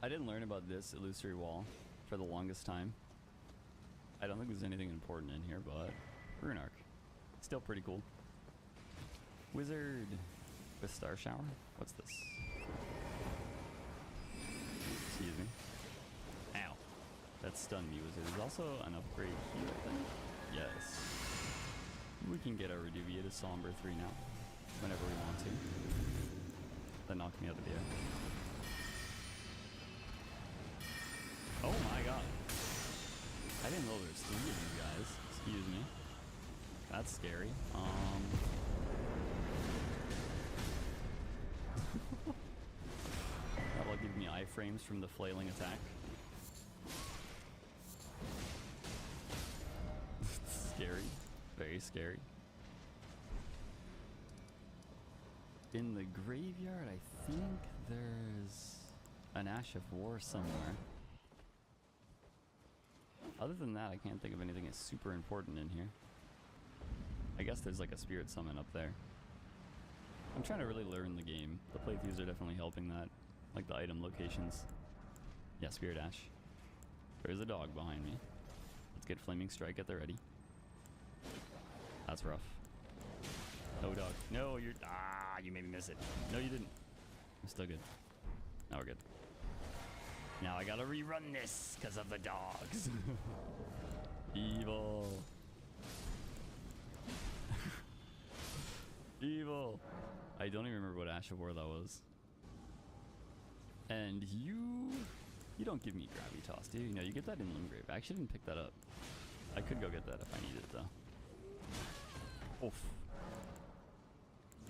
I didn't learn about this illusory wall for the longest time. I don't think there's anything important in here, but Rune Arc. Still pretty cool. Wizard with Star Shower? What's this? Excuse me. Ow. That stunned me, Wizard. There's also an upgrade here, I think. Yes. We can get our Reduviated Somber 3 now. Whenever we want to. That knocked me out of the air. Oh my god. I didn't know there's 3 of you guys. Excuse me. That's scary. That'll give me iframes from the flailing attack. Scary. Very scary. In the graveyard, I think there's an Ash of War somewhere. Other than that, I can't think of anything that's super important in here. I guess there's like a spirit summon up there. I'm trying to really learn the game. The playthroughs are definitely helping that. Like the item locations. Yeah, Spirit Ash. There's a dog behind me. Let's get Flaming Strike at the ready. That's rough. No dog. No, you're... Ah, you made me miss it. No, you didn't. I'm still good. Now we're good. Now I gotta rerun this because of the dogs. Evil. Evil. I don't even remember what Ash of War that was. And you don't give me Gravitas, do you? No, you get that in Limgrave. I actually didn't pick that up. I could go get that if I need it, though. Oof.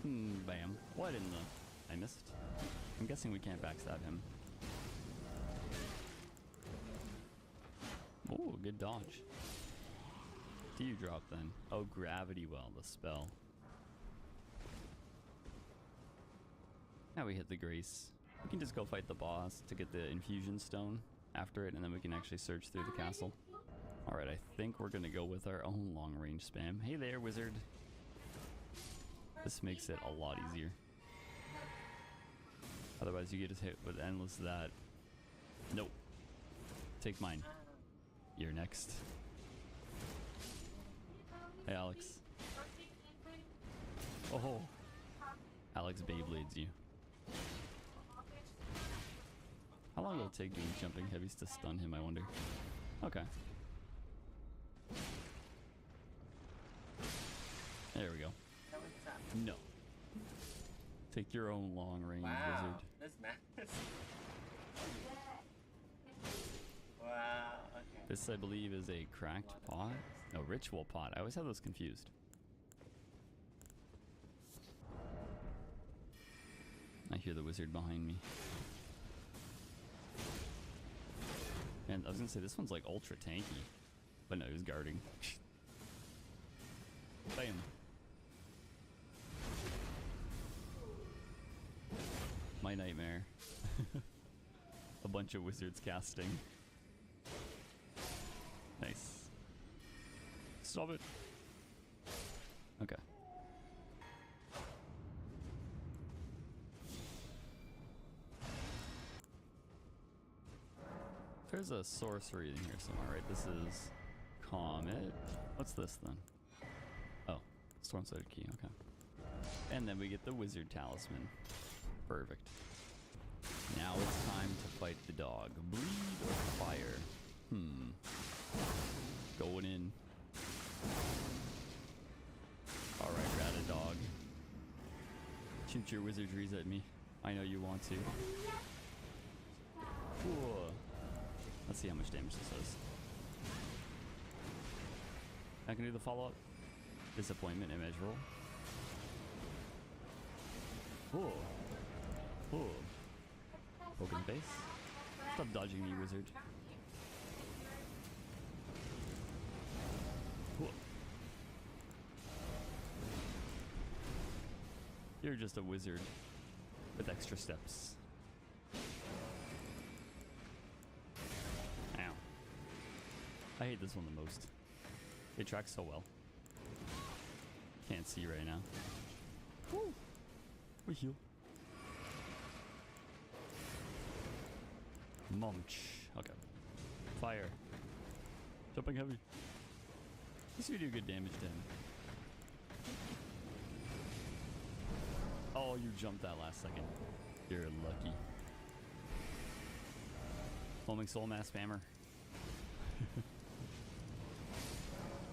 Bam. What in the... I missed. I'm guessing we can't backstab him. Oh, good dodge. Do you drop then? Oh, Gravity Well, the spell. Now we hit the Grace. We can just go fight the boss to get the Infusion Stone after it, and then we can actually search through the castle. Alright, I think we're gonna go with our own long-range spam. Hey there, wizard. This makes it a lot easier. Otherwise, you get just hit with endless that. Nope. Take mine. You're next. Hey, Alex. Oh, Alex Beyblades you. How long will it take doing jumping heavies to stun him, I wonder? Okay. There we go. No. Take your own long range, wizard. This matters. Wow, okay. This, I believe, is a cracked pot. No, ritual pot. I always have those confused. I hear the wizard behind me. And I was gonna say, this one's like ultra tanky. But no, he was guarding. Bam. My nightmare. A bunch of wizards casting. Nice. Stop it. Okay. There's a sorcery in here somewhere, right? This is Comet. What's this then? Oh, Storm-Sided Key, okay. And then we get the Wizard Talisman. Perfect. Now it's time to fight the dog. Bleed or fire? Going in. Alright, Rata Dog. Shoot your wizardries at me. I know you want to. Ooh. Let's see how much damage this does. I can do the follow-up. Disappointment immeasurable. Ooh. Ooh. Open face. Stop dodging me, wizard. Ooh. You're just a wizard with extra steps. Ow. I hate this one the most. It tracks so well. Can't see right now. Woo! We heal. Munch. Okay. Fire. Jumping heavy. This you do good damage to him. Oh, you jumped that last second. You're lucky. Foaming Soul Mass Spammer.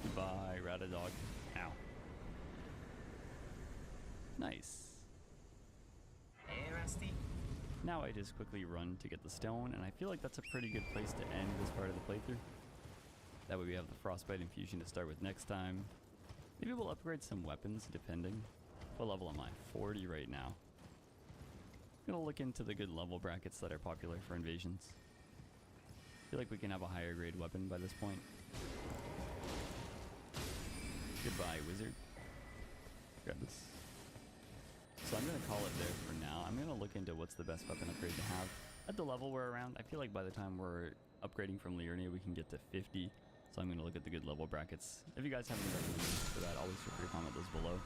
Goodbye, Ratadog. Ow. Nice. Hey, Rusty. Now I just quickly run to get the stone, and I feel like that's a pretty good place to end this part of the playthrough. That way we have the Frostbite Infusion to start with next time. Maybe we'll upgrade some weapons, depending. What level am I? 40 right now. Gonna look into the good level brackets that are popular for invasions. Feel like we can have a higher grade weapon by this point. Goodbye, wizard. Grab this. So I'm going to call it there for now. I'm going to look into what's the best weapon upgrade to have. At the level we're around, I feel like by the time we're upgrading from Liurnia, we can get to 50. So I'm going to look at the good level brackets. If you guys have any recommendations for that, always feel free to comment those below.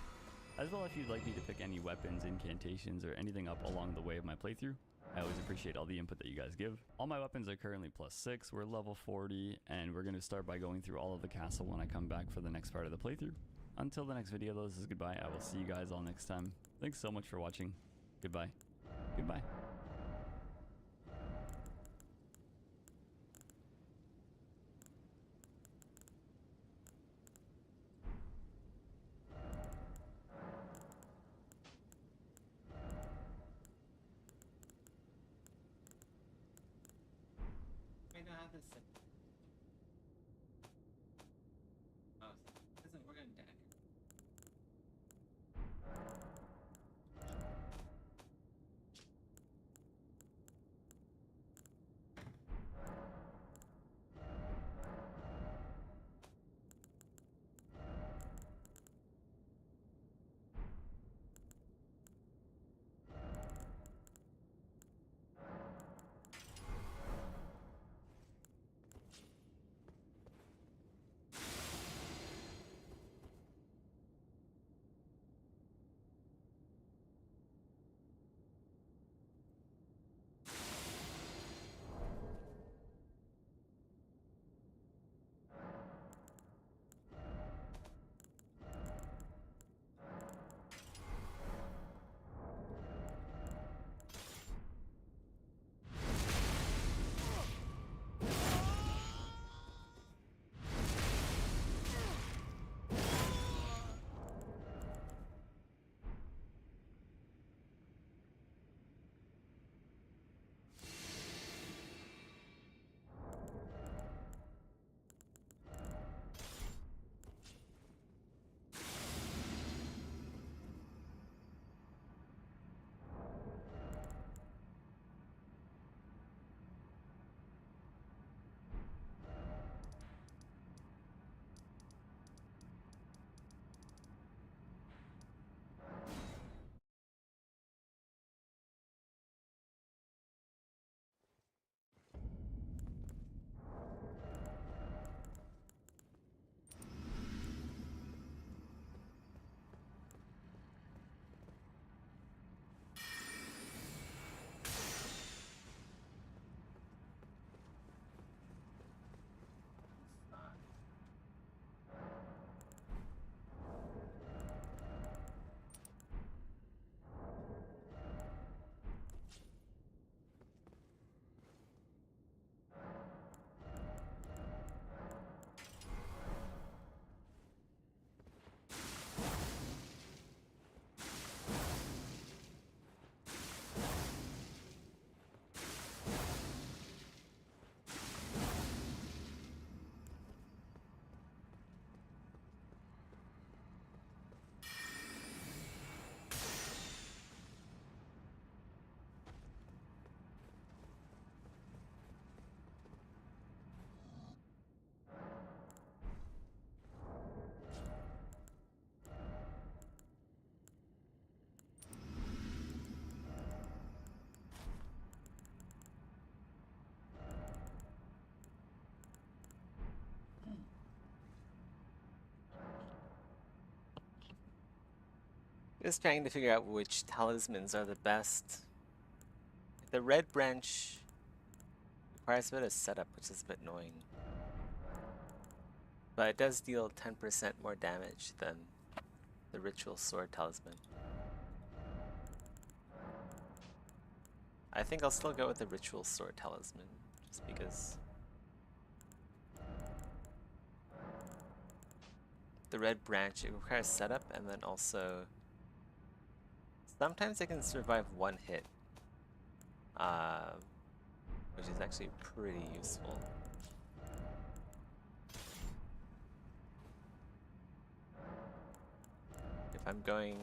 As well, if you'd like me to pick any weapons, incantations, or anything up along the way of my playthrough, I always appreciate all the input that you guys give. All my weapons are currently +6. We're level 40, and we're going to start by going through all of the castle when I come back for the next part of the playthrough. Until the next video, though, this is goodbye. I will see you guys all next time. Thanks so much for watching. Goodbye. Goodbye. I know how this. Oh, it doesn't work on deck. Just trying to figure out which talismans are the best. The red branch requires a bit of setup, which is a bit annoying. But it does deal 10% more damage than the Ritual Sword Talisman. I think I'll still go with the Ritual Sword Talisman, just because the Red Branch, it requires setup, and then also sometimes it can survive one hit, which is actually pretty useful. If I'm going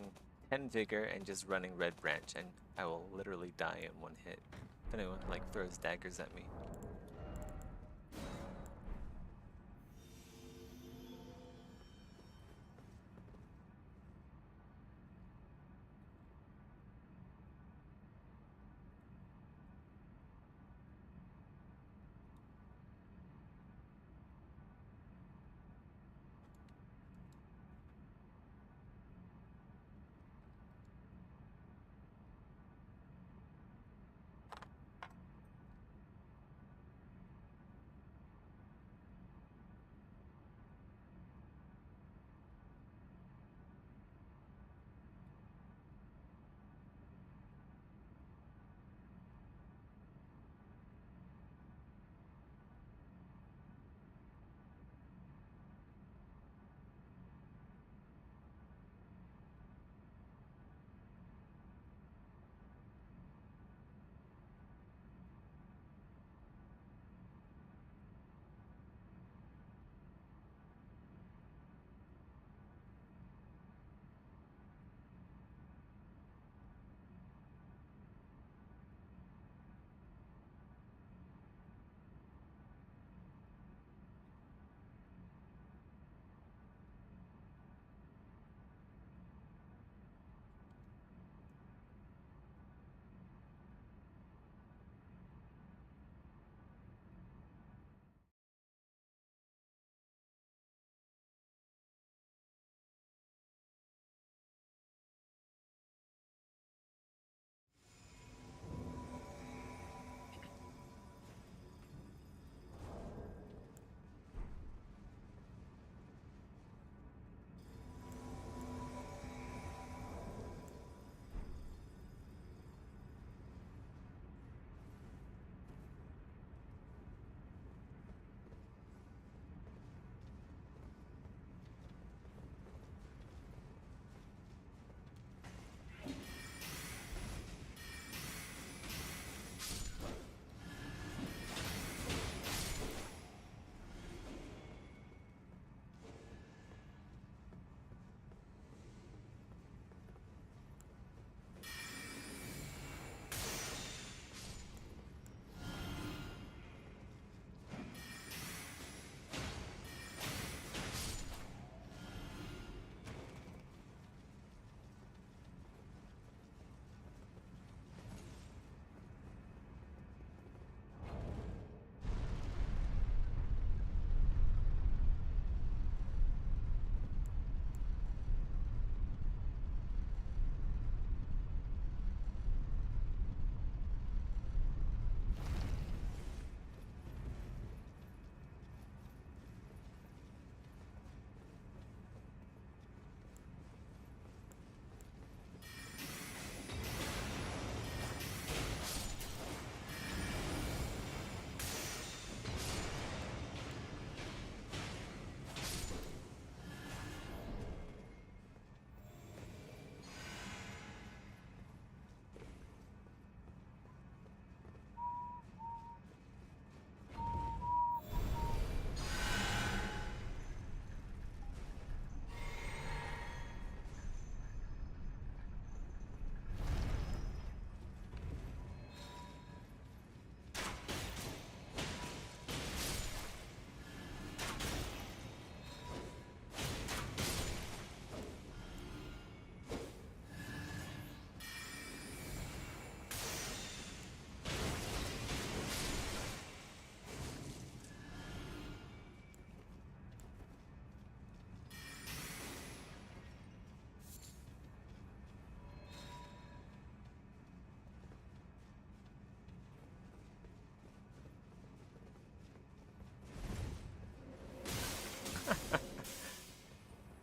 10 Vigor and just running Red Branch, and I will literally die in one hit if anyone like throws daggers at me.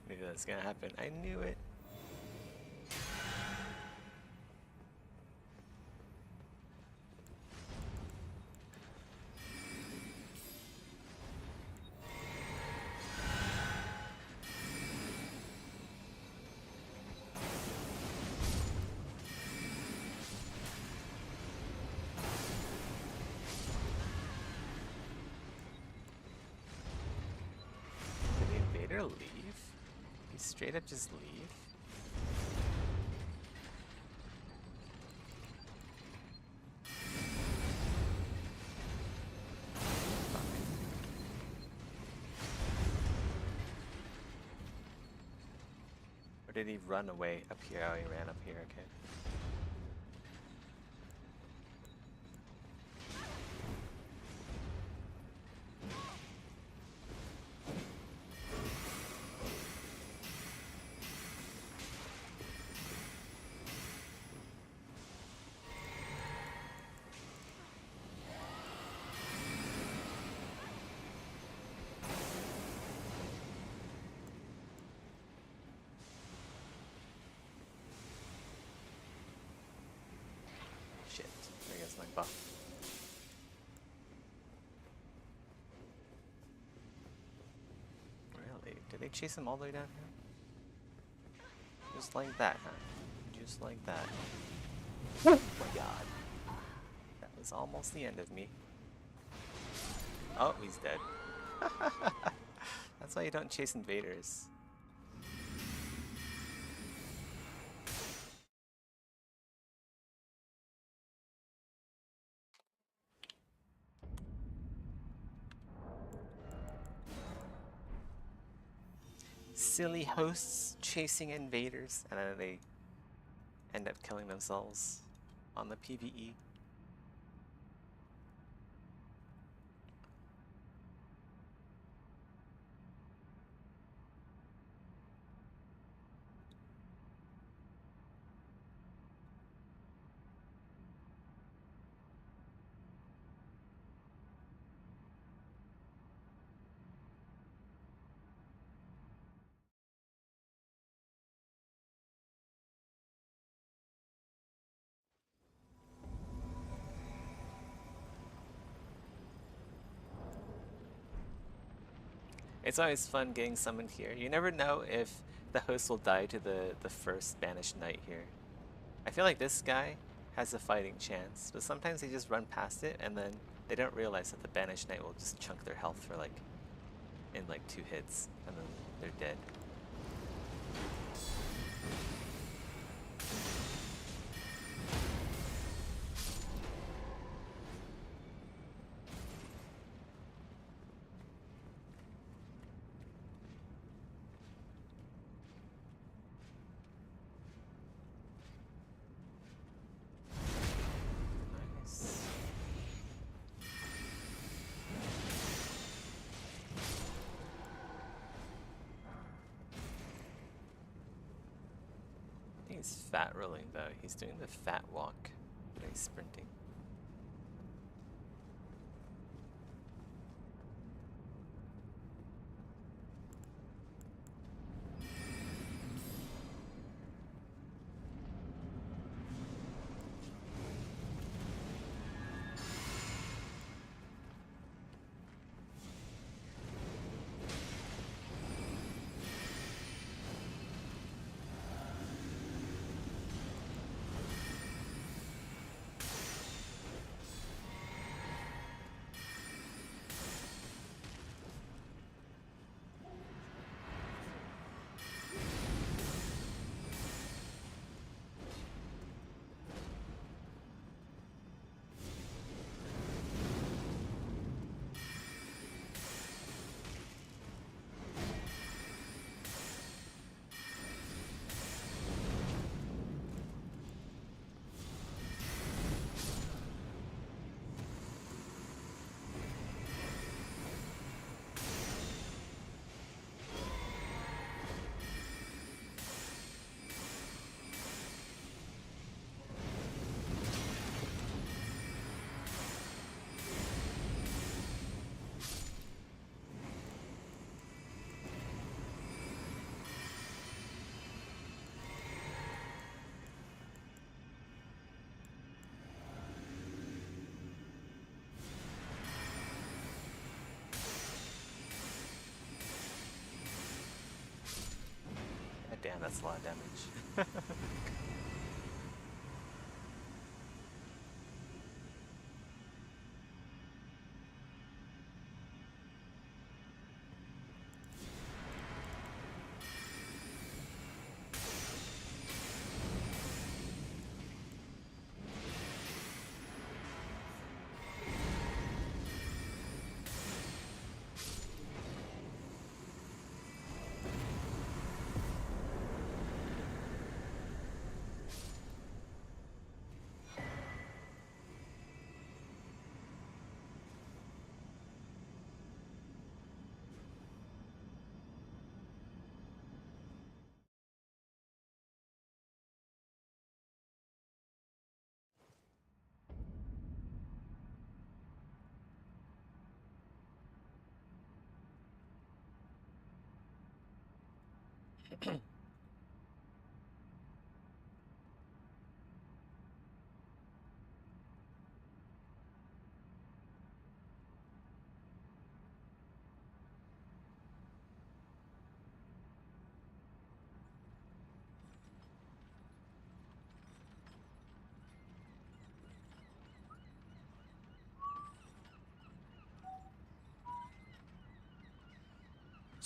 Knew that's gonna happen. I knew it. Did the invader leave? He straight up just leave? Or did he run away up here? Oh, he ran up here, okay. Shit, there goes my buff. Really? Did they chase him all the way down here? Just like that, huh? Just like that. Oh my god. That was almost the end of me. Oh, he's dead. That's why you don't chase invaders. Silly hosts chasing invaders, and then they end up killing themselves on the PvE. It's always fun getting summoned here. You never know if the host will die to the first banished knight here. I feel like this guy has a fighting chance, but sometimes they just run past it and then they don't realize that the banished knight will just chunk their health for like in like 2 hits and then they're dead. Nice. He's fat rolling though. He's doing the fat walk. But he's sprinting. Damn, that's a lot of damage.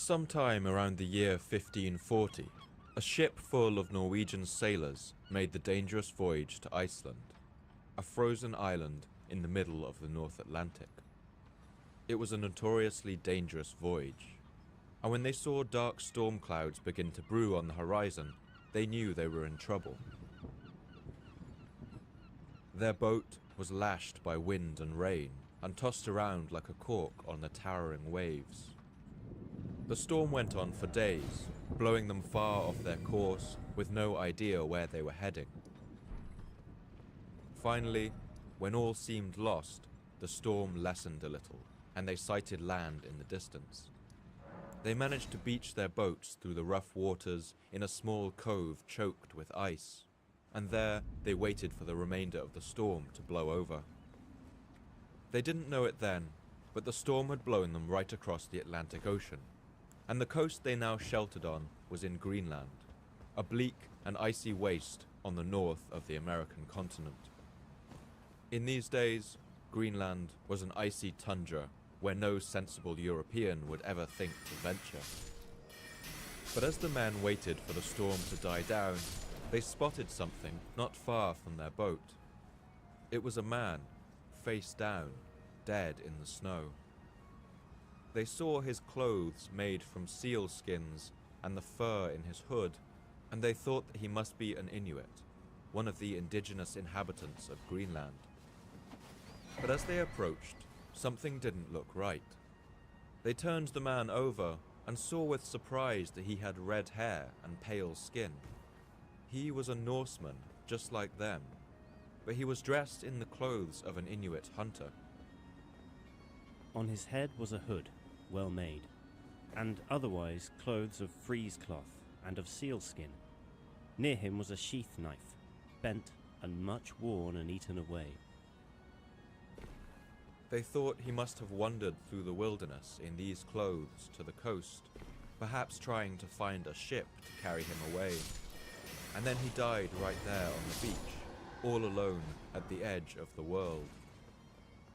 Sometime around the year 1540, a ship full of Norwegian sailors made the dangerous voyage to Iceland, a frozen island in the middle of the North Atlantic. It was a notoriously dangerous voyage, and when they saw dark storm clouds begin to brew on the horizon, they knew they were in trouble. Their boat was lashed by wind and rain and tossed around like a cork on the towering waves. The storm went on for days, blowing them far off their course with no idea where they were heading. Finally, when all seemed lost, the storm lessened a little, and they sighted land in the distance. They managed to beach their boats through the rough waters in a small cove choked with ice, and there they waited for the remainder of the storm to blow over. They didn't know it then, but the storm had blown them right across the Atlantic Ocean, and the coast they now sheltered on was in Greenland, a bleak and icy waste on the north of the American continent. In these days, Greenland was an icy tundra where no sensible European would ever think to venture. But as the men waited for the storm to die down, they spotted something not far from their boat. It was a man, face down, dead in the snow. They saw his clothes made from seal skins and the fur in his hood, and they thought that he must be an Inuit, one of the indigenous inhabitants of Greenland. But as they approached, something didn't look right. They turned the man over and saw with surprise that he had red hair and pale skin. He was a Norseman, just like them, but he was dressed in the clothes of an Inuit hunter. On his head was a hood, well made, and otherwise clothes of frieze cloth and of sealskin. Near him was a sheath knife, bent and much worn and eaten away. They thought he must have wandered through the wilderness in these clothes to the coast, perhaps trying to find a ship to carry him away. And then he died right there on the beach, all alone at the edge of the world.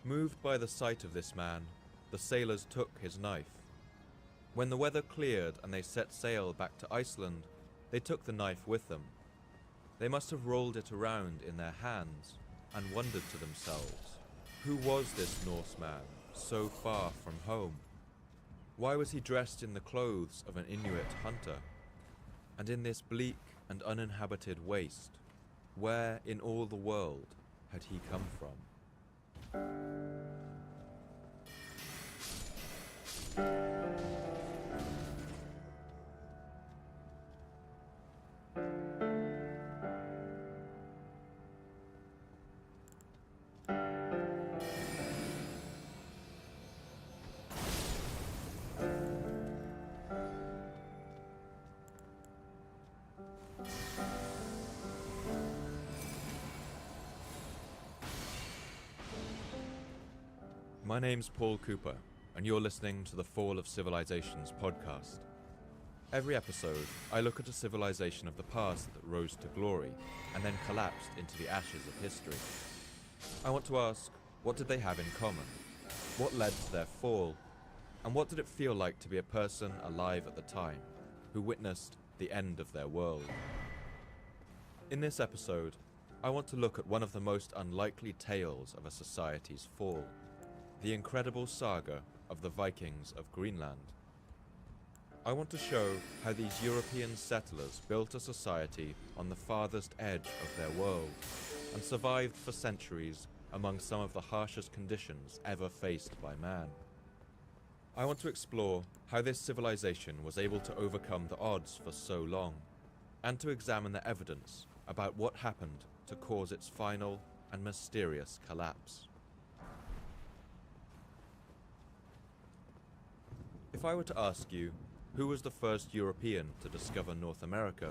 Moved by the sight of this man, the sailors took his knife. When the weather cleared and they set sail back to Iceland, they took the knife with them. They must have rolled it around in their hands and wondered to themselves, who was this Norseman so far from home? Why was he dressed in the clothes of an Inuit hunter? And in this bleak and uninhabited waste, where in all the world had he come from? My name's Paul Cooper, and you're listening to the Fall of Civilizations podcast. Every episode, I look at a civilization of the past that rose to glory and then collapsed into the ashes of history. I want to ask, what did they have in common? What led to their fall? And what did it feel like to be a person alive at the time, who witnessed the end of their world? In this episode, I want to look at one of the most unlikely tales of a society's fall, the incredible saga of the Vikings of Greenland. I want to show how these European settlers built a society on the farthest edge of their world and survived for centuries among some of the harshest conditions ever faced by man. I want to explore how this civilization was able to overcome the odds for so long, and to examine the evidence about what happened to cause its final and mysterious collapse. If I were to ask you, who was the first European to discover North America,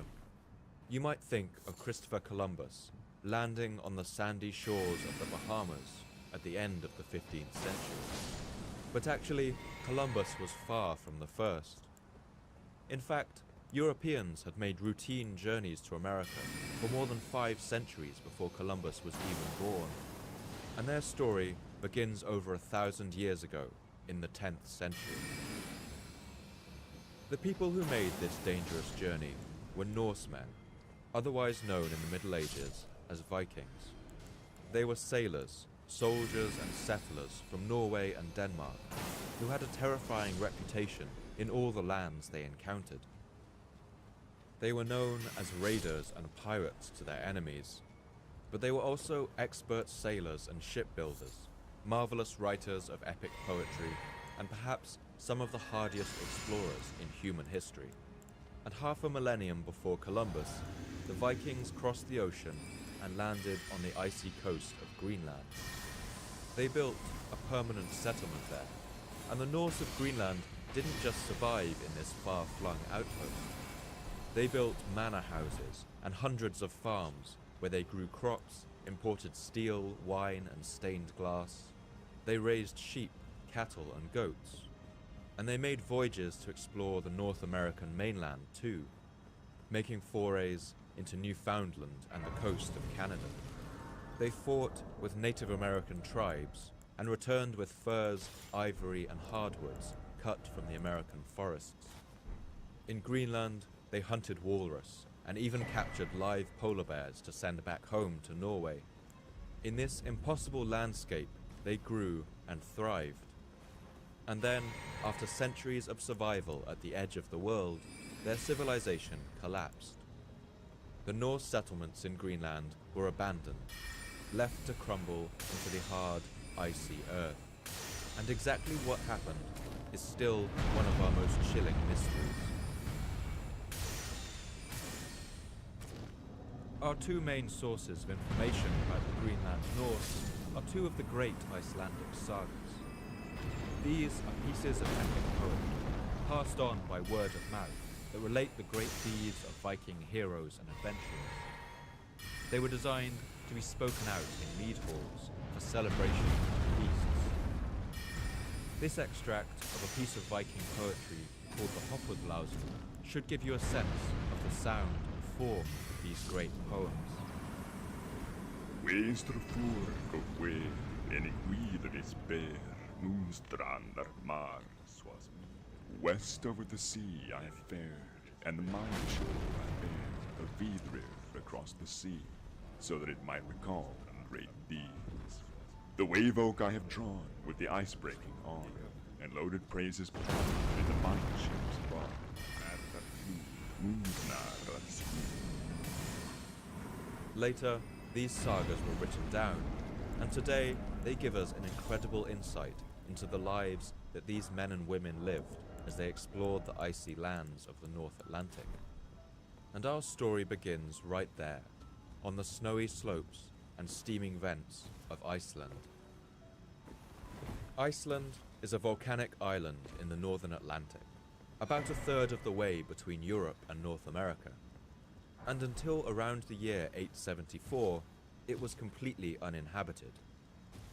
you might think of Christopher Columbus landing on the sandy shores of the Bahamas at the end of the 15th century. But actually, Columbus was far from the first. In fact, Europeans had made routine journeys to America for more than 5 centuries before Columbus was even born, and their story begins over 1,000 years ago in the 10th century. The people who made this dangerous journey were Norsemen, otherwise known in the Middle Ages as Vikings. They were sailors, soldiers and settlers from Norway and Denmark who had a terrifying reputation in all the lands they encountered. They were known as raiders and pirates to their enemies, but they were also expert sailors and shipbuilders, marvelous writers of epic poetry, and perhaps some of the hardiest explorers in human history. And half a millennium before Columbus, the Vikings crossed the ocean and landed on the icy coast of Greenland. They built a permanent settlement there, and the Norse of Greenland didn't just survive in this far-flung outpost. They built manor houses and hundreds of farms where they grew crops, imported steel, wine, and stained glass. They raised sheep, cattle, and goats. And they made voyages to explore the North American mainland too, making forays into Newfoundland and the coast of Canada. They fought with Native American tribes and returned with furs, ivory, and hardwoods cut from the American forests. In Greenland, they hunted walrus and even captured live polar bears to send back home to Norway. In this impossible landscape, they grew and thrived. And then, after centuries of survival at the edge of the world, their civilization collapsed. The Norse settlements in Greenland were abandoned, left to crumble into the hard, icy earth. And exactly what happened is still one of our most chilling mysteries. Our two main sources of information about the Greenland Norse are two of the great Icelandic sagas. These are pieces of epic poetry, passed on by word of mouth, that relate the great deeds of Viking heroes and adventurers. They were designed to be spoken out in mead halls for celebrations and feasts. This extract of a piece of Viking poetry called the Hoppudlausen should give you a sense of the sound and form of these great poems. Westrafur och we, en guidris bear, moonstrandar mars was me. West over the sea I fared, and the mine shore I bare, a Vidrir across the sea, so that it might recall great deeds. The wave oak I have drawn with the ice breaking on, and loaded praises poured in the mine ship's bar. Later, these sagas were written down, and today they give us an incredible insight into the lives that these men and women lived as they explored the icy lands of the North Atlantic. And our story begins right there, on the snowy slopes and steaming vents of Iceland. Iceland is a volcanic island in the northern Atlantic, about a third of the way between Europe and North America. And until around the year 874, it was completely uninhabited.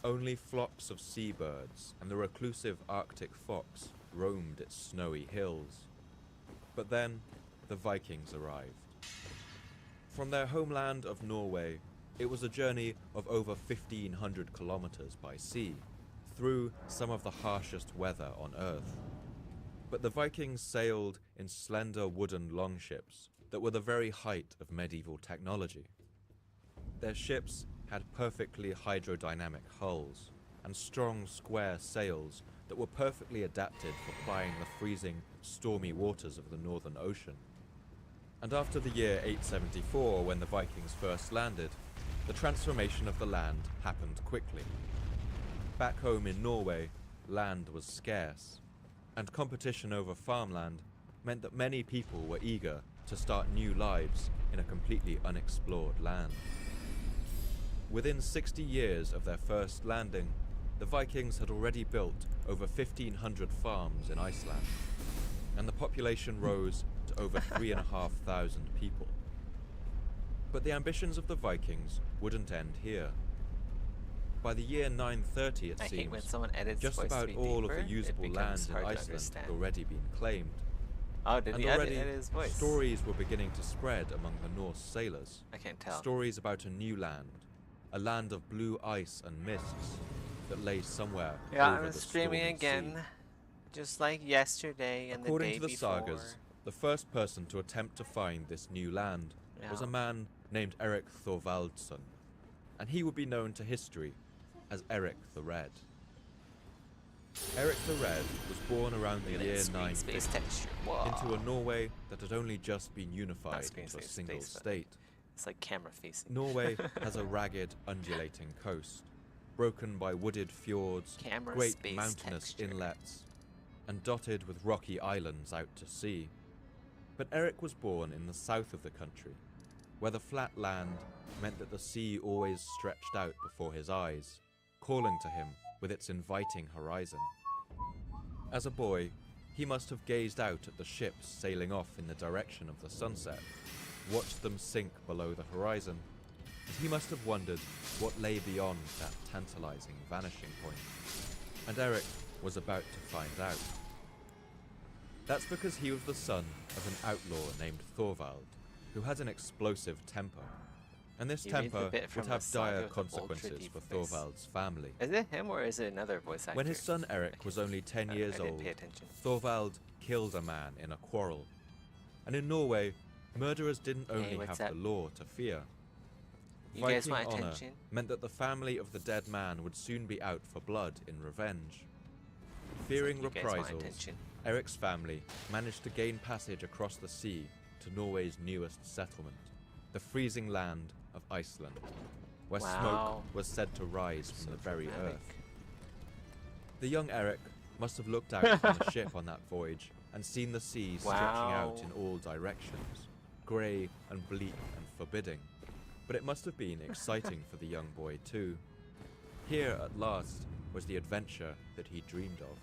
Only flocks of seabirds and the reclusive Arctic fox roamed its snowy hills. But then, the Vikings arrived. From their homeland of Norway, it was a journey of over 1,500 kilometers by sea, through some of the harshest weather on Earth. But the Vikings sailed in slender wooden longships that were the very height of medieval technology. Their ships had perfectly hydrodynamic hulls and strong square sails that were perfectly adapted for plying the freezing, stormy waters of the Northern Ocean. And after the year 874, when the Vikings first landed, the transformation of the land happened quickly. Back home in Norway, land was scarce, and competition over farmland meant that many people were eager to start new lives in a completely unexplored land. Within 60 years of their first landing, the Vikings had already built over 1,500 farms in Iceland, and the population rose to over 3,500 people. But the ambitions of the Vikings wouldn't end here. By the year 930, it I hate when seems, someone edits just voice to about be all deeper, of the usable it land becomes in hard to Iceland understand. had already been claimed. Oh, did And he already, edit his voice? stories were beginning to spread among the Norse sailors. I can't tell. Stories about a new land, a land of blue ice and mists that lay somewhere Yeah, over I'm the streaming stormy again, sea. just like yesterday and According the day to the before. sagas, the first person to attempt to find this new land was a Yeah. man named Eric Thorvaldsson, and he would be known to history as Eric the Red. Eric the Red was born around the Look at year that screen space 950 texture. Whoa. into a Norway that had only just been unified screen into a space, single space, but- state. It's like camera facing. Norway has a ragged, undulating coast, broken by wooded fjords, Camera great space mountainous texture. inlets, and dotted with rocky islands out to sea. But Eric was born in the south of the country, where the flat land meant that the sea always stretched out before his eyes, calling to him with its inviting horizon. As a boy, he must have gazed out at the ships sailing off in the direction of the sunset, watched them sink below the horizon, and he must have wondered what lay beyond that tantalizing vanishing point. And Eric was about to find out. That's because he was the son of an outlaw named Thorvald, who had an explosive temper. And this You read the temper bit would from the have saga dire with the ultra consequences deep for voice. Thorvald's family. Is it him or is it another voice actor? When his son Eric was only 10 I years didn't old, pay attention. Thorvald killed a man in a quarrel. And in Norway, murderers didn't only what's have up? the law to fear. You guys Viking want honor attention? meant that the family of the dead man would soon be out for blood in revenge. Fearing You guys want reprisals, attention? Eric's family managed to gain passage across the sea to Norway's newest settlement, the freezing land of Iceland, where Wow. smoke was said to rise from So the very dramatic. earth. The young Eric must have looked out from the ship on that voyage and seen the sea stretching out Wow. in all directions, grey and bleak and forbidding. But it must have been exciting for the young boy too. Here, at last, was the adventure that he dreamed of.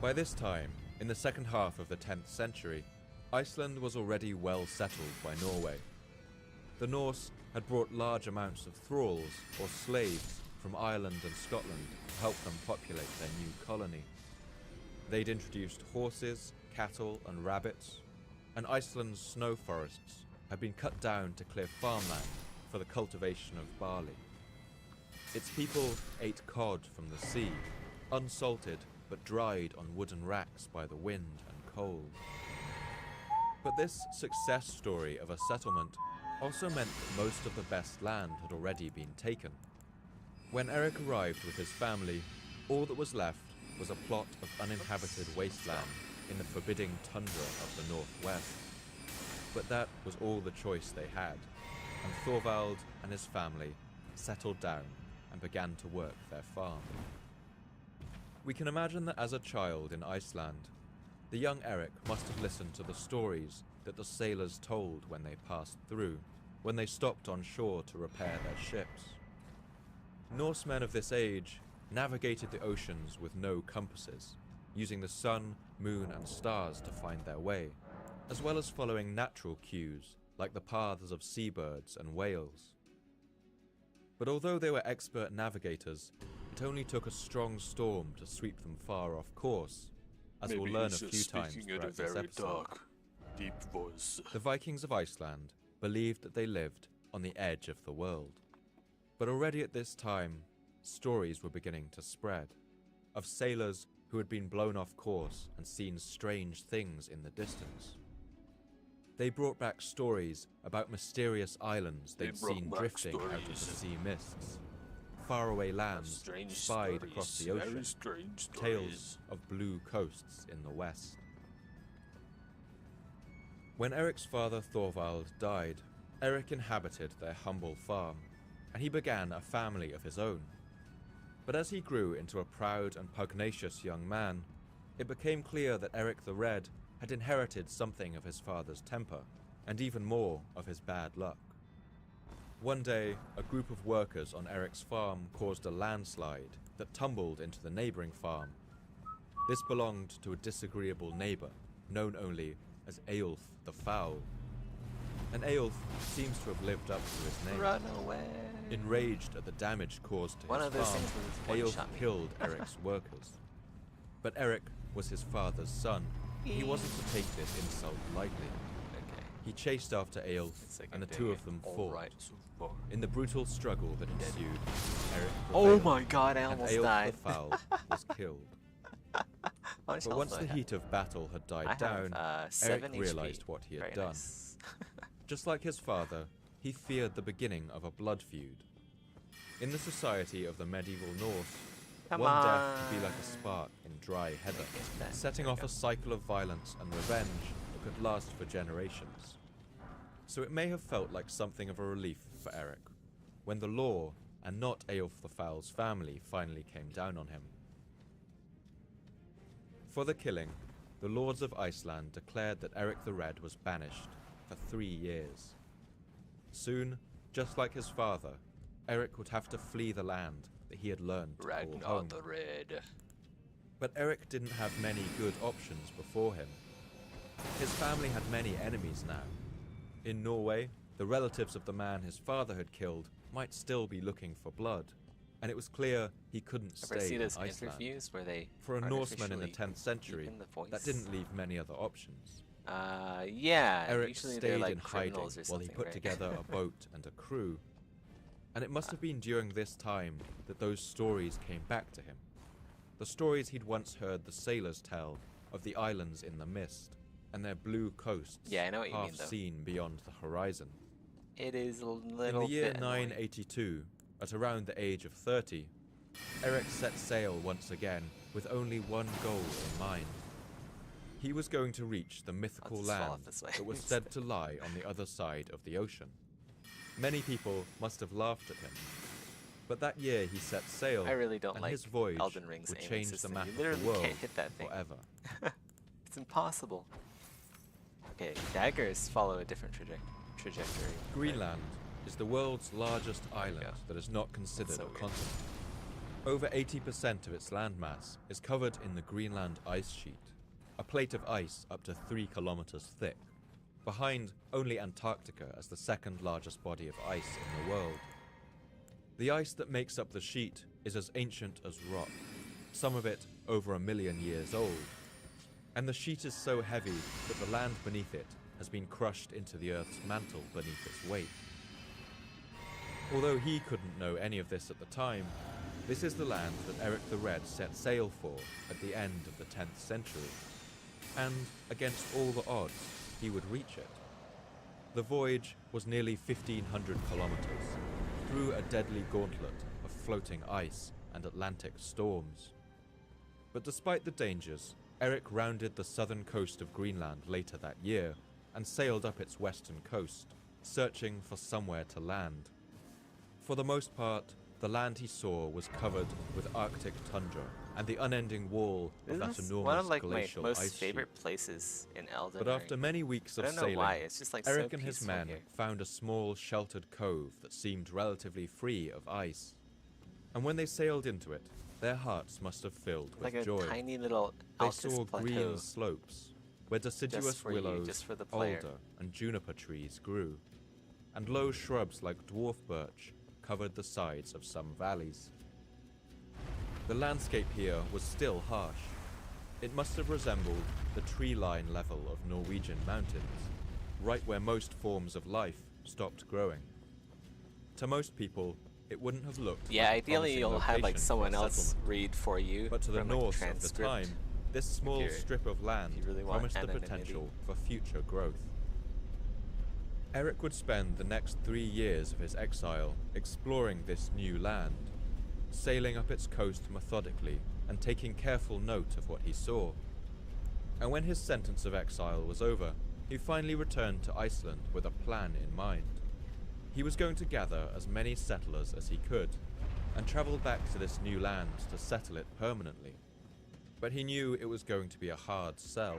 By this time, in the second half of the 10th century, Iceland was already well settled by Norway. The Norse had brought large amounts of thralls, or slaves, from Ireland and Scotland to help them populate their new colony. They'd introduced horses, cattle, and rabbits, and Iceland's snow forests had been cut down to clear farmland for the cultivation of barley. Its people ate cod from the sea, unsalted but dried on wooden racks by the wind and cold. But this success story of a settlement also meant that most of the best land had already been taken. When Eric arrived with his family, all that was left was a plot of uninhabited wasteland in the forbidding tundra of the northwest. But that was all the choice they had, and Thorvald and his family settled down and began to work their farm. We can imagine that as a child in Iceland, the young Eric must have listened to the stories that the sailors told when they passed through, when they stopped on shore to repair their ships. Norsemen of this age navigated the oceans with no compasses, using the sun, moon, and stars to find their way, as well as following natural cues like the paths of seabirds and whales. But although they were expert navigators, it only took a strong storm to sweep them far off course, as Maybe we'll learn a he's few just times speaking in a throughout this very episode. dark, deep voice. The Vikings of Iceland believed that they lived on the edge of the world. But already at this time, stories were beginning to spread of sailors who had been blown off course and seen strange things in the distance. They brought back stories about mysterious islands They they'd brought seen back drifting out of the stories. sea mists, faraway lands Strange spied stories, across the very ocean, strange stories. tales of blue coasts in the west. When Eric's father Thorvald died, Eric inhabited their humble farm, and he began a family of his own. But as he grew into a proud and pugnacious young man, it became clear that Eric the Red had inherited something of his father's temper, and even more of his bad luck. One day, a group of workers on Eric's farm caused a landslide that tumbled into the neighboring farm. This belonged to a disagreeable neighbor, known only as Eyjolf the Foul. And Eyjolf seems to have lived up to his name. Run away. Enraged at the damage caused to One his of those farm, things was Eyjolf one-shot me. killed Eric's workers. But Eric was his father's son. He wasn't to take this insult lightly. Okay. He chased after Eyjolf, It's like and a the two dang of them all fought. right so far. In the brutal struggle that ensued, Eric Oh prevailed, my god, I and almost Eyjolf died. the Foul was killed. How much But health once do I the have? heat of battle had I died down, have, 7 Eric HP. realized what he had Very done. nice. Just like his father, he feared the beginning of a blood feud. In the society of the medieval Norse, Come one on. death could be like a spark in dry heather, Get that. setting There we off go. a cycle of violence and revenge that could last for generations. So it may have felt like something of a relief for Eric when the law, and not Eyjolf the Foul's family, finally came down on him. For the killing, the lords of Iceland declared that Eric the Red was banished for 3 years. Soon, just like his father, Eric would have to flee the land that he had learned to call Ragnar home. the Red. But Eric didn't have many good options before him. His family had many enemies now. In Norway, the relatives of the man his father had killed might still be looking for blood, and it was clear he couldn't Ever stay see in those Iceland. interviews where they For a Norseman in the artificially 10th century, deepen the voice? that didn't leave many other options. Yeah. Eric usually they're stayed like in hiding criminals or while he something, put right? together a boat and a crew. And it must have been during this time that those stories came back to him. The stories he'd once heard the sailors tell of the islands in the mist and their blue coasts Yeah, I know what you half mean, though. seen beyond the horizon. It is a In little the year bit annoying. 982, at around the age of 30, Eric set sail once again with only one goal in mind. He was going to reach the mythical just fall land off this way. that was said to lie on the other side of the ocean. Many people must have laughed at him, but that year he set sail, I really don't and like his voyage Elden Ring's would aiming change the system. map You of literally the world can't hit that thing. forever. It's impossible. Okay, daggers follow a different trajectory. Greenland is the world's largest we island go. that is not considered so a weird. continent. Over 80% of its landmass is covered in the Greenland ice sheet, a plate of ice up to 3 kilometers thick, behind only Antarctica as the second largest body of ice in the world. The ice that makes up the sheet is as ancient as rock, some of it over 1 million years old, and the sheet is so heavy that the land beneath it has been crushed into the Earth's mantle beneath its weight. Although he couldn't know any of this at the time, this is the land that Eric the Red set sail for at the end of the 10th century, and against all the odds, he would reach it. The voyage was nearly 1,500 kilometers, through a deadly gauntlet of floating ice and Atlantic storms. But despite the dangers, Eric rounded the southern coast of Greenland later that year and sailed up its western coast, searching for somewhere to land. For the most part, the land he saw was covered with Arctic tundra and the unending wall of This that is enormous one of like my glacial most ice favorite sheet. places in Elden But after Ring. many weeks I of don't know sailing, why. It's just like Eric so and his peaceful men here. found a small sheltered cove that seemed relatively free of ice. And when they sailed into it, their hearts must have filled with Like a joy. tiny little They Altus saw plateau. green slopes where deciduous for you, willows, just for the player. alder, and juniper trees grew, and low shrubs like dwarf birch covered the sides of some valleys. The landscape here was still harsh. It must have resembled the tree-line level of Norwegian mountains, right where most forms of life stopped growing. To most people, it wouldn't have looked Yeah, like a ideally promising you'll have like location for a someone else settlement. read for you. But to the from, like, Norse of the transcript. time, this small you're- strip of land you really want promised the anonymity. potential for future growth. Eric would spend the next 3 years of his exile exploring this new land, sailing up its coast methodically and taking careful note of what he saw. And when his sentence of exile was over, he finally returned to Iceland with a plan in mind. He was going to gather as many settlers as he could, and travel back to this new land to settle it permanently. But he knew it was going to be a hard sell.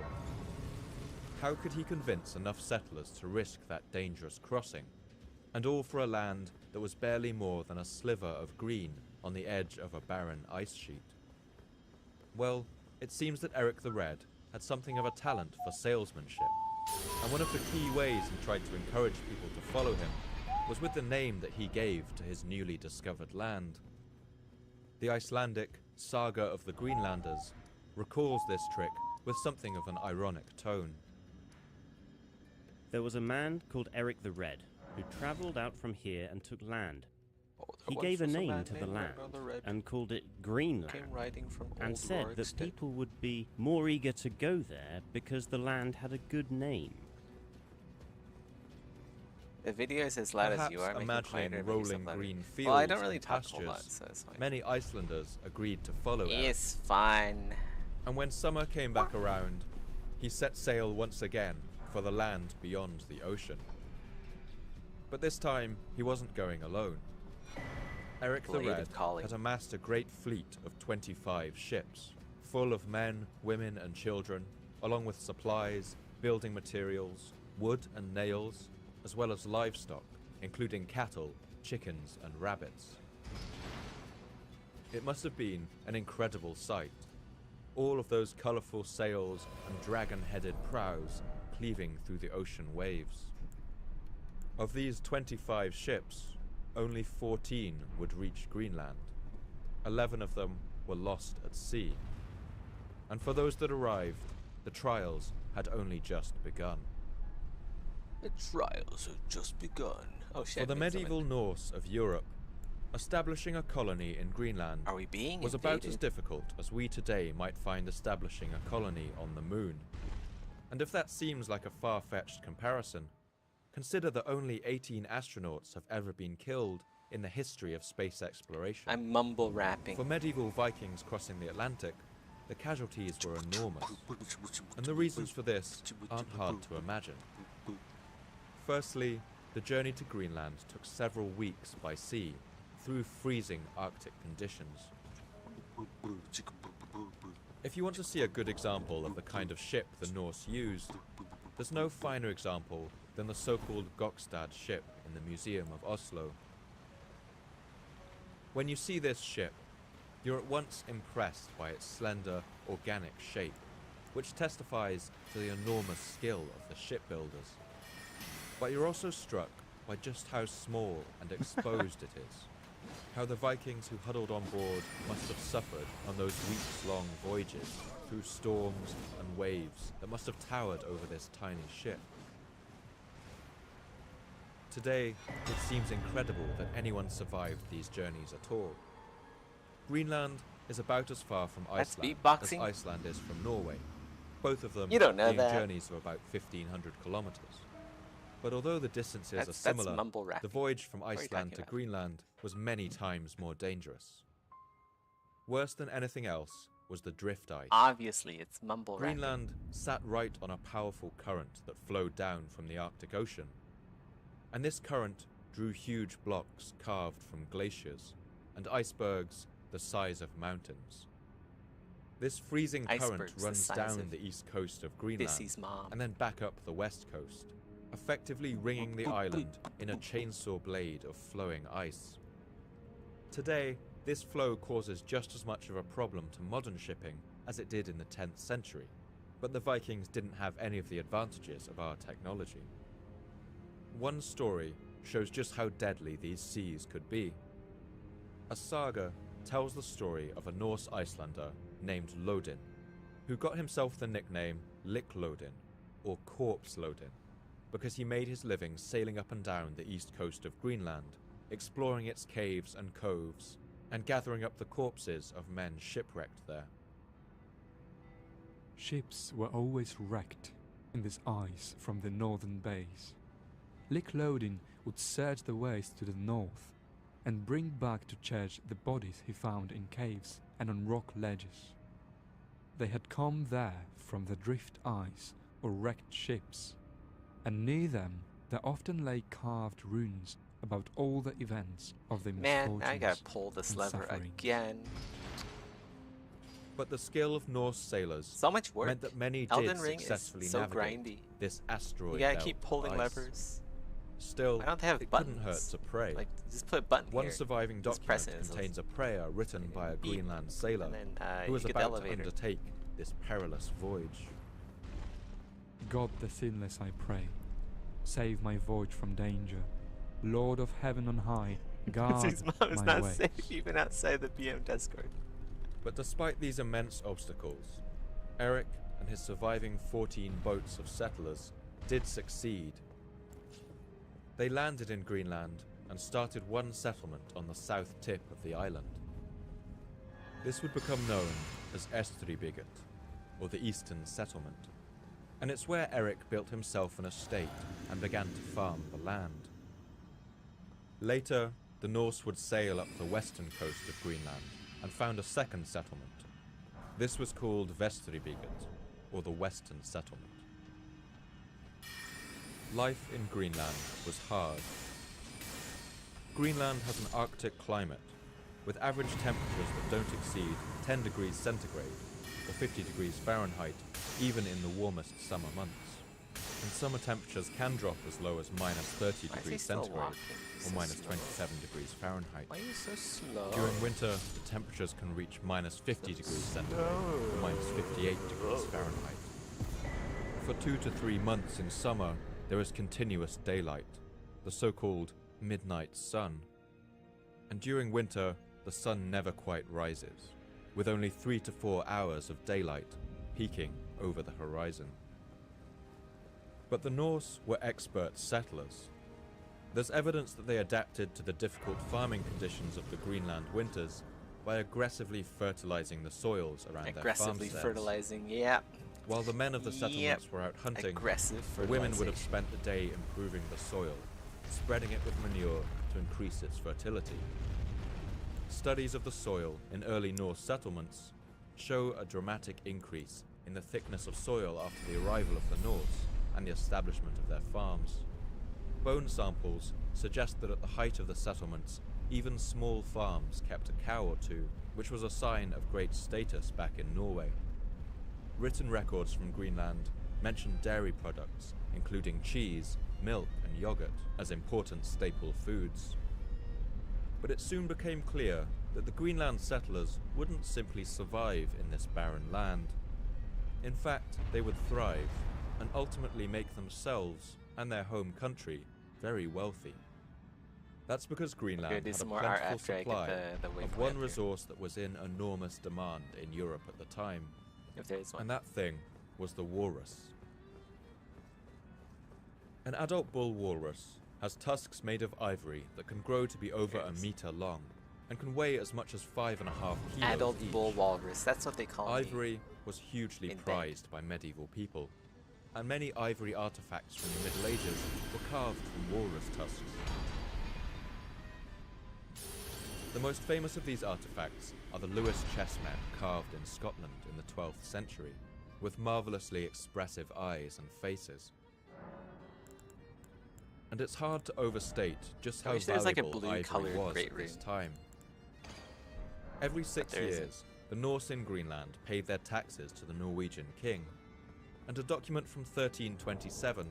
How could he convince enough settlers to risk that dangerous crossing? And all for a land that was barely more than a sliver of green on the edge of a barren ice sheet. Well, it seems that Eric the Red had something of a talent for salesmanship, and one of the key ways he tried to encourage people to follow him was with the name that he gave to his newly discovered land. The Icelandic Saga of the Greenlanders recalls this trick with something of an ironic tone. There was a man called Eric the Red who travelled out from here and took land. Oh, there He once gave a was name man to the named land Brother Red, and called it Greenland, came riding from and Old said that Rorikstead. people would be more eager to go there because the land had a good name. The video is as loud as Perhaps you are, making imagining quieter, rolling louder. green fields Well, I don't really and talk a whole lot, pastures, so it's fine. many Icelanders agreed to follow Eric. It's fine. And when summer came back around, he set sail once again for the land beyond the ocean. But this time, he wasn't going alone. Eric the Blade of Red calling. had amassed a great fleet of 25 ships, full of men, women and children, along with supplies, building materials, wood and nails, as well as livestock, including cattle, chickens and rabbits. It must have been an incredible sight. All of those colourful sails and dragon-headed prows cleaving through the ocean waves. Of these 25 ships, only 14 would reach Greenland. 11 of them were lost at sea. And for those that arrived, the trials had only just begun. The trials have just begun. Oh shit. For the made medieval someone- Norse of Europe, establishing a colony in Greenland Are we being was about as invaded? difficult as we today might find establishing a colony on the moon. And if that seems like a far-fetched comparison, consider that only 18 astronauts have ever been killed in the history of space exploration. I'm mumble rapping. For medieval Vikings crossing the Atlantic, the casualties were enormous, and the reasons for this aren't hard to imagine. Firstly, the journey to Greenland took several weeks by sea, through freezing Arctic conditions. If you want to see a good example of the kind of ship the Norse used, there's no finer example than the so-called Gokstad ship in the Museum of Oslo. When you see this ship, you're at once impressed by its slender, organic shape, which testifies to the enormous skill of the shipbuilders. But you're also struck by just how small and exposed it is. How the Vikings who huddled on board must have suffered on those weeks-long voyages through storms and waves that must have towered over this tiny ship. Today, it seems incredible that anyone survived these journeys at all. Greenland is about as far from That's Iceland as beatboxing. Iceland is from Norway, both of them You don't know being that. journeys of about 1,500 kilometers. But although the distances are That's similar, mumble the rapping. voyage from are you Iceland talking to about? Greenland was many times more dangerous. Worse than anything else was the drift ice. Obviously, it's mumble rapping. Greenland sat right on a powerful current that flowed down from the Arctic Ocean. And this current drew huge blocks carved from glaciers and icebergs the size of mountains. This freezing current Icebergs the runs size down of the east coast of Greenland Bissy's mom. and then back up the west coast, effectively ringing the island in a chainsaw blade of flowing ice. Today, this flow causes just as much of a problem to modern shipping as it did in the 10th century, but the Vikings didn't have any of the advantages of our technology. One story shows just how deadly these seas could be. A saga tells the story of a Norse Icelander named Olden, who got himself the nickname Licklodin, or Corpse Lodin, because he made his living sailing up and down the east coast of Greenland, exploring its caves and coves, and gathering up the corpses of men shipwrecked there. Ships were always wrecked in this ice from the northern bays. Licklodin would search the ways to the north and bring back to church the bodies he found in caves and on rock ledges. They had come there from the drift ice or wrecked ships, and near them there often lay carved runes about all the events of the misfortunes. Man, I gotta pull this and lever suffering. again. But the skill of Norse sailors So much work. meant that many did Elden Ring successfully is so navigate grindy. this asteroid You gotta belt keep of pulling ice. levers. Still, Why don't they have it buttons? couldn't hurt to pray. Like, just put a button One here. surviving Just press document it, contains a prayer written by a beep, Greenland sailor and then who you was get the about to elevator. undertake this perilous voyage. God the Sinless, I pray, save my voyage from danger. Lord of heaven on high, guard His mom is my not ways. safe even outside the BM Discord. But despite these immense obstacles, Eric and his surviving 14 boats of settlers did succeed. They landed in Greenland and started one settlement on the south tip of the island. This would become known as Estribiget, or the Eastern Settlement, and it's where Eric built himself an estate and began to farm the land. Later, the Norse would sail up the western coast of Greenland and found a second settlement. This was called Vestribiget, or the Western Settlement. Life in Greenland was hard. Greenland has an Arctic climate, with average temperatures that don't exceed 10 degrees centigrade, or 50 degrees Fahrenheit, even in the warmest summer months. And summer temperatures can drop as low as minus 30 Why is he degrees still centigrade, walking? or So minus slow. 27 degrees Fahrenheit. Why are you so slow? During winter, the temperatures can reach minus 50 degrees centigrade, or minus 58 degrees Fahrenheit. For 2 to 3 months in summer, there is continuous daylight, the so-called midnight sun. And during winter, the sun never quite rises, with only 3 to 4 hours of daylight peeking over the horizon. But the Norse were expert settlers. There's evidence that they adapted to the difficult farming conditions of the Greenland winters by aggressively fertilizing the soils around their Aggressively farmsteads. fertilizing, yeah. While the men of the settlements were out hunting, Aggressive the women would have fertilization. spent the day improving the soil, spreading it with manure to increase its fertility. Studies of the soil in early Norse settlements show a dramatic increase in the thickness of soil after the arrival of the Norse and the establishment of their farms. Bone samples suggest that at the height of the settlements, even small farms kept a cow or two, which was a sign of great status back in Norway. Written records from Greenland mention dairy products, including cheese, milk, and yogurt, as important staple foods. But it soon became clear that the Greenland settlers wouldn't simply survive in this barren land. In fact, they would thrive and ultimately make themselves and their home country very wealthy. That's because Greenland Here, do had a some more art plentiful after I get supply the of waypoint one up here. resource that was in enormous demand in Europe at the time, If there is one. and that thing was the walrus. An adult bull walrus has tusks made of ivory that can grow to be over There it a is. meter long and can weigh as much as 5.5 kilos Adult each. bull walrus, that's what they call me. Ivory was hugely In bed. prized by medieval people, and many ivory artifacts from the Middle Ages were carved from walrus tusks. The most famous of these artifacts are the Lewis chessmen carved in Scotland in the 12th century, with marvellously expressive eyes and faces. And it's hard to overstate just I how wish there was, like, a valuable blue ivory colored was great at this rune. time. Every 6 there isn't. years, the Norse in Greenland paid their taxes to the Norwegian king, and a document from 1327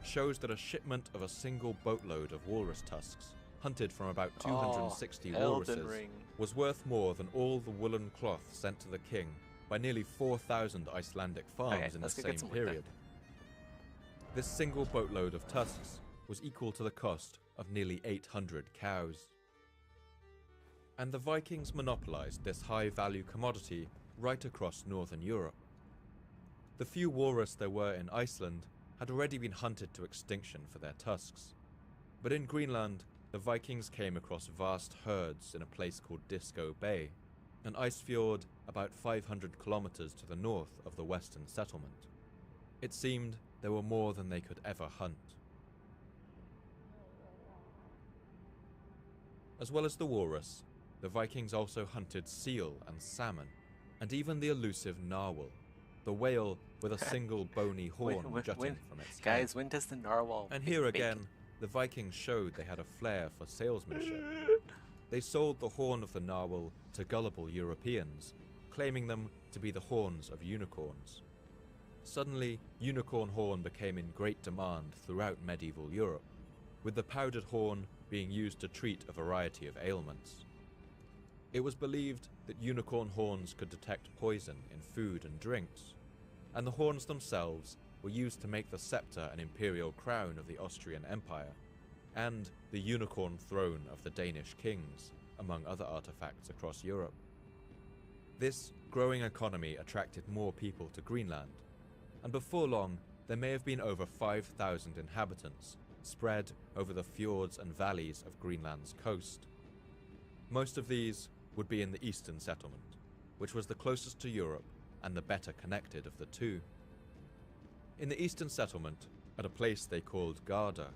shows that a shipment of a single boatload of walrus tusks, hunted from about 260 Elden walruses, Ring. was worth more than all the woolen cloth sent to the king by nearly 4,000 Icelandic farms Okay, in the let's go same get some work done. period. This single boatload of tusks was equal to the cost of nearly 800 cows. And the Vikings monopolized this high-value commodity right across northern Europe. The few walrus there were in Iceland had already been hunted to extinction for their tusks. But in Greenland, the Vikings came across vast herds in a place called Disco Bay, an ice fjord about 500 kilometers to the north of the western settlement. It seemed there were more than they could ever hunt. As well as the walrus, the Vikings also hunted seal and salmon, and even the elusive narwhal, the whale with a single bony horn jutting from its head. Guys, when does the narwhal And here make again, the Vikings showed they had a flair for salesmanship. They sold the horn of the narwhal to gullible Europeans, claiming them to be the horns of unicorns. Suddenly, unicorn horn became in great demand throughout medieval Europe, with the powdered horn being used to treat a variety of ailments. It was believed that unicorn horns could detect poison in food and drinks, and the horns themselves were used to make the scepter and imperial crown of the Austrian Empire, and the unicorn throne of the Danish kings, among other artifacts across Europe. This growing economy attracted more people to Greenland, and before long there may have been over 5,000 inhabitants spread over the fjords and valleys of Greenland's coast. Most of these would be in the eastern settlement, which was the closest to Europe and the better connected of the two. In the eastern settlement, at a place they called Garda,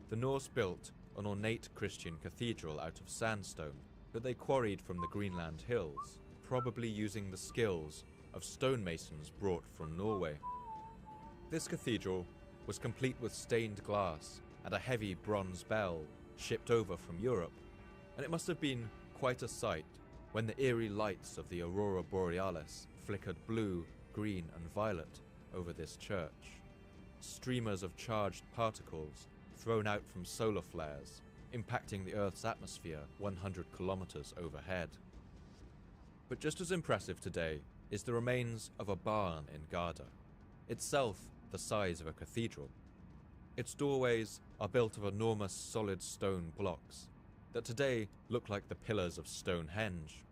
the Norse built an ornate Christian cathedral out of sandstone that they quarried from the Greenland hills, probably using the skills of stonemasons brought from Norway. This cathedral was complete with stained glass and a heavy bronze bell shipped over from Europe, and it must have been quite a sight when the eerie lights of the Aurora Borealis flickered blue, green and violet over this church. Streamers of charged particles thrown out from solar flares, impacting the Earth's atmosphere 100 kilometers overhead. But just as impressive today is the remains of a barn in Garda, itself the size of a cathedral. Its doorways are built of enormous solid stone blocks that today look like the pillars of Stonehenge.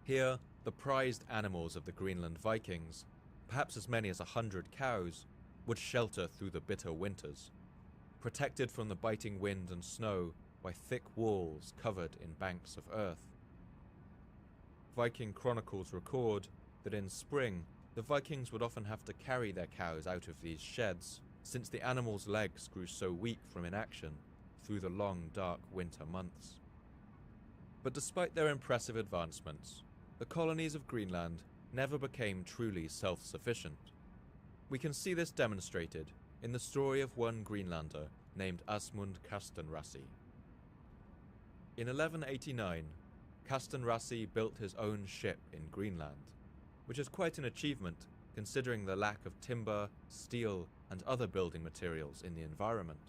Here, the prized animals of the Greenland Vikings, perhaps as many as 100 cows, would shelter through the bitter winters, protected from the biting wind and snow by thick walls covered in banks of earth. Viking chronicles record that in spring, the Vikings would often have to carry their cows out of these sheds, since the animals' legs grew so weak from inaction through the long, dark winter months. But despite their impressive advancements, the colonies of Greenland never became truly self-sufficient. We can see this demonstrated in the story of one Greenlander named Asmund Kastanrassi. In 1189, Kastanrassi built his own ship in Greenland, which is quite an achievement considering the lack of timber, steel, and other building materials in the environment.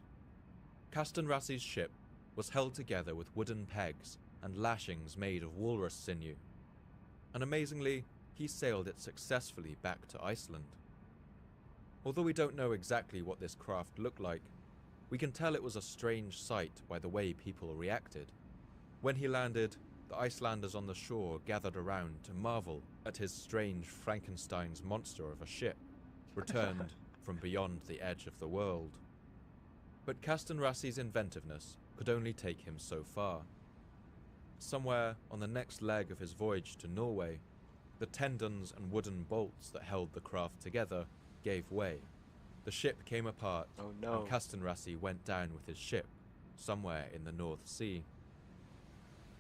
Kastanrassi's ship was held together with wooden pegs and lashings made of walrus sinew, and amazingly, he sailed it successfully back to Iceland. Although we don't know exactly what this craft looked like, we can tell it was a strange sight by the way people reacted. When he landed, the Icelanders on the shore gathered around to marvel at his strange Frankenstein's monster of a ship, returned from beyond the edge of the world. But Kastanrassi's inventiveness could only take him so far. Somewhere on the next leg of his voyage to Norway, the tendons and wooden bolts that held the craft together gave way. The ship came apart, Oh no. and Kastanrassi went down with his ship, somewhere in the North Sea.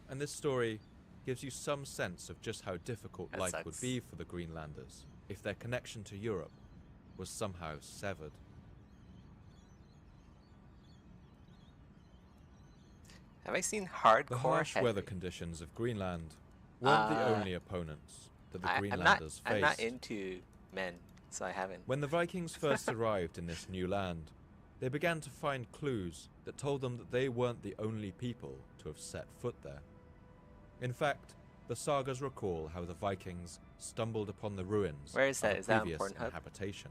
And this story gives you some sense of just how difficult That life sucks. would be for the Greenlanders if their connection to Europe was somehow severed. Have I seen The hardcore harsh heavy? weather conditions of Greenland weren't the only opponents that the Greenlanders I'm faced. not into men, so I haven't. When the Vikings first arrived in this new land, they began to find clues that told them that they weren't the only people to have set foot there. In fact, the sagas recall how the Vikings stumbled upon the ruins Where is that? of a Is that on previous Pornhub? habitation.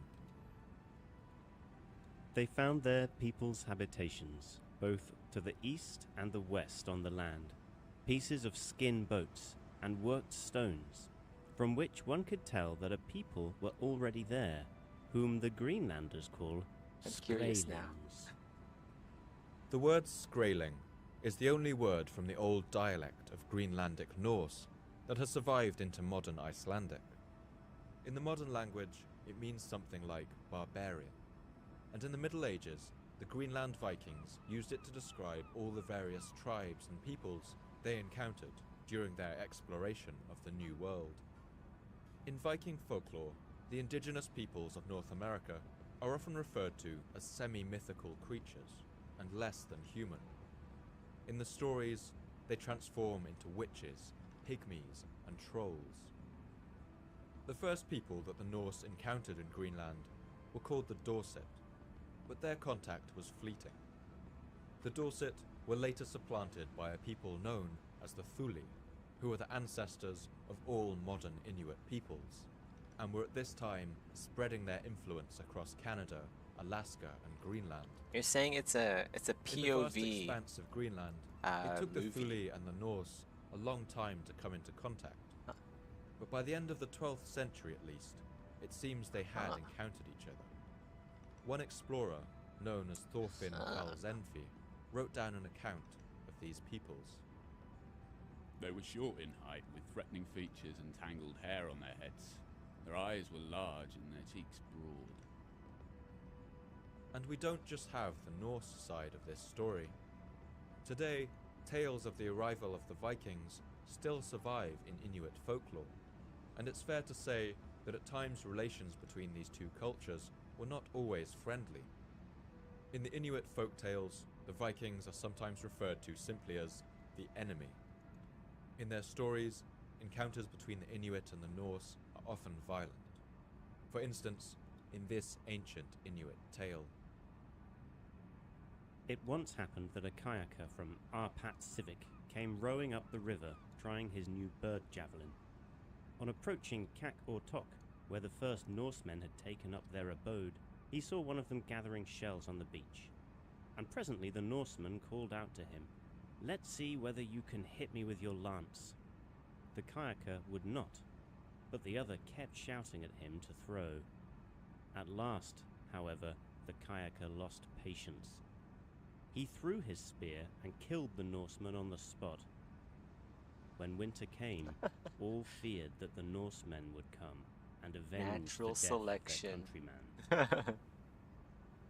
They found their people's habitations, both to the east and the west on the land, pieces of skin boats and worked stones, from which one could tell that a people were already there, whom the Greenlanders call I'm curious now. Skraelings. The word Skraeling is the only word from the old dialect of Greenlandic Norse that has survived into modern Icelandic. In the modern language, it means something like barbarian. And in the Middle Ages, the Greenland Vikings used it to describe all the various tribes and peoples they encountered during their exploration of the New World. In Viking folklore, the indigenous peoples of North America are often referred to as semi-mythical creatures and less than human. In the stories, they transform into witches, pygmies, and trolls. The first people that the Norse encountered in Greenland were called the Dorset, but their contact was fleeting. The Dorset were later supplanted by a people known as the Thuli, who were the ancestors of all modern Inuit peoples, and were at this time spreading their influence across Canada, Alaska, and Greenland. You're saying it's a In the vast POV expanse of Greenland, it took the movie. Thuli and the Norse a long time to come into contact. Huh. But by the end of the 12th century at least, it seems they had Huh. encountered each other. One explorer, known as Thorfinn Karlsenfi, wrote down an account of these peoples. They were short in height, with threatening features and tangled hair on their heads. Their eyes were large and their cheeks broad. And we don't just have the Norse side of this story. Today, tales of the arrival of the Vikings still survive in Inuit folklore, and it's fair to say that at times relations between these two cultures were not always friendly. In the Inuit folk tales, the Vikings are sometimes referred to simply as the enemy. In their stories, encounters between the Inuit and the Norse are often violent. For instance, in this ancient Inuit tale. It once happened that a kayaker from Arpat Civic came rowing up the river trying his new bird javelin. On approaching Kak Ortok, where the first Norsemen had taken up their abode, he saw one of them gathering shells on the beach. And presently the Norseman called out to him, "Let's see whether you can hit me with your lance." The kayaker would not, but the other kept shouting at him to throw. At last, however, the kayaker lost patience. He threw his spear and killed the Norseman on the spot. When winter came, all feared that the Norsemen would come and avenge Natural the death selection. of their countryman.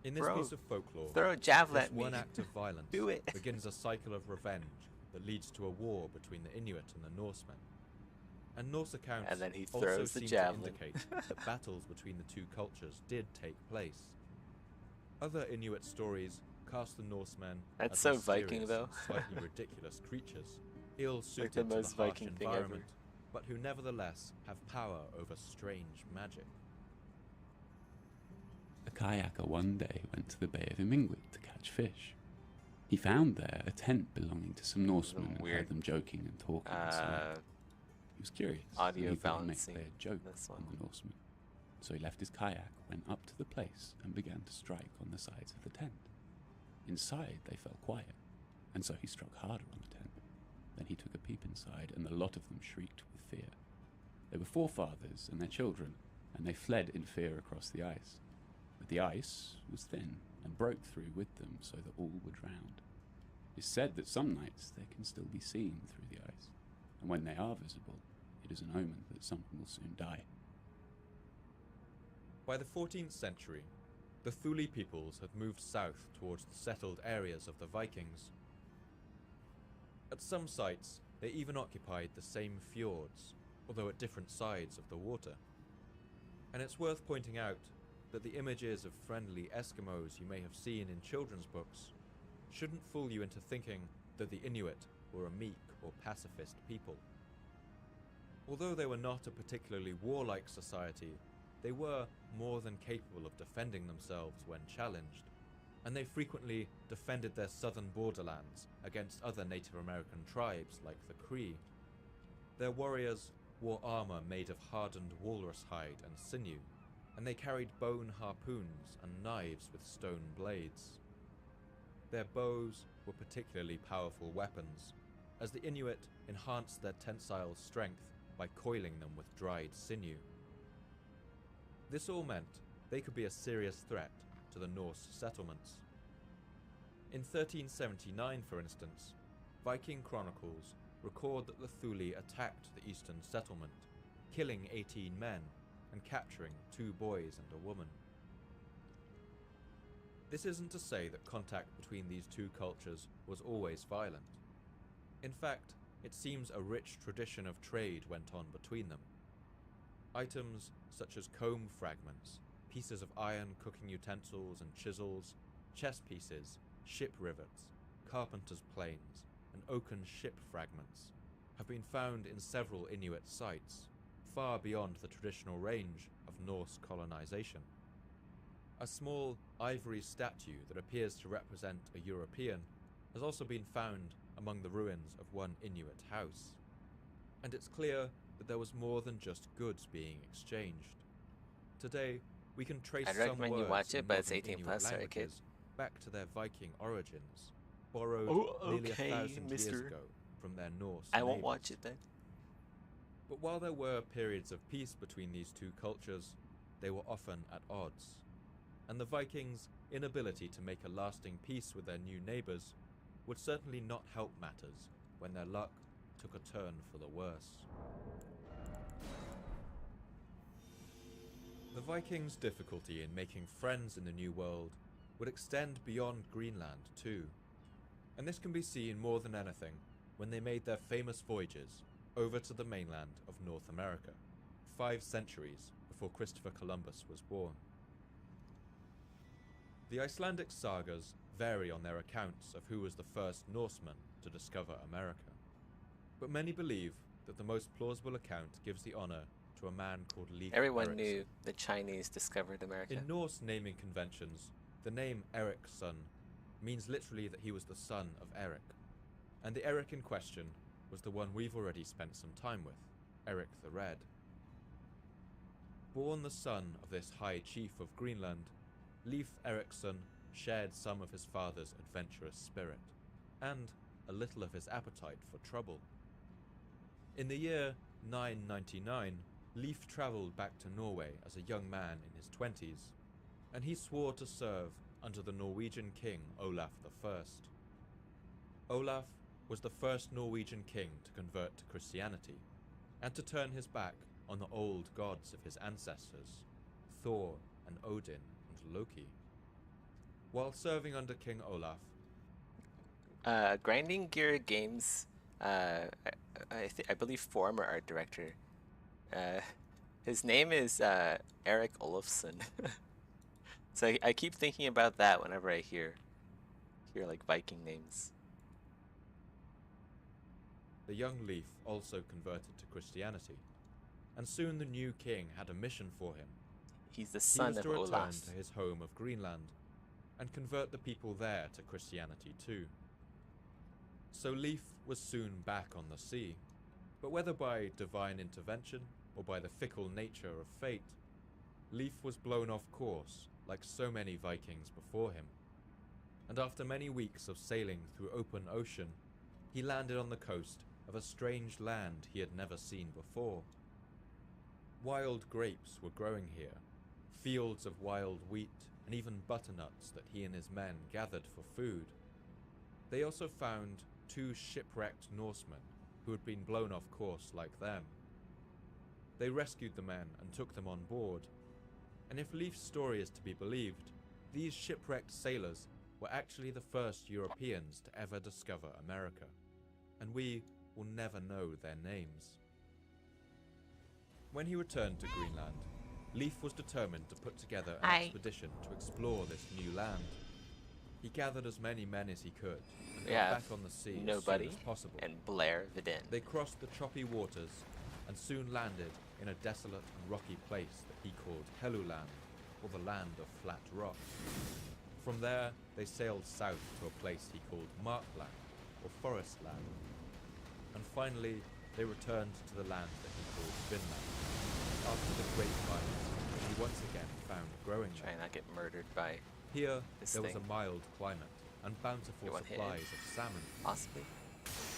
In this Bro, piece of folklore, throw a javelin this at me. one act of violence Do it. begins a cycle of revenge that leads to a war between the Inuit and the Norsemen. And Norse accounts And then he also throws the seem javelin. to indicate that battles between the two cultures did take place. Other Inuit stories cast the Norsemen That's as so Viking, mysterious though. and slightly ridiculous creatures, ill-suited the to the most harsh Viking thing ever. environment, but who nevertheless have power over strange magic. A kayaker one day went to the Bay of Imingwit to catch fish. He found there a tent belonging to some Norsemen and weird, heard them joking and talking inside. He was curious, audio and he thought he'd make balancing a joke this on one. the Norsemen. So he left his kayak, went up to the place, and began to strike on the sides of the tent. Inside they fell quiet, and so he struck harder on the tent. Then he took a peep inside, and the lot of them shrieked with fear. They were forefathers and their children, and they fled in fear across the ice. But the ice was thin and broke through with them so that all were drowned. It's said that some nights they can still be seen through the ice, and when they are visible, it is an omen that someone will soon die. By the 14th century, the Thuli peoples had moved south towards the settled areas of the Vikings. At some sites, they even occupied the same fjords, although at different sides of the water. And it's worth pointing out that the images of friendly Eskimos you may have seen in children's books shouldn't fool you into thinking that the Inuit were a meek or pacifist people. Although they were not a particularly warlike society, they were more than capable of defending themselves when challenged, and they frequently defended their southern borderlands against other Native American tribes like the Cree. Their warriors wore armor made of hardened walrus hide and sinew, and they carried bone harpoons and knives with stone blades. Their bows were particularly powerful weapons, as the Inuit enhanced their tensile strength by coiling them with dried sinew. This all meant they could be a serious threat to the Norse settlements. In 1379, for instance, Viking chronicles record that the Thuli attacked the eastern settlement, killing 18 men and capturing 2 boys and a woman. This isn't to say that contact between these two cultures was always violent. In fact, it seems a rich tradition of trade went on between them. Items such as comb fragments, pieces of iron cooking utensils and chisels, chess pieces, ship rivets, carpenter's planes, and oaken ship fragments have been found in several Inuit sites, far beyond the traditional range of Norse colonization. A small ivory statue that appears to represent a European has also been found among the ruins of one Inuit house. And it's clear that there was more than just goods being exchanged. Today, we can trace I'd some recommend you words watch in it, but it's modern 18 Inuit plus, sorry, kid. languages back to their Viking origins, borrowed Oh, nearly okay, 1,000 years mister. ago from their Norse I won't neighbors. watch it then. But while there were periods of peace between these two cultures, they were often at odds. And the Vikings' inability to make a lasting peace with their new neighbors would certainly not help matters when their luck took a turn for the worse. The Vikings' difficulty in making friends in the New World would extend beyond Greenland too, and this can be seen more than anything when they made their famous voyages over to the mainland of North America, 5 centuries before Christopher Columbus was born. The Icelandic sagas vary on their accounts of who was the first Norseman to discover America, but many believe that the most plausible account gives the honor to a man called Leif Everyone Erikson. knew the Chinese discovered America. In Norse naming conventions, the name Ericsson means literally that he was the son of Eric, and the Eric in question was the one we've already spent some time with, Eric the Red. Born the son of this high chief of Greenland, Leif Erikson shared some of his father's adventurous spirit, and a little of his appetite for trouble. In the year 999, Leif travelled back to Norway as a young man in his 20s, and he swore to serve under the Norwegian king Olaf I. Olaf was the first Norwegian king to convert to Christianity, and to turn his back on the old gods of his ancestors, Thor and Odin and Loki. While serving under King Olaf, Grinding Gear Games, I believe former art director. His name is Eric Olofsson. So I keep thinking about that whenever I hear like Viking names. the young Leif also converted to Christianity, and soon the new king had a mission for him. He's the He son was of to return Olaf. to his home of Greenland and convert the people there to Christianity too. So Leif was soon back on the sea, but whether by divine intervention or by the fickle nature of fate, Leif was blown off course like so many Vikings before him. And after many weeks of sailing through open ocean, he landed on the coast of a strange land he had never seen before. Wild grapes were growing here, fields of wild wheat, and even butternuts that he and his men gathered for food. They also found 2 shipwrecked Norsemen who had been blown off course like them. They rescued the men and took them on board, and if Leif's story is to be believed, these shipwrecked sailors were actually the first Europeans to ever discover America, and we will never know their names. When he returned to Greenland, Leif was determined to put together an expedition to explore this new land. He gathered as many men as he could and got back on the sea Nobody as soon as possible. and Blair Vidin. They crossed the choppy waters and soon landed in a desolate and rocky place that he called Helluland, or the land of flat rock. From there, they sailed south to a place he called Markland, or Forest Land. And finally, they returned to the land that he called Vinland, after the great vines that he once again found growing Try there. not get murdered by Here, this there was thing. a mild climate and bountiful Get one hit. supplies of salmon. Possibly.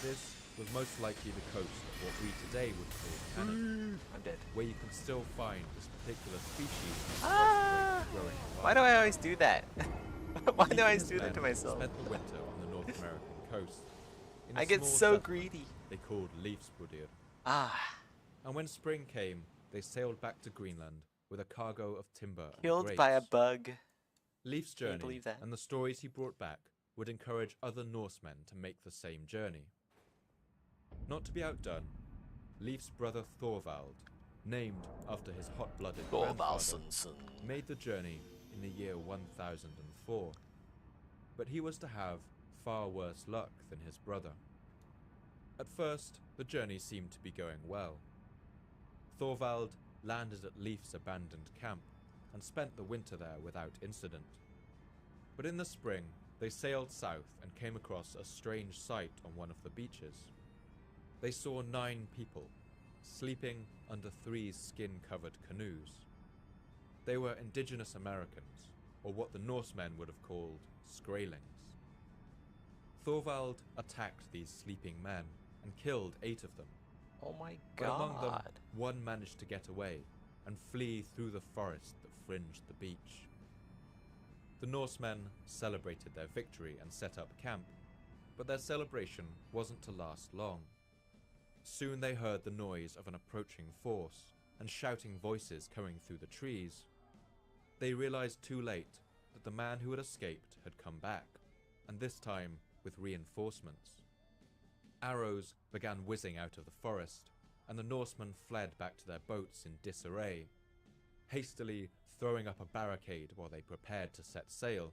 This was most likely the coast of what we today would call Canada, I'm dead. where you can still find this particular species of Ah! growing Why do I always do that? Why do I Leif and always his do that men to myself? Spent the winter on the North American coast. In a I get small so settlement greedy. They called Leifsbudir. Ah, And when spring came, they sailed back to Greenland with a cargo of timber and killed grapes. by a bug. Leif's Can you journey believe that? and the stories he brought back would encourage other Norsemen to make the same journey. Not to be outdone, Leif's brother Thorvald, named after his hot-blooded grandfather, made the journey in the year 1004. But he was to have far worse luck than his brother. At first, the journey seemed to be going well. Thorvald landed at Leif's abandoned camp and spent the winter there without incident. But in the spring, they sailed south and came across a strange sight on one of the beaches. They saw 9 people sleeping under 3 skin-covered canoes. They were indigenous Americans, or what the Norsemen would have called Skraelings. Thorvald attacked these sleeping men and killed 8 of them. Oh my But among them, god. one managed to get away and flee through the forest that fringed the beach. The Norsemen celebrated their victory and set up camp, but their celebration wasn't to last long. Soon they heard the noise of an approaching force and shouting voices coming through the trees. They realized too late that the man who had escaped had come back, and this time with reinforcements. Arrows began whizzing out of the forest, and the Norsemen fled back to their boats in disarray, hastily throwing up a barricade while they prepared to set sail.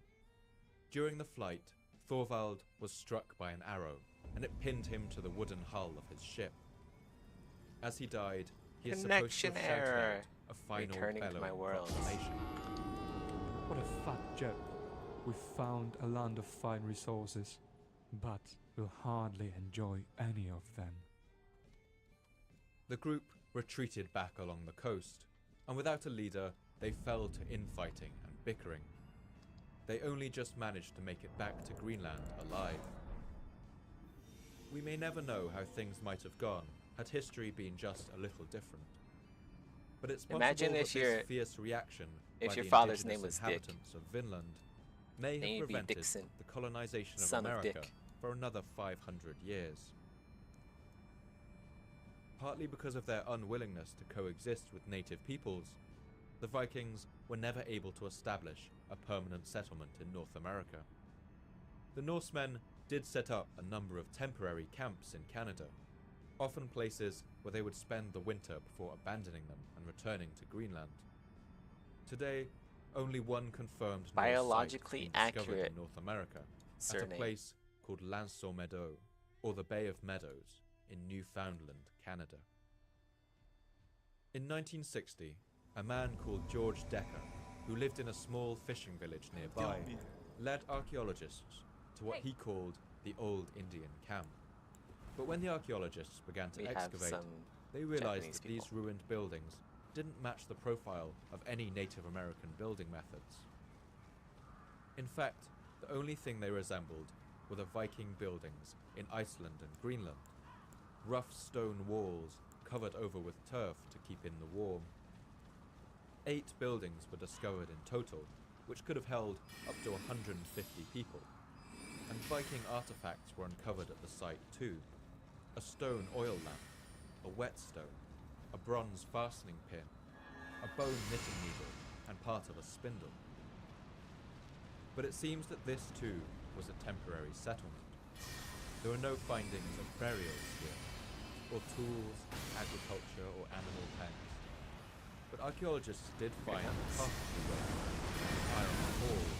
During the flight, Thorvald was struck by an arrow, and it pinned him to the wooden hull of his ship. As he died, he is supposed to Connection have shouted error. out a final Returning to my bellowing world. proclamation. What a fat joke. We've found a land of fine resources, but we'll hardly enjoy any of them. The group retreated back along the coast, and without a leader, they fell to infighting and bickering. They only just managed to make it back to Greenland alive. We may never know how things might have gone had history been just a little different. But it's possible Imagine that if this fierce reaction if by your the father's indigenous name was Dick. inhabitants of Vinland may Then have you'd be prevented Dixon, the colonization of son of America Dick. for another 500 years. Partly because of their unwillingness to coexist with native peoples, the Vikings were never able to establish a permanent settlement in North America. The Norsemen did set up a number of temporary camps in Canada, often places where they would spend the winter before abandoning them and returning to Greenland. Today, only one confirmed Norse site has Biologically been discovered accurate in North America, at a surname. place called L'Anse aux Meadows, or the Bay of Meadows, in Newfoundland, Canada. In 1960, a man called George Decker, who lived in a small fishing village nearby, led archaeologists to what he called the Old Indian Camp. But when the archaeologists began to We have excavate, some they realized Japanese that these ruined buildings didn't match the profile of any Native American building methods. In fact, the only thing they resembled were the Viking buildings in Iceland and Greenland. Rough stone walls covered over with turf to keep in the warm. 8 buildings were discovered in total, which could have held up to 150 people. And Viking artifacts were uncovered at the site too. A stone oil lamp, a whetstone, a bronze fastening pin, a bone knitting needle, and part of a spindle. But it seems that this too was a temporary settlement. There were no findings of burials here, or tools, agriculture, or animal pens. But archaeologists did find carpentry work and iron ore,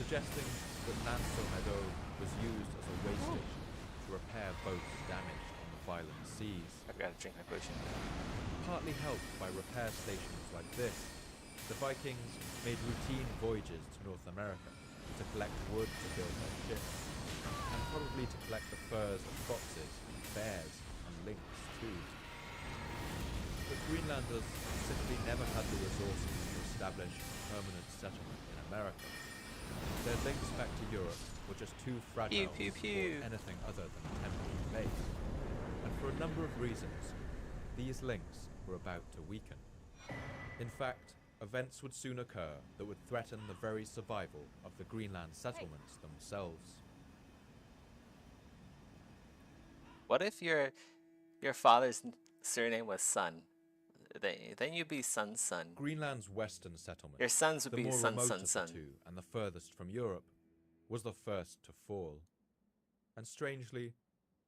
suggesting that L'Anse aux Meadows was used as a way station to repair boats damaged on the violent seas. I gotta drink my potion. Partly helped by repair stations like this, the Vikings made routine voyages to North America to collect wood to build their ships, and probably to collect the furs of foxes, bears, and lynx too. But Greenlanders simply never had the resources to establish a permanent settlement in America, Their links back to Europe were just too fragile Pew, pew, to pew. support anything other than a temporary base. And for a number of reasons, these links were about to weaken. In fact, events would soon occur that would threaten the very survival of the Greenland settlements themselves. What if your father's surname was Sun? Then you'd be Sun's son. Greenland's western settlement, Your sons would the be more Sun, remote Sun, of Sun. the two and the furthest from Europe, was the first to fall. And strangely,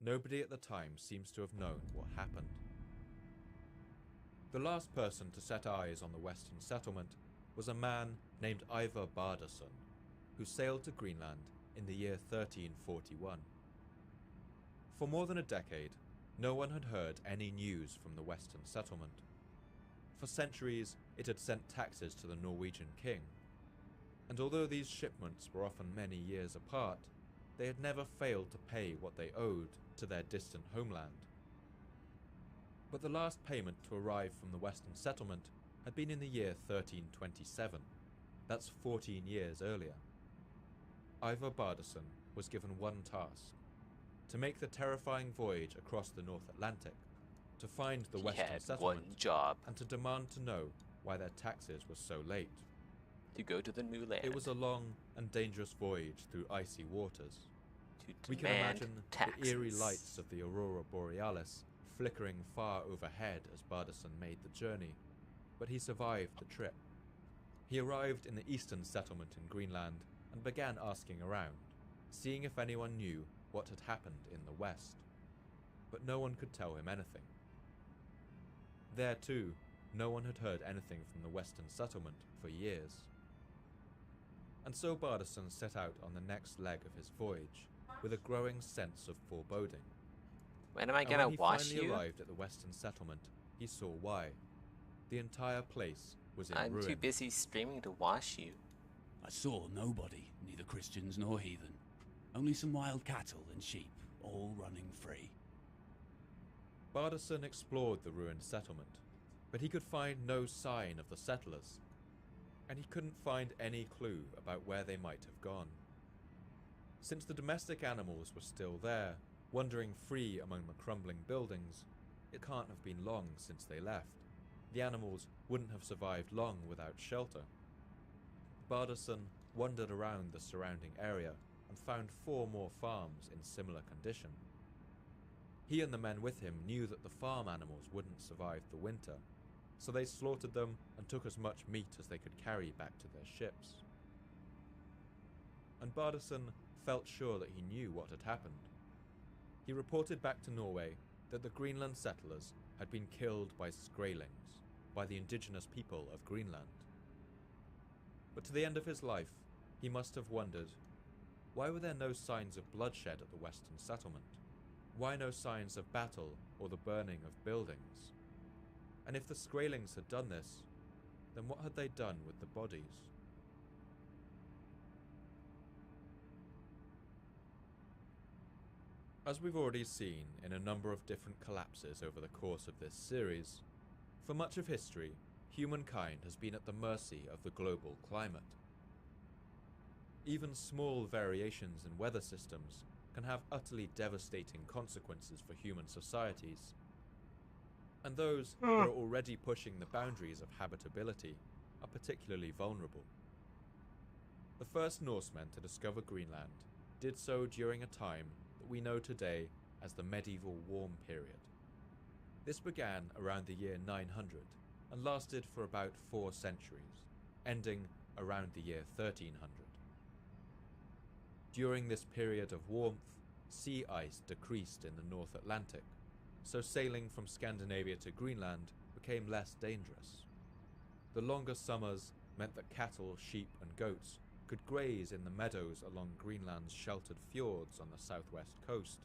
nobody at the time seems to have known what happened. The last person to set eyes on the western settlement was a man named Ivar Bardason, who sailed to Greenland in the year 1341. For more than a decade, no one had heard any news from the western settlement. For centuries, it had sent taxes to the Norwegian king, and although these shipments were often many years apart, they had never failed to pay what they owed to their distant homeland. But the last payment to arrive from the western settlement had been in the year 1327. That's 14 years earlier. Ivar Bardason was given one task: to make the terrifying voyage across the North Atlantic, to find the He western had settlement, one job: and to demand to know why their taxes were so late. to go to the new land. It was a long and dangerous voyage through icy waters. to We can demand imagine taxes. the eerie lights of the aurora borealis flickering far overhead as Bardason made the journey, but he survived the trip. He arrived in the eastern settlement in Greenland and began asking around, seeing if anyone knew what had happened in the west. But no one could tell him anything. There too, no one had heard anything from the western settlement for years. And so Bardason set out on the next leg of his voyage with a growing sense of foreboding. When am I And gonna when he wash finally you? arrived at the western settlement, he saw why. The entire place was in I'm ruin. too busy streaming to wash you. I saw nobody, neither Christians nor heathen. Only some wild cattle and sheep, all running free. Bardason explored the ruined settlement, but he could find no sign of the settlers, and he couldn't find any clue about where they might have gone. Since the domestic animals were still there, wandering free among the crumbling buildings, it can't have been long since they left. The animals wouldn't have survived long without shelter. Bardason wandered around the surrounding area and found 4 more farms in similar condition. He and the men with him knew that the farm animals wouldn't survive the winter, so they slaughtered them and took as much meat as they could carry back to their ships. And Bardason felt sure that he knew what had happened. He reported back to Norway that the Greenland settlers had been killed by Skraelings, by the indigenous people of Greenland. But to the end of his life, he must have wondered, why were there no signs of bloodshed at the western settlement? Why no signs of battle or the burning of buildings? And if the Skraelings had done this, then what had they done with the bodies? As we've already seen in a number of different collapses over the course of this series, for much of history, humankind has been at the mercy of the global climate. Even small variations in weather systems can have utterly devastating consequences for human societies, and those that are already pushing the boundaries of habitability are particularly vulnerable. The first Norsemen to discover Greenland did so during a time that we know today as the medieval warm period. This began around the year 900 and lasted for about 4 centuries, ending around the year 1300. During this period of warmth, sea ice decreased in the North Atlantic, so sailing from Scandinavia to Greenland became less dangerous. The longer summers meant that cattle, sheep and goats could graze in the meadows along Greenland's sheltered fjords on the southwest coast,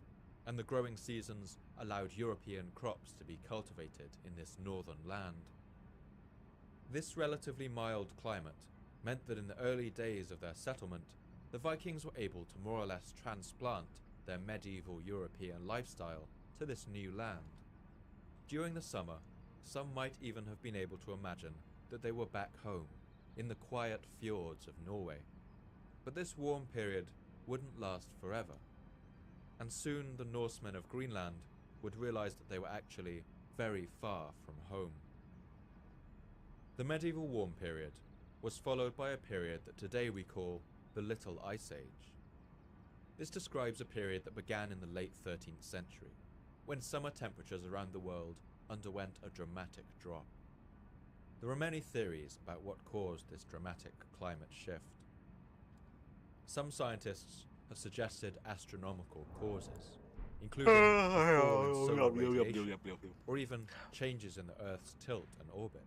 and the growing seasons allowed European crops to be cultivated in this northern land. This relatively mild climate meant that in the early days of their settlement, the Vikings were able to more or less transplant their medieval European lifestyle to this new land. During the summer, some might even have been able to imagine that they were back home, in the quiet fjords of Norway. But this warm period wouldn't last forever, and soon the Norsemen of Greenland would realize that they were actually very far from home. The medieval warm period was followed by a period that today we call the Little Ice Age. This describes a period that began in the late 13th century, when summer temperatures around the world underwent a dramatic drop. There are many theories about what caused this dramatic climate shift. Some scientists have suggested astronomical causes, including the fall in solar radiation, or even changes in the Earth's tilt and orbit.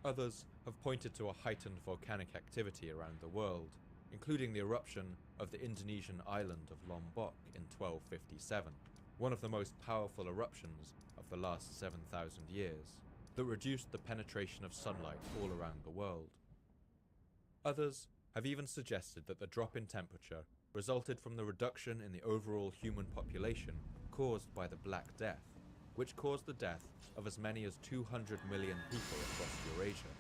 Others have pointed to a heightened volcanic activity around the world, including the eruption of the Indonesian island of Lombok in 1257, one of the most powerful eruptions of the last 7,000 years, that reduced the penetration of sunlight all around the world. Others have even suggested that the drop in temperature resulted from the reduction in the overall human population caused by the Black Death, which caused the death of as many as 200 million people across Eurasia,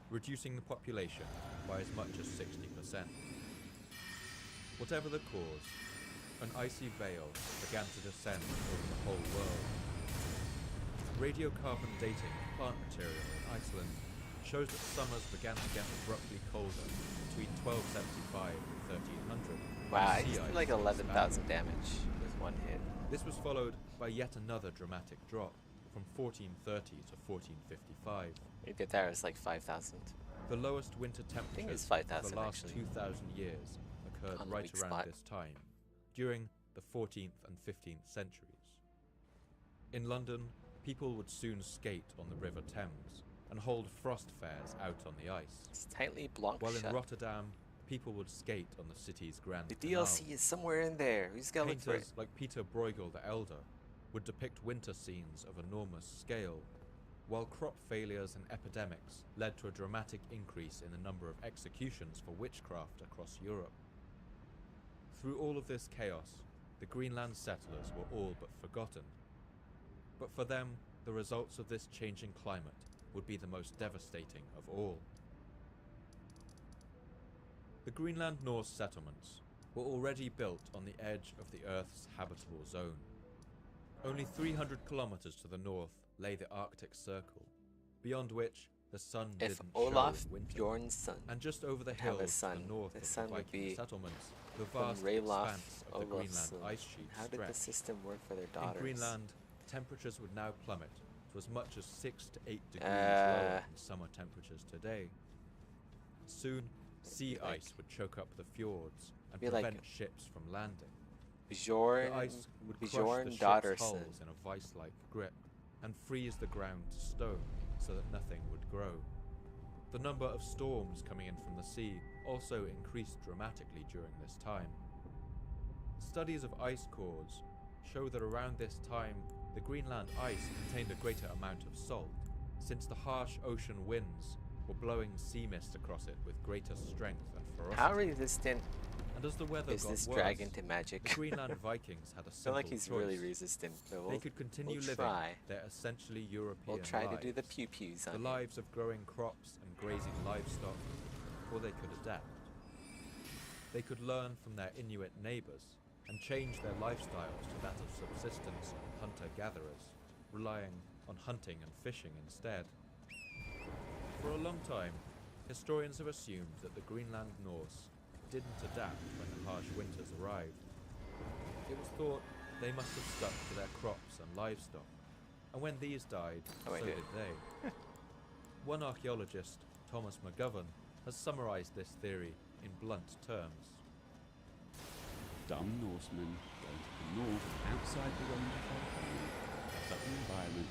reducing the population by as much as 60%. Whatever the cause, an icy veil began to descend over the whole world. Radiocarbon dating of plant material in Iceland shows that summers began to get abruptly colder between 1275 and 1300. Wow, I just did like 11,000 damage with one hit. This was followed by yet another dramatic drop from 1430 to 1455. Maybe that was like 5,000. The lowest winter temperatures it's of 5,000 the last actually. 2,000 years occurred On the right weak around spot. this time, during the 14th and 15th centuries. In London, people would soon skate on the River Thames and hold frost fairs out on the ice, It's tightly blocked while in shut. Rotterdam, people would skate on the city's Grand The Canal. DLC is somewhere in there. We just gotta look for it. Painters like Peter Bruegel the Elder would depict winter scenes of enormous scale, while crop failures and epidemics led to a dramatic increase in the number of executions for witchcraft across Europe. Through all of this chaos, the Greenland settlers were all but forgotten. But for them, the results of this changing climate would be the most devastating of all. The Greenland Norse settlements were already built on the edge of the Earth's habitable zone. Only 300 kilometers to the north lay the Arctic Circle, beyond which the sun If didn't Olaf show in winter. Bjorn's son And just over the had a hills to son, the north the of son the would Viking be settlements, the from vast Ralof expanse of the Greenland Olafsson. ice sheet How did the stretched. system work for their In daughters? Greenland, temperatures would now plummet to as much as 6 to 8 degrees Uh. lower than summer temperatures today. Soon, sea Be like- ice would choke up the fjords and be like prevent ships from landing. Bjorn, The ice would crush Bjorn the ships' Daughterson. hulls in a vice-like grip and freeze the ground to stone so that nothing would grow. The number of storms coming in from the sea also increased dramatically during this time. Studies of ice cores show that around this time, the Greenland ice contained a greater amount of salt, since the harsh ocean winds were blowing sea mist across it with greater strength and ferocity. How resistant And as the weather is got this worse, dragon to the magic? Greenland Vikings had a I feel simple like he's choice. really resistant. But They could continue we'll living try. their essentially European We'll try lives, to do the pew pews the on him. lives of growing crops and grazing livestock, or they could adapt. They could learn from their Inuit neighbors and change their lifestyles to that of subsistence hunter-gatherers, relying on hunting and fishing instead. For a long time, historians have assumed that the Greenland Norse didn't adapt when the harsh winters arrived. It was thought they must have stuck to their crops and livestock, and when these died, Oh, I so did. did they. One archaeologist, Thomas McGovern, has summarized this theory in blunt terms. Dumb Norsemen go to the north outside the range of volcanoes, set up an environment,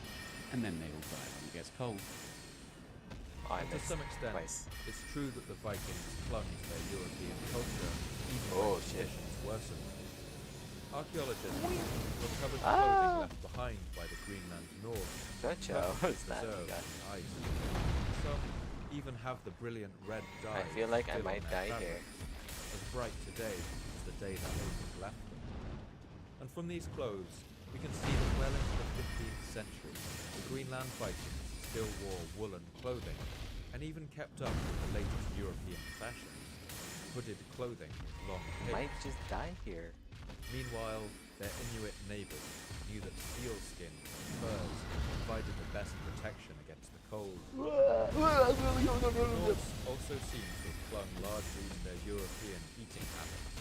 and then they all die when it gets cold. Oh, I To missed some extent, twice. it's true that the Vikings clung to their European culture even Oh, when shit. conditions worsened. Archaeologists recovered Ah! clothing left behind by the Greenland Norse, Jojo, perfectly what's that? preserved God. in ice. Some even have the brilliant red dye I feel like I still on might their die here. fabric, as bright today as the day that Odin left them. And from these clothes, we can see that well into the 15th century, the Greenland Vikings still wore woolen clothing, and even kept up with the latest European fashions. hooded clothing with long Might capes. just die here. Meanwhile, their Inuit neighbors knew that sealskin and furs provided the best protection against the cold. The Norse also seem to have clung largely to their European eating habits.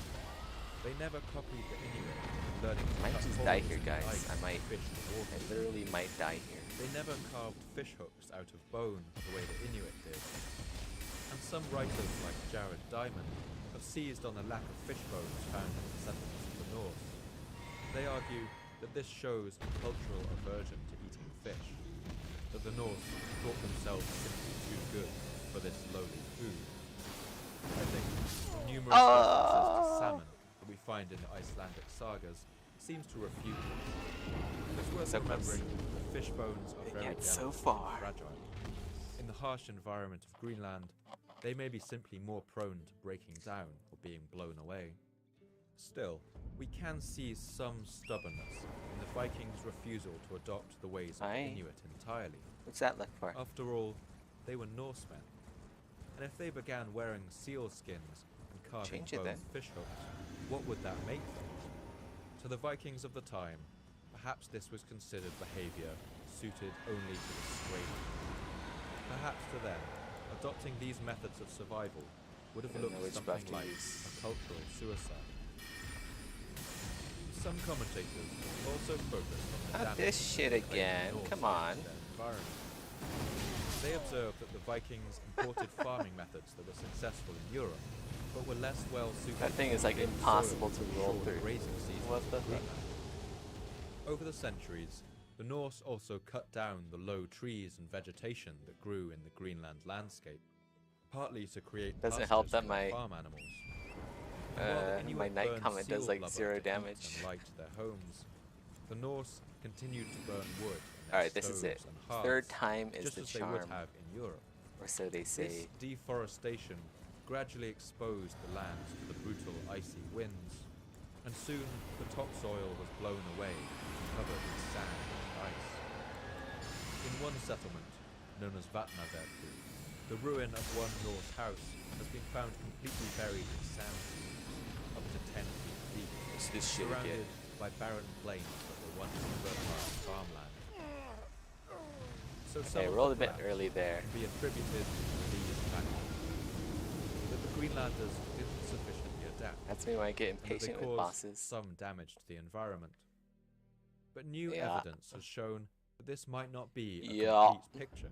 They never copied the Inuit in learning to Might cut just holes die here, in the guys. ice I to might- fish the water. I literally might die here. They never carved fish hooks out of bone the way the Inuit did. And some writers like Jared Diamond have seized on the lack of fish bones found in the settlements of the North. They argue that this shows a cultural aversion to eating fish, that the Norse thought themselves simply too good for this lowly food. I think the numerous references to salmon that we find in the Icelandic sagas seems to refute this. It's worth So close. remembering that fish bones are They very get so delicate far. and fragile. In the harsh environment of Greenland, they may be simply more prone to breaking down or being blown away. Still, we can see some stubbornness in the Vikings' refusal to adopt the ways of the Aye. Inuit entirely. What's that look for? After all, they were Norsemen. And if they began wearing seal skins and carving Change it both then. fish hooks, what would that make them? To the Vikings of the time, perhaps this was considered behavior suited only to the stranger. Perhaps to them, adopting these methods of survival would have I don't know looked which buff something to like use. a cultural suicide. Some commentators also focused on the Not damage this shit that the again. Norse Come did to on. their environment. They observed that the Vikings imported farming methods that were successful in Europe, but were less well suited. That thing is like to the impossible to roll short through. grazing seasons What the of fuck? Greenland. Over the centuries, the Norse also cut down the low trees and vegetation that grew in the Greenland landscape, partly to create Doesn't help pastures that for their my- farm animals. And while the Inuit my night burned comment does seal like blubber 0 to heat damage. and light their homes, the Norse continued to burn wood in their Alright, this is it. stoves and hearths, Third time is just the as they would charm. have in Europe. Or so they This say. deforestation gradually exposed the lands to the brutal icy winds, and soon the topsoil was blown away and covered in sand and ice. In one settlement, known as Vatnaverku, the ruin of one Norse house has been found completely buried in sand dunes, up to 10 feet deep, It's this shit surrounded again. by barren plains that were once fertile farmland. So some Okay, of rolled the a bit collapse early there. can be attributed to these factors. That the Greenlanders didn't sufficiently adapt, That's me when I get and that they impatient with caused bosses. some damage to the environment. But new Yeah. evidence has shown that this might not be a Yeah. complete picture.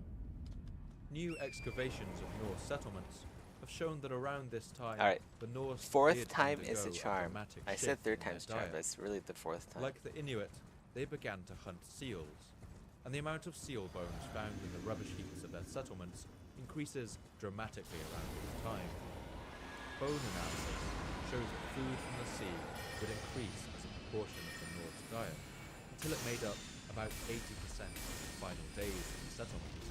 New excavations of Norse settlements have shown that around this time, Alright, the Norse Fourth did time is undergo the a charm. dramatic I said shift third in their time's charm, diet. but it's really the fourth time. Like the Inuit, they began to hunt seals, and the amount of seal bones found in the rubbish heaps of their settlements increases dramatically around this time. Bone analysis shows that food from the sea would increase as a proportion of the Norse diet, until it made up about 80% of the final days in the settlements.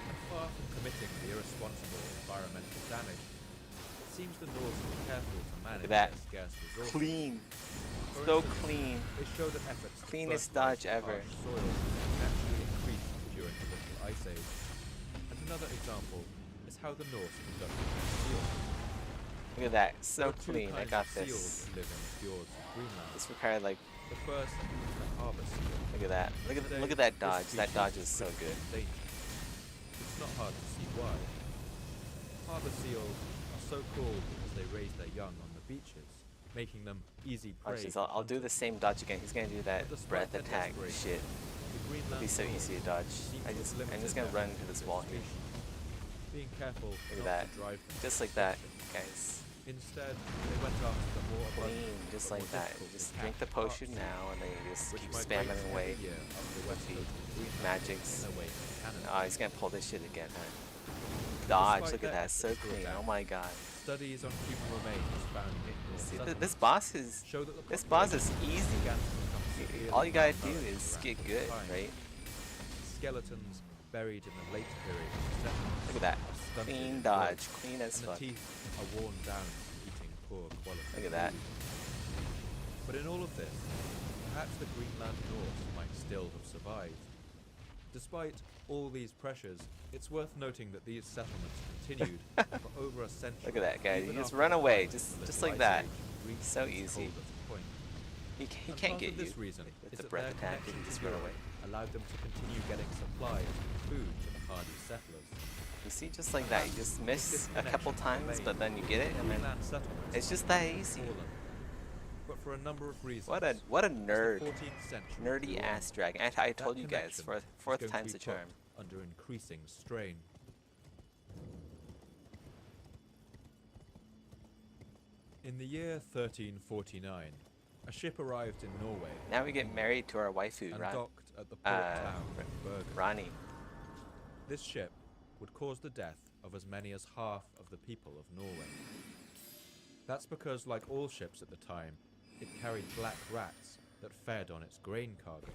And far from committing the irresponsible environmental damage, it seems the Norse were careful to manage that. their scarce resources. Clean. For So instance, clean. they show that efforts to Cleanest fertilize dodge the ever. harsh soil naturally increased during the Little Ice Age. And another example is how the Norse conducted their seals. Look at that. There So are two clean. I kinds got of seals this. that live in the fjords of Greenland. This required like, The first is the harbor seal. look at that. Today, Look at that this dodge. That species dodge is so critical good. endangered. It's not hard to see why. Harbor seals are so called because they raise their young on the beaches, making them easy prey. Watch this. for I'll do the hunters. same dodge again. He's gonna do that But despite breath their attack desperation, shit. The It'll Greenland be so Norse easy to dodge. seem to I'm have just limited gonna their run into this methods of wall here. escapation, being careful Look at not that. to drive them Just to like that, destruction. guys. Instead, they went after the more abundant, Clean, just but like more that. difficult to Just catch drink the carp potion seals, now, and then you just which keep migrate spamming every away. year up the west the coast of Greenland magics. on their way to Canada. Oh, he's gonna pull this shit again, huh? Dodge, Despite look at their that, so efforts to clean. adapt, Oh my god. Studies on human remains found in Norse See, settlements this boss is show that the this boss is population easy. began to become severely All you gotta do malnourished is around get this good, time. right? Skeletons buried in the late period of settlements Look at that. are stunted Clean in dodge, growth, clean as and fuck. the teeth are worn down from eating poor quality Look at that. food. But in all of this, perhaps the Greenland Norse might still have survived. Despite all these pressures, it's worth noting that these settlements continued for over a century. Look at that guy. even You just after run the away, climate of the just like Ice that. Age reached So its easy. coldest point. He And can't part get of you this reason with is the that breath their attack and connection you to just run Europe away. allowed them to continue getting supplies of food to the hardy settlers. You see, just like that. You just miss This a couple connection times, remained, but then you get it, and then Greenland settlements it's just that easy. fallen. But for a number of reasons. what a as the nerd, 14th century nerdy grew on, ass dragon. I told that you guys, connection was fourth going to time's be the charm. put under increasing strain. In the year 1349, a ship arrived in Norway Now we get married to our waifu, and right? docked at the port town R- of Bergen. Rani. This ship would cause the death of as many as half of the people of Norway. That's because, like all ships at the time, it carried black rats that fed on its grain cargo.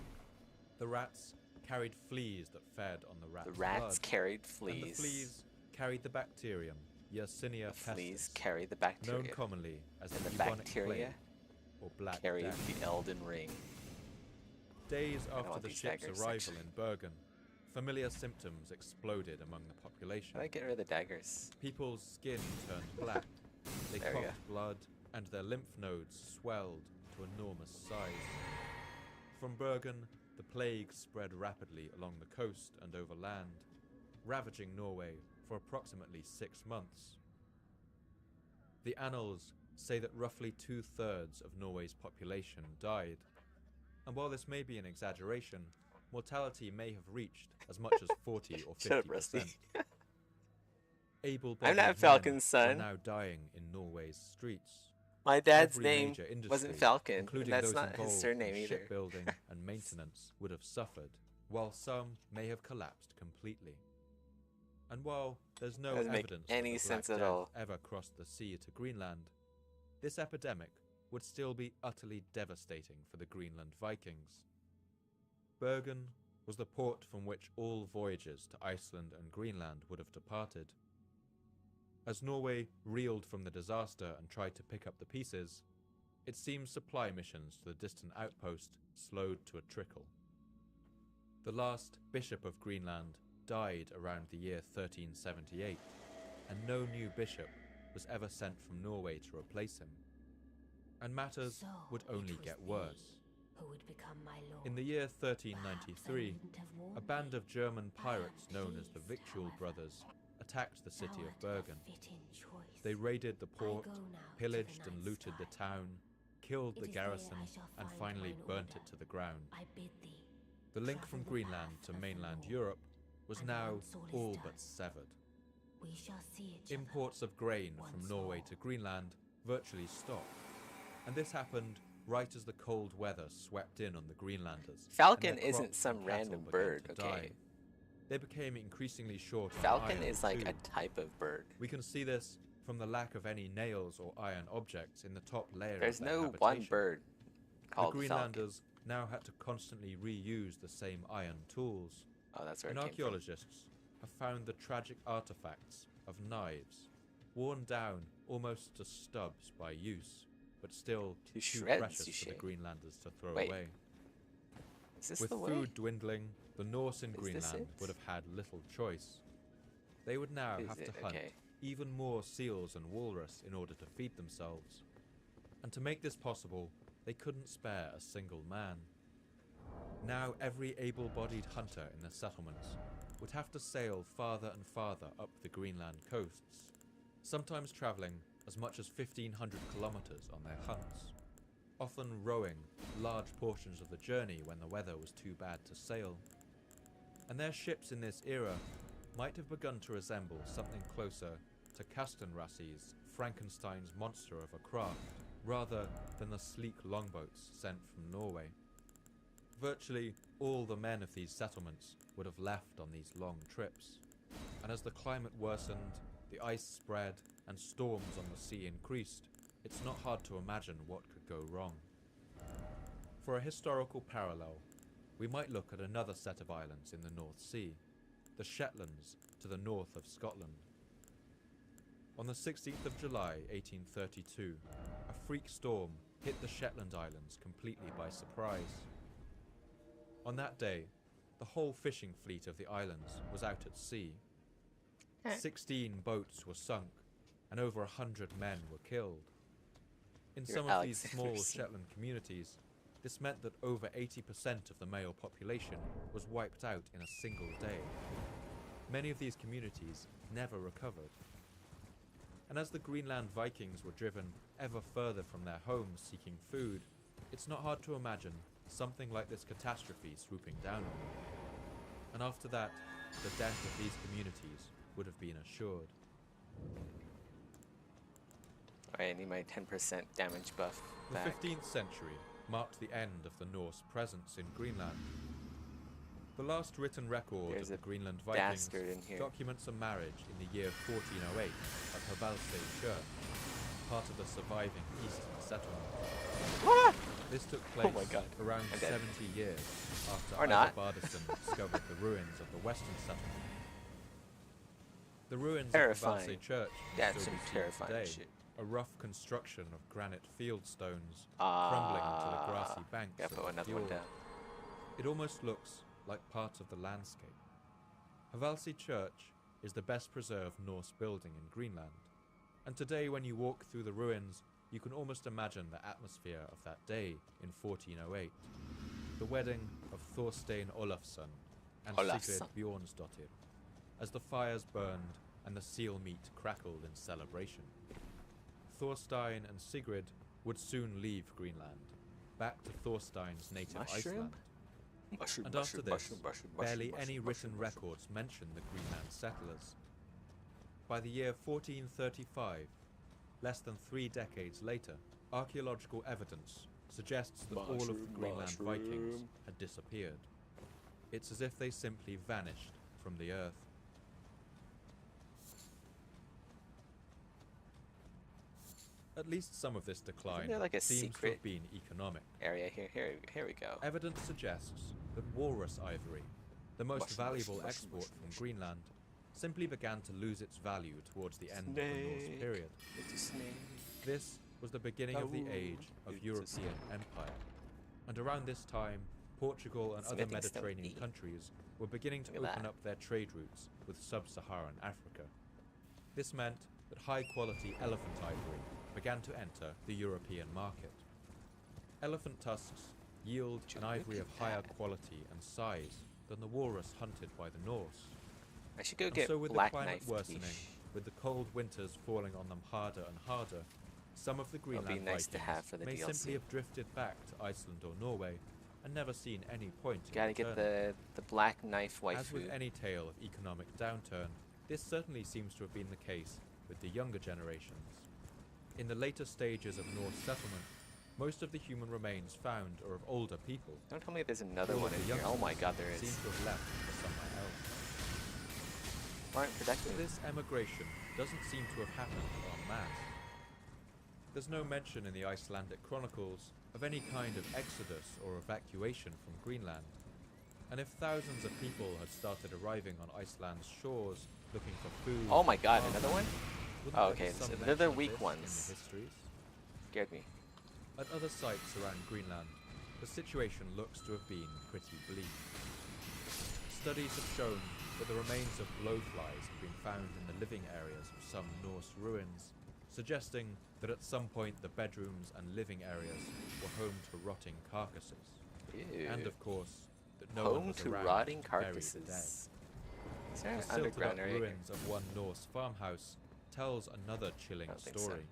The rats carried fleas that fed on the rat's The rats blood, carried and the fleas. fleas carried the bacterium Yersinia The fleas pestis, carry the known bacteria. commonly as And the the bubonic bacteria plague or Black carry Death. the Elden Ring. Days I after want the these ship's daggers, arrival actually. in Bergen, familiar symptoms exploded among the population. How do I get rid of the daggers? People's skin turned black, they There we coughed blood, and their lymph nodes swelled to enormous size. From Bergen, the plague spread rapidly along the coast and over land, ravaging Norway for approximately 6 months. The annals say that roughly 2/3 of Norway's population died, and while this may be an exaggeration, mortality may have reached as much as 40 or Shut up, 50%. Rusty. Able-bodied I'm not men Falcon's are son. now dying in Norway's streets. My dad's Every name major industry, wasn't Falcon, and including that's those not his involved surname in either. shipbuilding and maintenance, would have suffered, while some may have collapsed completely. And while there's no Doesn't make evidence any that the sense Black at all. Death ever crossed the sea to Greenland, this epidemic would still be utterly devastating for the Greenland Vikings. Bergen was the port from which all voyages to Iceland and Greenland would have departed. As Norway reeled from the disaster and tried to pick up the pieces, it seems supply missions to the distant outpost slowed to a trickle. The last Bishop of Greenland died around the year 1378, and no new bishop was ever sent from Norway to replace him. And matters So would only it was get thee worse. who would become my lord. In the year Perhaps I 1393, needn't have a warned band thee. of German I am pirates known as the pleased, Victual however. Brothers attacked the city Thou of art a Bergen. fitting choice. They raided the I port, go now to pillaged the and night looted the sky. town, killed It the is there garrison, I shall and find finally mine burnt order. it to the ground. I bid thee. The link travel from the Greenland path to of the mainland Lord. Europe was And now once all is all done, but severed. We shall see each Imports of grain from once Norway more. to Greenland virtually stopped, and this happened right as the cold weather swept in on the Greenlanders. and Falcon their isn't crops some and cattle random began bird, to okay? die. They became increasingly short on Falcon iron, is like too. a type of bird. We can see this from the lack of any nails or iron objects in the top layer There's of their no habitation. one bird The called Falcon. Greenlanders now had to constantly reuse the same iron tools, Oh, that's where and it came from. archaeologists have found the tragic artifacts of knives, worn down almost to stubs by use, but still To too shreds, precious you for the say? Greenlanders to throw Wait, away. Is this With the food way? dwindling, the Norse in Is this Greenland it? would have had little choice. They would now Is have it? to hunt Okay. even more seals and walrus in order to feed themselves. And to make this possible, they couldn't spare a single man. Now every able-bodied hunter in the settlements would have to sail farther and farther up the Greenland coasts, sometimes travelling as much as 1,500 kilometers on their hunts, often rowing large portions of the journey when the weather was too bad to sail. And their ships in this era might have begun to resemble something closer to Kastanrassi's Frankenstein's monster of a craft, rather than the sleek longboats sent from Norway. Virtually all the men of these settlements would have left on these long trips, and as the climate worsened, the ice spread, and storms on the sea increased, it's not hard to imagine what could go wrong. For a historical parallel, we might look at another set of islands in the North Sea, the Shetlands to the north of Scotland. On the 16th of July 1832, a freak storm hit the Shetland Islands completely by surprise. On that day, the whole fishing fleet of the islands was out at sea. 16 boats were sunk, and over 100 men were killed. In You're some of these Alexander small Sea. Shetland communities, this meant that over 80% of the male population was wiped out in a single day. Many of these communities never recovered. And as the Greenland Vikings were driven ever further from their homes seeking food, it's not hard to imagine something like this catastrophe swooping down on them. And after that, the death of these communities would have been assured. Alright, I need my 10% damage buff The back. 15th century marked the end of the Norse presence in Greenland. The last written record There's of the a Greenland Vikings dastard in here. documents a marriage in the year 1408 at Havalsay Church, part of the surviving eastern settlement. What? This took place Oh my God. around I'm dead. 70 years after Or not. Bardison discovered the ruins of the western settlement. The ruins Terrifying. of Havalsay Church can That's still some be seen terrifying today, shit. a rough construction of granite fieldstones crumbling into the grassy banks Yeah, of put the another one fjord. down. It almost looks like part of the landscape. Havalsay Church is the best preserved Norse building in Greenland, and today when you walk through the ruins, you can almost imagine the atmosphere of that day in 1408. The wedding of Thorstein Olafsson and Sigrid Olafsson. Bjornsdottir, as the fires burned and the seal meat crackled in celebration. Thorstein and Sigrid would soon leave Greenland, back to Thorstein's native Mushroom? Iceland. Mushroom, And after this, barely any written records mention the Greenland settlers. By the year 1435, less than 3 decades later, archaeological evidence suggests that all of the Greenland Vikings had disappeared. It's as if they simply vanished from the earth. At least some of this decline there like a seems to secret have been economic. Area here we go. Evidence suggests that walrus ivory, the most Mushroom, valuable mushroom, export mushroom, from mushroom. Greenland, simply began to lose its value towards the end of the Norse Snake. period. It's a snake. This was the beginning of the Oh, age of it's a European snake. empire. And around this time, Portugal and other Smithing stone Mediterranean E. countries were beginning to Look at open that. up their trade routes with sub-Saharan Africa. This meant that high-quality elephant ivory began to enter the European market. Elephant tusks yield Would you an ivory look of at higher that? quality and size than the walrus hunted by the Norse. I should go And get so with black the climate knife worsening, quiche. with the cold winters falling on them harder and harder, some of the It'll be Greenland nice to Vikings have for the may DLC. simply have drifted back to Iceland or Norway and never seen any point in Gotta get returning. the black knife As waifu. with any tale of economic downturn, this certainly seems to have been the case with the younger generations. In the later stages of Norse settlement, most of the human remains found are of older people. Don't tell me there's another All one of in the here. Oh my god, there seem is. to have left for somewhere else. Aren't But productive. this emigration doesn't seem to have happened en masse. There's no mention in the Icelandic chronicles of any kind of exodus or evacuation from Greenland. And if thousands of people had started arriving on Iceland's shores looking for food... Oh my god, and another one? wouldn't Oh, there be okay, some so they're mention the of weak this ones. in the histories? Scared me. At other sites around Greenland, the situation looks to have been pretty bleak. Studies have shown that the remains of blowflies have been found in the living areas of some Norse ruins, suggesting that at some point the bedrooms and living areas were home to rotting carcasses. Ew. And of course, that no one Home was to around rotting to bury the dead. carcasses. Is there The an silted underground up area? ruins of one Norse farmhouse tells another chilling I don't think so. story.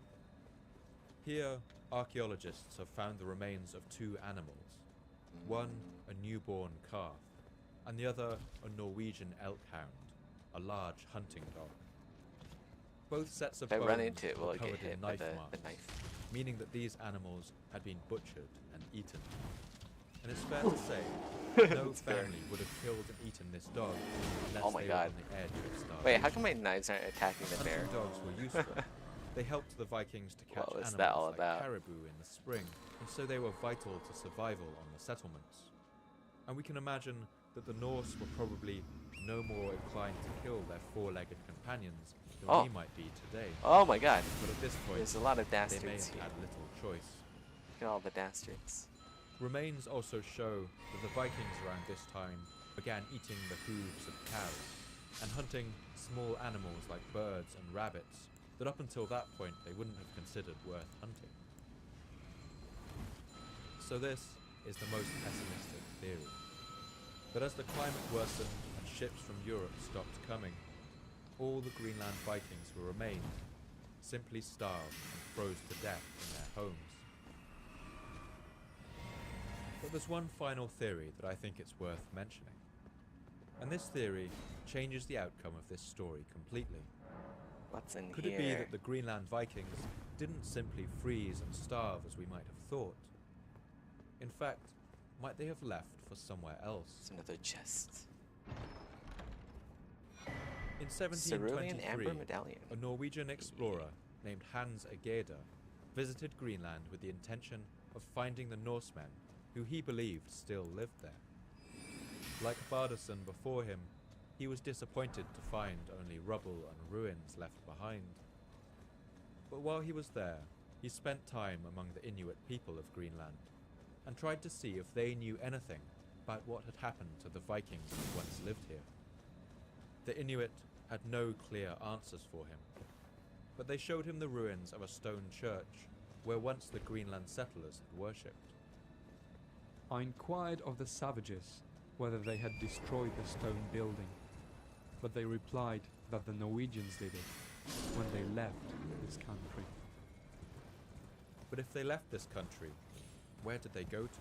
Here, archaeologists have found the remains of 2 animals. One, a newborn calf, and the other, a Norwegian elk hound, a large hunting dog. Both sets of If I bones run into it, will were I get covered in hit by knife the marks, knife? meaning that these animals had been butchered and eaten. And it's fair to say that no It's fair. family would have killed and eaten this dog unless Oh my they God. were on the edge of starvation. Wait, how come my knives aren't attacking the bear? Hunting dogs were useful. They helped the Vikings to catch What was animals that all like about? caribou in the spring, and so they were vital to survival on the settlements. And we can imagine that the Norse were probably no more inclined to kill their 4-legged companions than Oh. we might be today. Oh my god, But at this point, there's a lot of they may dastards have here. had little choice. Look at all the dastards. Remains also show that the Vikings around this time began eating the hooves of cows and hunting small animals like birds and rabbits that up until that point they wouldn't have considered worth hunting. So this is the most pessimistic theory. That as the climate worsened and ships from Europe stopped coming, all the Greenland Vikings who remained simply starved and froze to death in their homes. But there's one final theory that I think it's worth mentioning. And this theory changes the outcome of this story completely. What's in Could here? it be that the Greenland Vikings didn't simply freeze and starve as we might have thought? In fact, might they have left for somewhere else? It's another chest. In Cerulean 1723, amber medallion. a Norwegian explorer named Hans Egede visited Greenland with the intention of finding the Norsemen who he believed still lived there. Like Bardason before him, he was disappointed to find only rubble and ruins left behind. But while he was there, he spent time among the Inuit people of Greenland and tried to see if they knew anything about what had happened to the Vikings who once lived here. The Inuit had no clear answers for him, but they showed him the ruins of a stone church where once the Greenland settlers had worshipped. I inquired of the savages whether they had destroyed the stone building, but they replied that the Norwegians did it when they left this country. But if they left this country, where did they go to?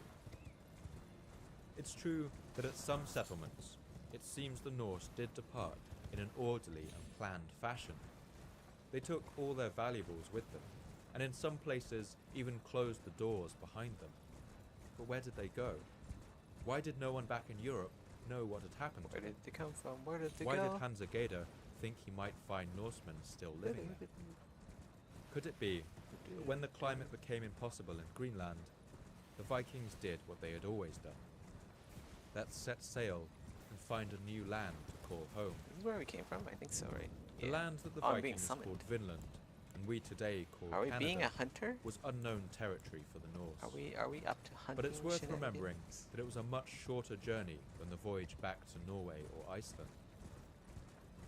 It's true that at some settlements, it seems the Norse did depart in an orderly and planned fashion. They took all their valuables with them, and in some places even closed the doors behind them. But where did they go? Why did no one back in Europe know what had happened? Where did they come from? Where did they Why go? did Hans Egede think he might find Norsemen still living there? Could it be that when the climate became impossible in Greenland, the Vikings did what they had always done? That's set sail and find a new land to call home. This is where we came from? I think so, right? The land that the Oh, I'm being Vikings summoned. called Vinland, and we today call Are we Canada, being a hunter? was unknown territory for the Norse. Are we up to hunting? But it's worth remembering shenanigans? that it was a much shorter journey than the voyage back to Norway or Iceland.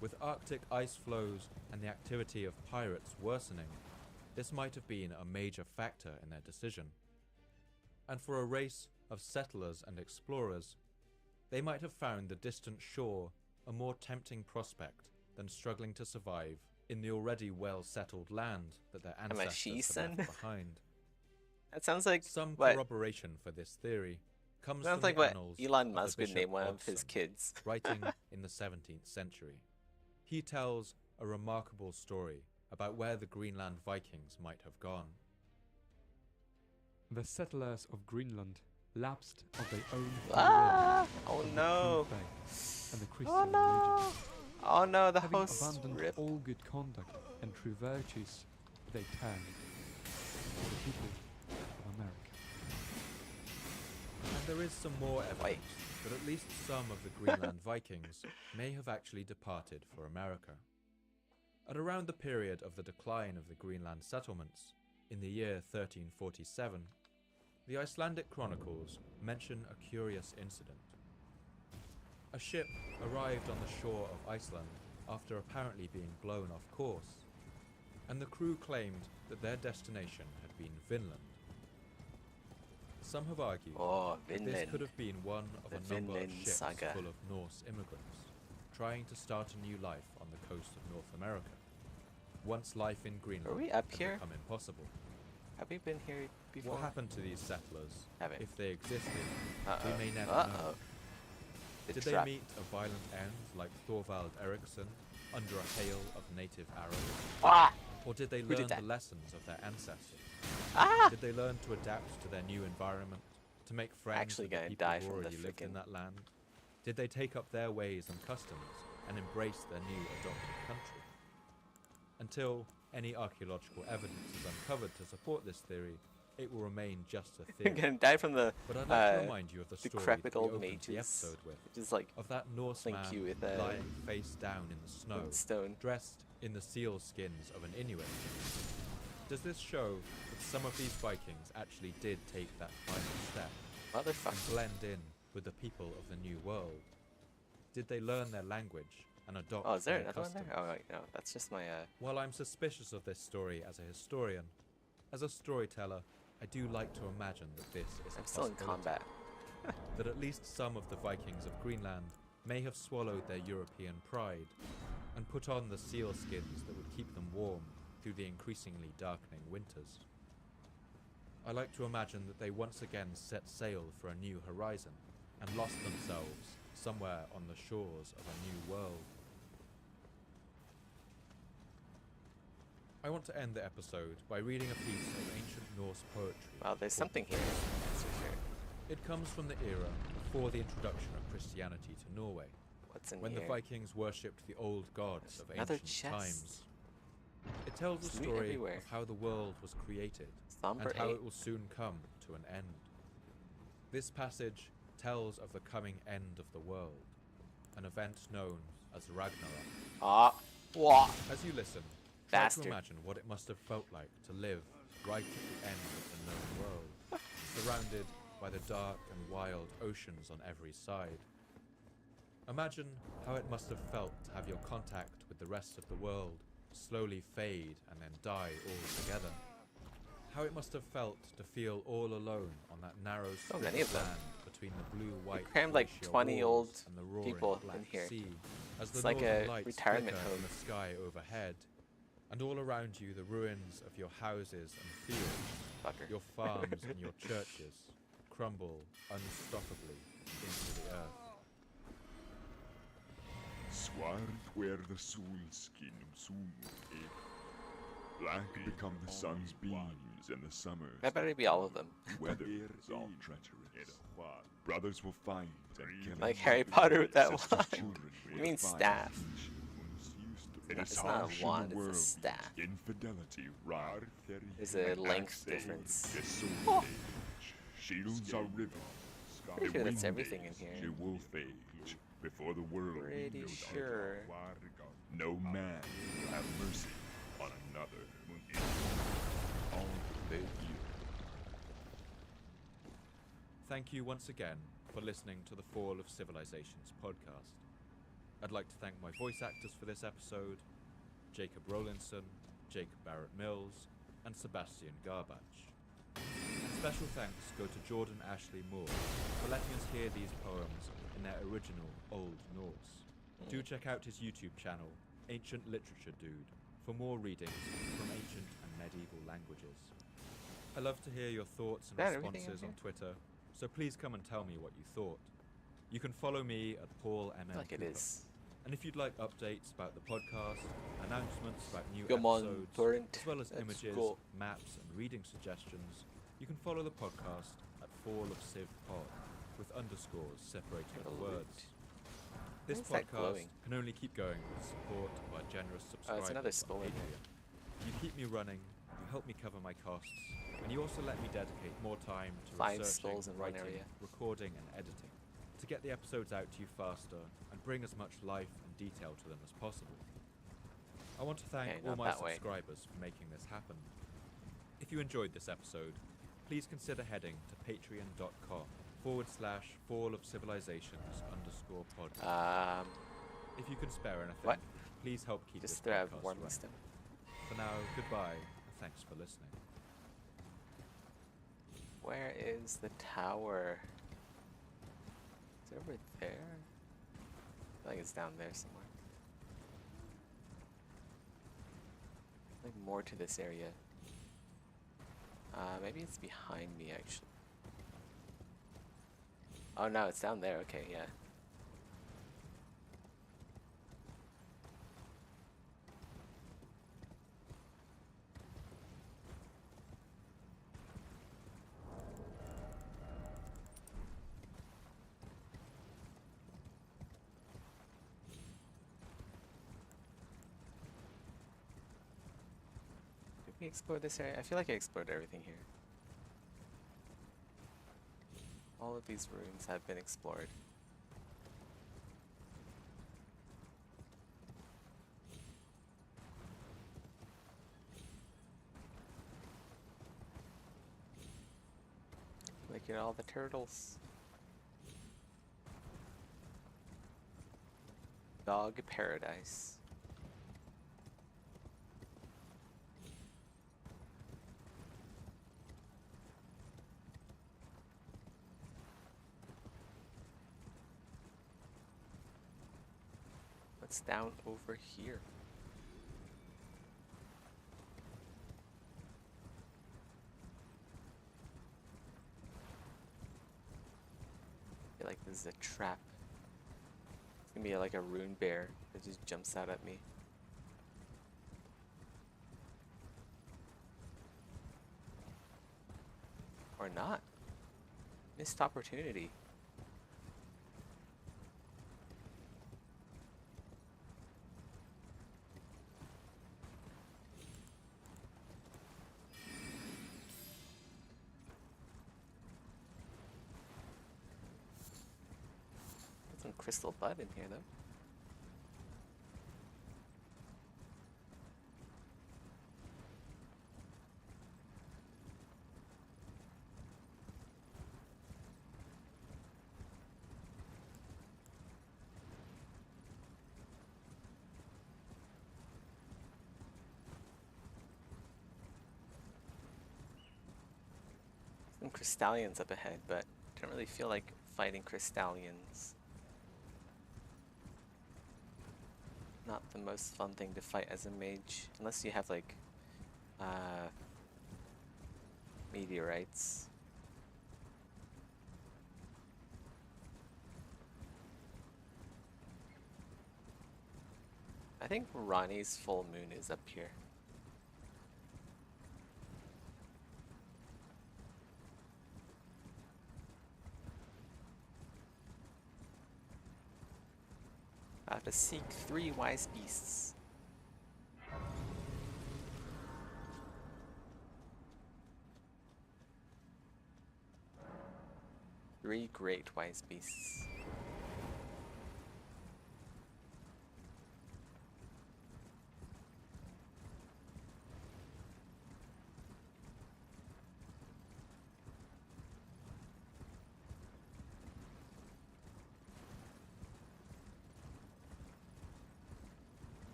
With Arctic ice flows and the activity of pirates worsening, this might have been a major factor in their decision. And for a race of settlers and explorers, they might have found the distant shore a more tempting prospect than struggling to survive in the already well-settled land that their I'm a ancestors she-son. had left behind. That sounds like Some what? corroboration for this theory comes Sounds from like the what annals Elon of the Musk would Bishop name one of his Oddsson, kids. writing in the 17th century. He tells a remarkable story about where the Greenland Vikings might have gone. The settlers of Greenland lapsed of their own free Ah! will Oh from the no! true faith and the Christian Oh no! religion. Oh no! The Having host abandoned rip. all good conduct and true virtues, they turned to the people of America. And there is some more evidence that at least some of the Greenland Vikings may have actually departed for America. At around the period of the decline of the Greenland settlements, in the year 1347, the Icelandic chronicles mention a curious incident. A ship arrived on the shore of Iceland after apparently being blown off course, and the crew claimed that their destination had been Vinland. Some have argued Oh, that this Vinland. could have been one of The a number of Vinland ships saga. full of Norse immigrants, trying to start a new life on the coast of North America, once life in Greenland Are we up had here? become impossible. Have we been here before? What happened to these settlers, Haven't. if they existed, Uh-oh. we may never Uh-oh. know. The Did trap. they meet a violent end like Thorvald Eriksson under a hail of native arrows? Ah! Or did they Who did learn that? the lessons of their ancestors? Ah! Did they learn to adapt to their new environment, to make friends Actually with the gonna people die who from the already lived in frickin- that land? Did they take up their ways and customs and embrace their new adopted country? Until any archaeological evidence is uncovered to support this theory, it will remain just a You're theory. gonna die from the But I'd like to uh, remind you of the story that decrepit we old opened the mages. episode with, Which is like of that Norse Thank man you with, lying face down in the snow, stone. dressed in the seal skins of an Inuit. Does this show that some of these Vikings actually did take that final step and Motherfucker. blend in with the people of the New World? Did they learn their language and adopt Oh, is there their another one customs? there? Oh, wait, no. That's just my, While I'm suspicious of this story as a historian, as a storyteller, I do like to imagine that this is a I'm still in possibility. combat. That at least some of the Vikings of Greenland may have swallowed their European pride and put on the seal skins that would keep them warm through the increasingly darkening winters. I like to imagine that they once again set sail for a new horizon and lost themselves somewhere on the shores of a new world. I want to end the episode by reading a piece of ancient Norse poetry. Wow, there's called something The here. Voice. That's for sure. It comes from the era before the introduction of Christianity to Norway, What's in when here? the Vikings worshipped the old gods of Another ancient chest. times. It tells the There's loot story everywhere. of how the world was created Somber and how 8. it will soon come to an end. This passage tells of the coming end of the world, an event known as Ragnarok. Ah, what? As you listen, try Bastard. to imagine what it must have felt like to live right at the end of the known world, surrounded by the dark and wild oceans on every side. Imagine how it must have felt to have your contact with the rest of the world slowly fade and then die altogether. How it must have felt to feel all alone on that narrow So strip many of them. land between the blue-white crammed like glacier 20 walls old and the roaring people black in here. sea, as It's the like northern a lights retirement flicker home. in the sky overhead, and all around you the ruins of your houses and fields, Fucker. your farms and your churches crumble unstoppably into the earth. Swart where the solskin sumur er. Black become the sun's beams in the summer. That better be all of them. Weather is all treacherous. Brothers will fight and kill Like each Harry other. Potter with that Sisters' wand. children You will mean fight. staff. It is It's not a harsh in wand, the it's a world. staff. Infidelity rides. There's a An length axe difference. age, a sword age. Shields are riven. Pretty A sure that's wind everything in age, here. A wolf age. Before the world Pretty knows sure. no man will have mercy on another. All they yield. Thank you once again for listening to the Fall of Civilizations podcast. I'd like to thank my voice actors for this episode, Jacob Rowlinson, Jacob Barrett Mills, and Sebastian Garbach. And special thanks go to Jordan Ashley Moore for letting us hear these poems in their original Old Norse. Do check out his YouTube channel, Ancient Literature Dude, for more readings from ancient and medieval languages. I love to hear your thoughts and Is that everything in responses on here? Twitter, so please come and tell me what you thought. You can follow me at Paul I M. feel like it is. And if you'd like updates about the podcast, announcements about new Come on, episodes, Torrent. as well as Let's images, go. maps, and reading suggestions, you can follow the podcast at Fall of Civ Pod, with underscores separating the Loot. words. This Why is that podcast glowing? can only keep going with support of our generous Oh, it's subscribers another on skull in Patreon. You keep me running, you help me cover my costs, and you also let me dedicate more time to 5 researching, skulls in one writing, area. recording, and editing to get the episodes out to you faster and bring as much life and detail to them as possible. I want to thank Okay, all not my that way. subscribers for making this happen. If you enjoyed this episode, please consider heading to patreon.com/Fall of Civilizations _podcast. If you can spare anything, What? please help keep Just this throw a podcast warning running. stem. For now, goodbye, and thanks for listening. Where is the tower? Is it over there? I think it's down there somewhere. Like more to this area. Maybe it's behind me actually. Oh no, it's down there. Okay, yeah. Did we explore this area? I feel like I explored everything here. All of these rooms have been explored. Look at all the turtles. Dog paradise. What's down over here? I feel like this is a trap. It's gonna be like a rune bear that just jumps out at me. Or not. Missed opportunity. Got some crystal bud in here though. Some crystallions up ahead, but I don't really feel like fighting crystallions. Not the most fun thing to fight as a mage, unless you have like meteorites. I think Ronnie's full moon is up here. I have to seek 3 wise beasts. 3 great wise beasts.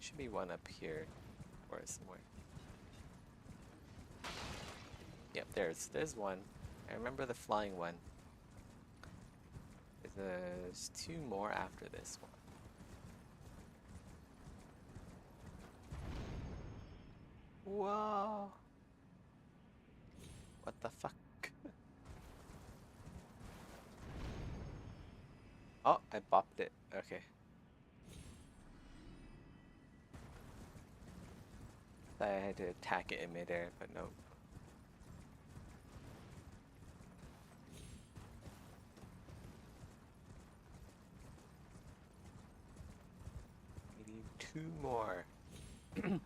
Should be one up here or somewhere. Yep, there's one. I remember the flying one. There's 2 more after this one. Whoa! What the fuck? Oh, I bopped it. Okay. I had to attack it in midair, but nope. We need 2 more. I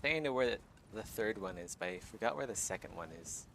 think I know where the 3rd one is, but I forgot where the 2nd one is.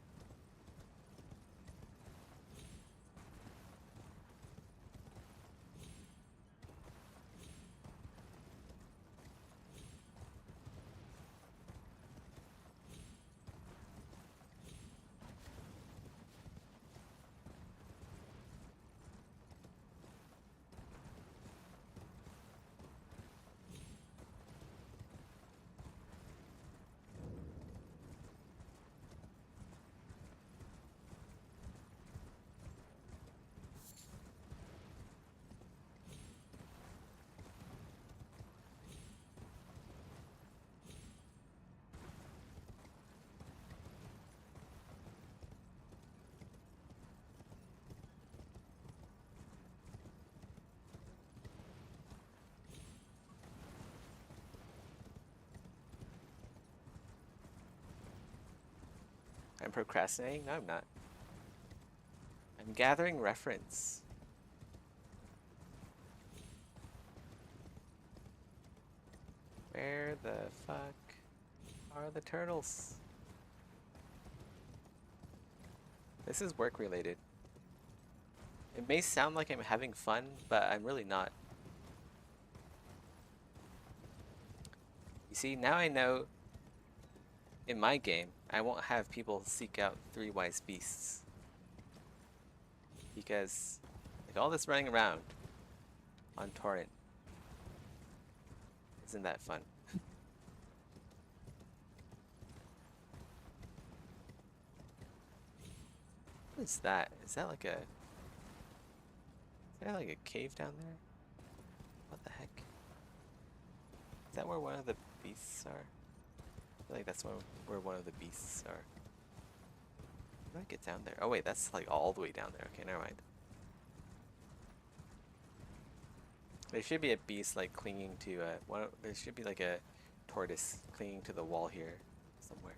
I'm procrastinating? No, I'm not. I'm gathering reference. Where the fuck are the turtles? This is work related. It may sound like I'm having fun, but I'm really not. You see, now I know in my game, I won't have people seek out 3 wise beasts. Because, like, all this running around on torrent isn't that fun. What is that? Is that like a... Is there like a cave down there? What the heck? Is that where one of the beasts are? I feel like that's where one of the beasts are. How do I get down there? Oh wait, that's like all the way down there. Okay, never mind. There should be a beast like clinging to there should be like a tortoise clinging to the wall here somewhere.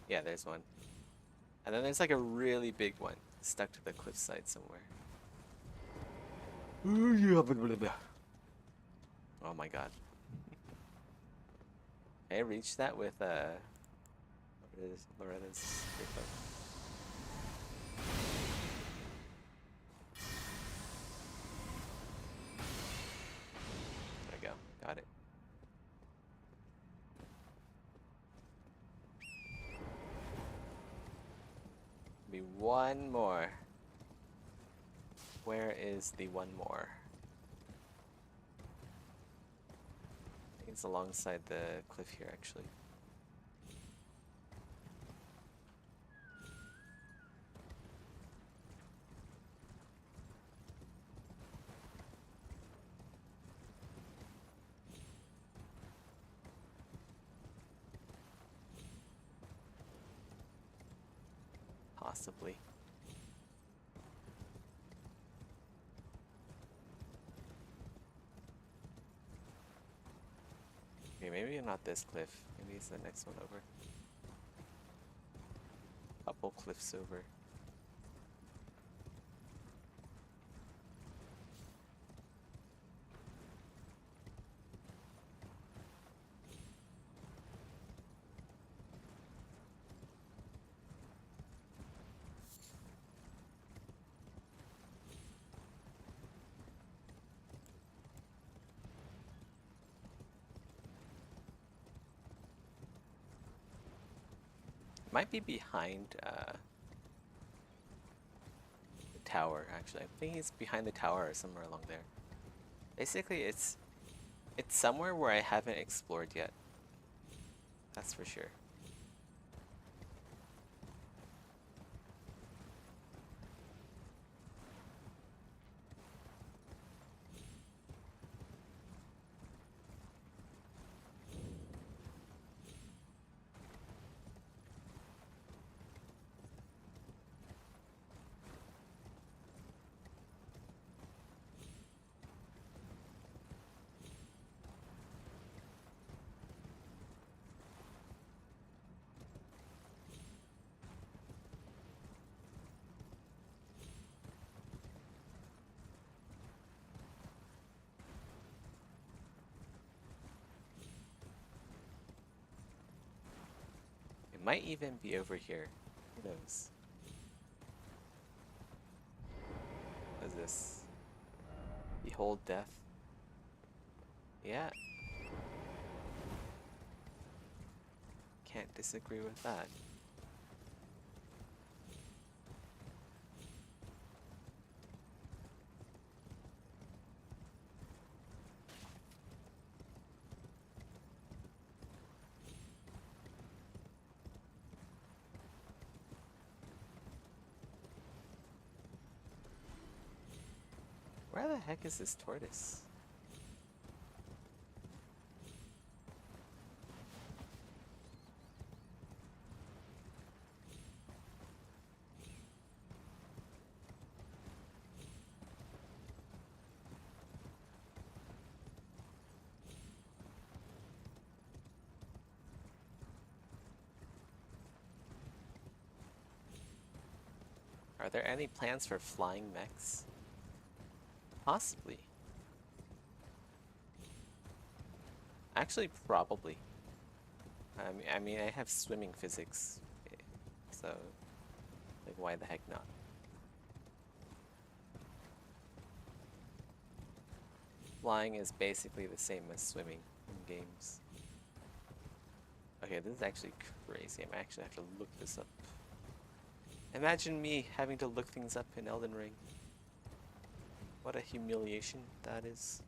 Yeah, there's one. And then there's like a really big one stuck to the cliffside somewhere. Oh my god. I reached that with Loretta's Grifo. There we go. Got it. Be one more. Where is the one more? I think it's alongside the cliff here, actually. Possibly. Okay, maybe not this cliff. Maybe it's the next one over. Couple cliffs over. Might be behind the tower, actually. I think he's behind the tower or somewhere along there. Basically, it's somewhere where I haven't explored yet. That's for sure. It might even be over here. Who knows? What is this? Behold death. Yeah. Can't disagree with that. Where the heck is this tortoise? Are there any plans for flying mechs? Possibly. Actually, probably. I mean, I have swimming physics, so like, why the heck not? Flying is basically the same as swimming in games. Okay, this is actually crazy. I actually have to look this up. Imagine me having to look things up in Elden Ring. What a humiliation that is.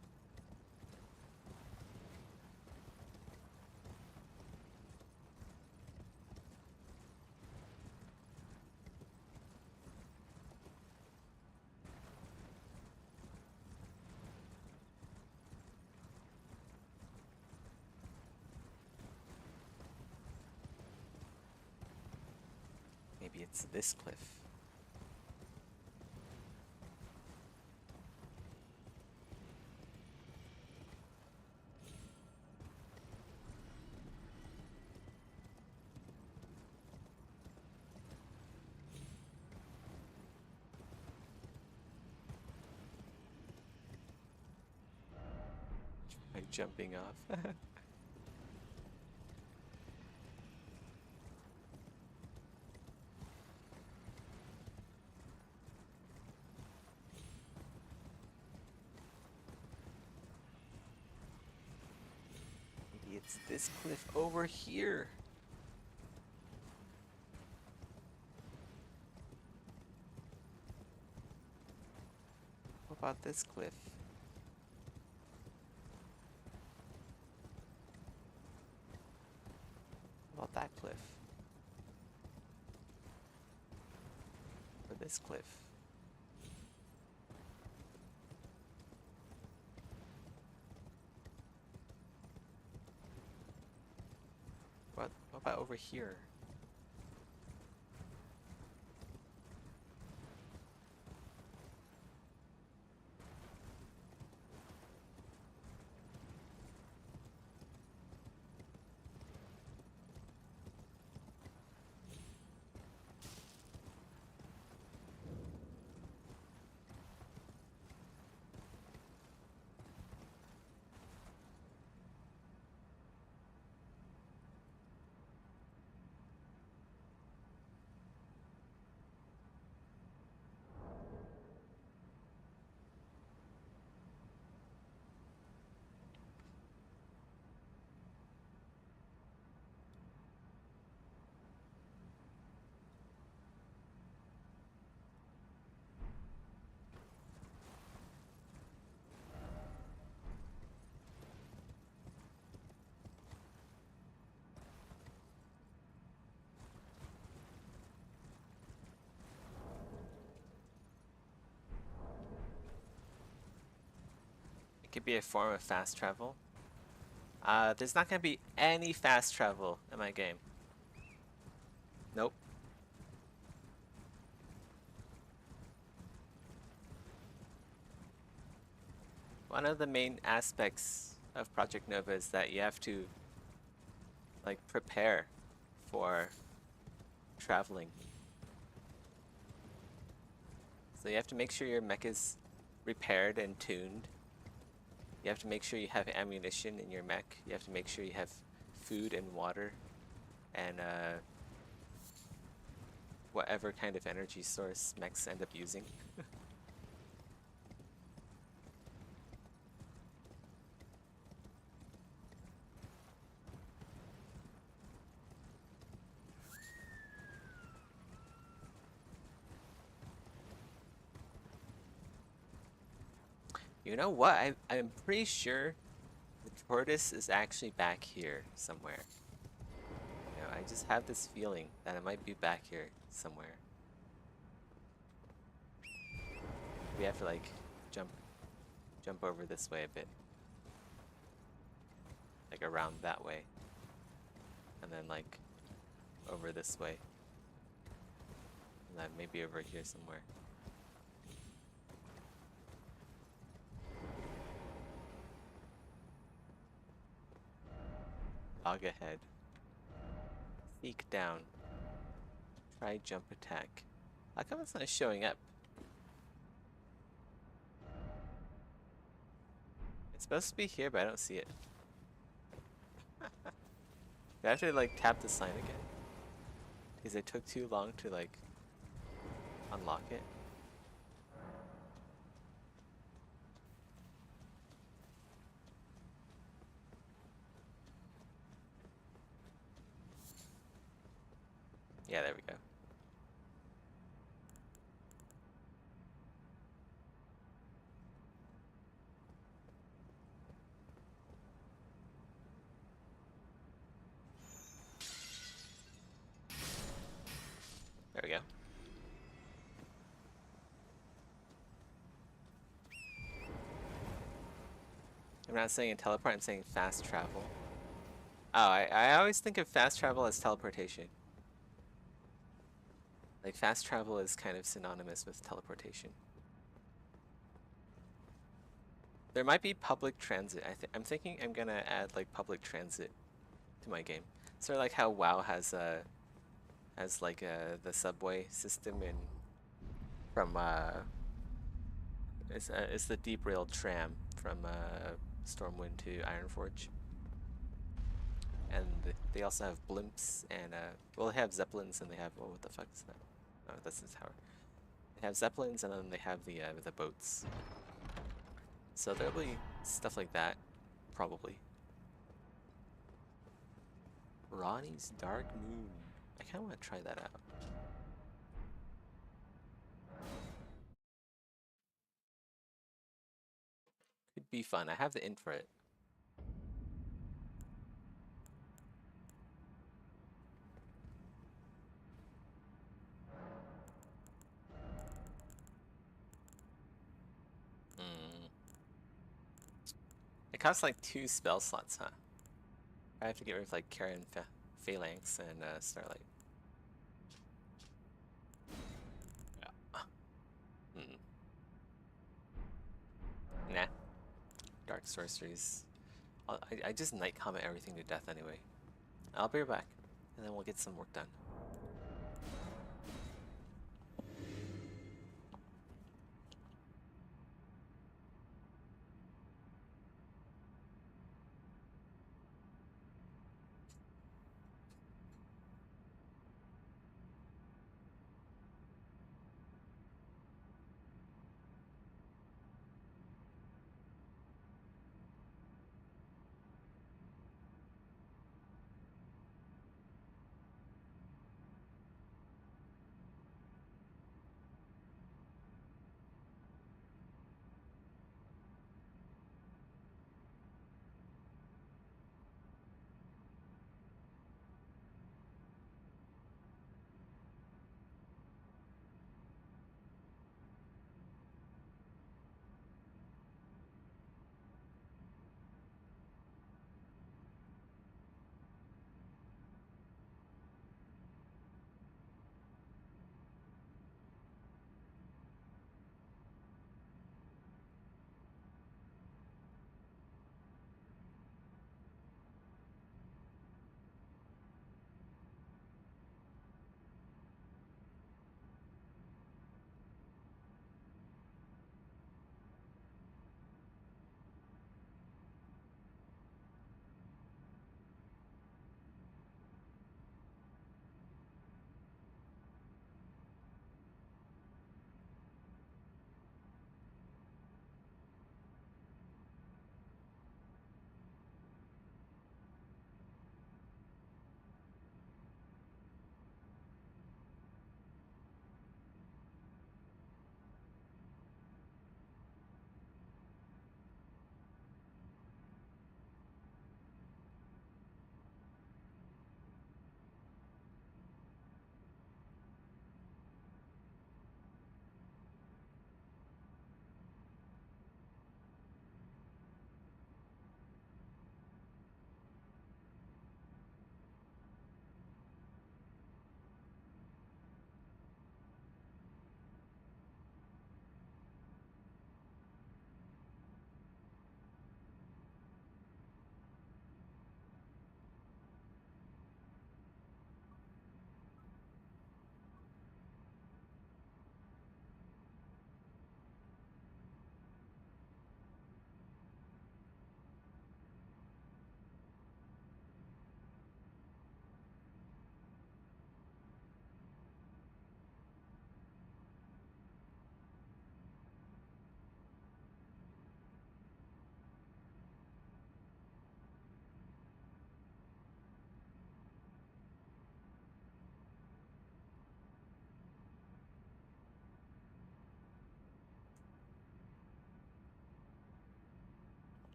Maybe it's this cliff. Try jumping off. Maybe it's this cliff over here. What about this cliff? What about that cliff? Or this cliff? What about over here? It could be a form of fast travel. There's not gonna be any fast travel in my game. Nope. One of the main aspects of Project Nova is that you have to like prepare for traveling. So you have to make sure your mech is repaired and tuned. You have to make sure you have ammunition in your mech. You have to make sure you have food and water and whatever kind of energy source mechs end up using. You know what? I'm pretty sure the tortoise is actually back here somewhere. You know, I just have this feeling that it might be back here somewhere. We have to like jump over this way a bit. Like around that way. And then like over this way. And then maybe over here somewhere. Log ahead. Seek down. Try jump attack. How come it's not showing up? It's supposed to be here, but I don't see it. Do I have to like tap the sign again? Because it took too long to like unlock it. Yeah, there we go. There we go. I'm not saying teleport, I'm saying fast travel. Oh, I always think of fast travel as teleportation. Like, fast travel is kind of synonymous with teleportation. There might be public transit. I'm thinking I'm gonna add, like, public transit to my game. Sort of like how WoW has the subway system in from it's the deep rail tram from Stormwind to Ironforge. And they also have blimps and well, they have zeppelins and they have, oh, what the fuck is that? Oh, that's the tower. They have zeppelins and then they have the boats. So there'll be stuff like that, probably. Ronnie's Dark Moon. I kind of want to try that out. Could be fun. I have the int for it. It costs like 2 spell slots, huh? I have to get rid of like Karen Phalanx and Starlight. Yeah. Nah. Dark sorceries. I just night comment everything to death anyway. I'll be right back, and then we'll get some work done.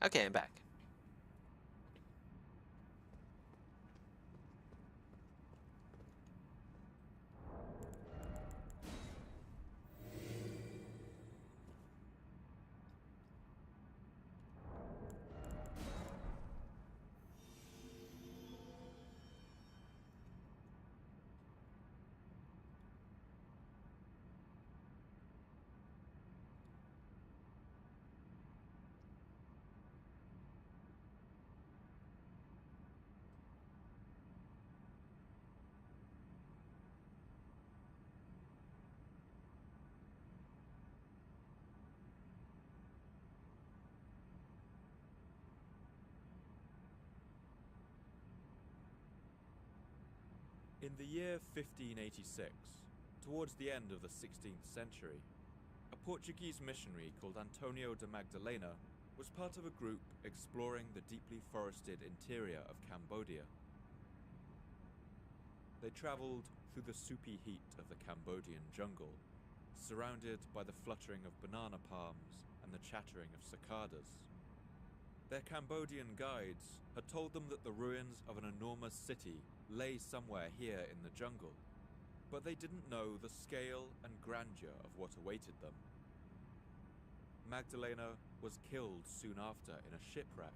Okay, I'm back. In the year 1586, towards the end of the 16th century, a Portuguese missionary called Antonio de Magdalena was part of a group exploring the deeply forested interior of Cambodia. They travelled through the soupy heat of the Cambodian jungle, surrounded by the fluttering of banana palms and the chattering of cicadas. Their Cambodian guides had told them that the ruins of an enormous city lay somewhere here in the jungle, but they didn't know the scale and grandeur of what awaited them. Magdalena was killed soon after in a shipwreck.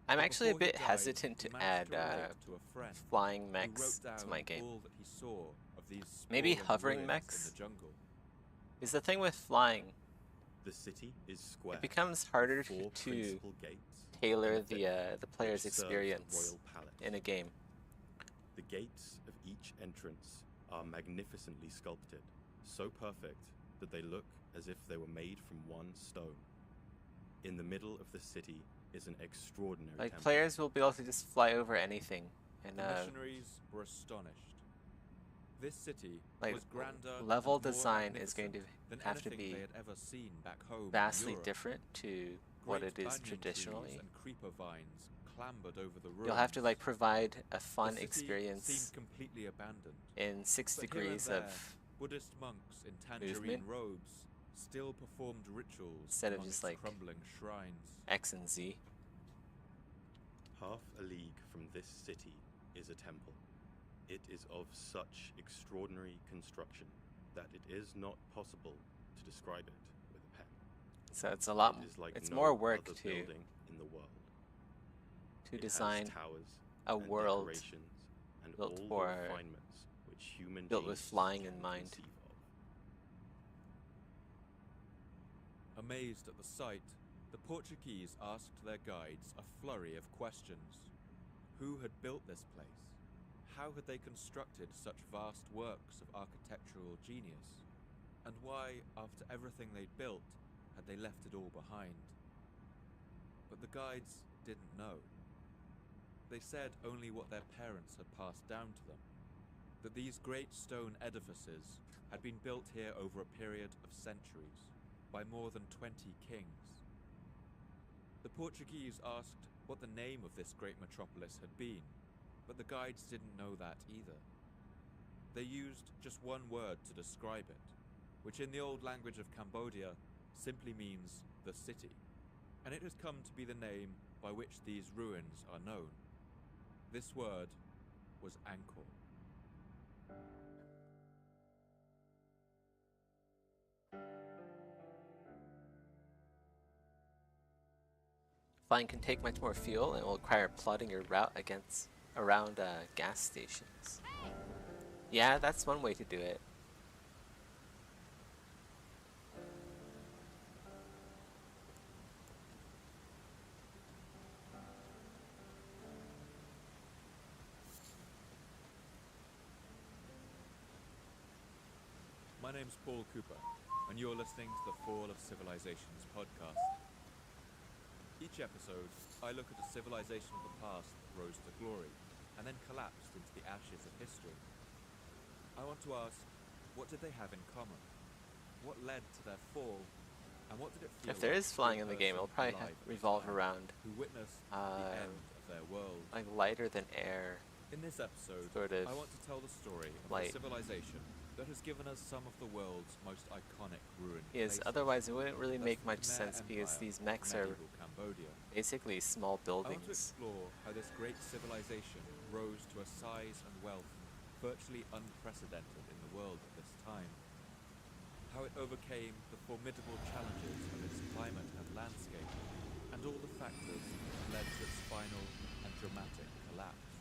I'm but actually a before he bit died, hesitant he to managed add relate to a friend flying who mechs wrote to down my game. all that he saw of these Maybe sprawling hovering ruins mechs? in the jungle. Is the thing with flying, The city is square. it becomes harder with four to principal gates tailor and a the fifth, player's which serves the experience royal palace. in a game. The gates of each entrance are magnificently sculpted, so perfect that they look as if they were made from one stone. In the middle of the city is an extraordinary Like temple. players will be able to just fly over anything, and The missionaries were astonished. This city like was grander level and more design is going to magnificent than have to anything be they had ever seen back home in vastly Europe. different to what Great it is banyan trees traditionally. and creeper vines clambered over the ruins. You'll have to like provide a The fun city experience seemed completely abandoned. in 6 But here and degrees there, of Buddhist monks in tangerine movement. robes still performed rituals Instead of among just, its like, crumbling shrines. X and Z. Half a league from this city is a temple. It is of such extraordinary construction that it is not possible to describe it with a pen. So it's a lot. It is like It's no more work other to building in the world. It has design towers a and world decorations and built all for- the refinements which human built with genius flying can in mind. conceive of. Amazed at the sight, the Portuguese asked their guides a flurry of questions. Who had built this place? How had they constructed such vast works of architectural genius? And why, after everything they'd built, had they left it all behind? But the guides didn't know. They said only what their parents had passed down to them, that these great stone edifices had been built here over a period of centuries, by more than 20 kings. The Portuguese asked what the name of this great metropolis had been, but the guides didn't know that either. They used just one word to describe it, which in the old language of Cambodia simply means the city, and it has come to be the name by which these ruins are known. This word was Angkor. Flying can take much more fuel and will require plotting your route around gas stations. Yeah, that's one way to do it. My name's Paul Cooper, and you're listening to the Fall of Civilizations podcast. Each episode, I look at a civilization of the past that rose to glory, and then collapsed into the ashes of history. I want to ask, what did they have in common? What led to their fall? And what did it feel If there like is to be flying a in the game, it'll person probably alive at this revolve time, around who witnessed the end of their world. like lighter than air. In this episode, sort of I want to tell the story of light. a civilization that has given us some of the world's most iconic ruined Because places. otherwise it wouldn't really That's make the much Khmer sense because Empire these in mechs are medieval Cambodia. Basically small I want to buildings. explore how this great civilization rose to a size and wealth virtually unprecedented in the world at this time. How it overcame the formidable challenges of its climate and landscape, and all the factors that led to its final and dramatic collapse.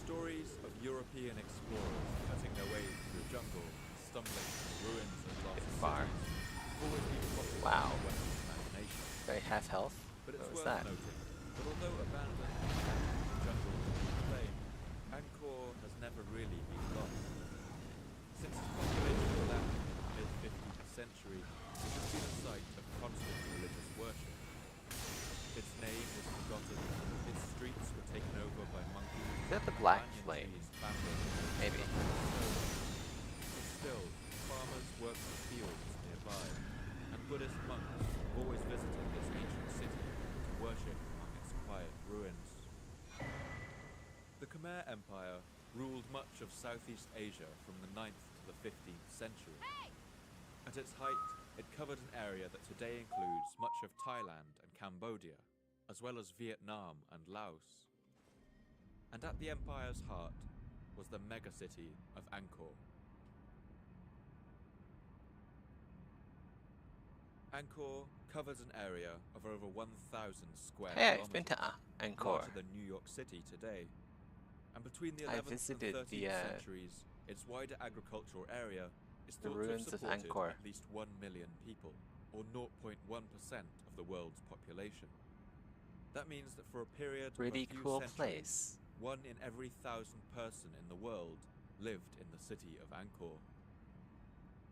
Stories of European explorers cutting their way through the jungle, stumbling through ruins and lost Bit far. cities, have always been popular Wow. in Western imagination. Very half health. But it's What was worth that? noting that although abandoned and trapped in the jungle beneath the plain, Angkor has never really been lost. Since its population collapsed in the mid-15th century, it has been a site of constant religious worship. Its name was forgotten, its streets were taken over by monkeys, Is that the black banyan flame? trees bamboozled, Maybe. but still, farmers worked the fields nearby, and Buddhist monks have always visited this ancient city to worship among its quiet ruins. The Khmer Empire ruled much of Southeast Asia from the 9th to the 15th century. At its height, it covered an area that today includes much of Thailand and Cambodia, as well as Vietnam and Laos. And at the empire's heart was the megacity of Angkor. Angkor covers an area of over 1,000 square Hey, kilometers, I've been to Angkor. larger than New York City today. And between the I 11th and visited 13th the, centuries, its wider agricultural area is the thought to have ruins of supported Angkor. at least 1 million people, or 0.1% of the world's population. That means that for a period Pretty of a few cool centuries, place. 1 in every 1,000 person in the world lived in the city of Angkor.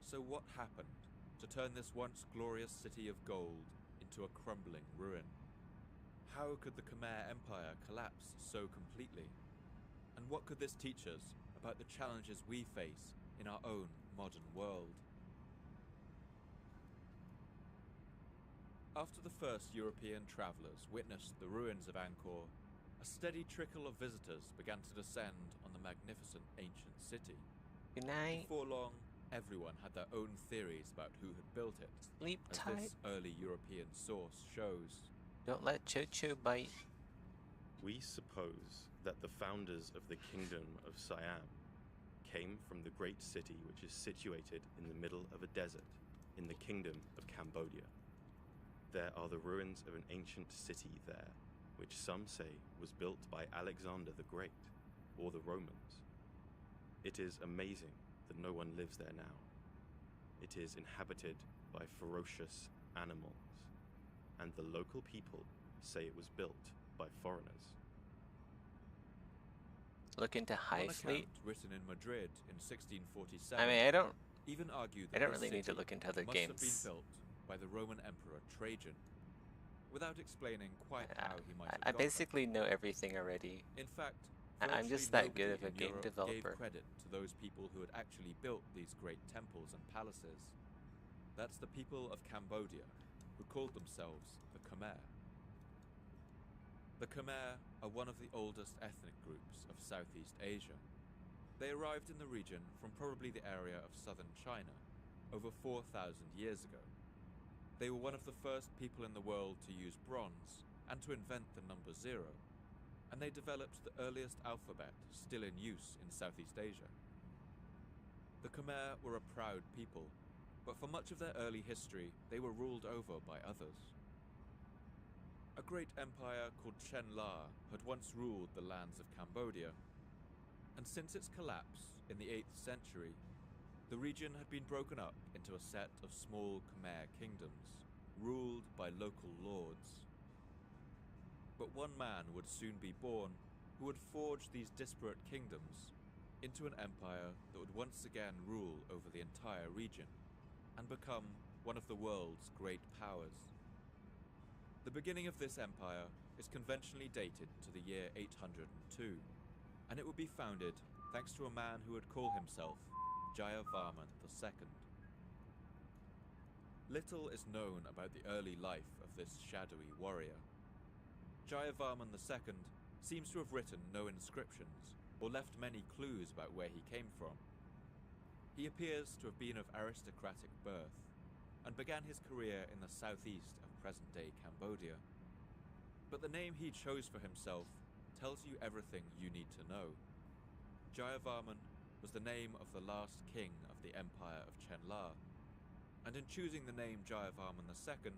So what happened to turn this once glorious city of gold into a crumbling ruin? How could the Khmer Empire collapse so completely? And what could this teach us about the challenges we face in our own modern world? After the first European travellers witnessed the ruins of Angkor, a steady trickle of visitors began to descend on the magnificent ancient city. Good night. Before long, everyone had their own theories about who had built it, Sleep as tight. this early European source shows. Don't let Cho-Cho bite. We suppose that the founders of the Kingdom of Siam came from the great city which is situated in the middle of a desert in the Kingdom of Cambodia. There are the ruins of an ancient city there, which some say was built by Alexander the Great, or the Romans. It is amazing that no one lives there now. It is inhabited by ferocious animals, and the local people say it was built by foreigners. Look into High One Fleet. account written in Madrid in 1647 I mean, I don't even argued that I don't this really need to city look into other must have been games. built by the Roman Emperor Trajan, without explaining quite how he might have I got basically know everything already. there. In fact, I'm just virtually that good of nobody a in game Europe developer. gave credit to those people who had actually built these great temples and palaces. That's the people of Cambodia, who called themselves the Khmer. The Khmer are one of the oldest ethnic groups of Southeast Asia. They arrived in the region from probably the area of southern China over 4,000 years ago. They were one of the first people in the world to use bronze and to invent the number 0, and they developed the earliest alphabet still in use in Southeast Asia. The Khmer were a proud people, but for much of their early history, they were ruled over by others. A great empire called Chen La had once ruled the lands of Cambodia, and since its collapse in the 8th century, the region had been broken up into a set of small Khmer kingdoms, ruled by local lords. But one man would soon be born who would forge these disparate kingdoms into an empire that would once again rule over the entire region and become one of the world's great powers. The beginning of this empire is conventionally dated to the year 802, and it would be founded thanks to a man who would call himself Jayavarman II. Little is known about the early life of this shadowy warrior. Jayavarman II seems to have written no inscriptions or left many clues about where he came from. He appears to have been of aristocratic birth and began his career in the southeast of present-day Cambodia. But the name he chose for himself tells you everything you need to know. Jayavarman was the name of the last king of the Empire of Chenla, and in choosing the name Jayavarman II,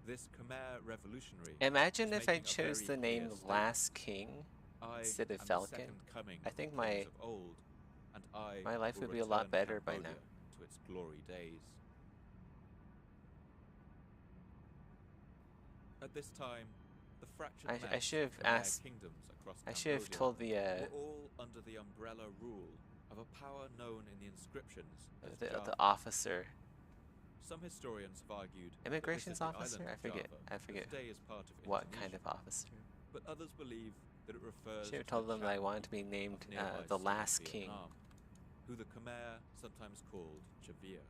this Khmer revolutionary Imagine was if I making a chose very the name clear statement. Last King I instead of am the Falcon. second coming I of think the kings of old, and my life will would be a lot return better by Cambodia now. to its glory days. At this time, the fractured I mess should of have Khmer asked. kingdoms across I should have Cambodia told the were all under the umbrella rule of a power known in the inscriptions as the Java. officer. Some historians have argued Immigrations that this is officer? the I island forget. of Java, I forget that today is part of what Indonesia, kind of officer. but others believe that it refers Should have to told the them that I Cham wanted to be people named of nearby the southern Last King. Vietnam, who the Khmer sometimes called Chavir.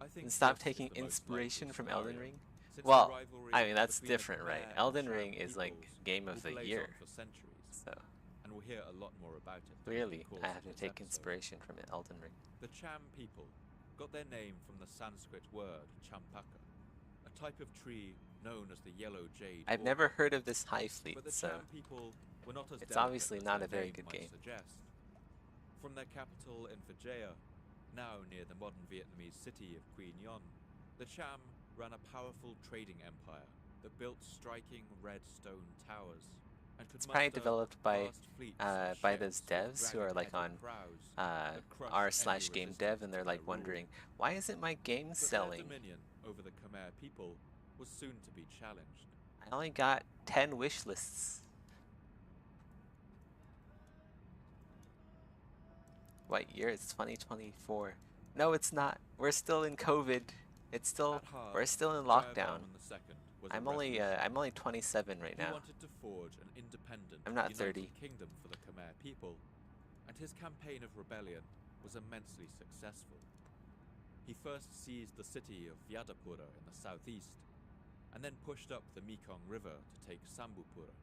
I think And stop this is taking the most inspiration likely from Elden scenario, Ring. since the Well, rivalry I mean that's between the different, Khmer right? and Elden Cham Ring is like peoples game of will the blaze year. on for centuries, So and we'll hear a lot more about it. in clearly, the course I of have to this take episode. inspiration from Elden Ring. The Cham people got their name from the Sanskrit word champaka, a type of tree known as the yellow jade. I've orchid. never heard of this high fleet, But the so Cham people were not as it's delicate obviously as not their a very name good might game. suggest. From their capital in Phajaya, now near the modern Vietnamese city of Quy Nhon, the Cham ran a powerful trading empire that built striking red stone towers and could It's probably muster developed by vast fleets of by those ships with devs who are like on dragon-headed prows that crushed r/game any dev, and resistance they're to like their rule. wondering why isn't my game But selling? their dominion over the Khmer people was soon to be challenged. I only got 10 wish lists. What year? It's 2024. No, it's not. We're still in COVID. It's still At heart, we're still in lockdown. Jayavarman II was a I'm only revolutionary. 27 right He now. wanted to forge an independent, I'm not united 30. kingdom for the Khmer people, and his campaign of rebellion was immensely successful. He first seized the city of Vyadapura in the southeast, and then pushed up the Mekong River to take Sambupura.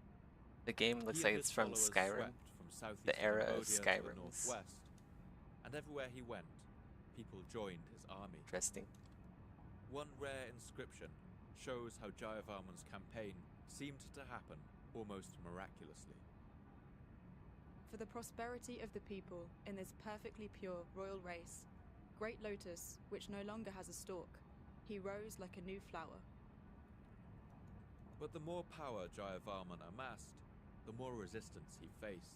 The game looks He like and it's his from followers Skyrim. swept from southeast The era of Cambodia to the Skyrim is northwest, and everywhere he went, people joined his army. interesting. One rare inscription shows how Jayavarman's campaign seemed to happen almost miraculously. For the prosperity of the people in this perfectly pure royal race, Great Lotus, which no longer has a stalk, he rose like a new flower. But the more power Jayavarman amassed, the more resistance he faced.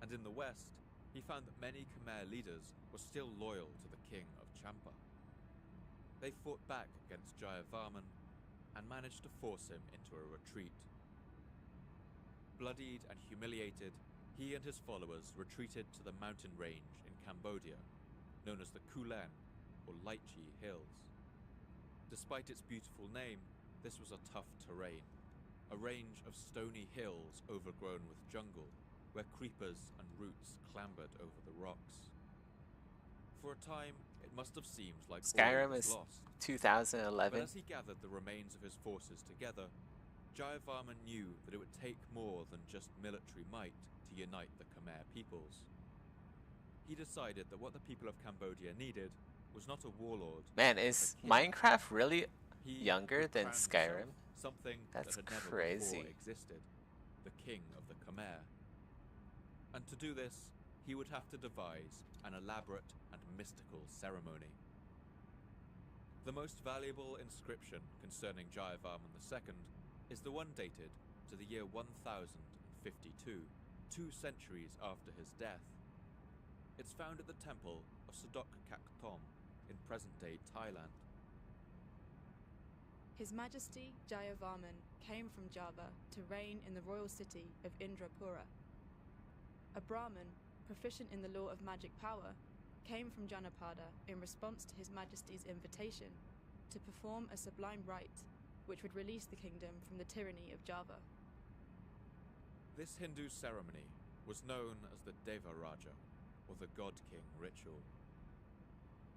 And in the west, he found that many Khmer leaders were still loyal to the king of Champa. They fought back against Jayavarman and managed to force him into a retreat. Bloodied and humiliated, he and his followers retreated to the mountain range in Cambodia, known as the Kulen, or Lychee Hills. Despite its beautiful name, this was a tough terrain, a range of stony hills overgrown with jungle, where creepers and roots clambered over the rocks. For a time, it must have seemed like all Skyrim was is lost. 2011. But as he gathered the remains of his forces together, Jayavarman knew that it would take more than just military might to unite the Khmer peoples. He decided that what the people of Cambodia needed was not a warlord. Man, but a is king. Minecraft really He younger would than crown himself Skyrim? something That's that had never crazy. before existed, the king of the Khmer. And to do this, he would have to devise an elaborate and mystical ceremony. The most valuable inscription concerning Jayavarman II is the one dated to the year 1052, 2 centuries after his death. It's found at the temple of Sudok Kak Thom in present-day Thailand. His Majesty Jayavarman came from Java to reign in the royal city of Indrapura. A Brahmin, proficient in the law of magic power, came from Janapada in response to His Majesty's invitation to perform a sublime rite which would release the kingdom from the tyranny of Java. This Hindu ceremony was known as the Deva Raja, or the God King ritual.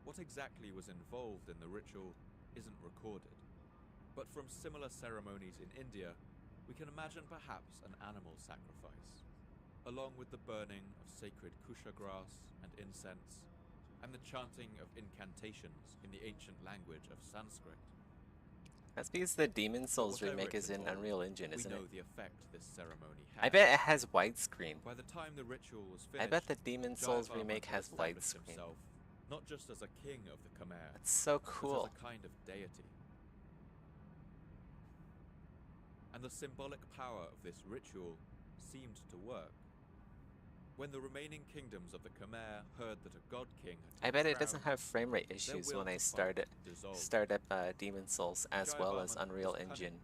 What exactly was involved in the ritual isn't recorded, but from similar ceremonies in India, we can imagine perhaps an animal sacrifice, along with the burning of sacred kusha grass and incense, and the chanting of incantations in the ancient language of Sanskrit. That's because the Demon Souls Whatever remake it is in involved, Unreal Engine, we isn't know it? the effect this ceremony had. I bet it has widescreen. By the time the ritual was finished, I bet the Demon Souls Jayavarman remake had has established widescreen. himself not just as a king of the Khmer, That's so but cool. as a kind of deity. And the symbolic power of this ritual seemed to work. When the remaining kingdoms of the Khmer heard that a god king had I been bet it doesn't crowned, have frame rate their issues will when I to start fight it. dissolved. Start up Demon Souls as well as Jayavarman Unreal was cunning. Engine.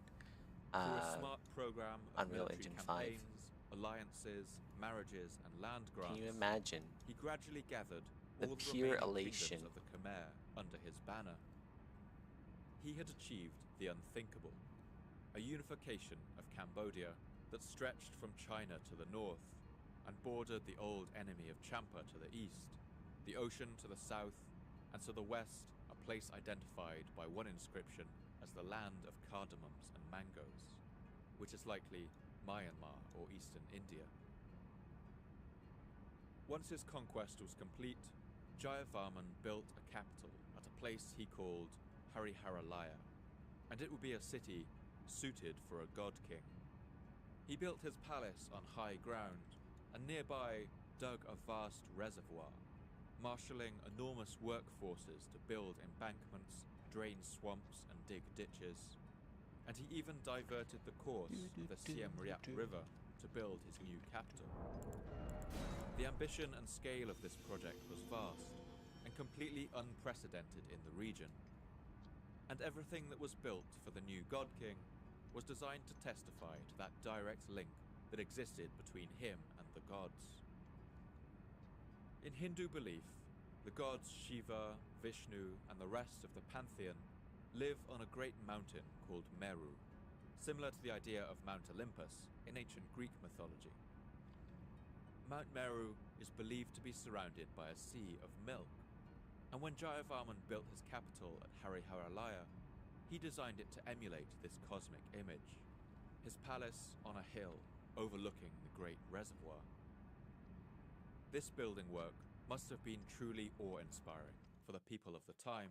Through a smart program of Unreal military Engine 5. campaigns, alliances, marriages, and land grants, Can you imagine he gradually gathered the all pure remaining elation? kingdoms of the Khmer under his banner. He had achieved the unthinkable, a unification of Cambodia that stretched from China to the north and bordered the old enemy of Champa to the east, the ocean to the south, and to the west, a place identified by one inscription as the land of cardamoms and mangoes, which is likely Myanmar or eastern India. Once his conquest was complete, Jayavarman built a capital at a place he called Hariharalaya, and it would be a city suited for a god king. He built his palace on high ground, and nearby dug a vast reservoir, marshalling enormous workforces to build embankments, drain swamps, and dig ditches. And he even diverted the course of the Siem Reap River to build his new capital. The ambition and scale of this project was vast and completely unprecedented in the region. And everything that was built for the new God King was designed to testify to that direct link that existed between him and the gods. In Hindu belief, the gods Shiva, Vishnu, and the rest of the pantheon live on a great mountain called Meru, similar to the idea of Mount Olympus in ancient Greek mythology. Mount Meru is believed to be surrounded by a sea of milk, and when Jayavarman built his capital at Hariharalaya, he designed it to emulate this cosmic image, his palace on a hill overlooking the great reservoir. This building work must have been truly awe-inspiring for the people of the time.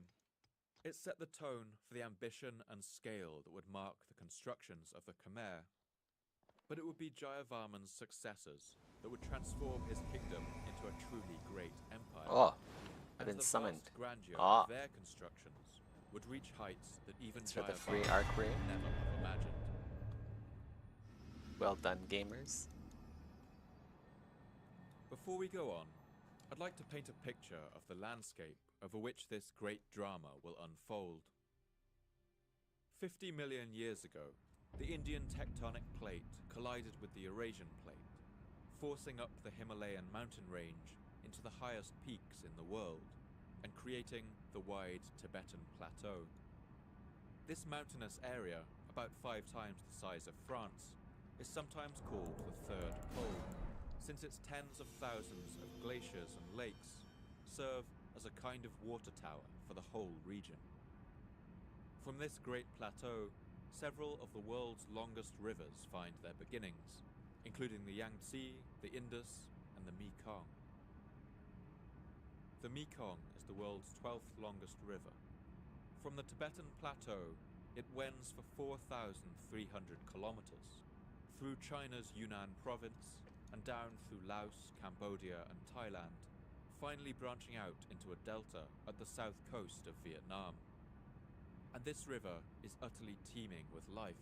It set the tone for the ambition and scale that would mark the constructions of the Khmer. But it would be Jayavarman's successors that would transform his kingdom into a truly great empire. Oh, I've And been the summoned. vast grandeur Ah. of their constructions would reach heights that even It's for the free Jayavarman arc would room. never have imagined. Well done, gamers. Before we go on, I'd like to paint a picture of the landscape over which this great drama will unfold. 50 million years ago, the Indian tectonic plate collided with the Eurasian plate, forcing up the Himalayan mountain range into the highest peaks in the world, and creating the wide Tibetan Plateau. This mountainous area, about 5 times the size of France, is sometimes called the Third Pole, since its tens of thousands of glaciers and lakes serve as a kind of water tower for the whole region. From this great plateau, several of the world's longest rivers find their beginnings, including the Yangtze, the Indus, and the Mekong. The Mekong is the world's 12th longest river. From the Tibetan Plateau, it wends for 4,300 kilometers, through China's Yunnan province, and down through Laos, Cambodia, and Thailand, finally branching out into a delta at the south coast of Vietnam. And this river is utterly teeming with life.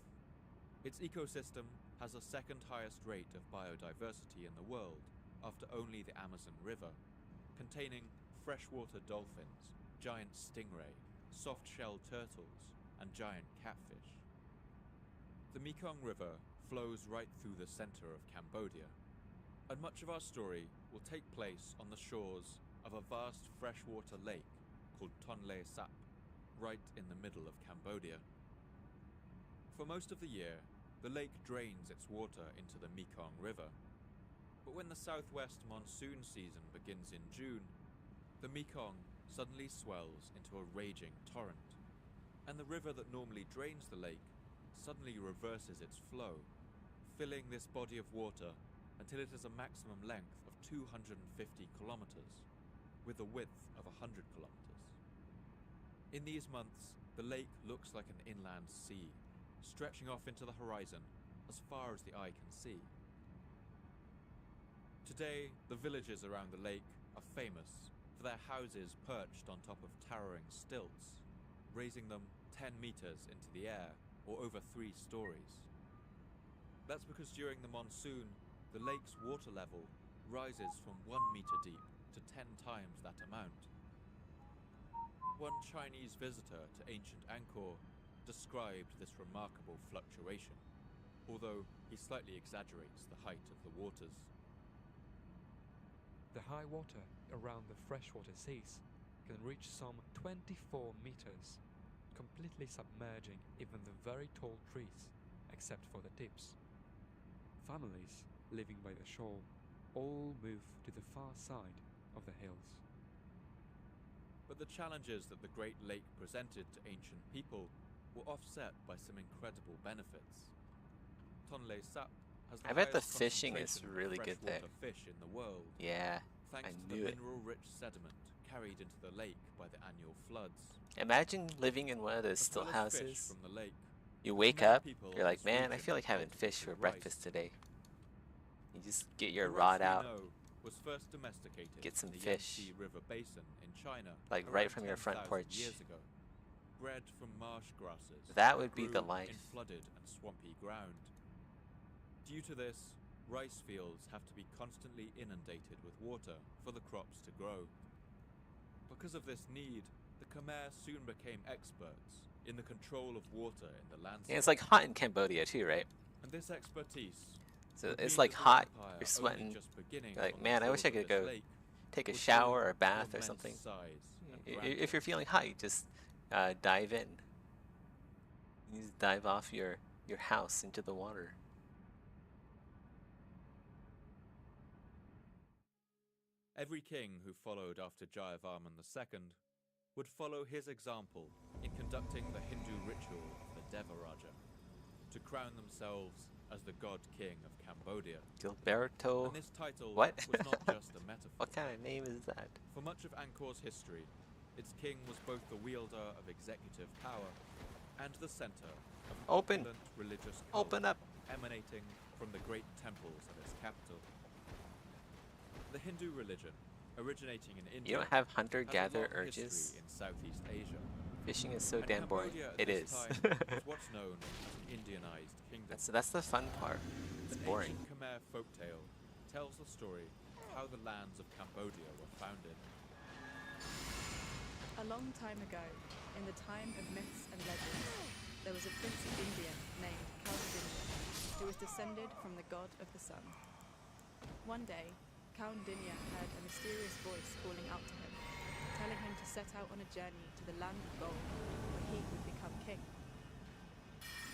Its ecosystem has the second highest rate of biodiversity in the world, after only the Amazon River, containing freshwater dolphins, giant stingray, soft-shell turtles, and giant catfish. The Mekong River flows right through the center of Cambodia, and much of our story will take place on the shores of a vast freshwater lake called Tonle Sap, right in the middle of Cambodia. For most of the year, the lake drains its water into the Mekong River, but when the southwest monsoon season begins in June, the Mekong suddenly swells into a raging torrent, and the river that normally drains the lake suddenly reverses its flow, filling this body of water until it has a maximum length of 250 kilometers, with a width of 100 kilometers. In these months, the lake looks like an inland sea, stretching off into the horizon as far as the eye can see. Today, the villages around the lake are famous for their houses perched on top of towering stilts, raising them 10 meters into the air, or over 3 stories. That's because during the monsoon, the lake's water level rises from 1 meter deep to 10 times that amount. One Chinese visitor to ancient Angkor described this remarkable fluctuation, although he slightly exaggerates the height of the waters. The high water around the freshwater seas can reach some 24 meters, completely submerging even the very tall trees, except for the tips. Families living by the shore all move to the far side of the hills. But the challenges that the Great Lake presented to ancient people were offset by some incredible benefits. Tonle Sap has the I bet the highest fishing is concentration of really good there. freshwater fish in the world, Yeah, thanks I to the knew it. mineral-rich sediment carried into the lake by the annual floods. Imagine living in one of those As still well as fish houses. from the lake, You wake many up, people you're in like, this man, I region feel like having cultivate fish for rice. breakfast today. You just get your The rice rod we out, know was first domesticated get some in the fish. Yangtze River Basin in China, Like, around right from your front 10,000 porch. years ago. Bred from marsh grasses That would be the grew life. in flooded and swampy ground. Due to this, rice fields have to be constantly inundated with water for the crops to grow. Because of this need, the Khmer soon became experts in the control of water in the landscape. And it's like hot in Cambodia too, right? And this expertise So would it's mean like that the hot, empire, you're only sweating. just beginning You're like, on the man, I wish I shores of could this go lake, take a would shower grow or a bath to or immense something. size and If grandeur. you're feeling hot, you just dive in. You just dive off your house into the water. Every king who followed after Jayavarman II would follow his example in conducting the Hindu ritual of the Devaraja to crown themselves as the god king of Cambodia. Gilberto. And this title What? was not just a metaphor. What kind of name is that? For much of Angkor's history, its king was both the wielder of executive power and the center of an Open. opulent religious cult Open up. emanating from the great temples of its capital. The Hindu religion, originating in India, You don't have has a hunter-gatherer long urges? history in Southeast Asia. Fishing is so And damn boring. Cambodia at It this is. time was what's known as an Indianized kingdom. That's the fun part. It's The boring. ancient Khmer folktale tells the story of how the lands of Cambodia were founded. A long time ago, in the time of myths and legends, there was a prince of India named Kaundinya, who was descended from the god of the sun. One day, Kaundinya heard a mysterious voice calling out to him, telling him to set out on a journey to the land of gold, where he would become king.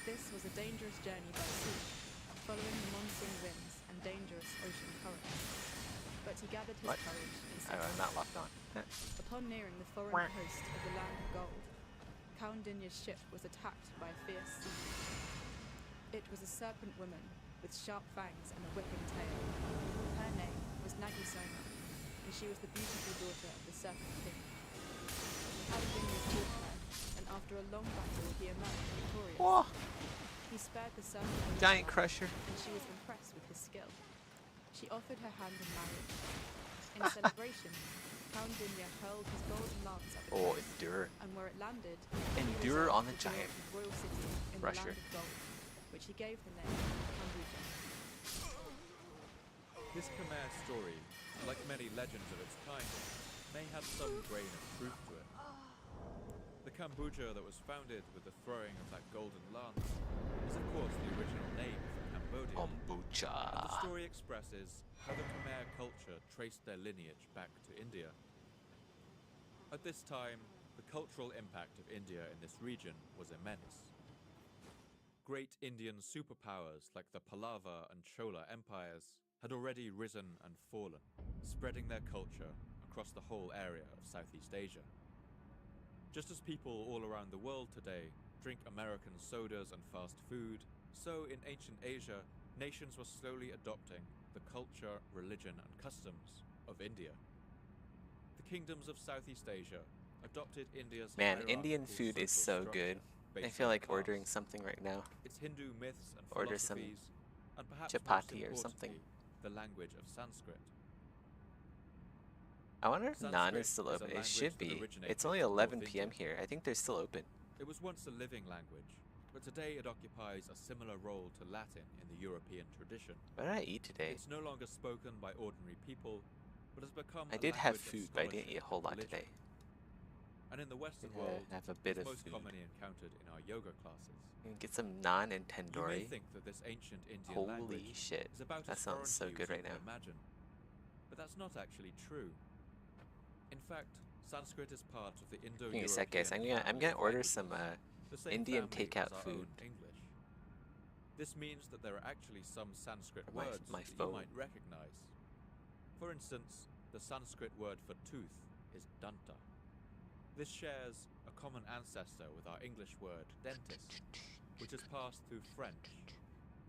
This was a dangerous journey by sea, following the monsoon winds and dangerous ocean currents. But he gathered his What? courage and set I'm out. not locked on. Upon nearing the foreign coast of the land of gold, Kaundinya's ship was attacked by a fierce sea beast. It was a serpent woman with sharp fangs and a whipping tail. Her name was Nagisoma, and she was the beautiful daughter of the serpent king. Kaundinya fought her, and after a long battle he emerged victorious. Whoa! He spared the serpent woman's Giant life, crusher. and she was impressed with his skill. She offered her hand in marriage. In celebration, Kaundinya hurled his golden lance at the Oh, coast, endure. and where it landed, Endure he on the resolved to giant build his royal city in crusher. the land of gold, which he gave the name Kambuja. This Khmer story, like many legends of its kind, may have some grain of truth to it. The Kambuja that was founded with the throwing of that golden lance is of course the original name for Cambodia. And the Kombucha. story expresses how the Khmer culture traced their lineage back to India. At this time, the cultural impact of India in this region was immense. Great Indian superpowers like the Pallava and Chola empires had already risen and fallen, spreading their culture across the whole area of Southeast Asia. Just as people all around the world today drink American sodas and fast food, so in ancient Asia, nations were slowly adopting the culture, religion, and customs of India. The kingdoms of Southeast Asia adopted India's Man, Indian hierarchical food is social so good. structure I based feel on like caste, ordering something right now. its Hindu myths and Order some philosophies, and perhaps chapati or most something. importantly, the language of Sanskrit. I wonder if Naan Sanskrit is still is a open. It language should that be. originated It's only in 11 North p.m. India. here. I think they're still open. It was once a living language, but today it occupies a similar role to Latin in the European tradition. What did I eat today? It's no longer spoken by ordinary people, but has become I a did have language of food, but I didn't scholarship eat a whole and lot religion. today. And in the Western Yeah, world, have a bit it's of most food. commonly encountered in our yoga classes. And get some naan and You may tandoori. think that this ancient Indian Holy language shit. is about That as foreign sounds to so you good as you right can now. imagine. But that's not actually true. In fact, Sanskrit is part of the Give me a Indo-European sec, guys. I'm family gonna of order languages, some the same Indian family takeout as our food. own English. This means that there are actually some Sanskrit My- words my that phone. you might recognize. For instance, the Sanskrit word for tooth is danta. This shares a common ancestor with our English word dentist, which has passed through French,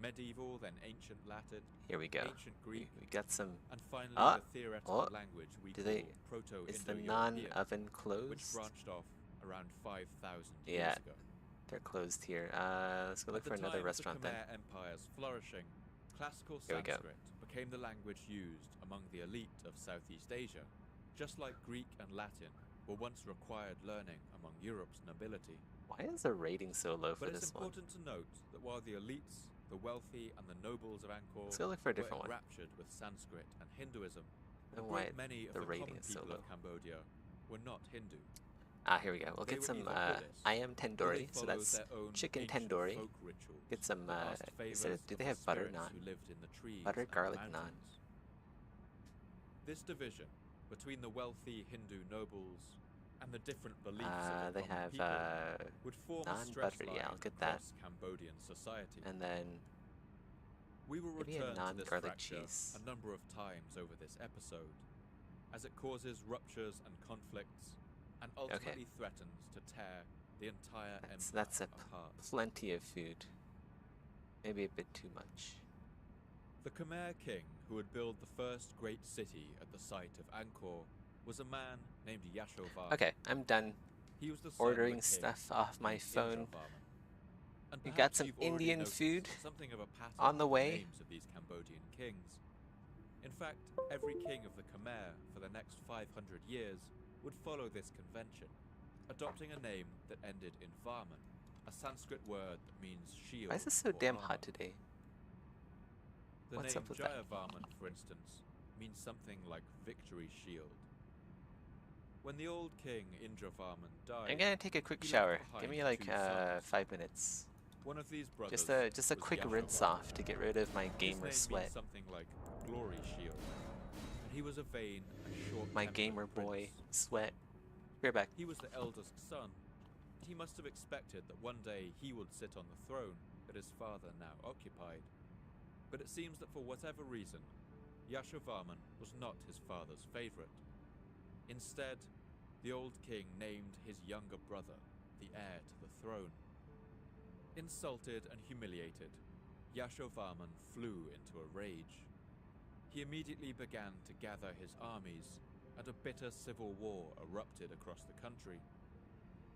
medieval, then ancient Latin, Here we go. ancient Greek, We got some. and finally Ah, the theoretical oh, language we do call they- Is the naan Proto-Indo-European, oven which closed? branched off around 5,000 Yeah. years ago. They're closed here. Let's go look At the for another time restaurant of the then. Khmer Empire's flourishing, classical Here we go. Sanskrit became the language used among the elite of Southeast Asia, just like Greek and Latin were once required learning among Europe's nobility. Why is the rating so low for But it's this one? important to note that while the elites, the wealthy, and the nobles of Angkor Let's go look for a were different one. enraptured with Sanskrit and Hinduism, a And why great many of the the rating common is so people low. of Cambodia were not Hindu. Ah, here we go. We'll They get were some either Buddhist ayam or they tandoori. So followed that's their own chicken ancient tandoori. folk rituals Get some. that asked Do favors they of the have butter spirits naan? who lived in the trees Butter and the garlic naan. mountains. This division between the wealthy Hindu nobles and the different beliefs of the They common have people would form a naan stress butter. line Yeah, I'll get that. across Cambodian society. And then We will maybe a return to naan this garlic fracture cheese. a number of times over this episode, as it causes ruptures and conflicts, and ultimately threatens to tear the entire That's empire a apart. plenty of food. Maybe a bit too much. The Khmer king who would build the first great city at the site of Angkor was a man named Yashovarman. Okay, I'm done He was the son ordering of a king stuff off my named phone. Indravarman. And We got perhaps some you've already Indian noticed food something of a pattern on the in way. names of these Cambodian kings. In fact, every king of the Khmer for the next 500 years would follow this convention, adopting a name that ended in Varman, a Sanskrit word that means shield. Why is this so or damn armor. hot today? The What's name up with that? Jayavarman, for instance, means something like victory shield. When the old king Indravarman died, I'm gonna take a quick he left shower. behind Give me like 2 sons. 5 minutes. One of these brothers Just a was quick rinse Yashovarman. off to get rid of my His gamer name sweat. means something like glory shield. And he was a vain and short My gamer boy sweat. We're back. He was the eldest son, and he must have expected that one day he would sit on the throne that his father now occupied. But it seems that for whatever reason, Yashovarman was not his father's favorite. Instead, the old king named his younger brother the heir to the throne. Insulted and humiliated, Yashovarman flew into a rage. He immediately began to gather his armies, and a bitter civil war erupted across the country.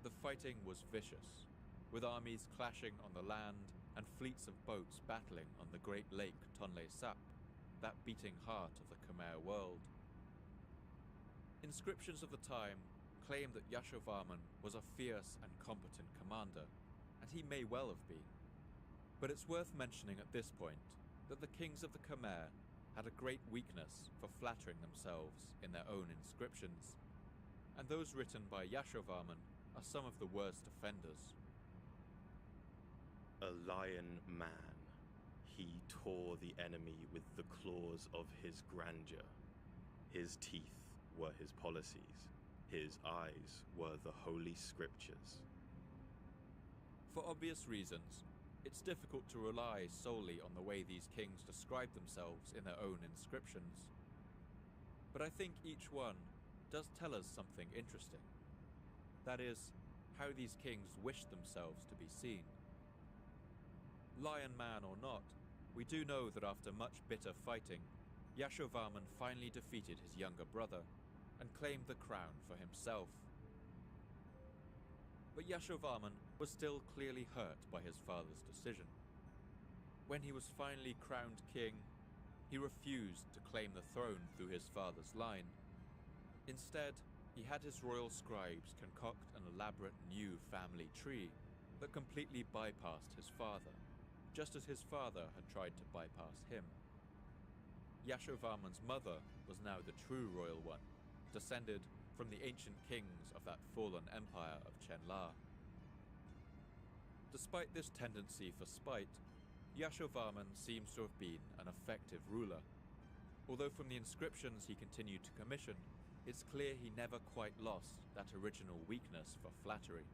The fighting was vicious, with armies clashing on the land and fleets of boats battling on the great lake Tonle Sap, that beating heart of the Khmer world. Inscriptions of the time claim that Yashovarman was a fierce and competent commander, and he may well have been. But it's worth mentioning at this point that the kings of the Khmer had a great weakness for flattering themselves in their own inscriptions, and those written by Yashovarman are some of the worst offenders. A lion man, he tore the enemy with the claws of his grandeur. His teeth were his policies. His eyes were the holy scriptures. For obvious reasons, it's difficult to rely solely on the way these kings describe themselves in their own inscriptions. But I think each one does tell us something interesting. That is, how these kings wished themselves to be seen. Lion man or not, we do know that after much bitter fighting, Yashovarman finally defeated his younger brother, and claimed the crown for himself. But Yashovarman was still clearly hurt by his father's decision. When he was finally crowned king, he refused to claim the throne through his father's line. Instead, he had his royal scribes concoct an elaborate new family tree that completely bypassed his father, just as his father had tried to bypass him. Yashovarman's mother was now the true royal one, descended from the ancient kings of that fallen empire of Chenla. Despite this tendency for spite, Yashovarman seems to have been an effective ruler, although from the inscriptions he continued to commission, it's clear he never quite lost that original weakness for flattery.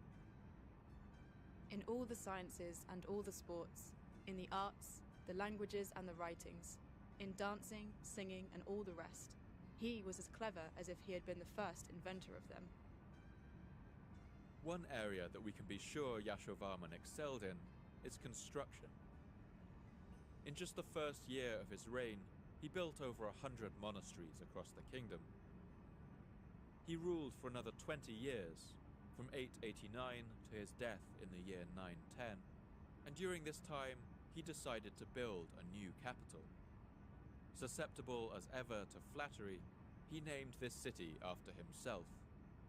In all the sciences and all the sports, in the arts, the languages and the writings, in dancing, singing and all the rest, he was as clever as if he had been the first inventor of them. One area that we can be sure Yashovarman excelled in is construction. In just the first year of his reign, he built over 100 monasteries across the kingdom. He ruled for another 20 years, from 889 to his death in the year 910, and during this time he decided to build a new capital. Susceptible as ever to flattery, he named this city after himself,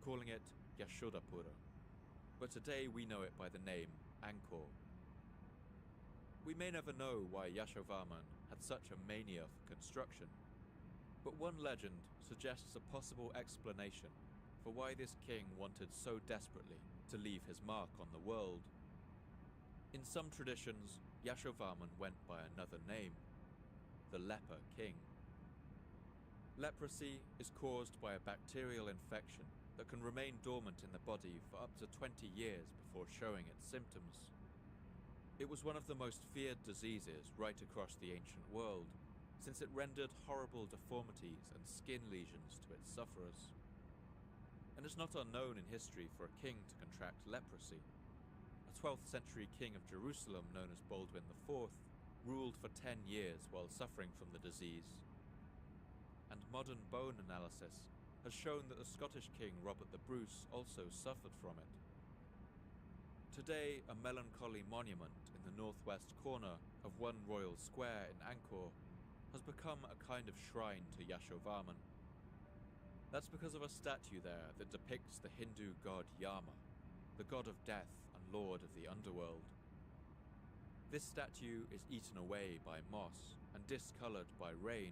calling it Yashodapura, but today we know it by the name Angkor. We may never know why Yashovarman had such a mania for construction, but one legend suggests a possible explanation for why this king wanted so desperately to leave his mark on the world. In some traditions, Yashovarman went by another name, the Leper King. Leprosy is caused by a bacterial infection that can remain dormant in the body for up to 20 years before showing its symptoms. It was one of the most feared diseases right across the ancient world, since it rendered horrible deformities and skin lesions to its sufferers. And it's not unknown in history for a king to contract leprosy. A 12th century king of Jerusalem known as Baldwin IV ruled for 10 years while suffering from the disease. And modern bone analysis has shown that the Scottish king Robert the Bruce also suffered from it. Today, a melancholy monument in the northwest corner of one royal square in Angkor has become a kind of shrine to Yashovarman. That's because of a statue there that depicts the Hindu god Yama, the god of death and lord of the underworld. This statue is eaten away by moss and discolored by rain,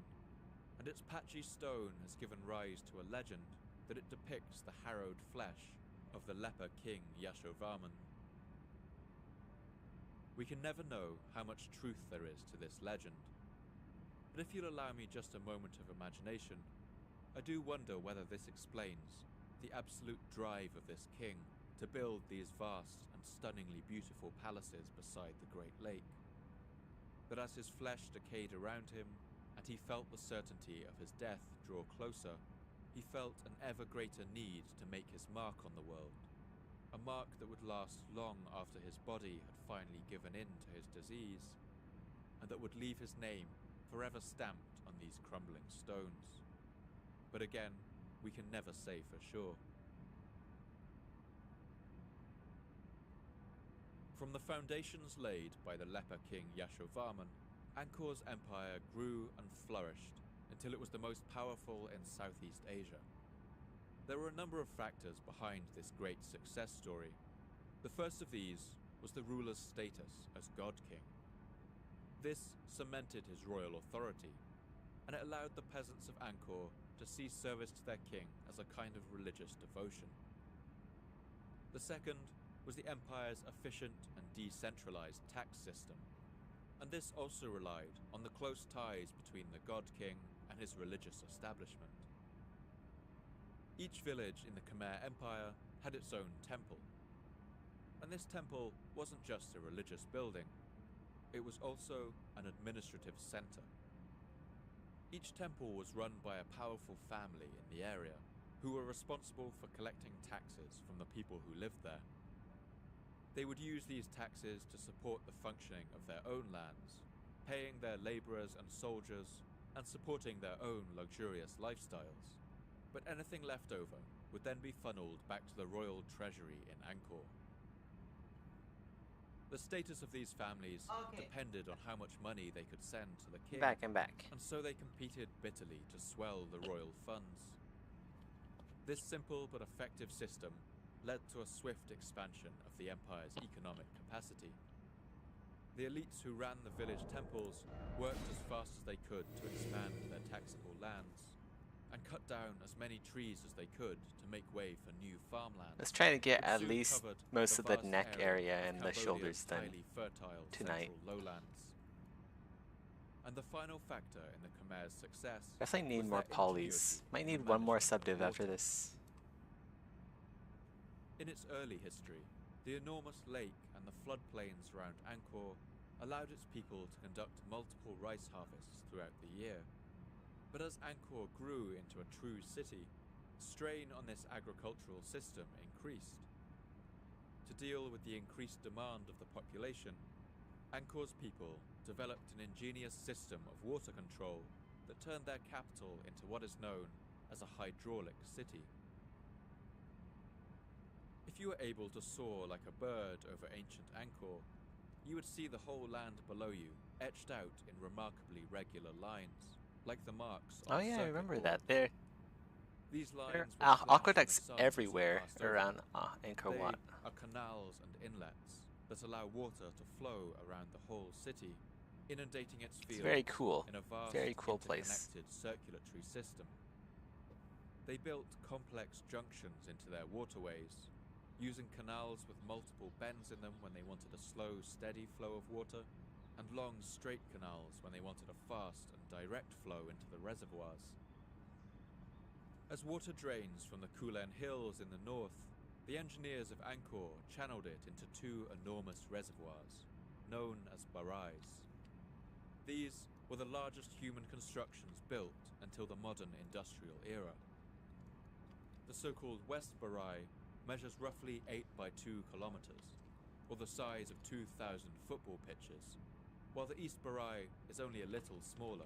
and its patchy stone has given rise to a legend that it depicts the harrowed flesh of the leper king Yashovarman. We can never know how much truth there is to this legend, but if you'll allow me just a moment of imagination, I do wonder whether this explains the absolute drive of this king to build these vast and stunningly beautiful palaces beside the Great Lake. That as his flesh decayed around him, and he felt the certainty of his death draw closer, he felt an ever greater need to make his mark on the world, a mark that would last long after his body had finally given in to his disease, and that would leave his name forever stamped on these crumbling stones. But again, we can never say for sure. From the foundations laid by the leper king Yashovarman, Angkor's empire grew and flourished until it was the most powerful in Southeast Asia. There were a number of factors behind this great success story. The first of these was the ruler's status as God King. This cemented his royal authority, and it allowed the peasants of Angkor to see service to their king as a kind of religious devotion. The second was the empire's efficient and decentralized tax system, and this also relied on the close ties between the God King and his religious establishment. Each village in the Khmer Empire had its own temple, and this temple wasn't just a religious building, it was also an administrative center. Each temple was run by a powerful family in the area who were responsible for collecting taxes from the people who lived there. They would use these taxes to support the functioning of their own lands, paying their laborers and soldiers, and supporting their own luxurious lifestyles. but anything left over would then be funneled back to the royal treasury in Angkor. The status of these families depended on how much money they could send to the king, I'm back. and so they competed bitterly to swell the royal funds. This simple but effective system led to a swift expansion of the empire's economic capacity. The elites who ran the village temples worked as fast as they could to expand their taxable lands, and cut down as many trees as they could to make way for new farmland. Let's try to get which at soon least covered most of the vast neck area of and the Cambodia's shoulders done highly fertile tonight. central lowlands. And the final factor in the Khmer's success Definitely need was more their polys. ingenuity Might in need the one more management of subdiv after water. this. In its early history, the enormous lake and the floodplains around Angkor allowed its people to conduct multiple rice harvests throughout the year. But as Angkor grew into a true city, strain on this agricultural system increased. To deal with the increased demand of the population, Angkor's people developed an ingenious system of water control that turned their capital into what is known as a hydraulic city. If you were able to soar like a bird over ancient Angkor, you would see the whole land below you etched out in remarkably regular lines, like the marks on Oh a yeah, I circuit remember board. that. There These lines are would flash in the aqueducts sun as you everywhere passed over around them. Angkor They Wat. are canals and inlets that allow water to flow around the whole city, inundating its fields very cool. in a vast Very cool place. interconnected circulatory system. They built complex junctions into their waterways, using canals with multiple bends in them when they wanted a slow, steady flow of water, and long, straight canals when they wanted a fast and direct flow into the reservoirs. As water drains from the Kulen Hills in the north, the engineers of Angkor channeled it into two enormous reservoirs, known as barais. These were the largest human constructions built until the modern industrial era. The so-called West Barai measures roughly 8 by 2 kilometers, or the size of 2,000 football pitches, while the East Barai is only a little smaller.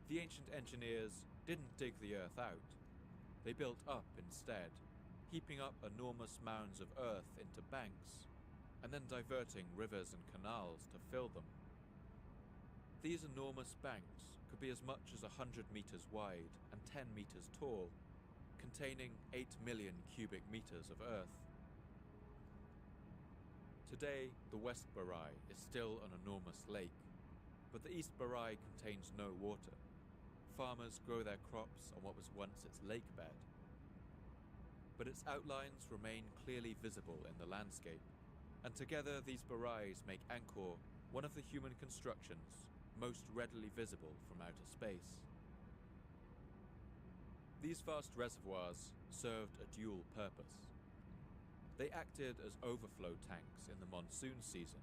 The ancient engineers didn't dig the earth out. They built up instead, heaping up enormous mounds of earth into banks, and then diverting rivers and canals to fill them. These enormous banks could be as much as 100 meters wide and 10 meters tall, containing 8 million cubic meters of earth. Today, the West Barai is still an enormous lake, but the East Barai contains no water. Farmers grow their crops on what was once its lake bed. But its outlines remain clearly visible in the landscape, and together these barais make Angkor one of the human constructions most readily visible from outer space. These vast reservoirs served a dual purpose. They acted as overflow tanks in the monsoon season,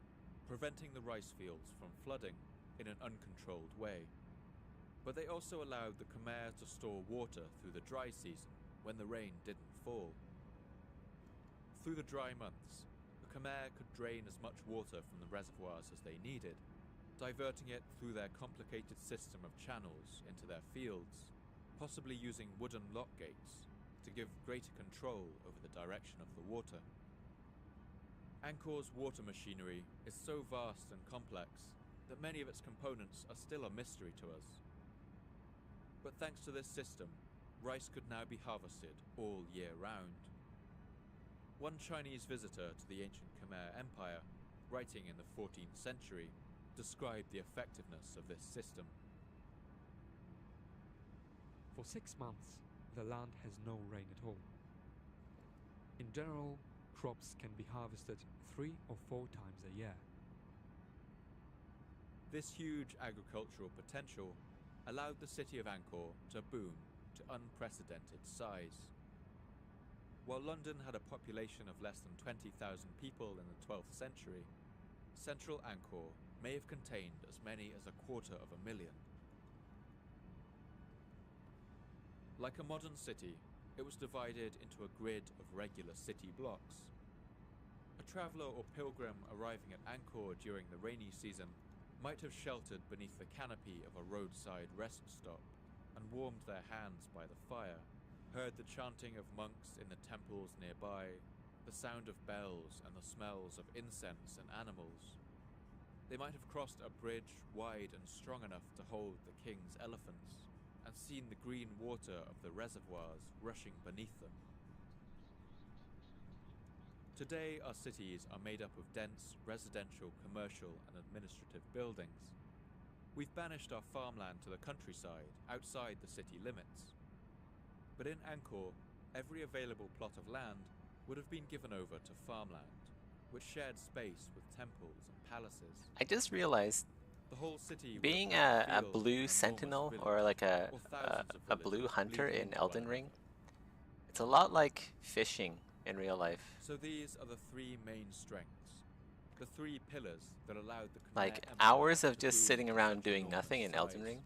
preventing the rice fields from flooding in an uncontrolled way. But they also allowed the Khmer to store water through the dry season when the rain didn't fall. Through the dry months, the Khmer could drain as much water from the reservoirs as they needed, diverting it through their complicated system of channels into their fields, possibly using wooden lock gates to give greater control over the direction of the water. Angkor's water machinery is so vast and complex that many of its components are still a mystery to us. But thanks to this system, rice could now be harvested all year round. One Chinese visitor to the ancient Khmer Empire, writing in the 14th century, described the effectiveness of this system. For 6 months, the land has no rain at all. In general, crops can be harvested 3 or 4 times a year. This huge agricultural potential allowed the city of Angkor to boom to unprecedented size. While London had a population of less than 20,000 people in the 12th century, central Angkor may have contained as many as 250,000. Like a modern city, it was divided into a grid of regular city blocks. A traveller or pilgrim arriving at Angkor during the rainy season might have sheltered beneath the canopy of a roadside rest stop, and warmed their hands by the fire, heard the chanting of monks in the temples nearby, the sound of bells and the smells of incense and animals. They might have crossed a bridge wide and strong enough to hold the king's elephants, and seen the green water of the reservoirs rushing beneath them. Today, our cities are made up of dense residential, commercial, and administrative buildings. We've banished our farmland to the countryside, outside the city limits. But in Angkor, every available plot of land would have been given over to farmland, which shared space with temples and palaces. I just realized, The whole city would being have been a fields blue with an sentinel enormous or village, like a thousands of a blue villages hunter bleeding in into Elden one Ring, another. it's a lot like fishing in real life. So these are the three main strengths, the three pillars that allowed the Khmer Like Empire hours of to just boom sitting to around such doing enormous nothing in Elden size. Ring,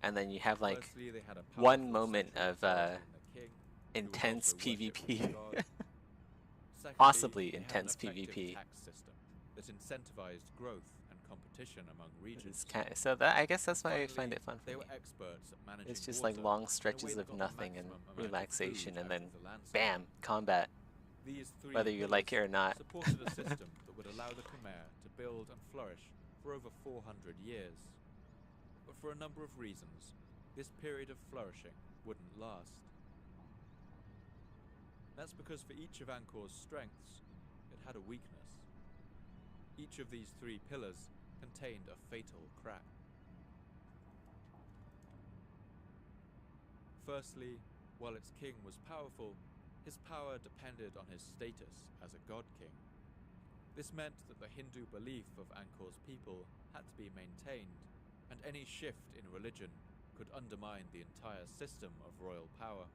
and then you have like Firstly, they had a one powerful moment central of authority in the king, who was intense also worshipped as PvP. God. Secondly, Possibly they had an intense effective PvP. tax system that incentivized growth and competition among regions. It's kind of, so that I guess that's why I find Finally, it fun they for were me. experts at managing It's just water like long in a way stretches that of got the nothing and maximum amount of relaxation, food and out then of the landscape. bam, combat. These three Whether you like it or pillars not. supported a system that would allow the Khmer to build and flourish for over 400 years. But for a number of reasons, this period of flourishing wouldn't last. That's because for each of Angkor's strengths, it had a weakness. Each of these three pillars contained a fatal crack. Firstly, while its king was powerful, his power depended on his status as a god king. This meant that the Hindu belief of Angkor's people had to be maintained, and any shift in religion could undermine the entire system of royal power.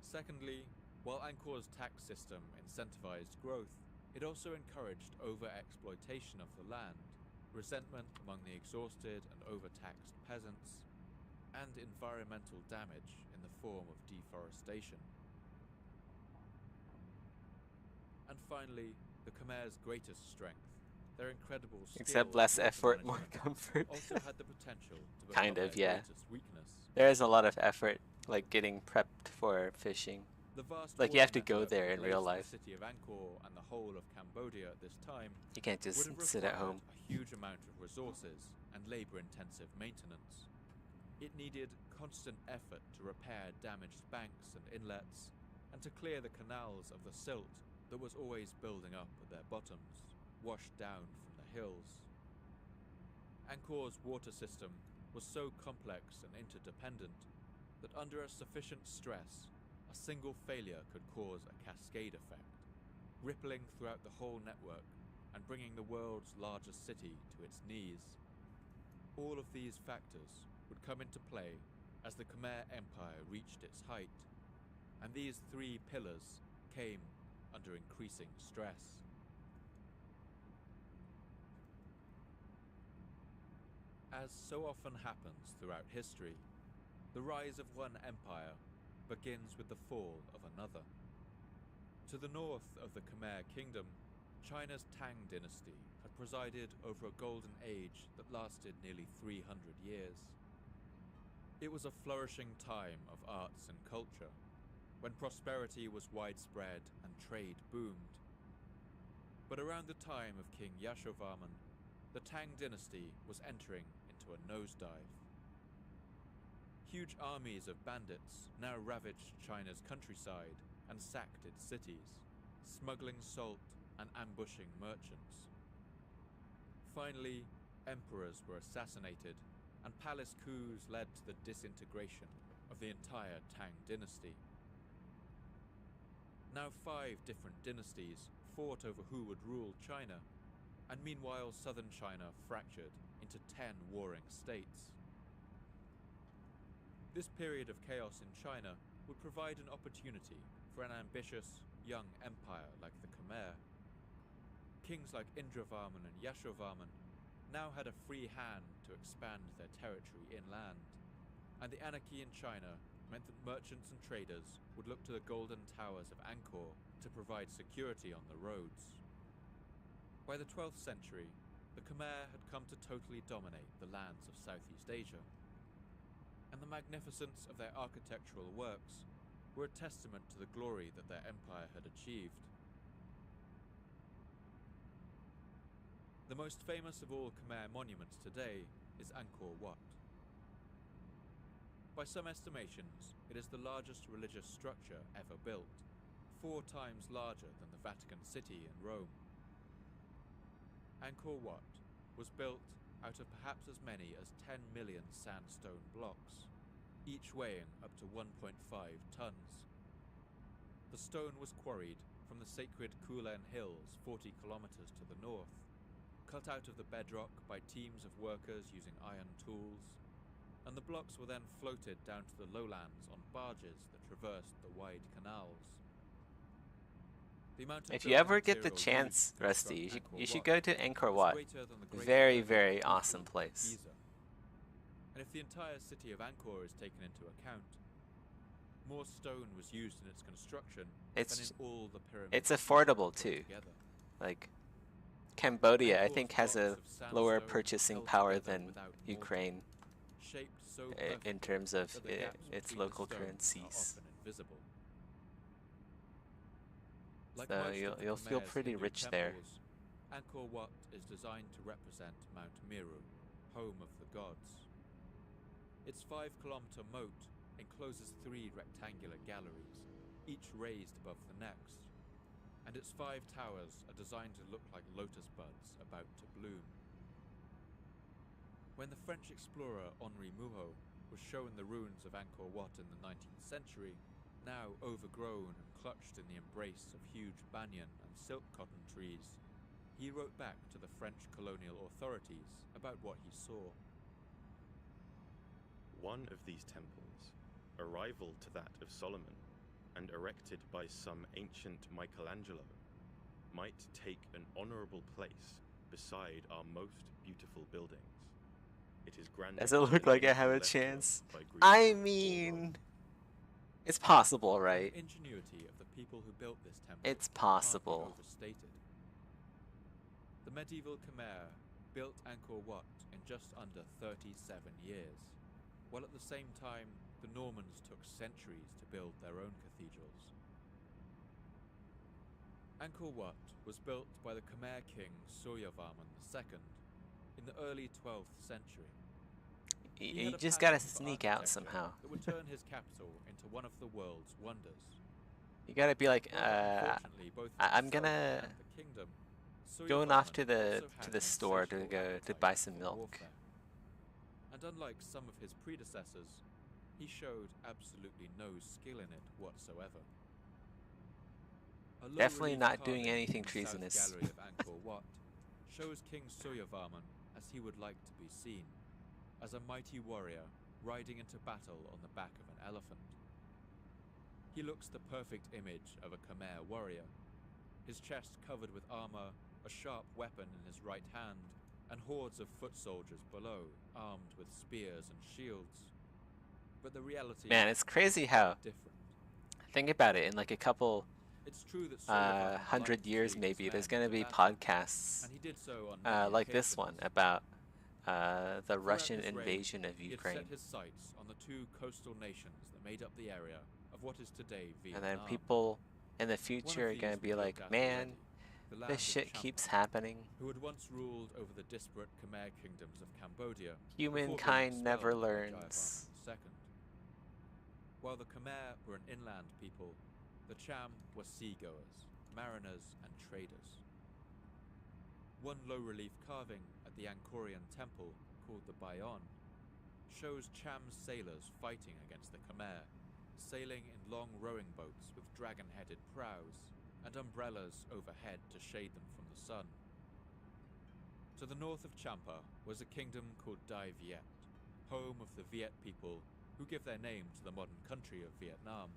Secondly, while Angkor's tax system incentivized growth, it also encouraged over-exploitation of the land, resentment among the exhausted and overtaxed peasants, and environmental damage in the form of deforestation. And finally, the Khmer's greatest strength, their incredible skill Except at less water effort, more management, comfort. also had the potential to become Kind of, their yeah. greatest weakness. There is a lot of effort, like getting prepped for fishing. The vast Like, you have water to go network there that in real laced life. The city of Angkor and the whole of Cambodia at this time You can't would just have sit at required home. a huge amount of resources and labor-intensive maintenance. It needed constant effort to repair damaged banks and inlets, and to clear the canals of the silt that was always building up at their bottoms, washed down from the hills. Angkor's water system was so complex and interdependent that under a sufficient stress, a single failure could cause a cascade effect, rippling throughout the whole network and bringing the world's largest city to its knees. All of these factors would come into play as the Khmer Empire reached its height, and these three pillars came under increasing stress. As so often happens throughout history, the rise of one empire begins with the fall of another. To the north of the Khmer Kingdom, China's Tang dynasty had presided over a golden age that lasted nearly 300 years. It was a flourishing time of arts and culture, when prosperity was widespread and trade boomed. But around the time of King Yashovarman, the Tang dynasty was entering into a nosedive. Huge armies of bandits now ravaged China's countryside and sacked its cities, smuggling salt and ambushing merchants. Finally, emperors were assassinated, and palace coups led to the disintegration of the entire Tang dynasty. Now 5 different dynasties fought over who would rule China, and meanwhile southern China fractured into 10 warring states. This period of chaos in China would provide an opportunity for an ambitious, young empire like the Khmer. Kings like Indravarman and Yashovarman now had a free hand to expand their territory inland, and the anarchy in China meant that merchants and traders would look to the golden towers of Angkor to provide security on the roads. By the 12th century, the the Khmer had come to totally dominate the lands of Southeast Asia, and the magnificence of their architectural works were a testament to the glory that their empire had achieved. The most famous of all Khmer monuments today is Angkor Wat. By some estimations, it is the largest religious structure ever built, 4 times larger than the Vatican City in Rome. Angkor Wat was built out of perhaps as many as 10 million sandstone blocks, each weighing up to 1.5 tons. The stone was quarried from the sacred Kulen Hills 40 kilometers to the north, cut out of the bedrock by teams of workers using iron tools, and the blocks were then floated down to the lowlands on barges that traversed the wide canals. The amount of If you ever building get the material chance, used to Rusty, construct you should Angkor go to Wat Angkor was Wat. greater than the Great Very, Pyramid very of awesome Khufu place. in Giza. And if the entire city of Angkor is taken into account, more stone was used in its construction than in all the pyramids. It's affordable too. Together. Like Cambodia, I Angkor's think, has a blocks of lower sandstone purchasing held power together than without mortar, Ukraine shaped so in perfectly terms of that the gaps its between the local stones are currencies. often invisible. Like So most of the you'll feel Khmer's pretty Hindu rich there. temples, Angkor Wat is designed to represent Mount Meru, home of the gods. Its 5-kilometer moat encloses 3 rectangular galleries, each raised above the next, and its 5 towers are designed to look like lotus buds about to bloom. When the French explorer Henri Mouhot was shown the ruins of Angkor Wat in the 19th century, now overgrown and clutched in the embrace of huge banyan and silk cotton trees, he wrote back to the French colonial authorities about what he saw. One of these temples, a rival to that of Solomon, and erected by some ancient Michelangelo, might take an honorable place beside our most beautiful buildings. It is granted. Does it look like I have a chance? I mean, it's possible, right? The ingenuity of the people who built this temple It's can't be possible. overstated. The medieval Khmer built Angkor Wat in just under 37 years, while at the same time the Normans took centuries to build their own cathedrals. Angkor Wat was built by the Khmer king Suryavarman II in the early 12th century. He You had a just gotta passion for sneak out architecture somehow. that would turn his capital into one of the world's wonders. You gotta be like, Unfortunately, both for I'm himself gonna and the kingdom, going off to Suryavarman the also had an store to insatiable go to appetite buy some for milk. warfare. And unlike some of his predecessors, he showed absolutely no skill in it whatsoever. A Definitely low-relief not doing carving anything in the treasonous. South Gallery of Angkor Wat shows King Suryavarman as he would like to be seen, as a mighty warrior riding into battle on the back of an elephant. He looks the perfect image of a Khmer warrior, his chest covered with armor, a sharp weapon in his right hand, and hordes of foot soldiers below, armed with spears and shields. But the reality Man, it's crazy how, is different. think about it, in like a couple It's true that Suryavarman liked 100 to years lead his maybe, there's men gonna into be battle, podcasts and he did so on many like this one occasions. about the Throughout Russian his reign, invasion of He had Ukraine. set his sights on the 2 coastal nations that made up the area of what is today And Vietnam. then people in the One of future are these gonna we be looked like, at man, already, the land this of shit Champa, keeps happening. who had once ruled over the disparate Khmer kingdoms of Cambodia. before being Humankind never expelled by learns. Jayavarman II. While the Khmer were an inland people, the Cham were seagoers, mariners, and traders. One low-relief carving at the Angkorian temple, called the Bayon, shows Cham sailors fighting against the Khmer, sailing in long rowing boats with dragon-headed prows and umbrellas overhead to shade them from the sun. To the north of Champa was a kingdom called Dai Viet, home of the Viet people who give their name to the modern country of Vietnam.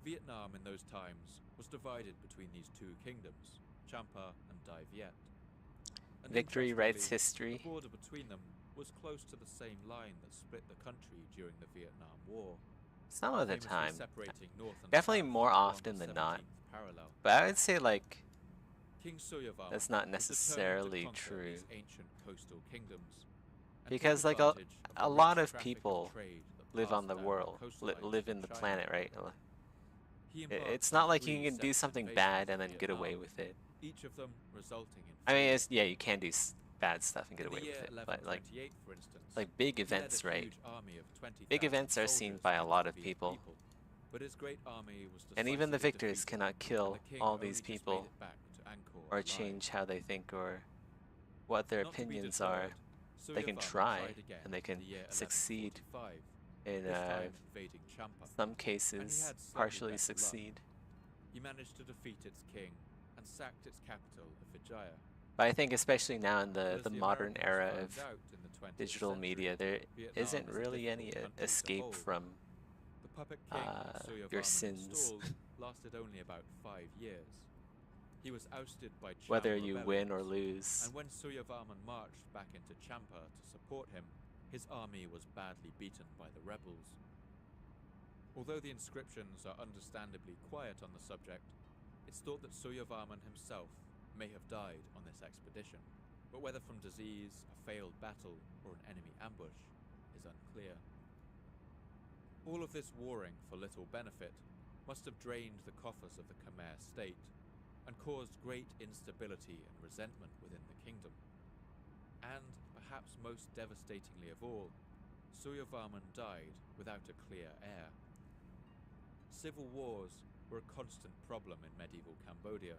Vietnam in those times was divided between these 2 kingdoms, Champa and Dai Viet. And Victory writes interestingly, history. the border between them was close to the same line that split the country during the Vietnam War. Some of the famously time. separating north and Definitely south more along often the than not. 17th parallel. But I would say like King Suyavarman That's not was determined to necessarily conquer true. these ancient coastal kingdoms, and Because take like a advantage of the lot rich of traffic and people trade that live on passed the down world, coastlines live of in the China. planet, right? He embarked It's on not like you 3 can do separate something invasions bad of and then get away Vietnam, with it. each of them resulting in I mean, failure. it's, yeah, you can do bad stuff and get In the away year with it, but like 1128, for instance, big he led events, a right? huge army of 20,000 Big events are seen soldiers by a against lot the of Viet people. But his great army was And even the decisively victors defeated, cannot and kill the king all only these just made people it back to Angkor or alive. change how they think or what their Not to be opinions are. deterred, They can Suyavarman try tried again and they in can the year succeed 1145, in this time invading Champa. some And he cases had slightly partially better luck. succeed. He managed to defeat its king and sacked its capital of Vijaya. But I think especially now in But the as the modern Americans era found of out in the 20th digital century, media, there Vietnam isn't is a really any difficult country to escape hold. from The puppet king your Suyavarman sins. installed lasted only about 5 years. He was ousted by Cham whether you win or rebellions, lose. and when Suyavarman marched back into Champa to support him, his army was badly beaten by the rebels. Although the inscriptions are understandably quiet on the subject, it's thought that Suyavarman himself may have died on this expedition, but whether from disease, a failed battle, or an enemy ambush is unclear. All of this warring for little benefit must have drained the coffers of the Khmer state and caused great instability and resentment within the kingdom. And, perhaps most devastatingly of all, Suyavarman died without a clear heir. Civil wars were a constant problem in medieval Cambodia.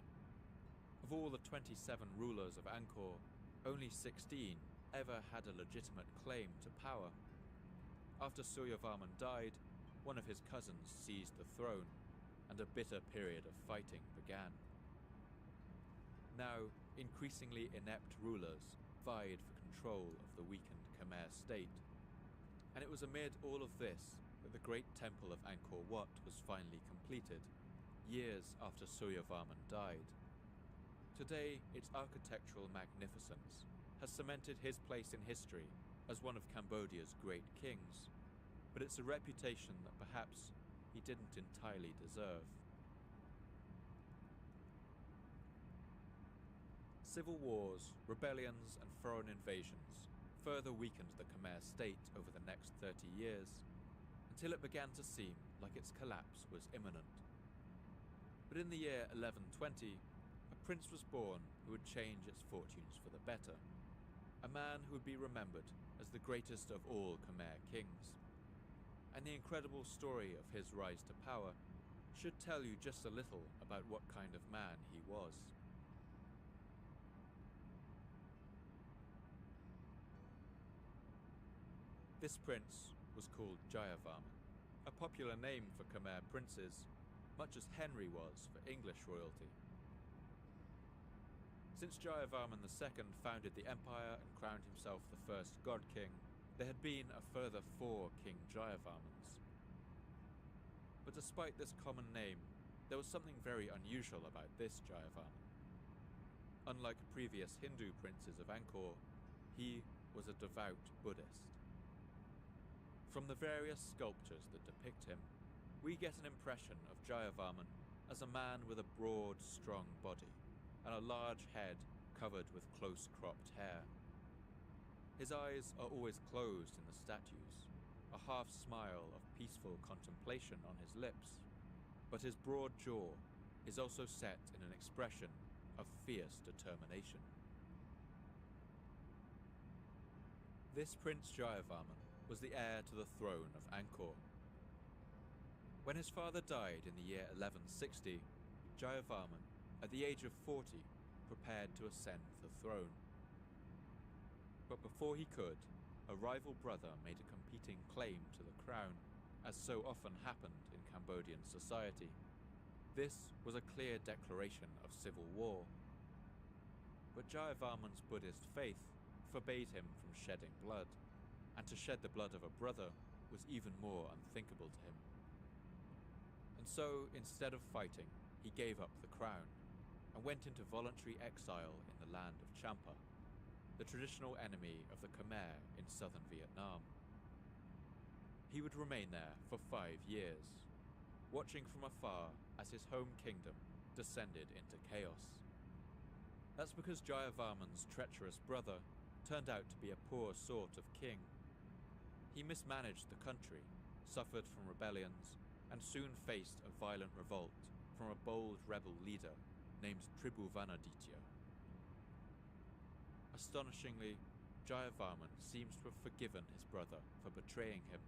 Of all the 27 rulers of Angkor, only 16 ever had a legitimate claim to power. After Suyavarman died, one of his cousins seized the throne, and a bitter period of fighting began. Now, increasingly inept rulers vied for control of the weakened Khmer state, and it was amid all of this that the great temple of Angkor Wat was finally completed, years after Suyavarman died. Today, its architectural magnificence has cemented his place in history as one of Cambodia's great kings, but it's a reputation that perhaps he didn't entirely deserve. Civil wars, rebellions, and foreign invasions further weakened the Khmer state over the next 30 years, until it began to seem like its collapse was imminent. But in the year 1120, a prince was born who would change its fortunes for the better, a man who would be remembered as the greatest of all Khmer kings. And the incredible story of his rise to power should tell you just a little about what kind of man he was. This prince was called Jayavarman, a popular name for Khmer princes, much as Henry was for English royalty. Since Jayavarman II founded the empire and crowned himself the first god king, there had been a further 4 King Jayavarmans. But despite this common name, there was something very unusual about this Jayavarman. Unlike previous Hindu princes of Angkor, he was a devout Buddhist. From the various sculptures that depict him, we get an impression of Jayavarman as a man with a broad, strong body and a large head covered with close-cropped hair. His eyes are always closed in the statues, a half smile of peaceful contemplation on his lips, but his broad jaw is also set in an expression of fierce determination. This Prince Jayavarman was the heir to the throne of Angkor. When his father died in the year 1160, Jayavarman, at the age of 40, prepared to ascend the throne. But before he could, a rival brother made a competing claim to the crown, as so often happened in Cambodian society. This was a clear declaration of civil war. But Jayavarman's Buddhist faith forbade him from shedding blood, and to shed the blood of a brother was even more unthinkable to him. And so, instead of fighting, he gave up the crown and went into voluntary exile in the land of Champa, the traditional enemy of the Khmer in southern Vietnam. He would remain there for 5 years, watching from afar as his home kingdom descended into chaos. That's because Jayavarman's treacherous brother turned out to be a poor sort of king. He mismanaged the country, suffered from rebellions, and soon faced a violent revolt from a bold rebel leader named Tribhuvanaditya. Astonishingly, Jayavarman seems to have forgiven his brother for betraying him.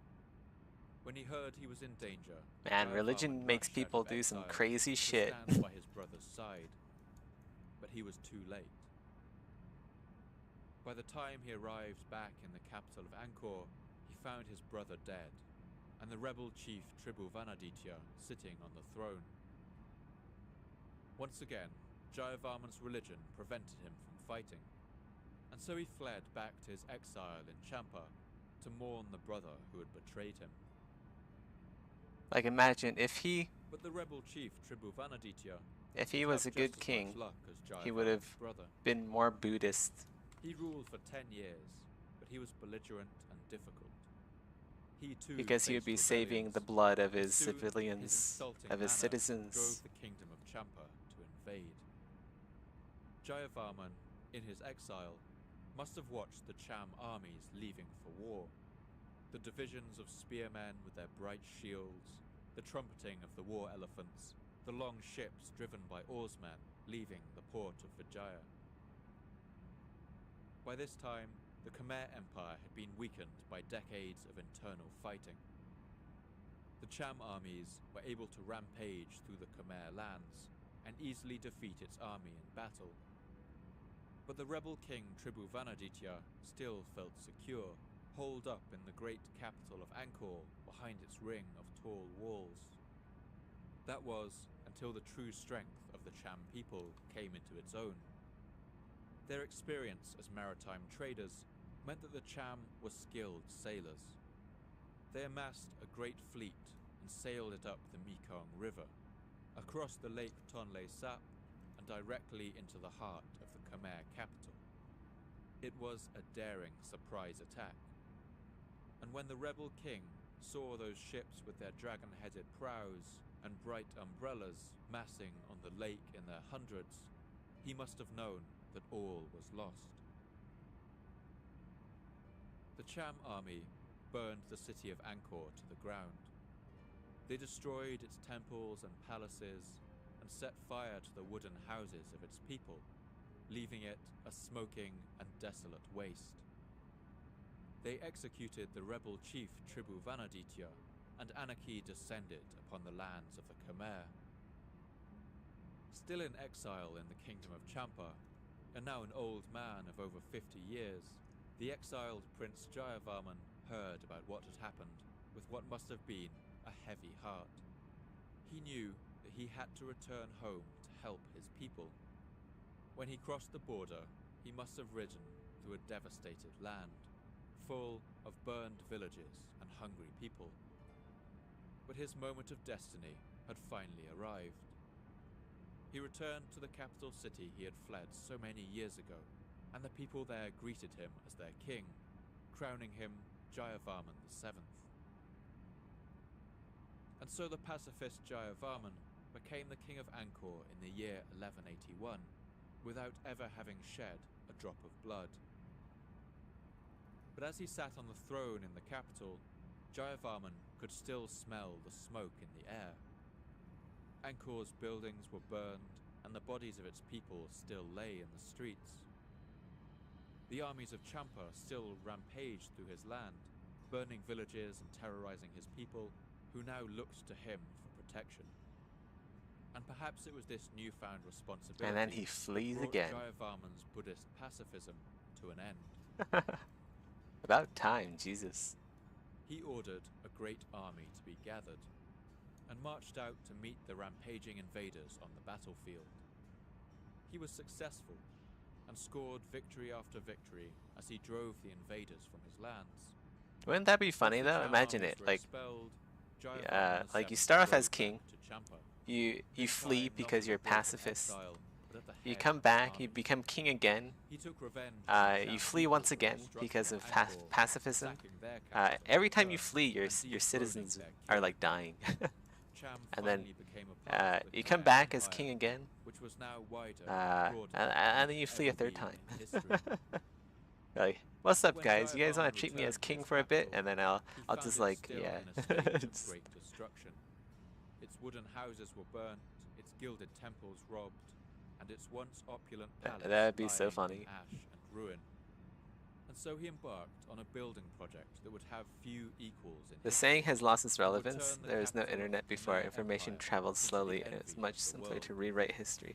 When he heard he was in danger, Man, Jayavarman religion makes rushed out people of do some exile crazy to shit. stand by his brother's side. But he was too late. By the time he arrived back in the capital of Angkor, he found his brother dead, and the rebel chief Tribhuvanaditya sitting on the throne. Once again, Jayavarman's religion prevented him from fighting, and so he fled back to his exile in Champa to mourn the brother who had betrayed him. Like, imagine if he But the rebel chief Tribhuvanaditya was a had good just as king, much luck as he would have Jayavarman's brother. been more Buddhist. He ruled for 10 years, but he was belligerent and difficult. He too Because he would be faced saving the rebellions, blood of and his soon civilians, insulting of his manner citizens. drove the kingdom of Champa to invade. Jayavarman, in his exile, must have watched the Cham armies leaving for war. The divisions of spearmen with their bright shields, the trumpeting of the war elephants, the long ships driven by oarsmen leaving the port of Vijaya. By this time, the Khmer Empire had been weakened by decades of internal fighting. The Cham armies were able to rampage through the Khmer lands and easily defeat its army in battle. But the rebel king Tribhuvanaditya still felt secure, holed up in the great capital of Angkor behind its ring of tall walls. That was until the true strength of the Cham people came into its own. Their experience as maritime traders meant that the Cham were skilled sailors. They amassed a great fleet and sailed it up the Mekong River, across the Lake Tonle Sap, and directly into the heart of the Khmer capital. It was a daring surprise attack, and when the rebel king saw those ships with their dragon-headed prows and bright umbrellas massing on the lake in their hundreds, he must have known that all was lost. The Cham army burned the city of Angkor to the ground. They destroyed its temples and palaces and set fire to the wooden houses of its people, leaving it a smoking and desolate waste. They executed the rebel chief Tribhuvanaditya, and anarchy descended upon the lands of the Khmer. Still in exile in the kingdom of Champa, and now an old man of over 50 years, the exiled Prince Jayavarman heard about what had happened with what must have been a heavy heart. He knew that he had to return home to help his people. When he crossed the border, he must have ridden through a devastated land, full of burned villages and hungry people. But his moment of destiny had finally arrived. He returned to the capital city he had fled so many years ago, and the people there greeted him as their king, crowning him Jayavarman VII. And so the pacifist Jayavarman became the king of Angkor in the year 1181, without ever having shed a drop of blood. But as he sat on the throne in the capital, Jayavarman could still smell the smoke in the air. Angkor's buildings were burned, and the bodies of its people still lay in the streets. The armies of Champa still rampaged through his land, burning villages and terrorizing his people, who now looked to him for protection. And perhaps it was this newfound responsibility And then he flees that brought again. Jayavarman's Buddhist pacifism to an end. About time, Jesus. He ordered a great army to be gathered, and marched out to meet the rampaging invaders on the battlefield. He was successful, and scored victory after victory as he drove the invaders from his lands. Wouldn't that be funny Once the though? Cham Imagine armies it, were like, expelled, Jayavarman like you VII start off as rode king, back to Champa. you This flee time not because on you're the brink of pacifist. exile, but at the You head come of his back, you army. become king again. He took revenge on the You Cham flee people once for the again destruction because of Angkor, pacifism. sacking their capital, Every time you Perth, flee, your and citizens dethroning their are king. like dying. and then became a part of the you come Khmer back as Empire, king again, which was now wider and then you flee a third time. Like, what's up, guys? You guys want to treat me as king for a bit, and then I'll just like, yeah. Just- great destruction. Its wooden houses were burnt, its gilded temples robbed, and its once opulent palace That'd be so lying in funny. ash and ruin. And so he embarked on a building project that would have few equals in The history. saying has lost its It would relevance. turn the There was no capital of internet the before. Khmer Information Empire traveled into the slowly, and it's envy much of the simpler world. to rewrite history.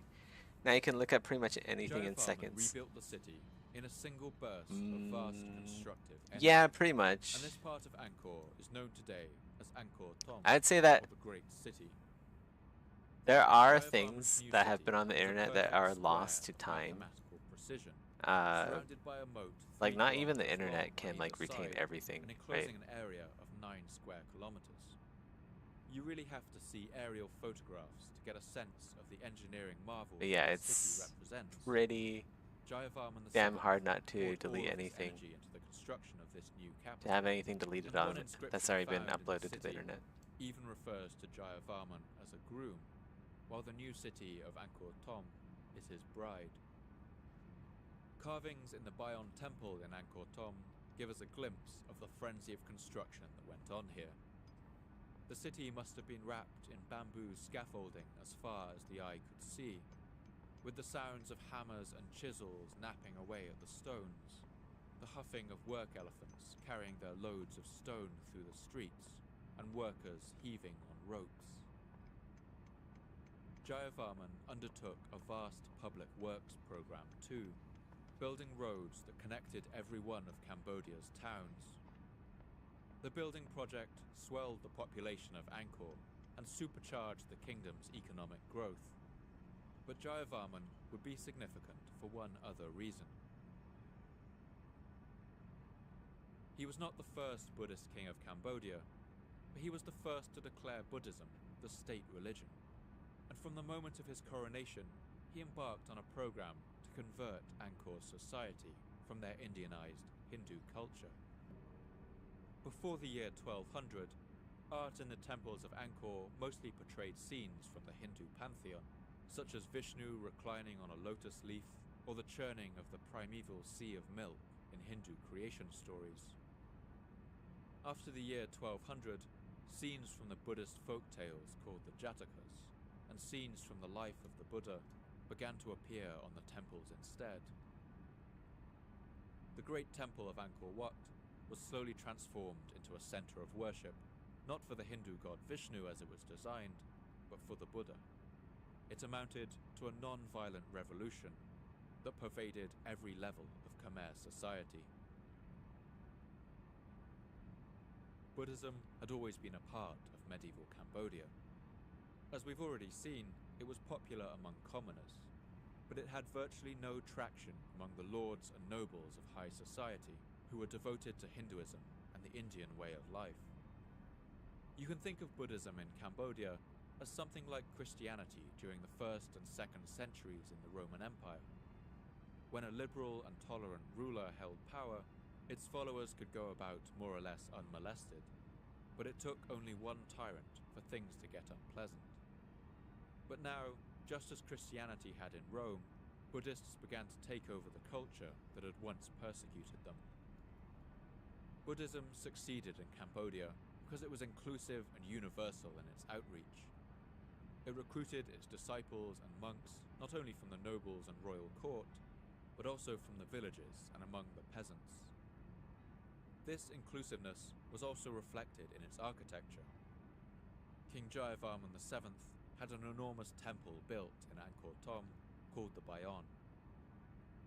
Now you can look up pretty much anything in Jayavarman seconds. rebuilt the city in a single burst of vast constructive energy. Yeah, pretty much. And this part of Angkor is known today as Angkor Thom, I'd say that or the Great City. there are Jayavarman's things new that have city been on the was a internet that perfect are square lost to of time. mathematical precision, Uh, surrounded by a moat like 3 not even the kilometers long internet on can like either retain side everything, and right? enclosing an area of 9 square kilometers. You really have to see aerial photographs to get a sense of the engineering marvel But yeah, the it's city represents. pretty Jayavarman damn VII hard not to poured all delete of his anything, energy into the construction of this new to capital. have anything deleted And on one it inscription that's already been found in the uploaded to the city internet. even refers to Jayavarman as a groom, while the new city of Angkor Thom is his bride. Carvings in the Bayon Temple in Angkor Thom give us a glimpse of the frenzy of construction that went on here. The city must have been wrapped in bamboo scaffolding as far as the eye could see, with the sounds of hammers and chisels napping away at the stones, the huffing of work elephants carrying their loads of stone through the streets, and workers heaving on ropes. Jayavarman undertook a vast public works program too, building roads that connected every one of Cambodia's towns. The building project swelled the population of Angkor and supercharged the kingdom's economic growth. But Jayavarman would be significant for one other reason. He was not the first Buddhist king of Cambodia, but he was the first to declare Buddhism the state religion. And from the moment of his coronation, he embarked on a program to convert Angkor's society from their Indianized Hindu culture. Before the year 1200, art in the temples of Angkor mostly portrayed scenes from the Hindu pantheon, such as Vishnu reclining on a lotus leaf or the churning of the primeval sea of milk in Hindu creation stories. After the year 1200, scenes from the Buddhist folk tales called the Jatakas and scenes from the life of the Buddha began to appear on the temples instead. The great temple of Angkor Wat was slowly transformed into a center of worship, not for the Hindu god Vishnu as it was designed, but for the Buddha. It amounted to a non-violent revolution that pervaded every level of Khmer society. Buddhism had always been a part of medieval Cambodia. As we've already seen, it was popular among commoners, but it had virtually no traction among the lords and nobles of high society, who were devoted to Hinduism and the Indian way of life. You can think of Buddhism in Cambodia as something like Christianity during the 1st and 2nd centuries in the Roman Empire. When a liberal and tolerant ruler held power, its followers could go about more or less unmolested, but it took only one tyrant for things to get unpleasant. But now, just as Christianity had in Rome, Buddhists began to take over the culture that had once persecuted them. Buddhism succeeded in Cambodia because it was inclusive and universal in its outreach. It recruited its disciples and monks not only from the nobles and royal court, but also from the villages and among the peasants. This inclusiveness was also reflected in its architecture. King Jayavarman VII had an enormous temple built in Angkor Thom called the Bayon.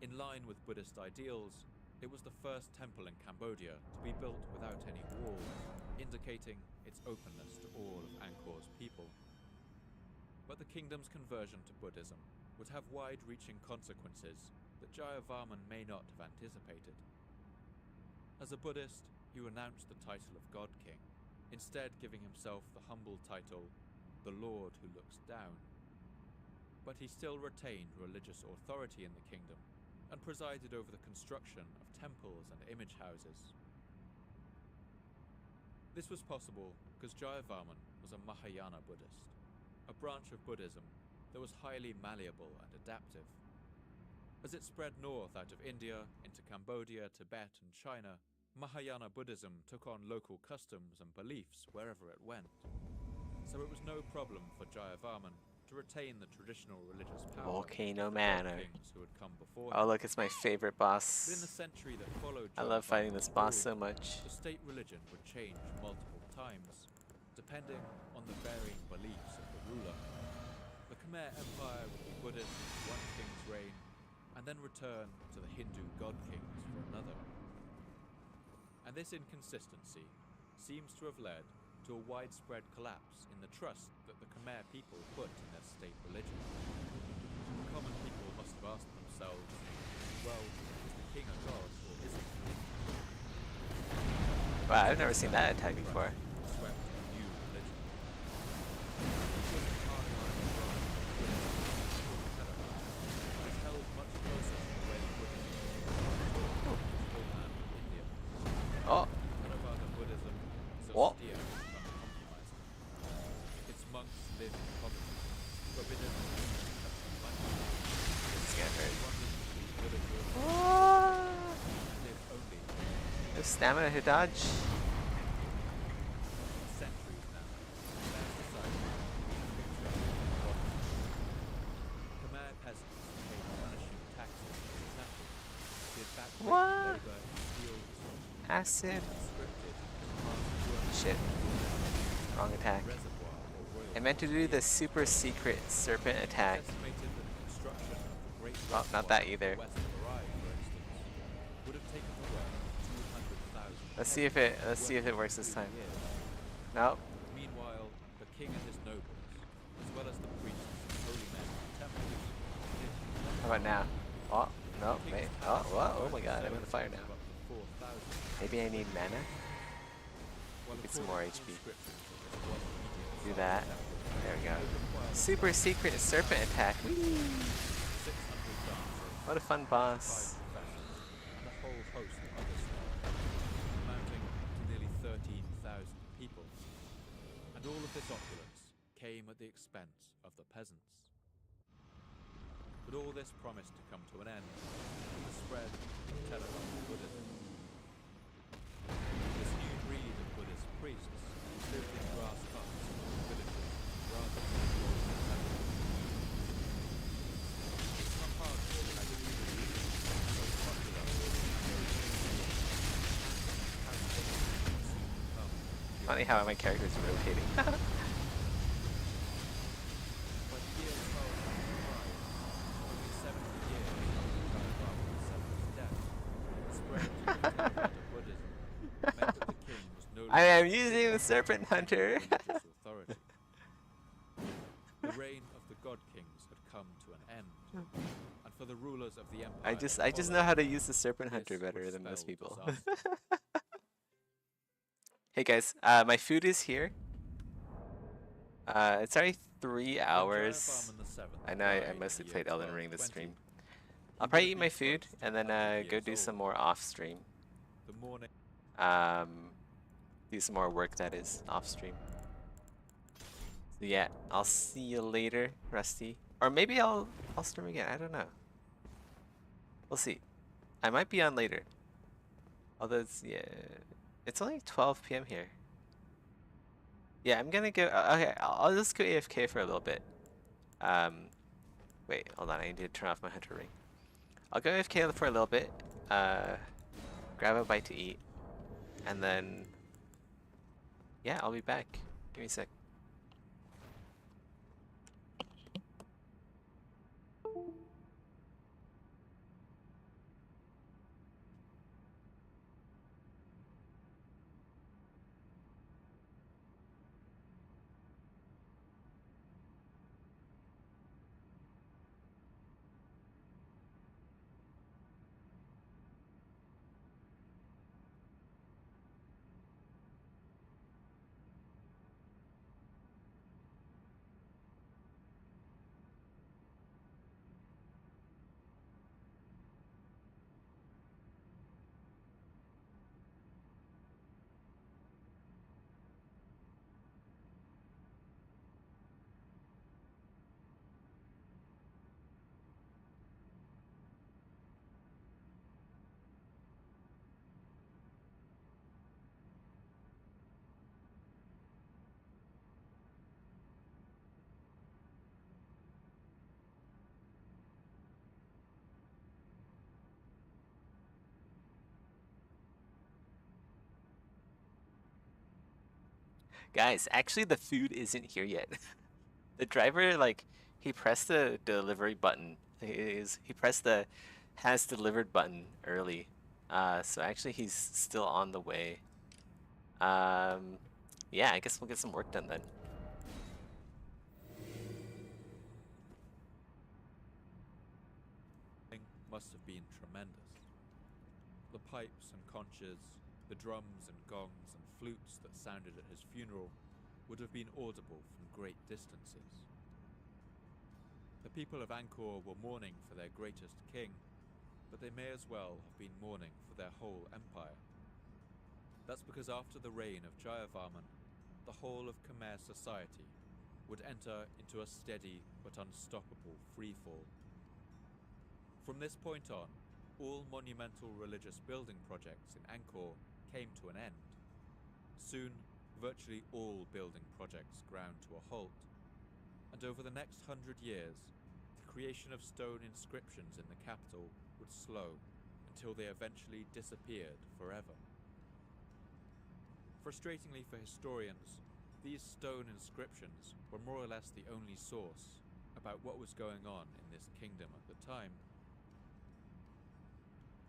In line with Buddhist ideals, it was the first temple in Cambodia to be built without any walls, indicating its openness to all of Angkor's people. But the kingdom's conversion to Buddhism would have wide-reaching consequences that Jayavarman may not have anticipated. As a Buddhist, he renounced the title of God King, instead giving himself the humble title, the Lord who looks down. But he still retained religious authority in the kingdom and presided over the construction of temples and image houses. This was possible because Jayavarman was a Mahayana Buddhist, a branch of Buddhism that was highly malleable and adaptive. As it spread north out of India into Cambodia, Tibet, and China, Mahayana Buddhism took on local customs and beliefs wherever it went. So it was no problem for Jayavarman to retain the traditional religious power Volcano of the god Manor. kings who had come before Oh him. look, it's my favorite But in the boss. century that followed I love fighting Jayavarman's this boss so rule, much. the state religion would change multiple times, depending on the varying beliefs of the ruler. The Khmer Empire would be Buddhist for one king's reign, and then return to the Hindu god kings for another. And this inconsistency seems to have led to a widespread collapse in the trust that the Khmer people put in their state religion. The common people must have asked themselves, well, is the king a god or isn't he? Wow, I've never seen that attack before. Swept a new religion. The Buddhist Mahayana Brahmin Buddhism, called Theravada, is held much closer to the way Buddhism is taught in the homeland of India. Oh, Theravada Buddhism is What? austere and uncompromising. Its monks live in poverty, forbidden to touch language. this is gonna hurt. Wonderfully villages Ah, live only no stamina to dodge. centuries now. Khmer society has been Khmer peasants paid punishing taxes to the temple, did backbreaking What? labor in fields, Acid. conscripted as hard work Shit. Wrong attack. reservoir or royal I meant to do the super secret serpent attack. estimated that the construction of the Great Well, not Reservoir that of the either. West of Rai, for instance, would have taken the work of 200,000 Let's see if it works this time. years. Nope. Meanwhile, the king and his nobles, as well as the priests and holy men of the temples, lived How about now? Oh, no, wait. Oh, whoa, oh my god, I'm in the fire now. up to 4,000. Maybe I need mana? While Get some according more to HP. inscriptions of this one Median Do Sun that. temple, There we go. it required Super secret serpent attack. Whee! 600 dancers, What a fun 5 boss. professions, and a whole host of other staff, amounting to nearly 13,000 people. And all of this opulence came at the expense of the peasants. But all this promised to come to an end with the spread of Theravada Buddhism. This new breed of Buddhist priests lived in grass huts in villages rather than in royal temples. It's not hard to see how the new religion was so popular in Cambodia. How famous it would soon become. Funny how my character's rotating. By the year 1295, only 70 years after Jayavarman VII's death, the spread of Theravada Buddhism meant that the king was no longer I am using the serpent hunter. religious authority. The reign of the god kings had come to an end, and for the rulers of the empire I just know how to use the serpent hunter this would better than most spell people. disaster. Hey guys, my food is here. It's already 3 When hours. Jayavarman VII I know I died in mostly the year played Elden Ring this 1220, stream. he I'll would probably have eat my been food close to and then 100 go years do some old. more off stream. The morning Do some more work that is off stream. So yeah, I'll see you later, Rusty. Or maybe I'll stream again. I don't know. We'll see. I might be on later. Although it's only 12 p.m. here. Yeah, I'm gonna go. Okay, I'll just go AFK for a little bit. Wait, hold on. I need to turn off my hunter ring. I'll go AFK for a little bit. Grab a bite to eat, and then yeah, I'll be back. Give me a sec. Guys, actually the food isn't here yet. The driver, like, he pressed the delivery button. He pressed the has delivered button early. So actually he's still on the way. Yeah, I guess we'll get some work done then. Must have been tremendous. The pipes and conches, the drums and gongs and flutes that sounded at his funeral would have been audible from great distances. The people of Angkor were mourning for their greatest king, but they may as well have been mourning for their whole empire. That's because after the reign of Jayavarman, the whole of Khmer society would enter into a steady but unstoppable freefall. From this point on, all monumental religious building projects in Angkor came to an end. Soon, virtually all building projects ground to a halt, and over the next 100 years, the creation of stone inscriptions in the capital would slow until they eventually disappeared forever. Frustratingly for historians, these stone inscriptions were more or less the only source about what was going on in this kingdom at the time.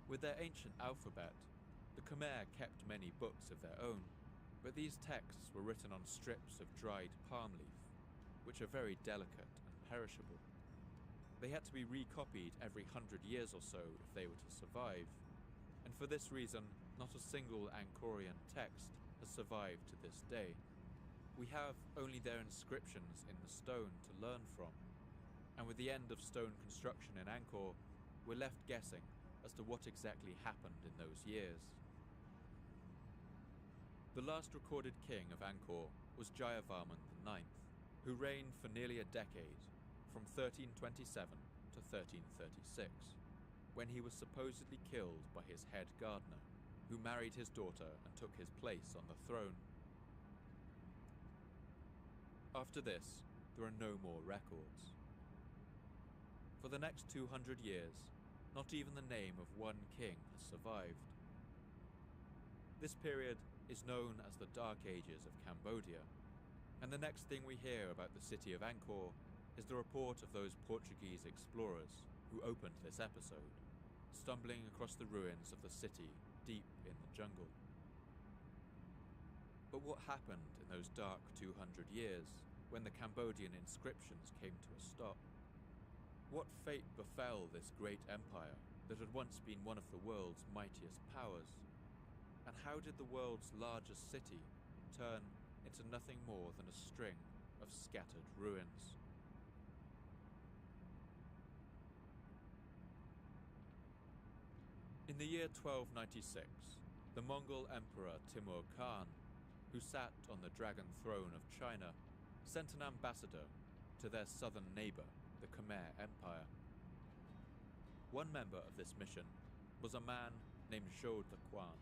With their ancient alphabet, the Khmer kept many books of their own, but these texts were written on strips of dried palm leaf, which are very delicate and perishable. They had to be recopied every 100 years or so if they were to survive, and for this reason, not a single Angkorian text has survived to this day. We have only their inscriptions in the stone to learn from, and with the end of stone construction in Angkor, we're left guessing as to what exactly happened in those years. The last recorded king of Angkor was Jayavarman IX, who reigned for nearly a decade, from 1327 to 1336, when he was supposedly killed by his head gardener, who married his daughter and took his place on the throne. After this, there are no more records. For the next 200 years, not even the name of one king has survived. This period is known as the Dark Ages of Cambodia, and the next thing we hear about the city of Angkor is the report of those Portuguese explorers who opened this episode, stumbling across the ruins of the city deep in the jungle. But what happened in those dark 200 years when the Cambodian inscriptions came to a stop? What fate befell this great empire that had once been one of the world's mightiest powers? And how did the world's largest city turn into nothing more than a string of scattered ruins? In the year 1296, the Mongol Emperor Timur Khan, who sat on the dragon throne of China, sent an ambassador to their southern neighbor, the Khmer Empire. One member of this mission was a man named Zhou Dequan,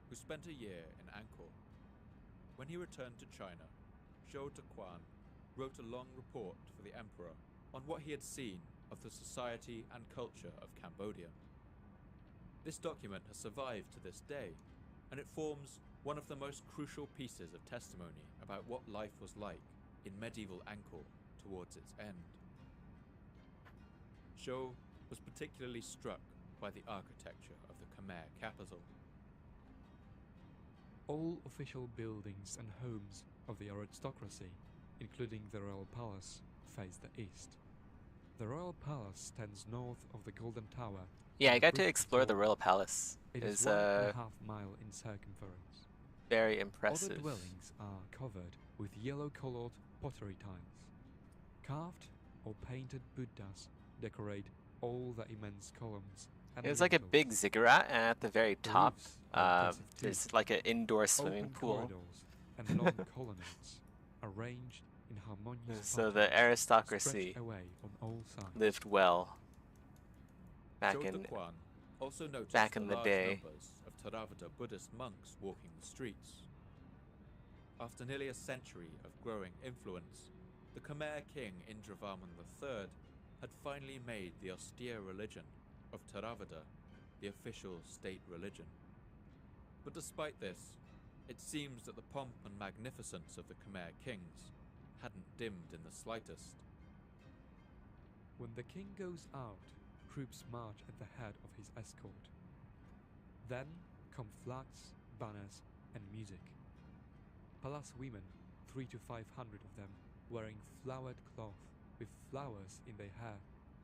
who spent a year in Angkor. When he returned to China, Zhou Dequan wrote a long report for the emperor on what he had seen of the society and culture of Cambodia. This document has survived to this day, and it forms one of the most crucial pieces of testimony about what life was like in medieval Angkor towards its end. Zhou was particularly struck by the architecture of the Khmer capital. All official buildings and homes of the aristocracy, including the royal palace, face the east. The royal palace stands north of the Golden Tower. Yeah, I and got to bridge explore the before royal palace. It It's is 1.5 mile in circumference. very impressive. Other dwellings are covered with yellow-colored pottery tiles. Carved or painted Buddhas decorate all the immense columns and It's like a lintels. big ziggurat, and at the very The top, roofs are impressive too. there's like an indoor swimming Open pool. corridors and long colonnades arranged in harmonious So the patterns aristocracy stretch away on all sides. lived well back Zhou in Dequan also noticed back in the large day. numbers of Theravada Buddhist monks walking the streets. After nearly a century of growing influence, the Khmer king Indravarman III had finally made the austere religion of Theravada the official state religion. But despite this, It seems that the pomp and magnificence of the Khmer kings hadn't dimmed in the slightest. When the king goes out, troops march at the head of his escort. Then come flags, banners, and music. Palace women, 300 to 500 of them, wearing flowered cloth with flowers in their hair,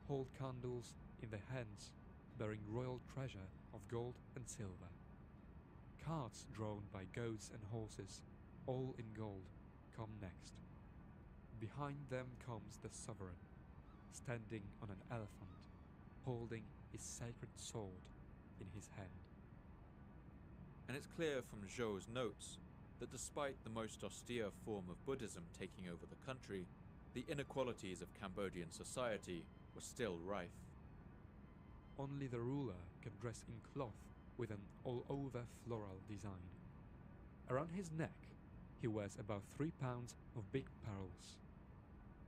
hold candles in their hands, bearing royal treasure of gold and silver. Carts drawn by goats and horses, all in gold, come next. Behind them comes the sovereign, standing on an elephant, holding his sacred sword in his hand. And it's clear from Zhou's notes that despite the most austere form of Buddhism taking over the country, the inequalities of Cambodian society were still rife. Only the ruler can dress in cloth with an all-over floral design. Around his neck, he wears about 3 pounds of big pearls.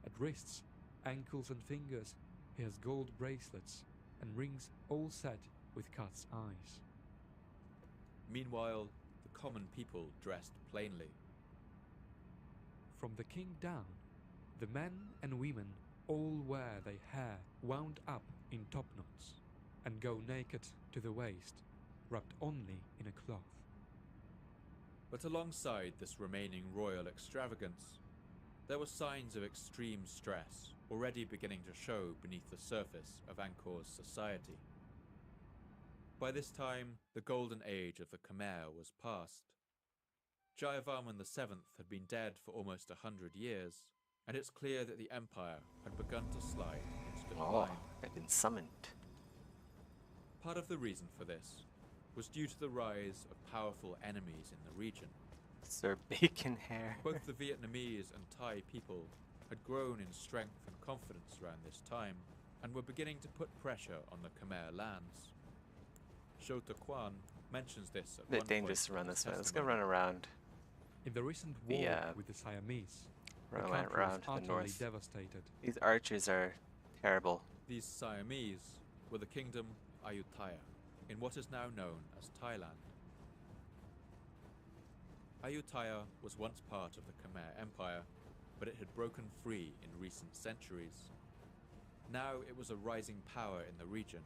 At wrists, ankles and fingers, he has gold bracelets and rings all set with cat's eyes. Meanwhile, the common people dressed plainly. From the king down, the men and women all wear their hair wound up in top knots and go naked to the waist, wrapped only in a cloth. But alongside this remaining royal extravagance, there were signs of extreme stress already beginning to show beneath the surface of Angkor's society. By this time, the golden age of the Khmer was past. Jayavarman VII had been dead for almost 100 years, and it's clear that the empire had begun to slide into decline. I've been summoned. Part of the reason for this was due to the rise of powerful enemies in the region. It's their bacon hair. Both the Vietnamese and Thai people had grown in strength and confidence around this time, and were beginning to put pressure on the Khmer lands. Shota Kwan mentions this at A bit one dangerous point to run in his this way. Let's go testimony. run around. In the recent war The, with the Siamese, the Run country around was to the utterly north. devastated. These archers are terrible. These Siamese were the kingdom Ayutthaya, in what is now known as Thailand. Ayutthaya was once part of the Khmer Empire, but it had broken free in recent centuries. Now it was a rising power in the region,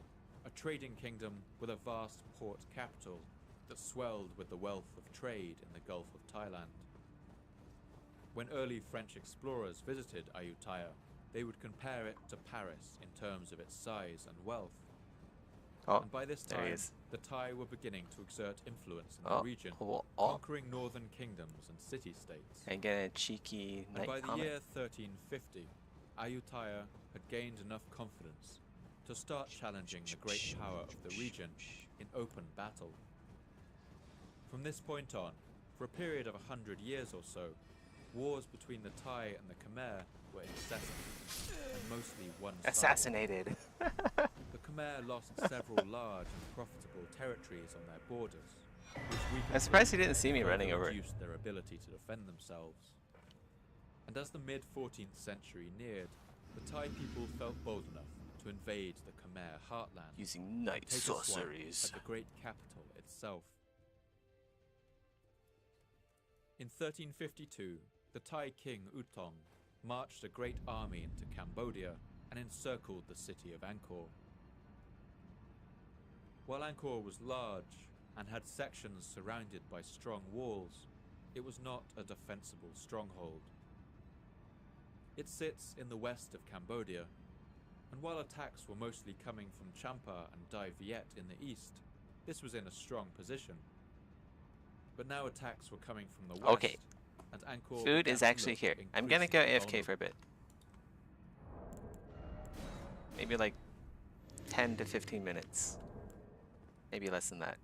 a trading kingdom with a vast port capital that swelled with the wealth of trade in the Gulf of Thailand. When early French explorers visited Ayutthaya, they would compare it to Paris in terms of its size and wealth. Oh, And by this there he time, is. the Thai were beginning to exert influence in Oh, the region, conquering northern kingdoms and city-states. I get a cheeky And night by the comment. year 1350, Ayutthaya had gained enough confidence to start challenging the great power of the region in open battle. From this point on, for a period of 100 years or so, wars between the Thai and the Khmer were incessant, and mostly one-sided. Assassinated. The Khmer lost several large and profitable territories on their borders, which weakened I'm surprised them he didn't see me and running further over it. reduced their ability to defend themselves. And as the mid-14th century neared, the Thai people felt bold enough to invade the Khmer heartland, Using and night take a swipe sorceries. at the great capital itself. In 1352, the Thai king Utong marched a great army into Cambodia and encircled the city of Angkor. While Angkor was large and had sections surrounded by strong walls, it was not a defensible stronghold. It sits in the west of Cambodia, and while attacks were mostly coming from Champa and Dai Viet in the east, this was in a strong position. But now attacks were coming from the west, Okay. and Angkor Food began is to actually look here. I'm gonna go increasingly AFK for a bit. Maybe like 10 to 15 minutes. Maybe less than that.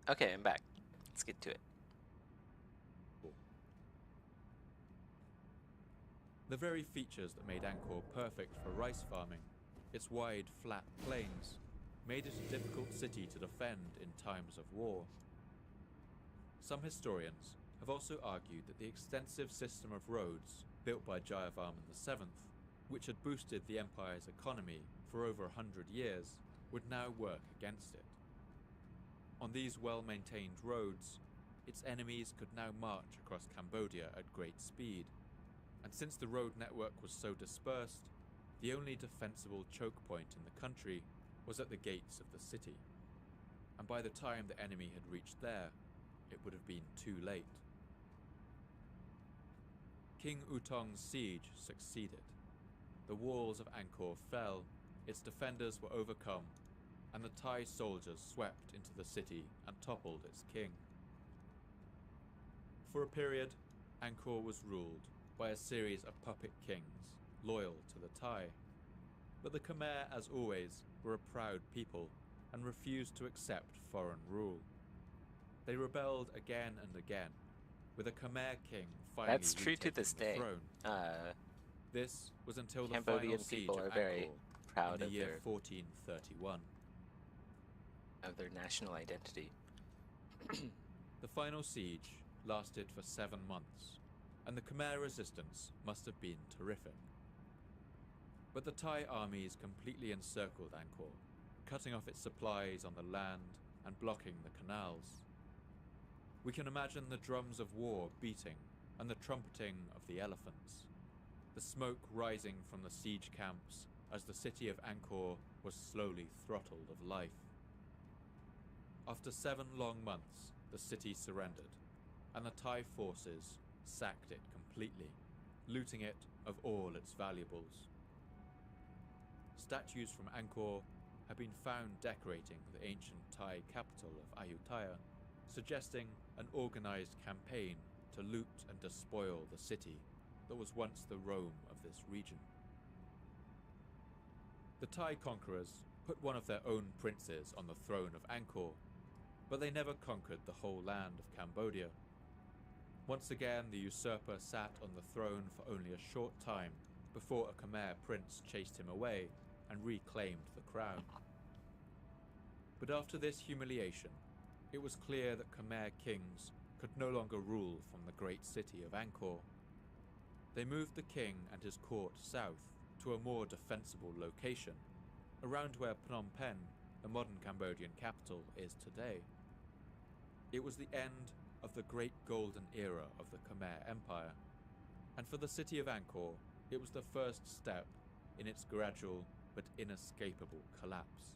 Okay, I'm back. Let's get to it. The very features that made Angkor perfect for rice farming, its wide, flat plains, made it a difficult city to defend in times of war. Some historians have also argued that the extensive system of roads built by Jayavarman VII, which had boosted the empire's economy for over 100 years, would now work against it. On these well-maintained roads, its enemies could now march across Cambodia at great speed, and since the road network was so dispersed, the only defensible choke point in the country was at the gates of the city. And by the time the enemy had reached there, it would have been too late. King Utong's siege succeeded. The walls of Angkor fell, its defenders were overcome, and the Thai soldiers swept into the city and toppled its king. For a period, Angkor was ruled by a series of puppet kings, loyal to the Thai. But the Khmer, as always, were a proud people and refused to accept foreign rule. They rebelled again and again, with a Khmer king finally That's true to retaking this the day. throne. This was until the Cambodian final siege people of are very Angkor proud in of the year their 1431. national identity. The final siege lasted for 7 months, and the Khmer resistance must have been terrific. But the Thai armies completely encircled Angkor, cutting off its supplies on the land and blocking the canals. We can imagine the drums of war beating and the trumpeting of the elephants, the smoke rising from the siege camps as the city of Angkor was slowly throttled of life. After 7 long months, the city surrendered, and the Thai forces sacked it completely, looting it of all its valuables. Statues from Angkor have been found decorating the ancient Thai capital of Ayutthaya, suggesting an organized campaign to loot and despoil the city that was once the Rome of this region. The Thai conquerors put one of their own princes on the throne of Angkor, but they never conquered the whole land of Cambodia. Once again, the usurper sat on the throne for only a short time before a Khmer prince chased him away and reclaimed the crown. But after this humiliation, it was clear that Khmer kings could no longer rule from the great city of Angkor. They moved the king and his court south to a more defensible location, around where Phnom Penh, the modern Cambodian capital, is today. It was the end of the great golden era of the Khmer Empire, and for the city of Angkor, it was the first step in its gradual but inescapable collapse.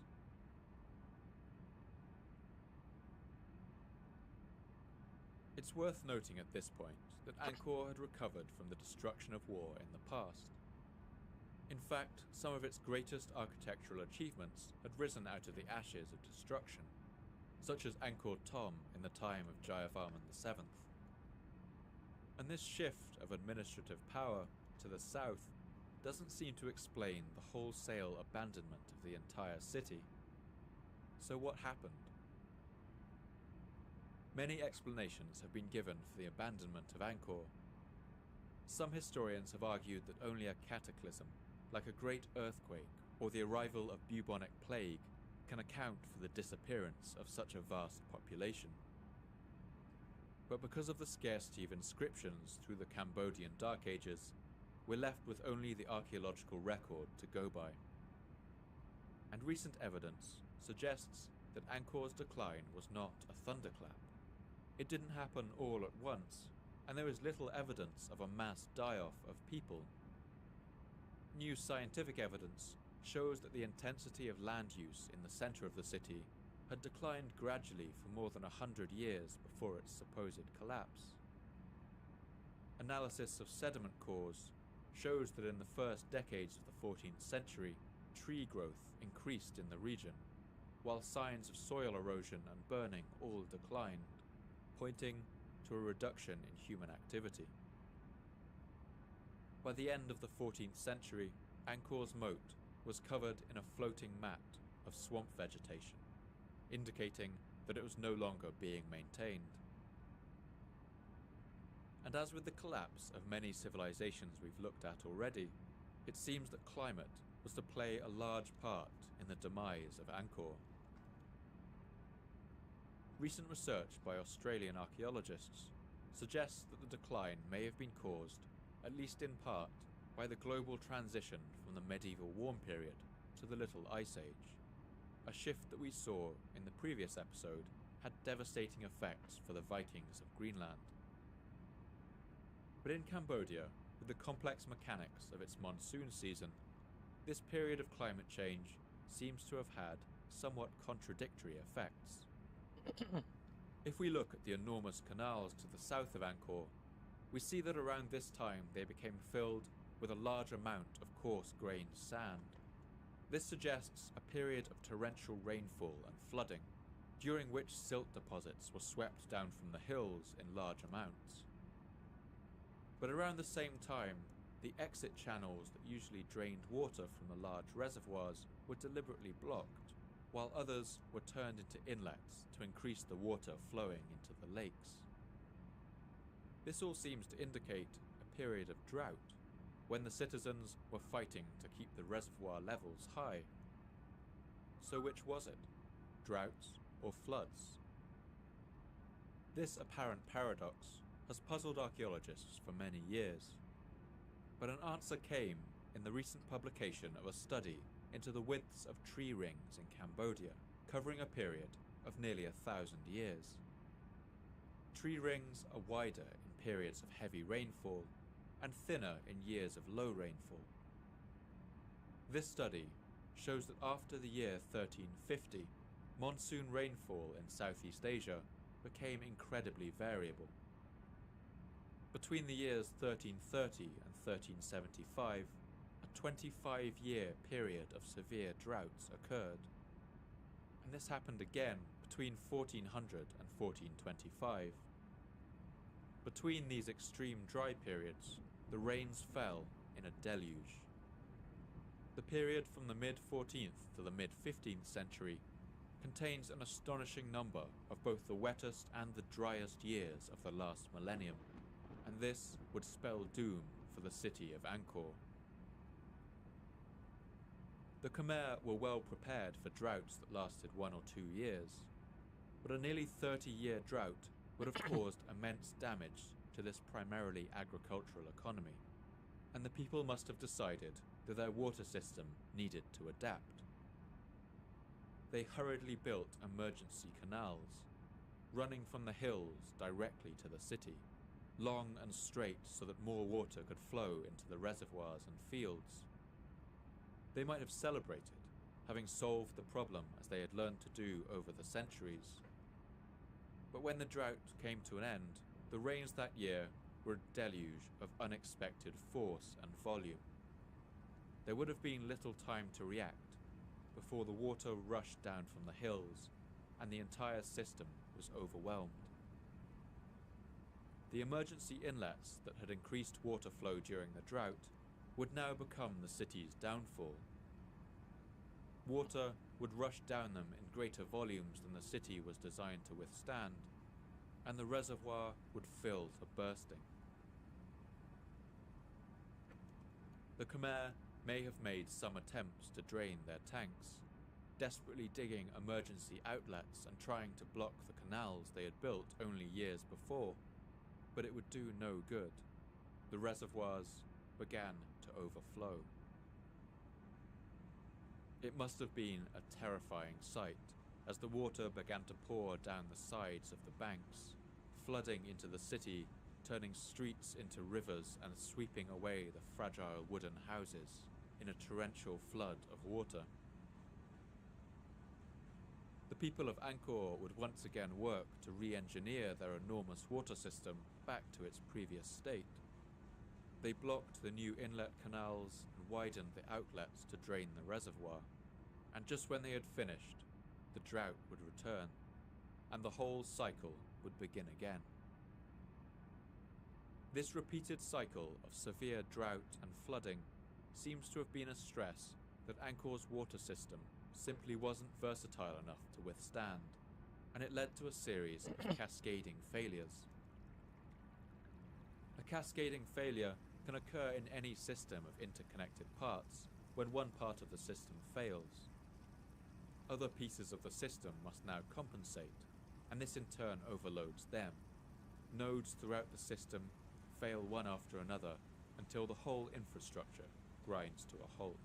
It's worth noting at this point that Angkor had recovered from the destruction of war in the past. In fact, some of its greatest architectural achievements had risen out of the ashes of destruction, such as Angkor Thom in the time of Jayavarman VII. And this shift of administrative power to the south doesn't seem to explain the wholesale abandonment of the entire city. So what happened? Many explanations have been given for the abandonment of Angkor. Some historians have argued that only a cataclysm, like a great earthquake or the arrival of bubonic plague, can account for the disappearance of such a vast population. But because of the scarcity of inscriptions through the Cambodian Dark Ages, we're left with only the archaeological record to go by. And recent evidence suggests that Angkor's decline was not a thunderclap. It didn't happen all at once, and there is little evidence of a mass die-off of people. New scientific evidence shows that the intensity of land use in the center of the city had declined gradually for more than 100 years before its supposed collapse. Analysis of sediment cores shows that in the first decades of the 14th century, tree growth increased in the region, while signs of soil erosion and burning all declined, pointing to a reduction in human activity. By the end of the 14th century, Angkor's moat was covered in a floating mat of swamp vegetation, indicating that it was no longer being maintained. And as with the collapse of many civilizations we've looked at already, it seems that climate was to play a large part in the demise of Angkor. Recent research by Australian archaeologists suggests that the decline may have been caused, at least in part, by the global transition from the medieval warm period to the Little Ice Age. A shift that we saw in the previous episode had devastating effects for the Vikings of Greenland. But in Cambodia, with the complex mechanics of its monsoon season, this period of climate change seems to have had somewhat contradictory effects. If we look at the enormous canals to the south of Angkor, we see that around this time they became filled with a large amount of coarse-grained sand. This suggests a period of torrential rainfall and flooding, during which silt deposits were swept down from the hills in large amounts. But around the same time, the exit channels that usually drained water from the large reservoirs were deliberately blocked, while others were turned into inlets to increase the water flowing into the lakes. This all seems to indicate a period of drought, when the citizens were fighting to keep the reservoir levels high. So which was it? Droughts or floods? This apparent paradox has puzzled archaeologists for many years, but an answer came in the recent publication of a study into the widths of tree rings in Cambodia, covering a period of nearly 1,000 years. Tree rings are wider in periods of heavy rainfall and thinner in years of low rainfall. This study shows that after the year 1350, monsoon rainfall in Southeast Asia became incredibly variable. Between the years 1330 and 1375, a 25-year period of severe droughts occurred. And this happened again between 1400 and 1425. Between these extreme dry periods, the rains fell in a deluge. The period from the mid-14th to the mid-15th century contains an astonishing number of both the wettest and the driest years of the last millennium, and this would spell doom for the city of Angkor. The Khmer were well prepared for droughts that lasted 1 or 2 years, but a nearly 30-year drought would have caused immense damage to this primarily agricultural economy, and the people must have decided that their water system needed to adapt. They hurriedly built emergency canals, running from the hills directly to the city, long and straight so that more water could flow into the reservoirs and fields. They might have celebrated, having solved the problem as they had learned to do over the centuries. But when the drought came to an end, the rains that year were a deluge of unexpected force and volume. There would have been little time to react before the water rushed down from the hills and the entire system was overwhelmed. The emergency inlets that had increased water flow during the drought would now become the city's downfall. Water would rush down them in greater volumes than the city was designed to withstand, and the reservoir would fill to bursting. The Khmer may have made some attempts to drain their tanks, desperately digging emergency outlets and trying to block the canals they had built only years before, but it would do no good. The reservoirs began to overflow. It must have been a terrifying sight as the water began to pour down the sides of the banks, flooding into the city, turning streets into rivers and sweeping away the fragile wooden houses in a torrential flood of water. The people of Angkor would once again work to re-engineer their enormous water system back to its previous state. They blocked the new inlet canals and widened the outlets to drain the reservoir, and just when they had finished, the drought would return, and the whole cycle would begin again. This repeated cycle of severe drought and flooding seems to have been a stress that Angkor's water system simply wasn't versatile enough to withstand, and it led to a series of cascading failures. A cascading failure can occur in any system of interconnected parts when one part of the system fails. Other pieces of the system must now compensate, and this in turn overloads them. Nodes throughout the system fail one after another until the whole infrastructure grinds to a halt.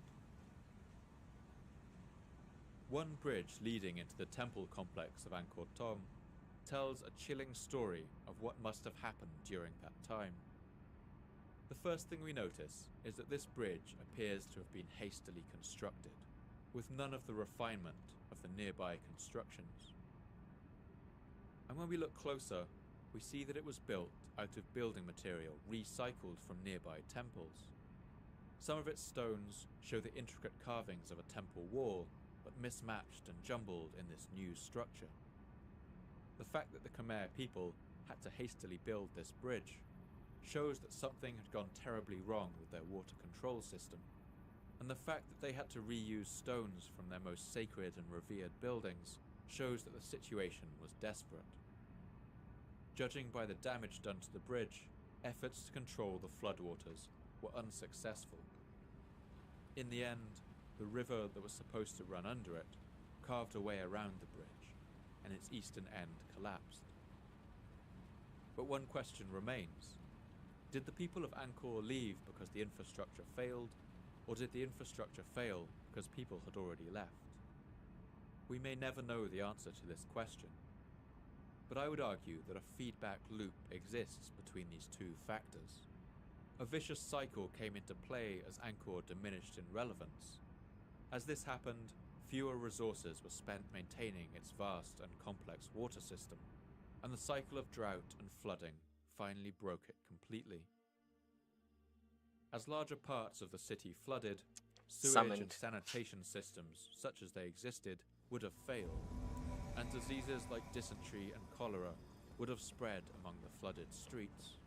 One bridge leading into the temple complex of Angkor Thom tells a chilling story of what must have happened during that time. The first thing we notice is that this bridge appears to have been hastily constructed, with none of the refinement of the nearby constructions. And when we look closer, we see that it was built out of building material recycled from nearby temples. Some of its stones show the intricate carvings of a temple wall, but mismatched and jumbled in this new structure. The fact that the Khmer people had to hastily build this bridge shows that something had gone terribly wrong with their water control system, and the fact that they had to reuse stones from their most sacred and revered buildings shows that the situation was desperate. Judging by the damage done to the bridge, efforts to control the floodwaters were unsuccessful. In the end, the river that was supposed to run under it carved a way around the bridge, and its eastern end collapsed. But one question remains. Did the people of Angkor leave because the infrastructure failed, or did the infrastructure fail because people had already left? We may never know the answer to this question, but I would argue that a feedback loop exists between these two factors. A vicious cycle came into play as Angkor diminished in relevance. As this happened, fewer resources were spent maintaining its vast and complex water system, and the cycle of drought and flooding finally broke it completely. As larger parts of the city flooded, sewage and sanitation systems, such as they existed, would have failed, and diseases like dysentery and cholera would have spread among the flooded streets.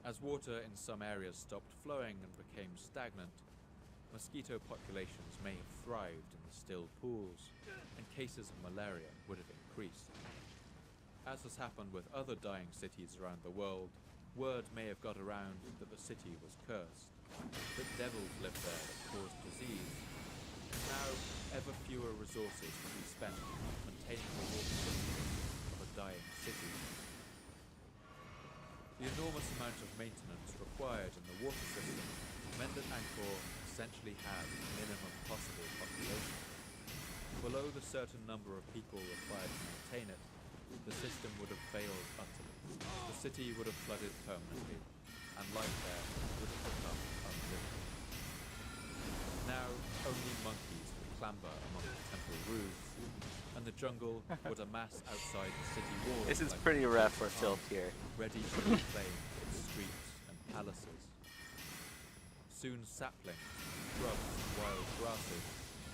As water in some areas stopped flowing and became stagnant, mosquito populations may have thrived in the still pools, and cases of malaria would have increased. As has happened with other dying cities around the world, word may have got around that the city was cursed, that devils lived there that caused disease, and now ever fewer resources will be spent maintaining the water system of a dying city. The enormous amount of maintenance required in the water system meant that Angkor essentially had the minimum possible population. Below the certain number of people required to maintain it, the system would have failed utterly. The city would have flooded permanently, and life there would have become unlivable. Now, only monkeys would clamber among the temple roofs, and the jungle would amass outside the city walls. This is like pretty rough for filth here. ready to reclaim its streets and palaces. Soon saplings, shrubs, and wild grasses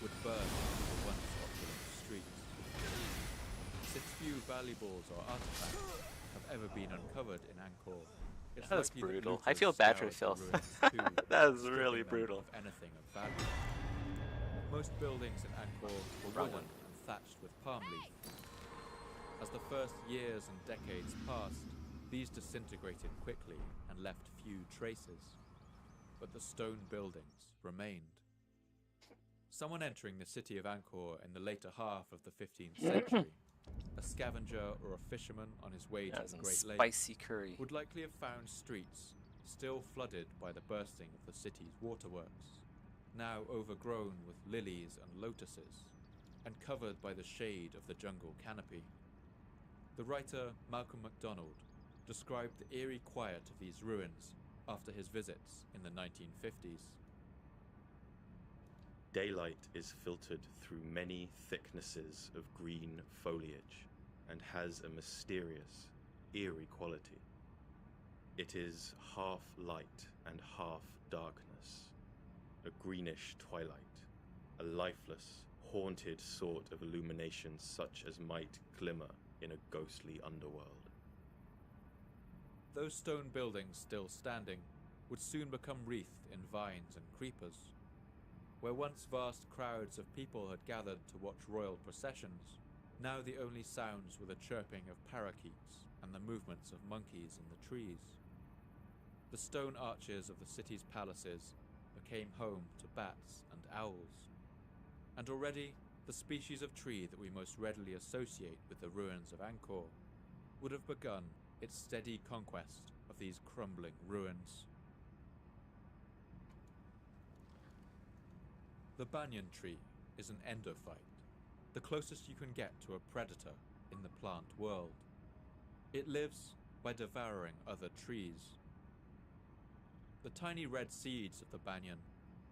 would burn into the once opulent streets. Since few valuables or artifacts have ever been uncovered in Angkor, it's That was likely that brutal. I looters feel bad for scoured the filth. ruins too, That was stripping really them brutal. of anything of value. Most buildings in Angkor were wooden and thatched with palm leaf. As the first years and decades passed, these disintegrated quickly and left few traces. But the stone buildings remained. Someone entering the city of Angkor in the later half of the 15th century, a scavenger or a fisherman on his way to the Great Lakes, Spicy curry. would likely have found streets still flooded by the bursting of the city's waterworks, now overgrown with lilies and lotuses, and covered by the shade of the jungle canopy. The writer Malcolm MacDonald described the eerie quiet of these ruins after his visits in the 1950s. Daylight is filtered through many thicknesses of green foliage and has a mysterious, eerie quality. It is half light and half darkness, a greenish twilight, a lifeless, haunted sort of illumination such as might glimmer in a ghostly underworld. Those stone buildings still standing would soon become wreathed in vines and creepers. Where once vast crowds of people had gathered to watch royal processions, Now the only sounds were the chirping of parakeets and the movements of monkeys in the trees. The stone arches of the city's palaces became home to bats and owls. And already, the species of tree that we most readily associate with the ruins of Angkor would have begun its steady conquest of these crumbling ruins. The banyan tree is an endophyte, the closest you can get to a predator in the plant world. It lives by devouring other trees. The tiny red seeds of the banyan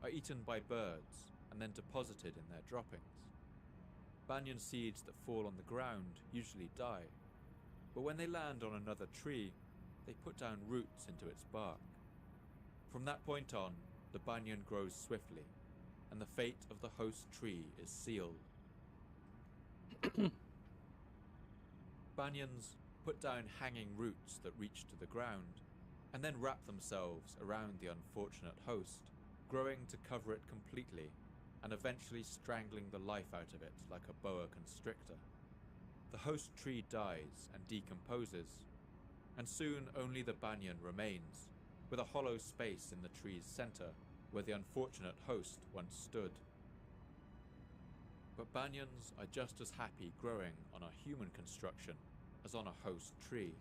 are eaten by birds and then deposited in their droppings. Banyan seeds that fall on the ground usually die, but when they land on another tree, they put down roots into its bark. From that point on, the banyan grows swiftly, and the fate of the host tree is sealed. Banyans put down hanging roots that reach to the ground, and then wrap themselves around the unfortunate host, growing to cover it completely, and eventually strangling the life out of it like a boa constrictor. The host tree dies and decomposes, and soon only the banyan remains, with a hollow space in the tree's center where the unfortunate host once stood. But banyans are just as happy growing on a human construction as on a host tree.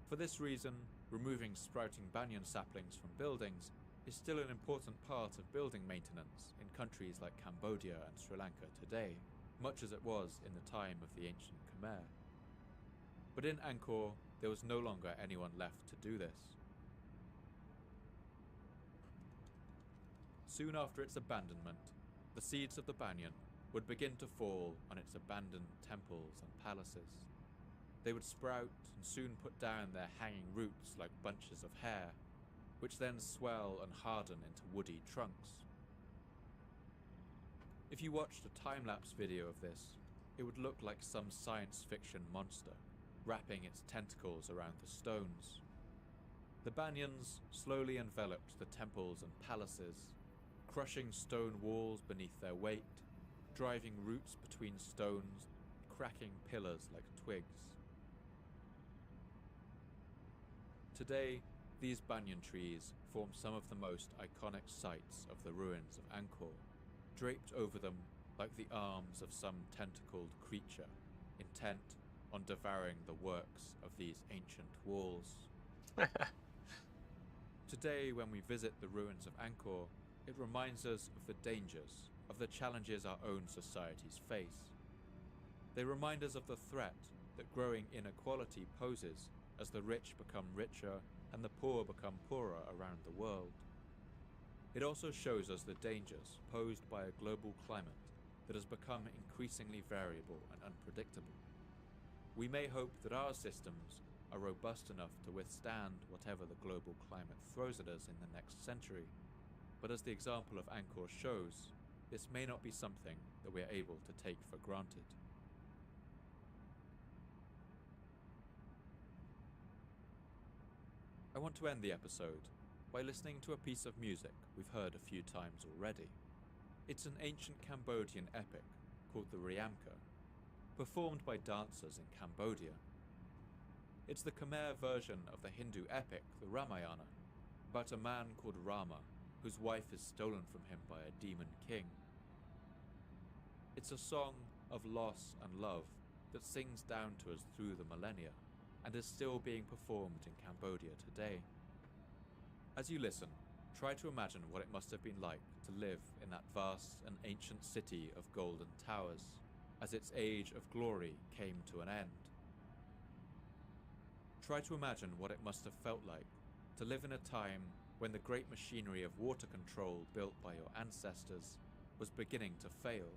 For this reason, removing sprouting banyan saplings from buildings is still an important part of building maintenance in countries like Cambodia and Sri Lanka today, much as it was in the time of the ancient Khmer. But in Angkor, there was no longer anyone left to do this. Soon after its abandonment, the seeds of the banyan would begin to fall on its abandoned temples and palaces. They would sprout and soon put down their hanging roots like bunches of hair, which then swell and harden into woody trunks. If you watched a time-lapse video of this, it would look like some science fiction monster, wrapping its tentacles around the stones. The banyans slowly enveloped the temples and palaces, crushing stone walls beneath their weight, driving roots between stones, cracking pillars like twigs. Today, these banyan trees form some of the most iconic sights of the ruins of Angkor, draped over them like the arms of some tentacled creature, intent on devouring the works of these ancient walls. Today, when we visit the ruins of Angkor, it reminds us of the dangers, of the challenges our own societies face. They remind us of the threat that growing inequality poses as the rich become richer and the poor become poorer around the world. It also shows us the dangers posed by a global climate that has become increasingly variable and unpredictable. We may hope that our systems are robust enough to withstand whatever the global climate throws at us in the next century, but as the example of Angkor shows, this may not be something that we are able to take for granted. I want to end the episode by listening to a piece of music we've heard a few times already. It's an ancient Cambodian epic called the Riamka, performed by dancers in Cambodia. It's the Khmer version of the Hindu epic, the Ramayana, about a man called Rama whose wife is stolen from him by a demon king. It's a song of loss and love that sings down to us through the millennia and is still being performed in Cambodia today. As you listen, try to imagine what it must have been like to live in that vast and ancient city of golden towers as its age of glory came to an end. Try to imagine what it must have felt like to live in a time when the great machinery of water control built by your ancestors was beginning to fail,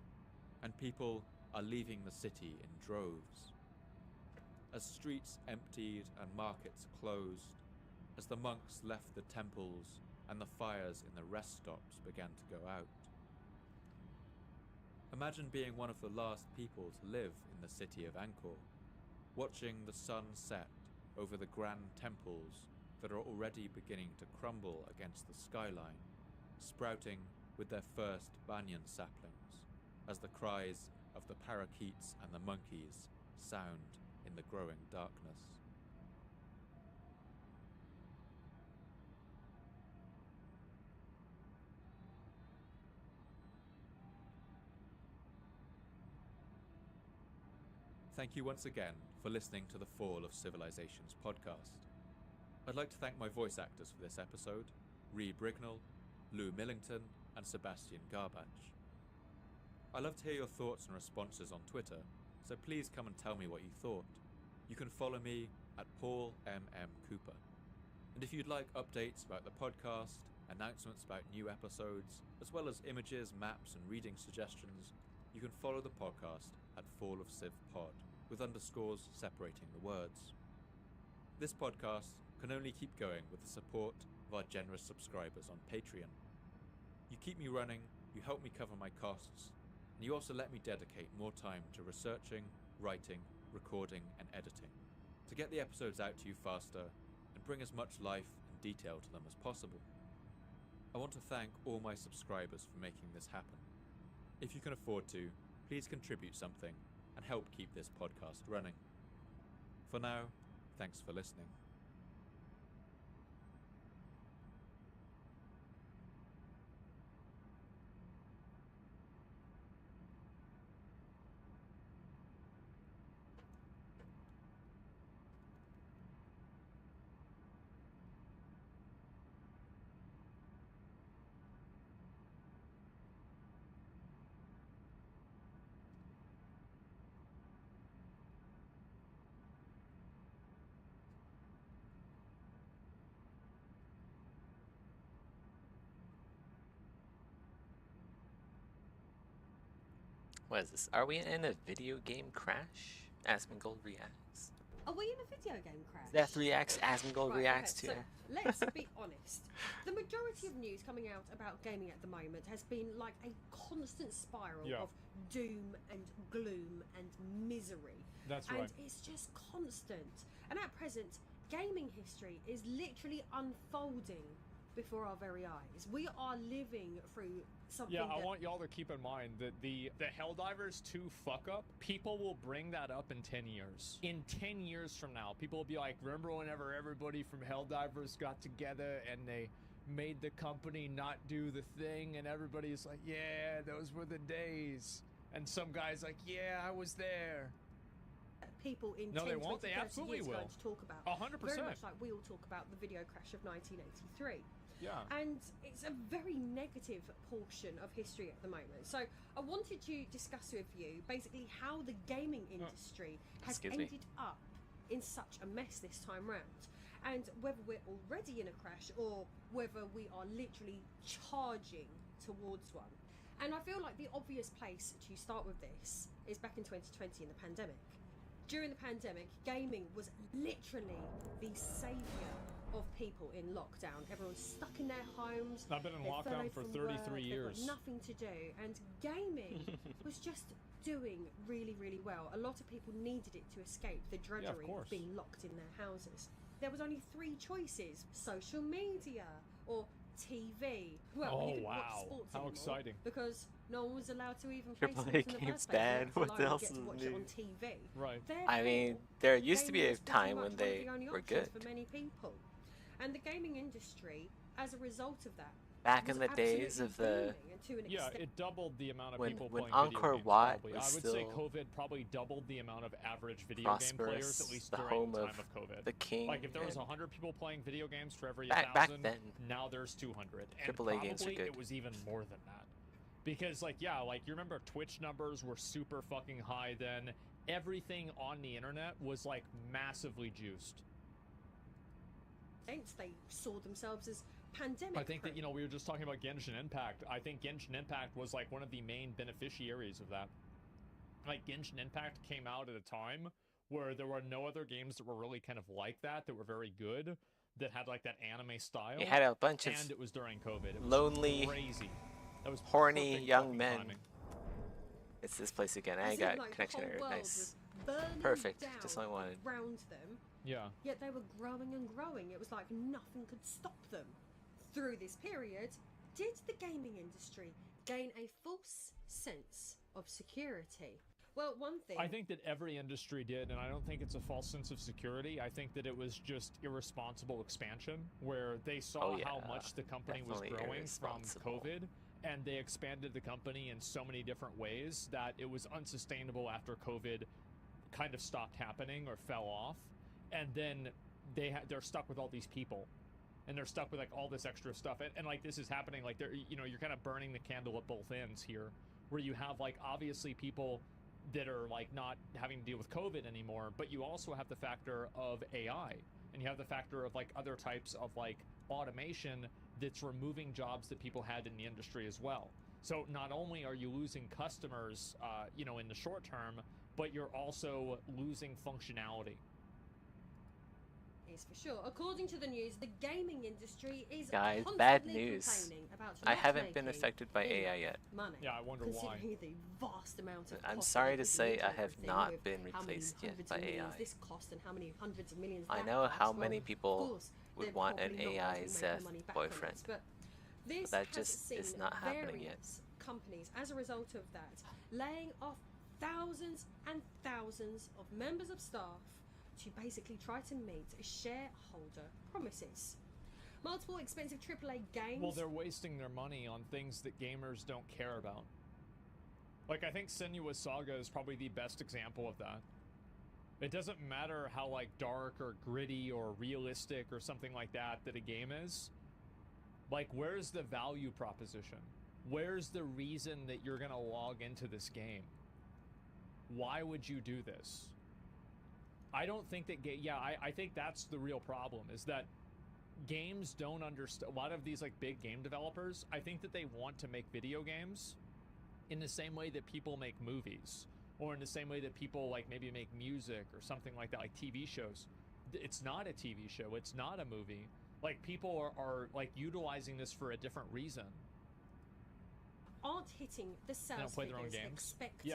and people are leaving the city in droves. As streets emptied and markets closed, as the monks left the temples and the fires in the rest stops began to go out. Imagine being one of the last people to live in the city of Angkor, watching the sun set over the grand temples that are already beginning to crumble against the skyline, sprouting with their first banyan saplings, as the cries of the parakeets and the monkeys sound in the growing darkness. Thank you once again for listening to the Fall of Civilizations podcast. I'd like to thank my voice actors for this episode, Ree Brignall, Lou Millington, and Sebastian Garbach. I love to hear your thoughts and responses on Twitter, so please come and tell me what you thought. You can follow me at Paul M.M. Cooper. And if you'd like updates about the podcast, announcements about new episodes, as well as images, maps, and reading suggestions, you can follow the podcast at Fall of Civ Pod, with underscores separating the words. This podcast can only keep going with the support of our generous subscribers on Patreon. You keep me running, you help me cover my costs, and you also let me dedicate more time to researching, writing, recording, and editing, to get the episodes out to you faster and bring as much life and detail to them as possible. I want to thank all my subscribers for making this happen. If you can afford to, please contribute something and help keep this podcast running. For now, thanks for listening. What is this? Are we in a video game crash? Asmongold reacts. Are we in a video game crash? Death reacts, Asmongold Right, reacts okay, to. so let's be honest. The majority of news coming out about gaming at the moment has been like a constant spiral of doom and gloom and misery. That's and right. it's just constant. And at present, gaming history is literally unfolding before our very eyes. We are living through something. Yeah, I want y'all to keep in mind that the Helldivers 2 fuck up, people will bring that up in 10 years. In 10 years from now, people will be like, remember whenever everybody from Helldivers got together and they made the company not do the thing, and everybody's like, yeah, those were the days. And some guy's like, yeah, I was there. People in No, 10, they won't. 20, They 30 absolutely years will. going to talk about. 100%. Very much like we all talk about the video crash of 1983. Yeah. And it's a very negative portion of history at the moment. So I wanted to discuss with you basically how the gaming industry has Excuse me. ended up in such a mess this time round. And whether we're already in a crash or whether we are literally charging towards one. And I feel like the obvious place to start with this is back in 2020 in the pandemic. During the pandemic, gaming was literally the saviour of people in lockdown. Everyone's stuck in their homes. I've been in they're lockdown furloughed for from 33 work, years. They've got nothing to do, and gaming was just doing really, really well. A lot of people needed it to escape the drudgery course. of being locked in their houses. There was only 3 choices: social media or TV. Well, Oh, you couldn't watch wow. sports How anymore exciting. because no one was allowed to even play Triple A sports in the game's first place, bad. let What alone else get to is watch new? it on TV. Right. I mean, Therefore, there used to be gaming a was pretty time much when one of they the only were options good. for many people. And the gaming industry, as a result of that, Back was in the days absolutely of the booming, and to an Yeah, extent. it doubled the amount of When- people when playing Angkor video games. Wat Probably. was I would say still COVID probably doubled the amount of average video game players, at prosperous, least the during home the time of of COVID. the king. Like if there was and 100 people playing video games for every Back 1,000, then, now there's 200. And Triple A games are probably good. it was even more than that. Because like yeah, like you remember Twitch numbers were super fucking high then. Everything on the internet was like massively juiced. They saw themselves as pandemic. I think that, you know, we were just talking about Genshin Impact. I think Genshin Impact was like one of the main beneficiaries of that. Like Genshin Impact came out at a time where there were no other games that were really kind of like that were very good, that had like that anime style. you had a bunch of and it was during COVID. It was lonely, crazy. That was horny perfect young fucking men. timing. It's this place again. I As ain't in, got like, the connection whole error. world Nice. was burning Perfect. down Just what I wanted. around them. Yeah. Yet they were growing and growing. It was like nothing could stop them. Through this period, did the gaming industry gain a false sense of security. Well, one thing... I think that every industry did, and I don't think it's a false sense of security. I think that it was just irresponsible expansion, where they saw how much the company was growing from COVID, and they expanded the company in so many different ways that it was unsustainable after COVID kind of stopped happening or fell off. And then they're stuck with all these people, and they're stuck with like all this extra stuff. And like this is happening, like you're kind of burning the candle at both ends here, where you have like obviously people that are like not having to deal with COVID anymore, but you also have the factor of AI, and you have the factor of like other types of like automation that's removing jobs that people had in the industry as well. So not only are you losing customers, in the short term, but you're also losing functionality. For sure. According to the news, the gaming industry is Guys, constantly bad news. complaining about I not haven't been making affected by AI yet. Money, Yeah, I wonder why. considering the vast amount of I'm cost sorry that to it say needs I and have everything, not with been how many replaced yet hundreds by of millions AI. this cost and how many hundreds of millions I that know how costs. many Well, people of course, would they're want an probably not AI going to make Zeth their money back on boyfriend. this, but this that has just seen is not happening yet. various companies, as a result of that, laying off thousands and thousands of members of staff to basically try to meet shareholder promises. Multiple expensive AAA games. Well, they're wasting their money on things that gamers don't care about. Like, I think Senua's Saga is probably the best example of that. It doesn't matter how, like, dark or gritty or realistic or something like that a game is. Like, where's the value proposition? Where's the reason that you're gonna log into this game? Why would you do this? I don't think that... I think that's the real problem, is that games don't understand. A lot of these like big game developers, I think that they want to make video games in the same way that people make movies, or in the same way that people like maybe make music or something like that, like TV shows. It's not a TV show, it's not a movie. Like, people are like utilizing this for a different reason. Aren't hitting the sales play their own figures games. expected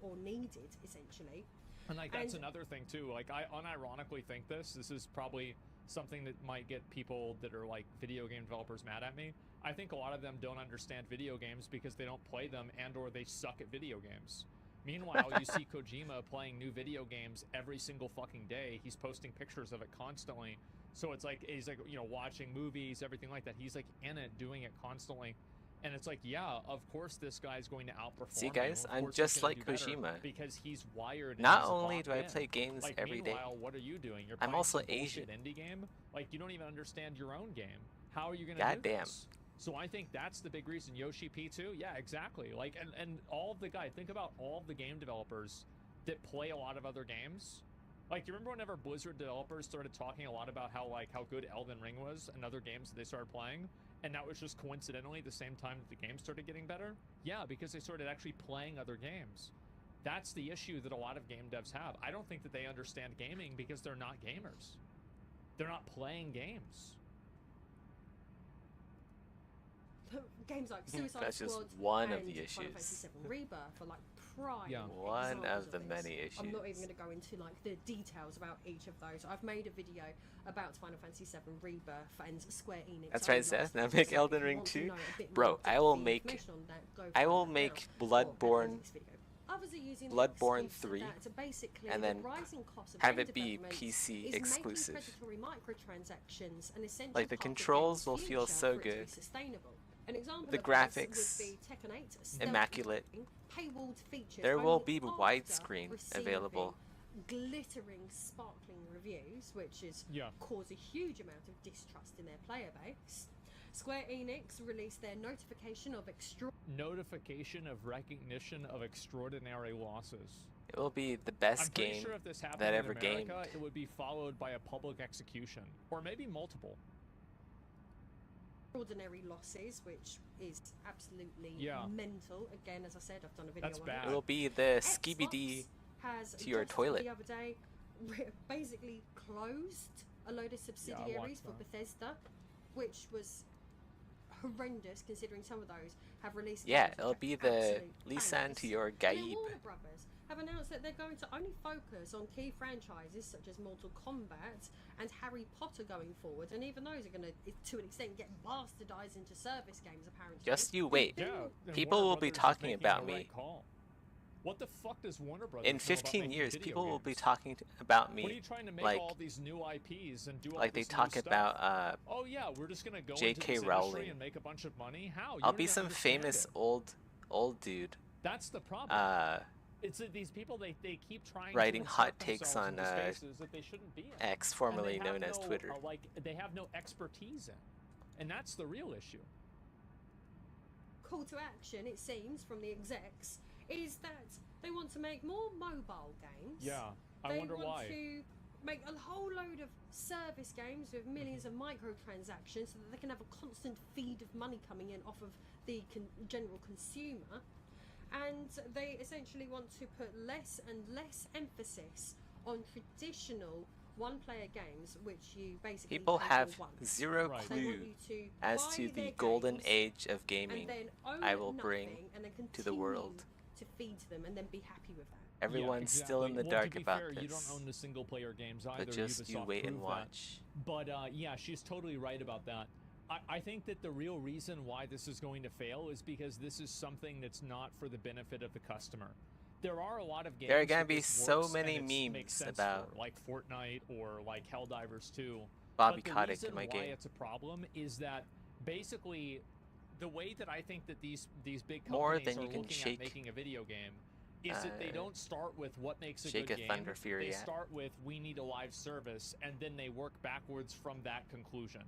or needed, essentially. And like that's another thing too. Like, I unironically think this is probably something that might get people that are like video game developers mad at me. I think a lot of them don't understand video games because they don't play them and or they suck at video games. Meanwhile, you see Kojima playing new video games every single fucking day. He's posting pictures of it constantly. So it's like, he's like, watching movies, everything like that. He's like in it, doing it constantly. And it's like, yeah, of course this guy's going to outperform. See, guys, you. I'm just like Kojima. Because he's wired. And Not he's only do I locked play in. games Like, every day, meanwhile, what are you doing? You're I'm playing also some Asian. bullshit indie game. Like, you don't even understand your own game. How are you gonna do Goddamn. this? So I think that's the big reason. Yoshi P2, yeah, exactly. Like, and all of the guys. Think about all of the game developers that play a lot of other games. Like, you remember whenever Blizzard developers started talking a lot about how good Elden Ring was and other games that they started playing, and that was just coincidentally the same time that the game started getting better? Yeah, because they started actually playing other games. That's the issue that a lot of game devs have. I don't think that they understand gaming because they're not gamers. They're not playing games. Games like Suicide That's just Squad one of and the Final issues. Fantasy VII Rebirth are like prime One examples of the this. many issues. I'm not even going to go into like the details about each of those. I've made a video about Final Fantasy VII Rebirth and Square Enix. That's right, Seth. Now make Elden Ring 2. Bro, I will make Bloodborne Others are using Bloodborne the 3 that basically and the then rising cost of have game it be development PC is exclusive. making predatory microtransactions an essential Like, the part of controls games' will feel future so for it to be good. sustainable. An example The of this graphics, would be Tekken 8 stealth immaculate. paywalled features There will only be after widescreen receiving available. glittering, sparkling reviews, which is cause a huge amount of distrust in their player base. Square Enix released their notification of recognition of extraordinary losses. It will be the best I'm pretty game sure if this happened that in ever America, gamed. it would be followed by a public execution, or maybe multiple. Extraordinary losses, which is absolutely mental. Again, as I said, I've done a video That's on bad. it. It will be the Xbox skibidi has to your just toilet. The other day, basically closed a load of subsidiaries for Bethesda, which was horrendous considering some of those have released. Yeah, games which it'll are be the absolute Lisan bangers. to your And then Gaib. Warner Brothers have announced that they're going to only focus on key franchises such as Mortal Kombat and Harry Potter going forward, and even those are going to an extent get bastardized into service games apparently. Just you wait. Yeah, and People Warner will be Brothers is talking making about the me. right call. What the fuck does Warner Brothers In know about 15 making years, video people will be games? talking about me What are you trying to make like all these new IPs and do all like they this new talk stuff? about Oh yeah, we're just gonna go into J.K. this Rowling. industry and make a bunch of money. How? You I'll don't be even some understand famous it. old dude. That's the problem. It's that these people they keep trying writing to hot insert takes themselves on into spaces that they shouldn't be in. X, And formerly they known have as no, Twitter. like they have no expertise in, and that's the real issue. Call to action, it seems, from the execs, is that they want to make more mobile games. Yeah, I They wonder want why. to make a whole load of service games with millions of microtransactions so that they can have a constant feed of money coming in off of the general consumer. And they essentially want to put less and less emphasis on traditional one-player games, which you basically People pay have for once. zero Right. They want clue you to as buy to the their golden games age of and gaming then own I will nothing bring and then to the world. to feed them and then be happy with that. Everyone's yeah, still in the exactly. dark to be about fair, this. You don't own the single-player games either. But just you Ubisoft wait and proved that. watch. But yeah, she's totally right about that. I think that the real reason why this is going to fail is because this is something that's not for the benefit of the customer. There are a lot of games. There are gonna that be this so works many and makes memes sense about for, like Fortnite or like Helldivers 2. Bobby But the Kotick reason in my why game. it's a problem is that basically the way that I think that these big More companies than are you can looking shake, at making a video game is that they don't start with what makes a shake good a game. Thunder Fury They at. start with we need a live service, and then they work backwards from that conclusion.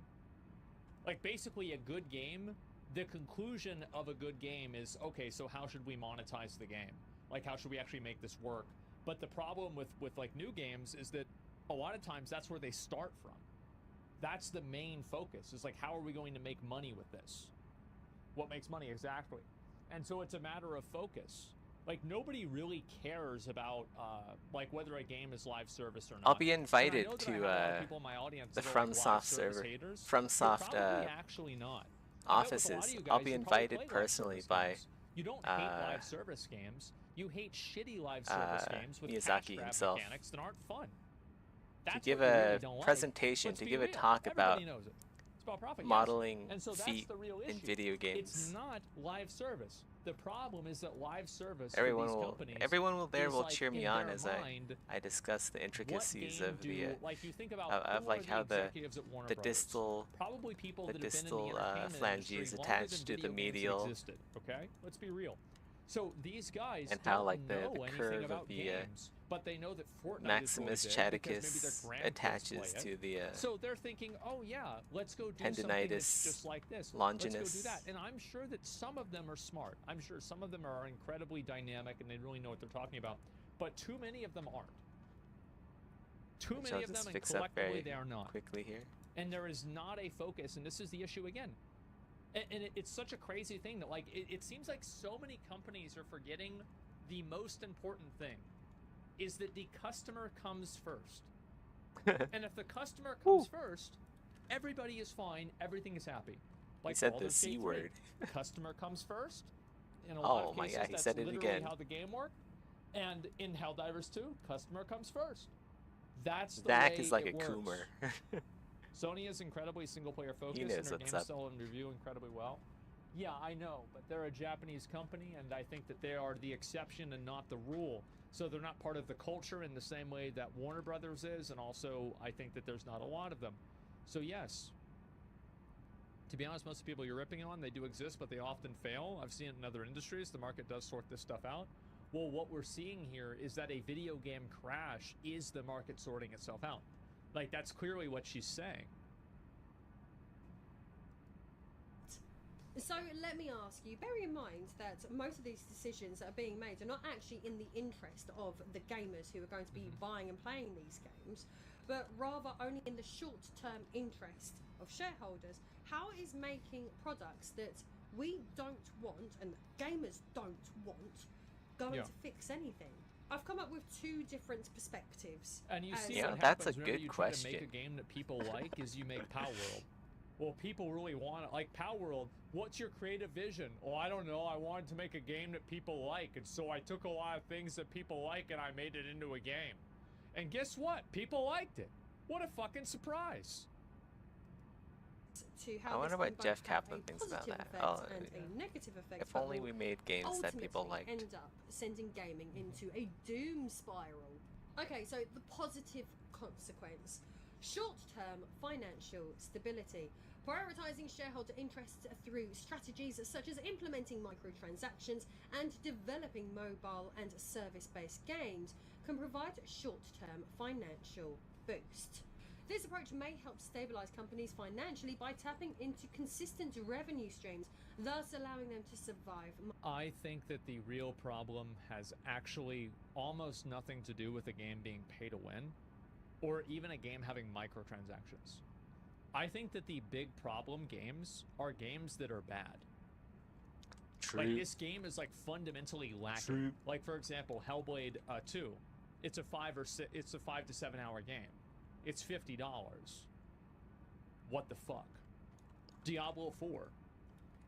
Like basically a good game, the conclusion of a good game is, okay, so how should we monetize the game? Like how should we actually make this work? But the problem with like new games is that a lot of times that's where they start from. That's the main focus, is like how are we going to make money with this? What makes money exactly? And so it's a matter of focus. Like nobody really cares about like whether a game is live service or not. I'll be And invited I know that to I have a lot of people in my audience the that are, like, FromSoft live service server, haters. FromSoft You're probably actually not. I bet with a lot of offices. you I'll guys, be you probably invited play live personally service by games. You don't hate live service games. You hate shitty live service games with Miyazaki cash grab himself mechanics that aren't fun. to That's give what you a really don't like. presentation, Let's to be give a real. talk Everybody about knows it. It's about profit, yes. modeling And so that's feet the real in issue. video games. It's not live service. The problem is that live service Everyone for these will, companies everyone there is will like cheer me in on their as mind, I discuss the what intricacies game of do, the like you think about of who like are how the executives at Warner the Brothers? distal Probably people the that have been in distal the entertainment phalanges industry longer attached than to the video games medial existed, okay? Let's be real. So these guys and don't how like the know anything curve about of the games, but they know that Fortnite Maximus is really big because maybe their Chaticus grandkids attaches play it. to the So they're thinking, oh yeah, let's go do something tendinitis that's just like this. Let's longinus. go do that. And I'm sure that some of them are smart. I'm sure some of them are incredibly dynamic and they really know what they're talking about. But too many of them aren't. Too Which many I'll of them, just and fix up collectively very they are not. quickly here. And there is not a focus, and this is the issue again. And it's such a crazy thing that like it seems like so many companies are forgetting the most important thing is that the customer comes first. And if the customer comes first, everybody is fine, everything is happy. Like He said the Baldur's C Gate 3, word. Customer comes first. In a lot Oh of my cases, god, he that's said it literally again. how the game works. And in Helldivers 2, customer comes first. That's the Zach way is like it a works. coomer. Sony is incredibly single-player focused, knows and their what's games up. sell and review incredibly well. Yeah, I know, but they're a Japanese company, and I think that they are the exception and not the rule. So they're not part of the culture in the same way that Warner Brothers is, and also I think that there's not a lot of them. So yes, to be honest, most of the people you're ripping on, they do exist, but they often fail. I've seen it in other industries. The market does sort this stuff out. Well, what we're seeing here is that a video game crash is the market sorting itself out. Like, that's clearly what she's saying. So let me ask you, bear in mind that most of these decisions that are being made are not actually in the interest of the gamers who are going to be buying and playing these games, but rather only in the short-term interest of shareholders. How is making products that we don't want and gamers don't want going to fix anything? I've come up with two different perspectives. And you see Yeah, what that's a happens whenever good you try to question. make a game that people like is you make Pow World. Well, people really want it. Like Pow World, what's your creative vision? Oh, I don't know. I wanted to make a game that people like, and so I took a lot of things that people like and I made it into a game. And guess what? People liked it. What a fucking surprise. to I how wonder this what can both Jeff have Kaplan a thinks about positive that. effect Oh, and yeah. a negative effect. If but only will we made games that people ultimately liked. end up sending gaming into a doom spiral. Okay, so the positive consequence: short-term financial stability. Prioritizing shareholder interests through strategies such as implementing microtransactions and developing mobile and service-based games can provide short-term financial boost. This approach may help stabilize companies financially by tapping into consistent revenue streams, thus allowing them to survive. I think that the real problem has actually almost nothing to do with a game being pay to win, or even a game having microtransactions. I think that the big problem games are games that are bad. True. Like, this game is like fundamentally lacking. True. Like, for example, Hellblade 2. It's a 5 to 7 hour game. It's $50. What the fuck? Diablo 4.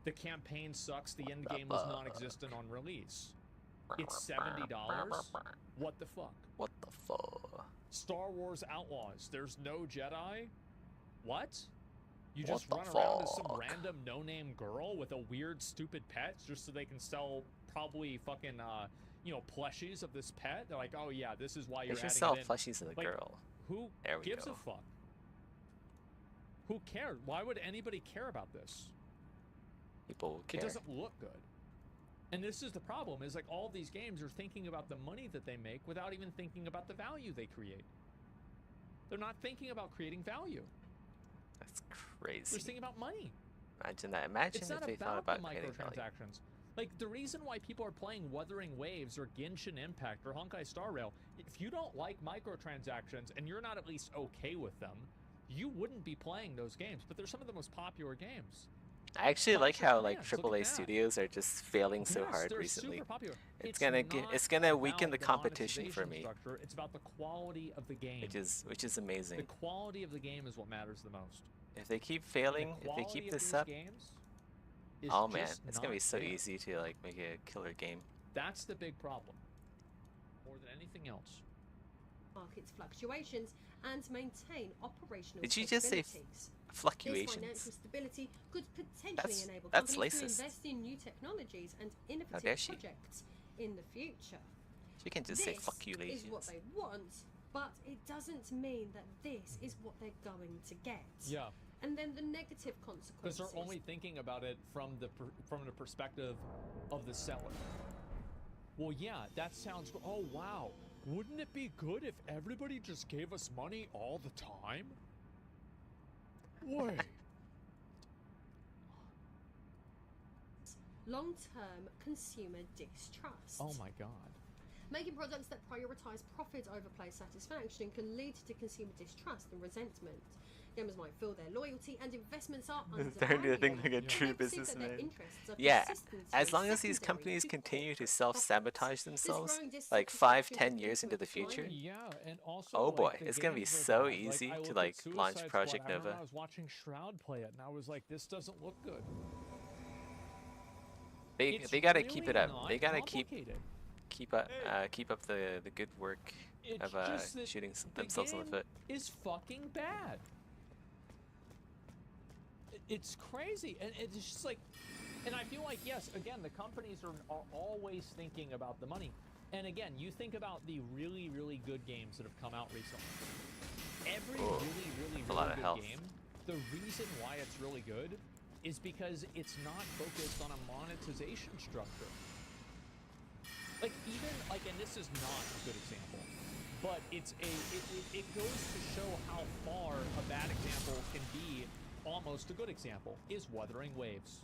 The campaign sucks. The end game was non-existent on release. It's $70. What the fuck? What the fuck? Star Wars Outlaws. There's no Jedi. What? You What just the run around as some fuck? random no-name girl with a weird, stupid pet just so they can sell probably fucking, plushies of this pet? They're like, oh yeah, this is why They you're should adding sell it in. plushies of the Like, girl. Who There we gives go. a fuck? Who cares? Why would anybody care about this? People will care. It doesn't look good. And this is the problem, is like all these games are thinking about the money that they make without even thinking about the value they create. They're not thinking about creating value. That's They're crazy. just thinking about money. Imagine that. Imagine It's if not they thought about the about creating value. microtransactions. Like, the reason why people are playing Wuthering Waves or Genshin Impact or Honkai Star Rail, if you don't like microtransactions and you're not at least okay with them, you wouldn't be playing those games. But they're some of the most popular games. I actually like Clash of how like Clans, look at AAA that. studios are just failing so Yes, hard they're recently. super popular. It's gonna not weaken about the competition for monetization me, structure, it's about the quality of the game. which is amazing. The quality of the game is what matters the most. If they keep failing, The if they quality keep of this these up, games is oh man, just it's gonna be not so there. easy to like make a killer game. That's the big problem. More than anything else. Markets fluctuations and maintain operational Did you just say capabilities. This financial fluctuations? stability could potentially That's- enable that's companies to racist. invest in new technologies and dare innovative she? projects in the future. You can just say This fluctuations. is what they want, but it doesn't mean that this is what they're going to get. Yeah. And then the negative Because consequences. they're only thinking about it from the perspective of the seller. Well, yeah, that sounds. Oh wow, wouldn't it be good if everybody just gave us money all the time? Wait. Long-term consumer distrust. Oh my god. Making products that prioritize profit over player satisfaction can lead to consumer distrust and resentment. Gamers might feel their loyalty and investments are Starting to think like a undervalued. true They perceive that their businessman. interests are Yeah, persistently as long as these secondary companies to continue to corporate self-sabotage profits. This themselves, growing distance like is 5, likely 10 to years into the influence future, Yeah, and also. oh like, boy, the it's gonna be games are so bad. easy I to look like at launch Suicide Project Squad. I remember Nova. I was watching Shroud play it, and I was like, this doesn't look good. They gotta keep it really up. They not gotta complicated. keep up the good work It's of just that shooting the themselves in the game foot. is fucking bad. It's crazy, and it's just like, and I feel like, yes, again, the companies are always thinking about the money. And again, you think about the really, really good games that have come out recently. Every Ooh, really a lot of good health. game, the reason why it's really good is because it's not focused on a monetization structure. Like, even, like, and this is not a good example, but it goes to show how far a bad example can be almost a good example, is Wuthering Waves.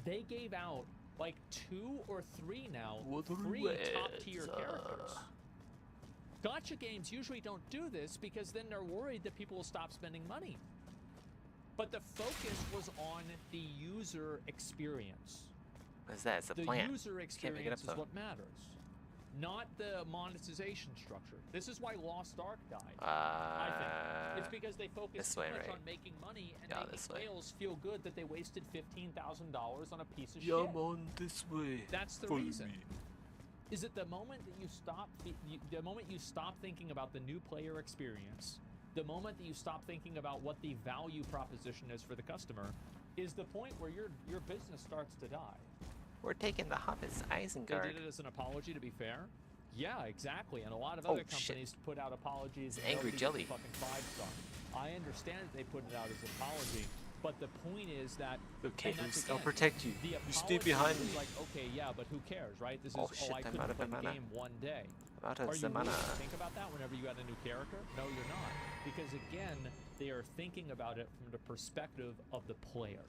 They gave out, like, 2 or 3 now free top-tier characters. Gotcha games usually don't do this because then they're worried that people will stop spending money. But the focus was on the user experience. What is that? It's a The plant. user Can't make it up experience is though. what matters, not the monetization structure. This is why Lost Ark died. I think it's because they focused this too way, much right? on making money and Yeah, making this way. whales feel good that they wasted $15,000 on a piece of Yeah, shit. man, this way. That's the Follow reason. me. Is it the moment that you stop, the moment you stop thinking about the new player experience, the moment that you stop thinking about what the value proposition is for the customer, is the point where your business starts to die. We're taking the Hobbit's They Isengard. did it as an apology, to be fair. Yeah, exactly. And a lot of other companies put out apologies. It's Angry Jelly. Fucking 5-star. I understand that they put it out as an apology, but the point is that. Okay, and that's I'll again, protect you. The You apology stay behind is me. like, okay, yeah, but who cares, right? This is, Shit, I I'm couldn't out of play the mana. game one day. I'm out of Are you mana. really think about that whenever you add a new character? No, you're not. Because again, they are thinking about it from the perspective of the player.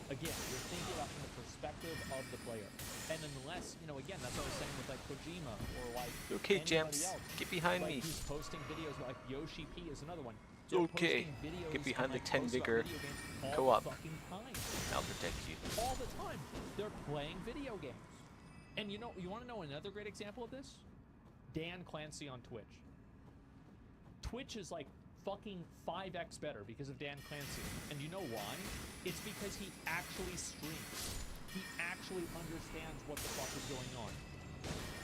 Again, you're thinking about from the perspective of the player. And unless, again, that's what I was saying with like Kojima or like Okay, anybody Gems, else. get behind like me. Who's posting videos like Yoshi P is another one. It's They're okay. posting videos Get behind and, the like, 10 posts about vigor video games all co-op. the fucking time. I'll protect you. All the time. They're playing video games. And you want to know another great example of this? Dan Clancy on Twitch. Twitch is like fucking 5x better because of Dan Clancy. And you know why? It's because he actually streams. He actually understands what the fuck is going on.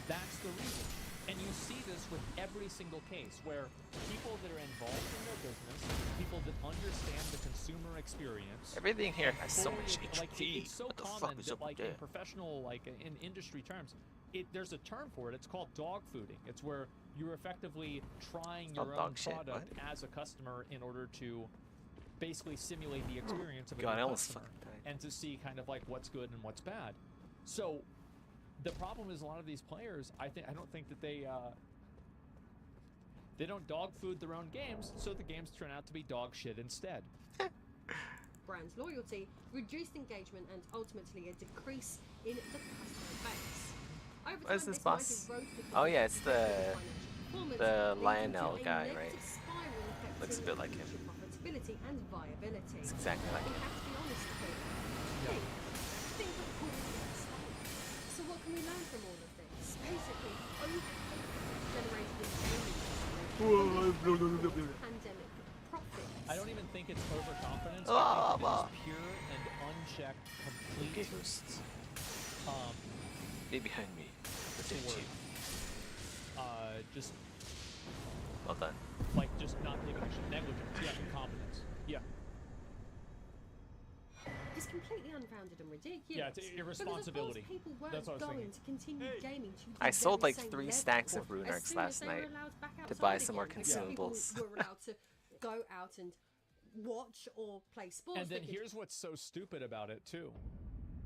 That's the reason. And you see this with every single case where people that are involved in their business, people that understand the consumer experience. Everything here has so fully- much like, HP. it's so What the common fuck is that up like there? in professional, like in industry terms, there's a term for it. It's called dog fooding. It's where you're effectively trying your own dog shit, product as a customer in order to basically simulate the experience of a God, I new almost customer fucking died. and to see kind of like what's good and what's bad. So the problem is a lot of these players, I don't think that they don't dog food their own games, so the games turn out to be dog shit instead. Brand loyalty, reduced engagement, and ultimately a decrease in the customer base. Over What is time, this might boss? erode the Oh yeah, it's company's the financial performance, the leading Lionel to a guy, negative right? spiral affecting Looks a bit like him. future profitability and viability. It's exactly like We him. have to be honest here. Think of all this. So what can we learn from all of this? Basically, generated in gaming pandemic profits. I don't even think it's overconfidence. Ah, I think it is pure and unchecked, complete. Ghosts. Um, Stay behind me. Protect word. you. Just Well done. like just not giving a shit. Negligence. Yeah, incompetence. Yeah. It's completely unfounded and ridiculous. Yeah, it's irresponsibility. Because of course people weren't That's what I was going thinking. to continue gaming to the I sold very like same 3 level stacks of as Runarks soon as last they were night allowed back to outside buy some more again, because people consumables. were allowed to go out and watch or play sports. And then They could- here's what's so stupid about it too.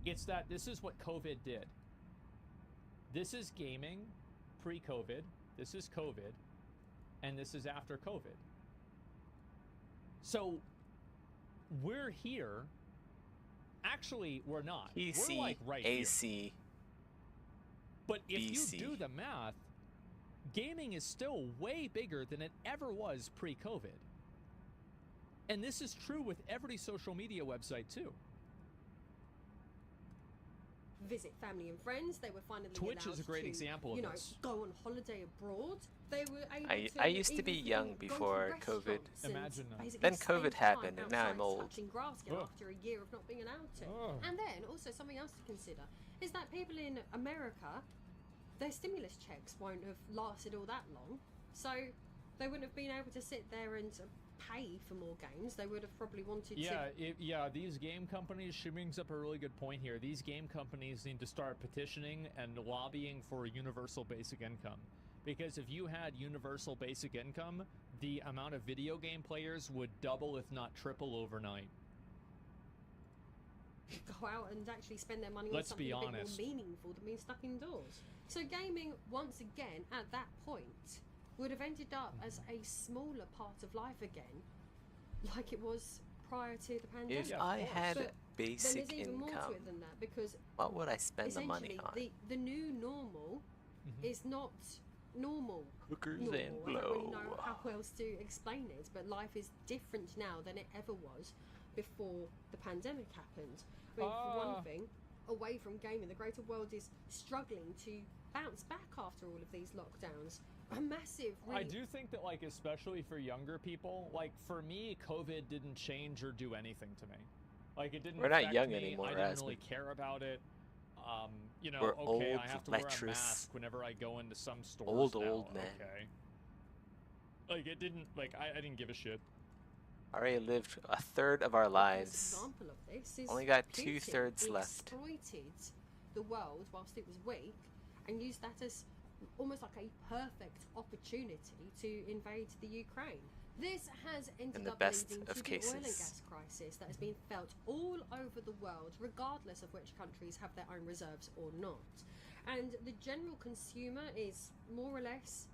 It's that this is what COVID did. This is gaming pre-COVID. This is COVID. And this is after COVID. So we're here. Actually, we're not. PC, we're like right here. AC. But if BC. you do the math, gaming is still way bigger than it ever was pre-COVID. And this is true with every social media website too. visit family and friends. They were finally Twitch allowed is a great to, example of you know, this. go on holiday abroad. They were able I used to be even young go to before COVID. restaurants and Imagine that. basically Then spend COVID time happened, and now I'm outside old. touching grass again Ugh. after a year of not being allowed to. Ugh. And then also something else to consider is that people in America, their stimulus checks won't have lasted all that long, so they wouldn't have been able to sit there and pay for more games. They would have probably wanted to. These game companies, she brings up a really good point here. These game companies need to start petitioning and lobbying for universal basic income. Because if you had universal basic income, the amount of video game players would double, if not triple, overnight. Go out and actually spend their money Let's on something be a bit more honest. meaningful than being stuck indoors. So gaming, once again, at that point, would have ended up as a smaller part of life again, like it was prior to the pandemic. If I had But basic then there's even more income, to it than that, because what would I spend the money essentially on? the new normal is not normal. Hookers normal. and I don't really blow. know how else to explain it, but life is different now than it ever was before the pandemic happened. I mean, for one thing, away from gaming, the greater world is struggling to bounce back after all of these lockdowns. A massive, really I do think that, like, especially for younger people, like, for me, COVID didn't change or do anything to me. Like, it didn't We're not affect young me. anymore, I didn't Aspen. really care about it. You know, We're okay, old, I have to wear a lecherous. mask whenever I go into some stores Old now. man. Okay. Like, it didn't, like, I didn't give a shit. Already lived a third of our The best lives. example of this is Only got Putin 2/3 left. exploited the world whilst it was weak and used that as almost like a perfect opportunity to invade the Ukraine. This has ended the up best leading of to the oil and cases. gas crisis that has been felt all over the world, regardless of which countries have their own reserves or not. And the general consumer is more or less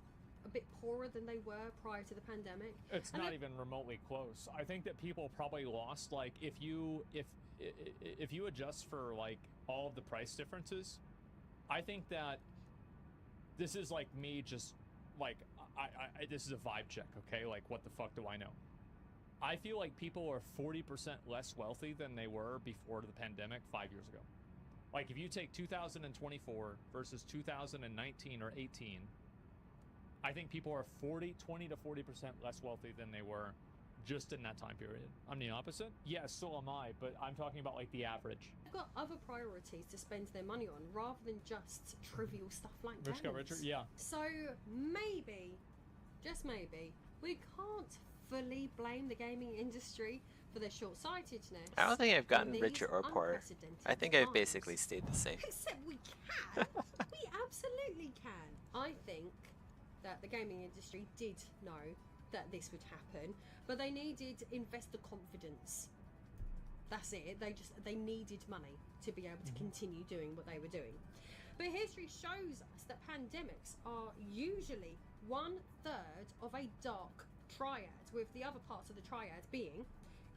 a bit poorer than they were prior to the pandemic. It's And not it- even remotely close. I think that people probably lost, like, if you adjust for like all of the price differences, I think that this is like me just like I this is a vibe check, okay? Like, what the fuck do I know? I feel like people are 40% less wealthy than they were before the pandemic 5 years ago. Like, if you take 2024 versus 2019 or 18, I think people are 20 to 40% less wealthy than they were just in that time period. I'm the opposite. Yes, so am I, but I'm talking about like the average. They've got other priorities to spend their money on rather than just trivial stuff like Rich got games. richer? Yeah. So maybe, just maybe, we can't fully blame the gaming industry for their short-sightedness. I don't think I've in gotten these richer or poorer. unprecedented I think I've times. basically stayed the same. Except we can. We absolutely can. I think that the gaming industry did know that this would happen, but they needed investor confidence. That's it. They needed money to be able to continue doing what they were doing. But history shows us that pandemics are usually 1/3 of a dark triad, with the other parts of the triad being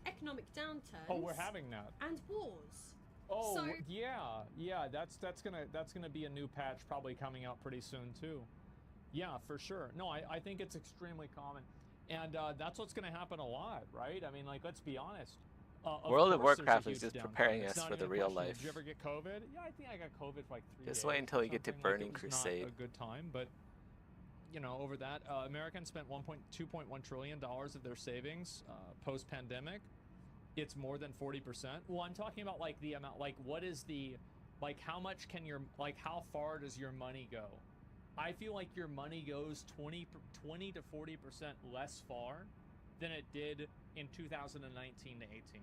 economic downturns. Oh, we're having that. And wars. Oh, So- yeah. That's gonna be a new patch probably coming out pretty soon too. Yeah, for sure. No, I think it's extremely common, and that's what's gonna happen a lot, right? I mean, like, let's be honest. World of course there's a Warcraft is huge just downturn. preparing It's us not for the even a real question. life. Did you ever get COVID? Yeah, I think I got COVID for like 3 days. Just wait until or you get to something. Burning Like, it was Crusade. Not a good time, but you know, over that, Americans spent $2.1 trillion of their savings post-pandemic. It's more than 40%. Well, I'm talking about like the amount, like what is the, like how much can your, like how far does your money go? I feel like your money goes 20 to 40% less far than it did in 2019 to 18.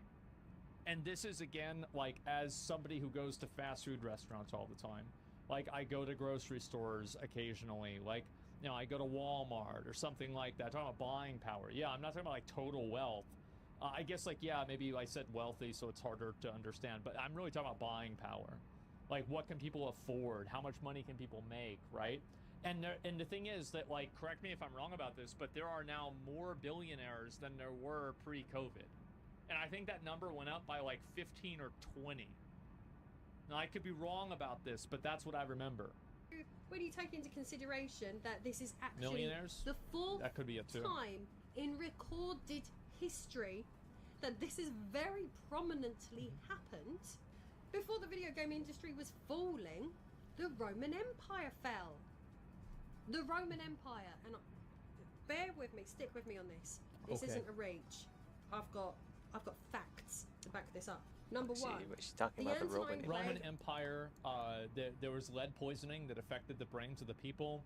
And this is, again, like, as somebody who goes to fast food restaurants all the time. Like, I go to grocery stores occasionally. Like, you know, I go to Walmart or something like that. I'm talking about buying power. Yeah, I'm not talking about, like, total wealth. I guess, like, yeah, maybe I said wealthy, so it's harder to understand. But I'm really talking about buying power. Like, what can people afford? How much money can people make, right? And the thing is that, like, correct me if I'm wrong about this, but there are now more billionaires than there were pre-COVID. And I think that number went up by like 15 or 20. Now, I could be wrong about this, but that's what I remember. When you take into consideration that this is actually Millionaires? the fourth That could be it too. time in recorded history that this has very prominently happened. Before the video game industry was falling, the Roman Empire fell. The Roman Empire, and bear with me, stick with me on this. This Okay. isn't a reach. I've got facts to back this up. Number See, one, what she's talking the about, the Roman Antonine Empire. Roman Empire, there was lead poisoning that affected the brains of the people.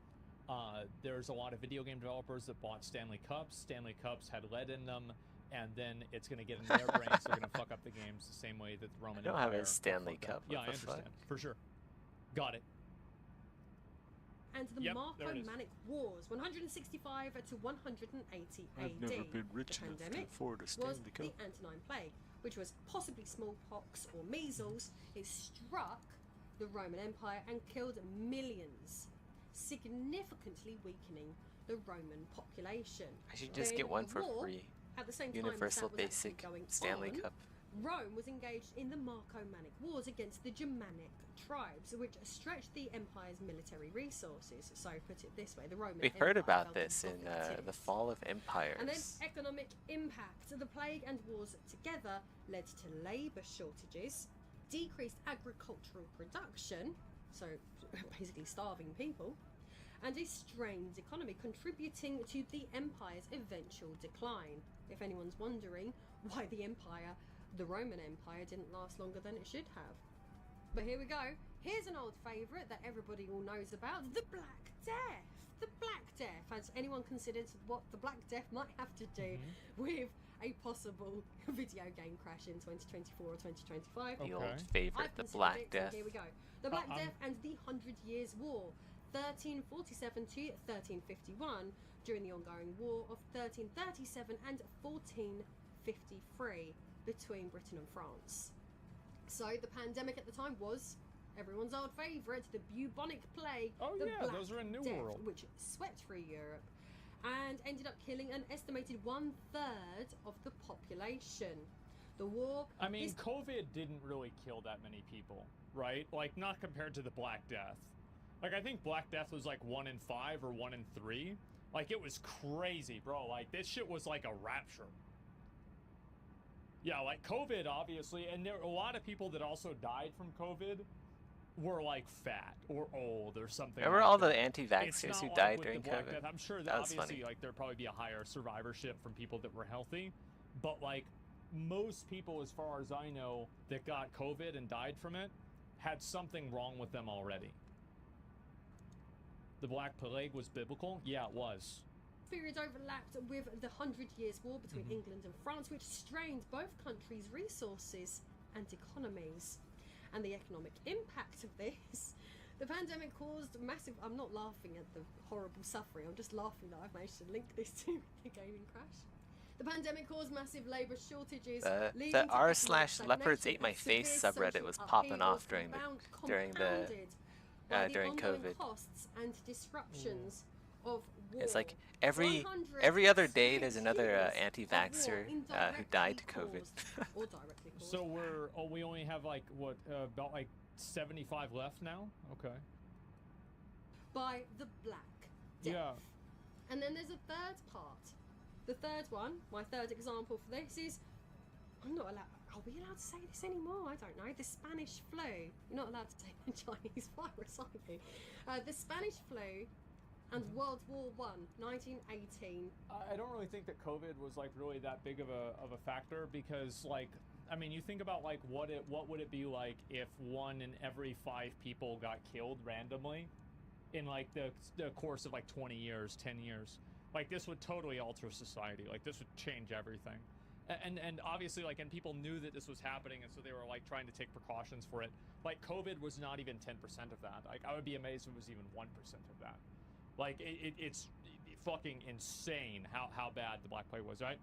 There's a lot of video game developers that bought Stanley Cups. Stanley Cups had lead in them, and then it's going to get in their brains. They're going to fuck up the games the same way that the Roman I don't Empire have a Stanley fucked up. Cup. Yeah, What I the fuck? understand. For sure. Got it. and the Yep, there it is. Marco-Manic Wars, 165 to 180 AD. I've never been rich the enough to pandemic afford a was Stanley the Cup. Antonine Plague, which was possibly smallpox or measles. It struck the Roman Empire and killed millions, significantly weakening the Roman population. I should just Then get one the for war, free. At the same time Universal as that was Basic actually going Stanley on, Cup. Rome was engaged in the Marco-Manic Wars against the Germanic tribes, which stretched the empire's military resources. So, put it this way, the Roman We've heard Empire about felt this in buffeted. the Fall of Empires. And then economic impact. The plague and wars together led to labour shortages, decreased agricultural production, so basically starving people, and a strained economy, contributing to the empire's eventual decline. If anyone's wondering why the Roman Empire didn't last longer than it should have. But here we go. Here's an old favourite that everybody all knows about, the Black Death. the Black Death. Has anyone considered what the Black Death might have to do with a possible video game crash in 2024 or 2025? The old Okay. favorite, I've the considered Black it, so Death. here we go. The Black I'm- Death and the 100 Years' War, 1347 to 1351, during the ongoing war of 1337 and 1453 between Britain and France. So the pandemic at the time was everyone's old favourite, the bubonic plague, Oh, the yeah, Black those are in New Death, World. which swept through Europe and ended up killing an estimated 1/3 of the population. The war. I mean, this- COVID didn't really kill that many people, right? Like, not compared to the Black Death. Like, I think Black Death was like 1 in 5 or 1 in 3. Like, it was crazy, bro. Like, this shit was like a rapture. Yeah, like COVID, obviously, and there are a lot of people that also died from COVID were like fat or old or something. Remember like all that. the It's anti-vaxxers not who like died with during the Black COVID? Death. I'm sure that That was obviously, funny. like, there'd probably be a higher survivorship from people that were healthy, but like most people, as far as I know, that got COVID and died from it, had something wrong with them already. The Black Plague was biblical? Yeah, it was. period overlapped with the 100 Years' War between England and France, which strained both countries' resources and economies. And the economic impact of this, the pandemic caused massive. I'm not laughing at the horrible suffering, I'm just laughing that I've managed to link this to the gaming crash. The pandemic caused massive labour shortages. leading The to r/leopards economic ate my stagnation face and subreddit social was popping upheaval off during the compounded by the during ongoing COVID. costs and disruptions of war. It's like every other day there's another anti-vaxxer who died to COVID. or directly caused. So we only have like what about like 75 left now? Okay. By the Black Death. Yeah. And then there's a third part. The third one, my third example for this is, I'm not allowed. Are we allowed to say this anymore? I don't know. The Spanish flu. You're not allowed to say the Chinese virus, are you? The Spanish flu and World War One, 1918. I don't really think that COVID was like really that big of a factor because like I mean you think about like what would it be like if 1 in every 5 people got killed randomly in like the course of like 20 years, 10 years. Like this would totally alter society. Like this would change everything. And obviously like and people knew that this was happening and so they were like trying to take precautions for it. Like COVID was not even 10% of that. Like I would be amazed if it was even 1% of that. Like it's fucking insane how bad the Black Plague was, right?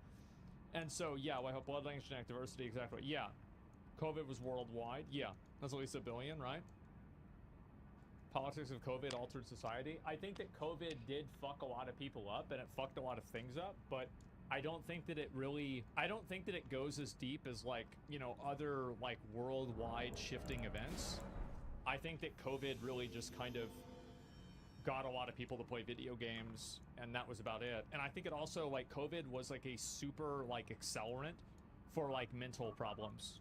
And so yeah, well, blood language genetic diversity, exactly. Yeah, COVID was worldwide. Yeah, that's at least 1 billion, right? Politics of COVID altered society. I think that COVID did fuck a lot of people up and it fucked a lot of things up, but I don't think that it goes as deep as like, you know, other like worldwide shifting events. I think that COVID really just kind of got a lot of people to play video games and that was about it. And I think it also like COVID was like a super like accelerant for like mental problems.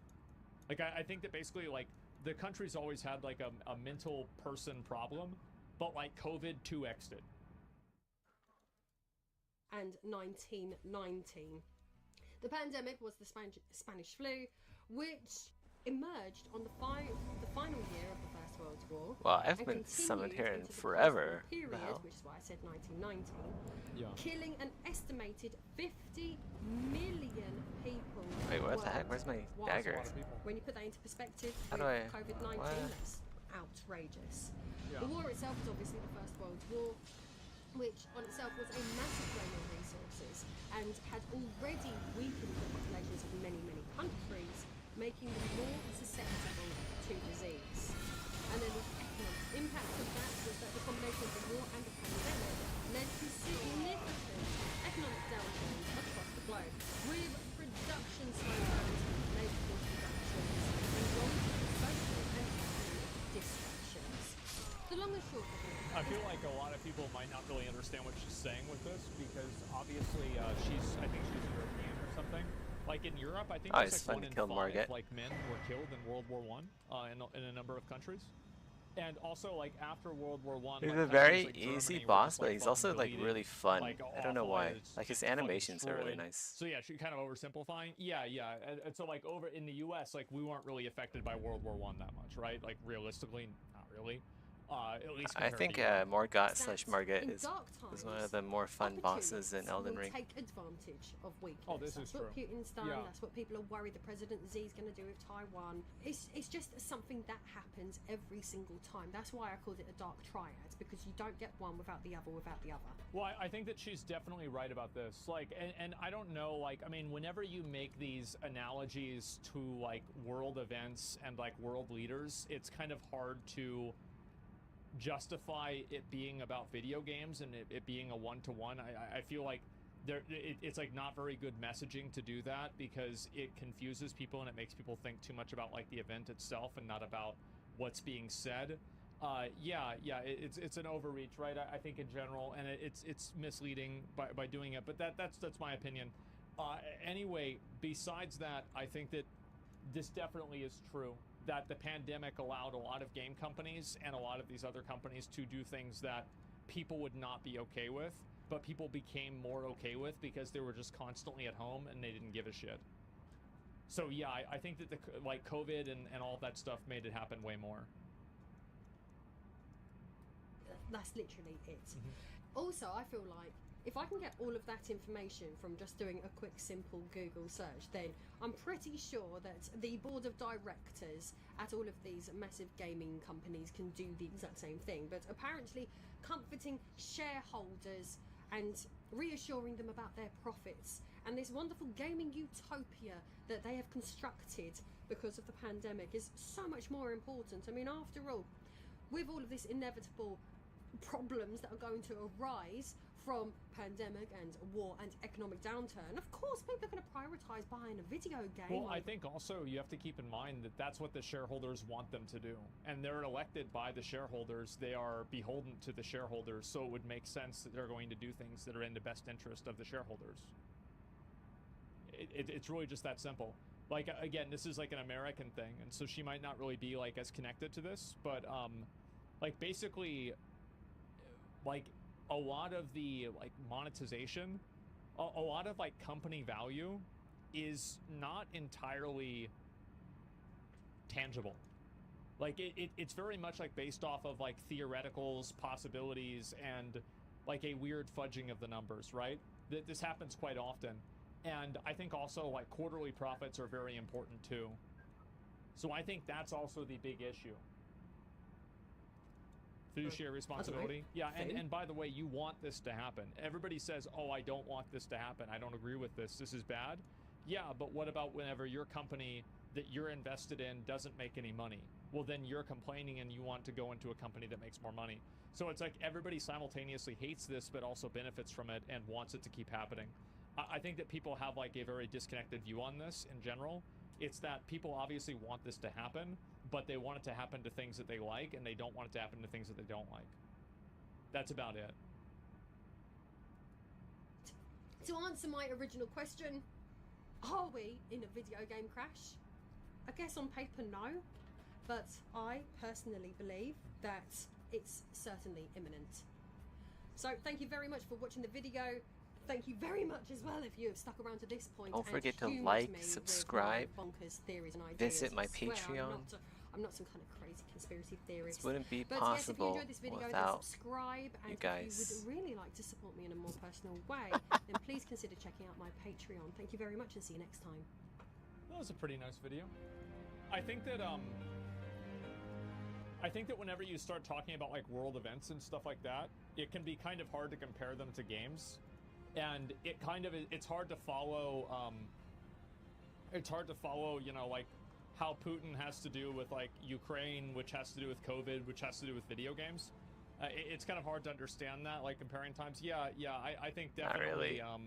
Like I think that basically like the country's always had like a mental person problem, but like COVID 2x'd it. And 1919. The pandemic was the Spanish flu, which emerged on the final year of the First World War. Well, I've and been summoned continued here in into the forever. post-war period, Wow. which is why I said 1919, Yeah. killing an estimated 50 million people. Wait, what the heck? Where's my worldwide. dagger? When you put that into perspective, How do with I- COVID-19, what? that's outrageous. Yeah. The war itself was obviously the First World War, which on itself was a massive drain on resources and had already weakened the populations of many, many countries, making them more susceptible to disease. And then the economic impact of that was that the combination of the war and the pandemic led to significant economic downturns across the globe, with production slowdowns, medical productions, and long-term social and economic disruptions. The long and short of it. I feel like a lot of people might not really understand what she's saying with this because obviously I think she's European or something. Like in Europe, I think Oh, it's it's like fun 1 to in kill 5 Margit. like men were killed in World War One in a number of countries. And also like after World War One, He's like, a countries very like easy Germany were boss, just, but like, he's also fucking like deleted, really fun. like, I don't know awful, why. and it's Like his just fucking animations are really destroyed. nice. So yeah, she kind of oversimplifying. Yeah. And so like over in the U.S., like we weren't really affected by World War One that much, right? Like realistically, not really. At least I compared think to you. Morgott That / Margit in is dark one of times, the more fun bosses in opportunists Elden will Ring. take advantage of weakness. Oh, this That's is what true. Putin's done. Yeah. That's what people are worried the President Z is going to do with Taiwan. It's just something that happens every single time. That's why I called it a dark triad, because you don't get one without the other without the other. Well, I think that she's definitely right about this. Like, and I don't know, like, I mean, whenever you make these analogies to, like, world events and, like, world leaders, it's kind of hard to justify it being about video games and it being a one-to-one. I feel like it's like not very good messaging to do that, because it confuses people and it makes people think too much about, like, the event itself and not about what's being said. Yeah, it's an overreach, right? I think in general, and it's misleading by doing it, but that's my opinion. Anyway, besides that, I think that this definitely is true, that the pandemic allowed a lot of game companies and a lot of these other companies to do things that people would not be okay with, but people became more okay with because they were just constantly at home and they didn't give a shit. So yeah, I think that like COVID and all that stuff made it happen way more. That's literally it. Also, I feel like if I can get all of that information from just doing a quick simple Google search, then I'm pretty sure that the board of directors at all of these massive gaming companies can do the exact same thing. But apparently comforting shareholders and reassuring them about their profits and this wonderful gaming utopia that they have constructed because of the pandemic is so much more important. I mean, after all, with all of this inevitable problems that are going to arise from pandemic and war and economic downturn, of course people are going to prioritize buying a video game. Well, I think also you have to keep in mind that that's what the shareholders want them to do, and they're elected by the shareholders. They are beholden to the shareholders, so it would make sense that they're going to do things that are in the best interest of the shareholders. It's really just that simple. Like, again, this is like an American thing, and so she might not really be like as connected to this, but like basically, like a lot of the like monetization, a lot of like company value is not entirely tangible. Like it's very much like based off of like theoreticals, possibilities, and like a weird fudging of the numbers, right? This happens quite often. And I think also like quarterly profits are very important too. So I think that's also the big issue. Fiduciary responsibility. Yeah, and by the way, you want this to happen. Everybody says, oh, I don't want this to happen. I don't agree with this. This is bad. Yeah, but what about whenever your company that you're invested in doesn't make any money? Well, then you're complaining and you want to go into a company that makes more money. So it's like everybody simultaneously hates this, but also benefits from it and wants it to keep happening. I think that people have like a very disconnected view on this in general. It's that people obviously want this to happen, but they want it to happen to things that they like, and they don't want it to happen to things that they don't like. That's about it. To answer my original question, are we in a video game crash? I guess on paper, no. But I personally believe that it's certainly imminent. So thank you very much for watching the video. Thank you very much as well if you have stuck around to this point. Don't and forget to humored like, me with subscribe, my bonkers theories and ideas. visit my I swear Patreon. I'm not some kind of crazy conspiracy theorist. This wouldn't be but possible yes, if you enjoyed this video, then without subscribe, and you guys. if you would really like to support me in a more personal way, then please consider checking out my Patreon. Thank you very much, and see you next time. That was a pretty nice video. I think that whenever you start talking about like world events and stuff like that, it can be kind of hard to compare them to games. And it kind of, it's hard to follow, you know, like how Putin has to do with like Ukraine, which has to do with COVID, which has to do with video games. It's kind of hard to understand that, like comparing times. Yeah, I think definitely, Not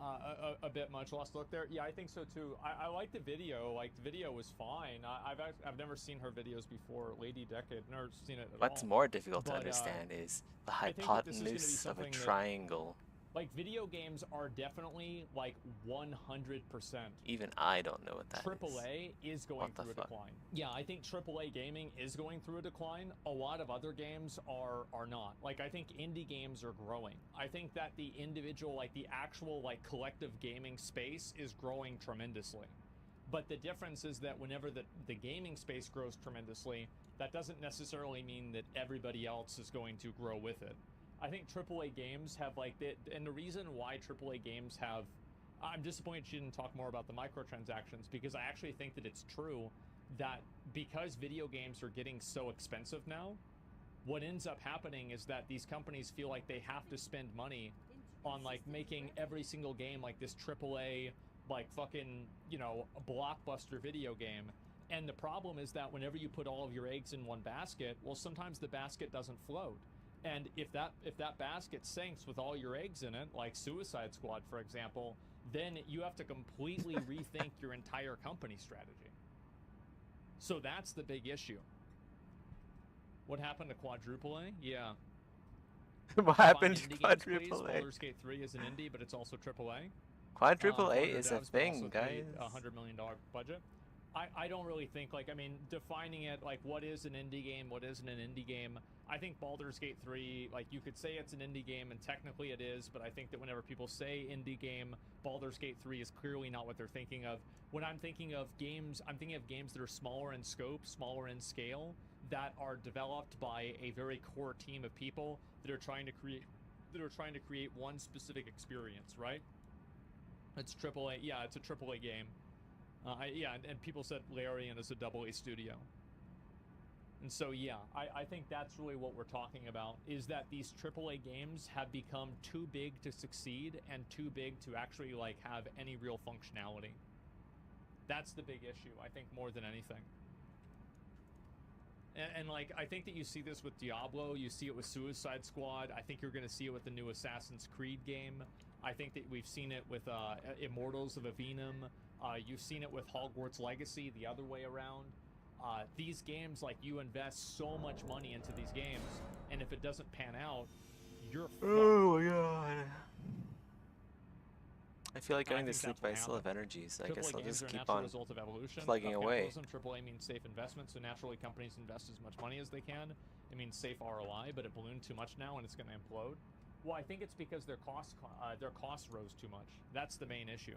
really. a bit much. Lost look there. Yeah, I think so too. I like the video. Like the video was fine. I've never seen her videos before. Lady Decade, never seen it at What's all. more difficult to But, understand is the I think that this is gonna be hypotenuse of a something that- triangle. Like video games are definitely like 100%. Even I don't know what that is. AAA is going What the through a fuck? decline. Yeah, I think AAA gaming is going through a decline. A lot of other games are not. Like I think indie games are growing. I think that the individual, like the actual like collective gaming space is growing tremendously. But the difference is that whenever the gaming space grows tremendously, that doesn't necessarily mean that everybody else is going to grow with it. I think AAA games have and the reason why AAA games have, I'm disappointed she didn't talk more about the microtransactions, because I actually think that it's true that because video games are getting so expensive now, what ends up happening is that these companies feel like they have to spend money on like making every single game like this AAA, like fucking, you know, a blockbuster video game. And the problem is that whenever you put all of your eggs in one basket, well, sometimes the basket doesn't float. And if that basket sinks with all your eggs in it, like Suicide Squad, for example, then you have to completely rethink your entire company strategy. So that's the big issue. What happened to Quadruple A? Yeah. What happened to Indie games, Quadruple please. A? Baldur's Gate 3 is an indie, but it's also AAA. Quadruple A Partner is a devs, but thing, also guys. a $100 million budget. I don't really think, like, I mean, defining it, like, what is an indie game, what isn't an indie game, I think Baldur's Gate 3, like, you could say it's an indie game, and technically it is, but I think that whenever people say indie game, Baldur's Gate 3 is clearly not what they're thinking of. When I'm thinking of games, I'm thinking of games that are smaller in scope, smaller in scale, that are developed by a very core team of people that are trying to create one specific experience, right? It's AAA. Yeah, it's a AAA game. And people said Larian is a AA studio. And so, yeah, I think that's really what we're talking about, is that these AAA games have become too big to succeed and too big to actually, like, have any real functionality. That's the big issue, I think, more than anything. And like, I think that you see this with Diablo, you see it with Suicide Squad, I think you're going to see it with the new Assassin's Creed game. I think that we've seen it with Immortals of Avenum. You've seen it with Hogwarts Legacy the other way around. These games, like, you invest so much money into these games, and if it doesn't pan out, you're fucked. Oh my god. I feel like And I going to think sleep that's what by still have happened. energies. I AAA guess I'll games just are a keep natural on result of evolution, plugging of away. capitalism. AAA means safe investment, so naturally companies invest as much money as they can. It means safe ROI, but it ballooned too much now and it's going to implode. Well, I think it's because their costs rose too much. That's the main issue.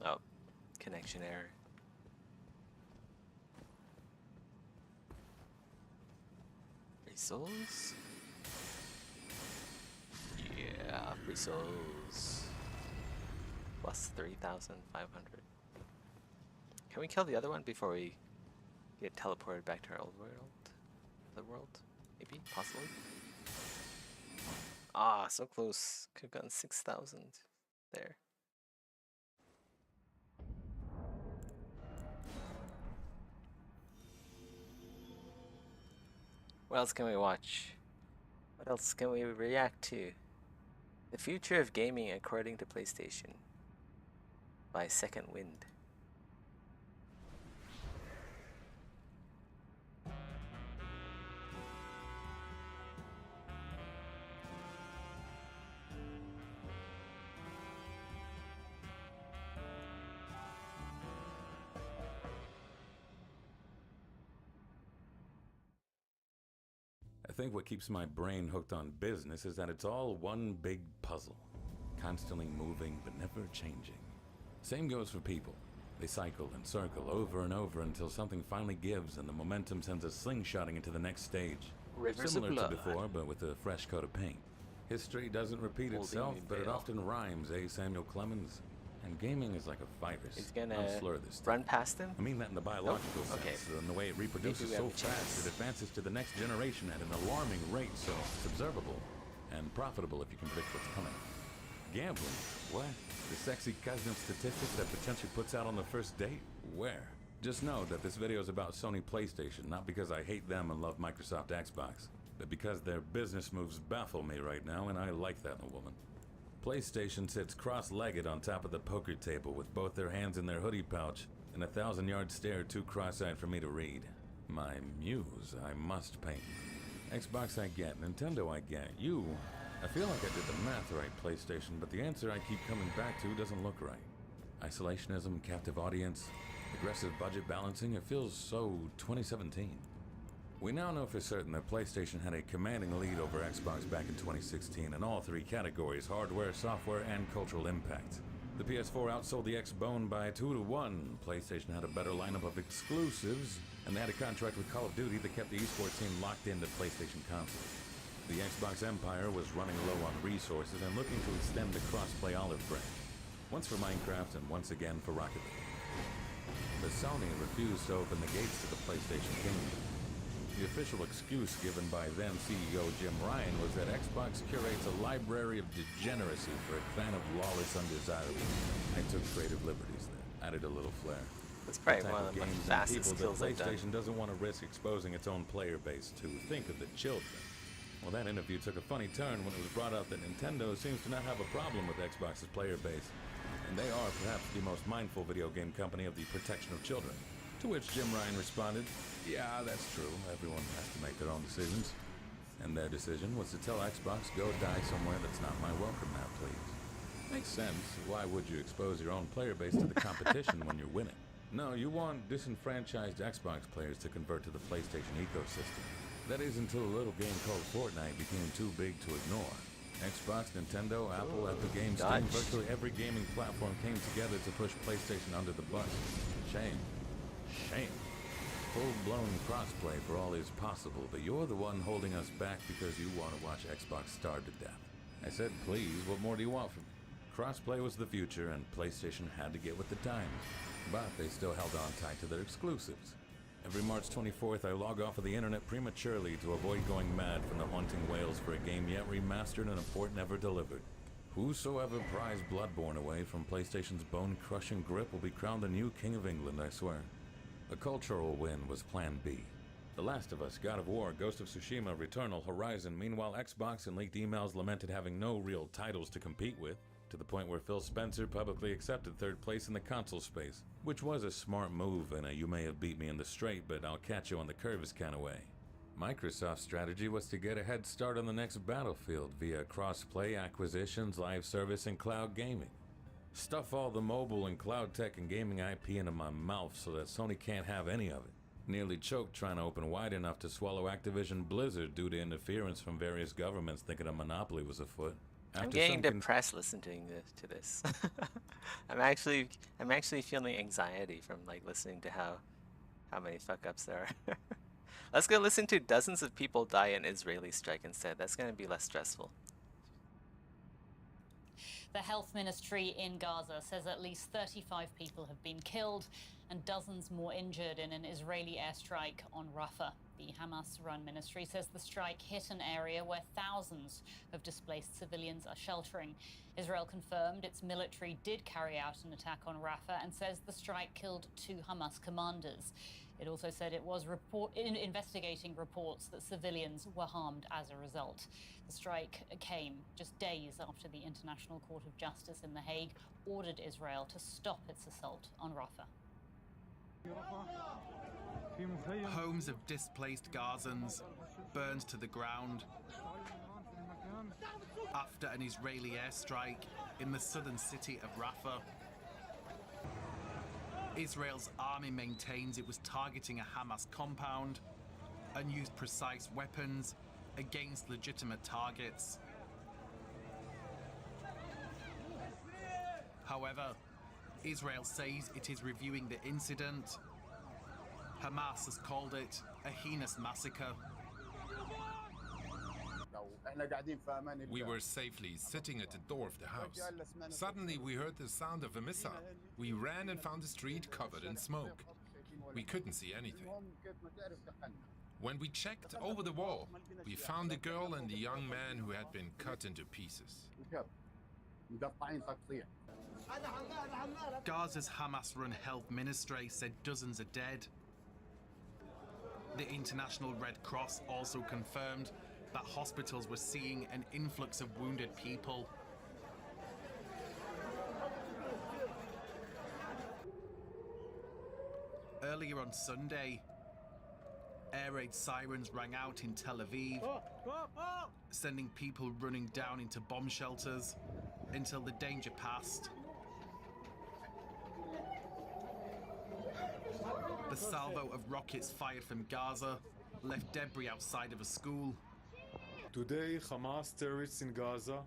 Oh, connection error. Free souls? Yeah, free souls. Plus 3,500. Can we kill the other one before we get teleported back to our old world? The world? Maybe? Possibly? Ah, so close. Could've gotten 6,000 there. What else can we watch? What else can we react to? The Future of Gaming According to PlayStation by Second Wind. I think what keeps my brain hooked on business is that it's all one big puzzle, constantly moving but never changing. Same goes for people. They cycle and circle over and over until something finally gives and the momentum sends us slingshotting into the next stage. Rivers Similar of to blood. before, but with a fresh coat of paint. History doesn't repeat Holding itself, me but it bail. often rhymes, eh, Samuel Clemens? And gaming is like a virus. He's gonna I'll slur this run stuff. past him? I mean that in the biological Nope. Okay. sense, and the way it reproduces Maybe we have so a fast, chance. it advances to the next generation at an alarming rate, so it's observable and profitable if you can predict what's coming. Gambling? What? The sexy cousin statistic that potentially puts out on the first date? Where? Just know that this video is about Sony PlayStation, not because I hate them and love Microsoft Xbox, but because their business moves baffle me right now, and I like that in a woman. PlayStation sits cross-legged on top of the poker table with both their hands in their hoodie pouch and a 1,000-yard stare too cross-eyed for me to read. My muse, I must paint. Xbox I get, Nintendo I get. I feel like I did the math right, PlayStation, but the answer I keep coming back to doesn't look right. Isolationism, captive audience, aggressive budget balancing, it feels so 2017. We now know for certain that PlayStation had a commanding lead over Xbox back in 2016 in all three categories: hardware, software, and cultural impact. The PS4 outsold the Xbone by 2-1. PlayStation had a better lineup of exclusives, and they had a contract with Call of Duty that kept the esports team locked into PlayStation consoles. The Xbox empire was running low on resources and looking to extend the cross-play olive branch. Once for Minecraft and once again for Rocket League. But Sony refused to open the gates to the PlayStation kingdom. The official excuse given by then CEO Jim Ryan was that Xbox curates a library of degeneracy for a fan of lawless undesirables. I took creative liberties there, added a little flair. That's probably The type one of of the games and fastest people that kills I've done. PlayStation doesn't want to risk exposing its own player base to. Think of the children. Well, that interview took a funny turn when it was brought out that Nintendo seems to not have a problem with Xbox's player base, and they are perhaps the most mindful video game company of the protection of children. To which Jim Ryan responded, "Yeah, that's true. Everyone has to make their own decisions." And their decision was to tell Xbox, "Go die somewhere that's not my welcome mat, please." Makes sense. Why would you expose your own player base to the competition when you're winning? No, you want disenfranchised Xbox players to convert to the PlayStation ecosystem. That is until a little game called Fortnite became too big to ignore. Xbox, Nintendo, Apple, Epic Games, Steam, virtually every gaming platform came together to push PlayStation under the bus. Shame. Shame. Full-blown crossplay for all is possible, but you're the one holding us back because you want to watch Xbox starve to death. I said, please, what more do you want from me? Crossplay was the future, and PlayStation had to get with the times. But they still held on tight to their exclusives. Every March 24th, I log off of the internet prematurely to avoid going mad from the haunting wails for a game yet remastered and a port never delivered. Whosoever pries Bloodborne away from PlayStation's bone-crushing grip will be crowned the new King of England, I swear. A cultural win was Plan B. The Last of Us, God of War, Ghost of Tsushima, Returnal, Horizon. Meanwhile, Xbox and leaked emails lamented having no real titles to compete with, to the point where Phil Spencer publicly accepted third place in the console space, which was a smart move in a "you may have beat me in the straight, but I'll catch you on the curves" kind of way. Microsoft's strategy was to get a head start on the next Battlefield via cross-play, acquisitions, live service, and cloud gaming. Stuff all the mobile and cloud tech and gaming IP into my mouth so that Sony can't have any of it. Nearly choked trying to open wide enough to swallow Activision Blizzard due to interference from various governments thinking a monopoly was afoot. I'm getting depressed listening to this. I'm actually feeling anxiety from listening to how many fuck ups there are. Let's go listen to dozens of people die in Israeli strike instead. That's going to be less stressful. The health ministry in Gaza says at least 35 people have been killed and dozens more injured in an Israeli airstrike on Rafah. The Hamas-run ministry says the strike hit an area where thousands of displaced civilians are sheltering. Israel confirmed its military did carry out an attack on Rafah and says the strike killed 2 Hamas commanders. It also said it was investigating reports that civilians were harmed as a result. The strike came just days after the International Court of Justice in The Hague ordered Israel to stop its assault on Rafah. Homes of displaced Gazans burned to the ground after an Israeli airstrike in the southern city of Rafah. Israel's army maintains it was targeting a Hamas compound and used precise weapons against legitimate targets. However, Israel says it is reviewing the incident. Hamas has called it a heinous massacre. We were safely sitting at the door of the house. Suddenly we heard the sound of a missile. We ran and found the street covered in smoke. We couldn't see anything. When we checked over the wall, we found a girl and a young man who had been cut into pieces. Gaza's Hamas-run health ministry said dozens are dead. The International Red Cross also confirmed that hospitals were seeing an influx of wounded people. Earlier on Sunday, Air raid sirens rang out in Tel Aviv, sending people running down into bomb shelters until the danger passed. The salvo of rockets fired from Gaza left debris outside of a school. Today, Hamas terrorists in Gaza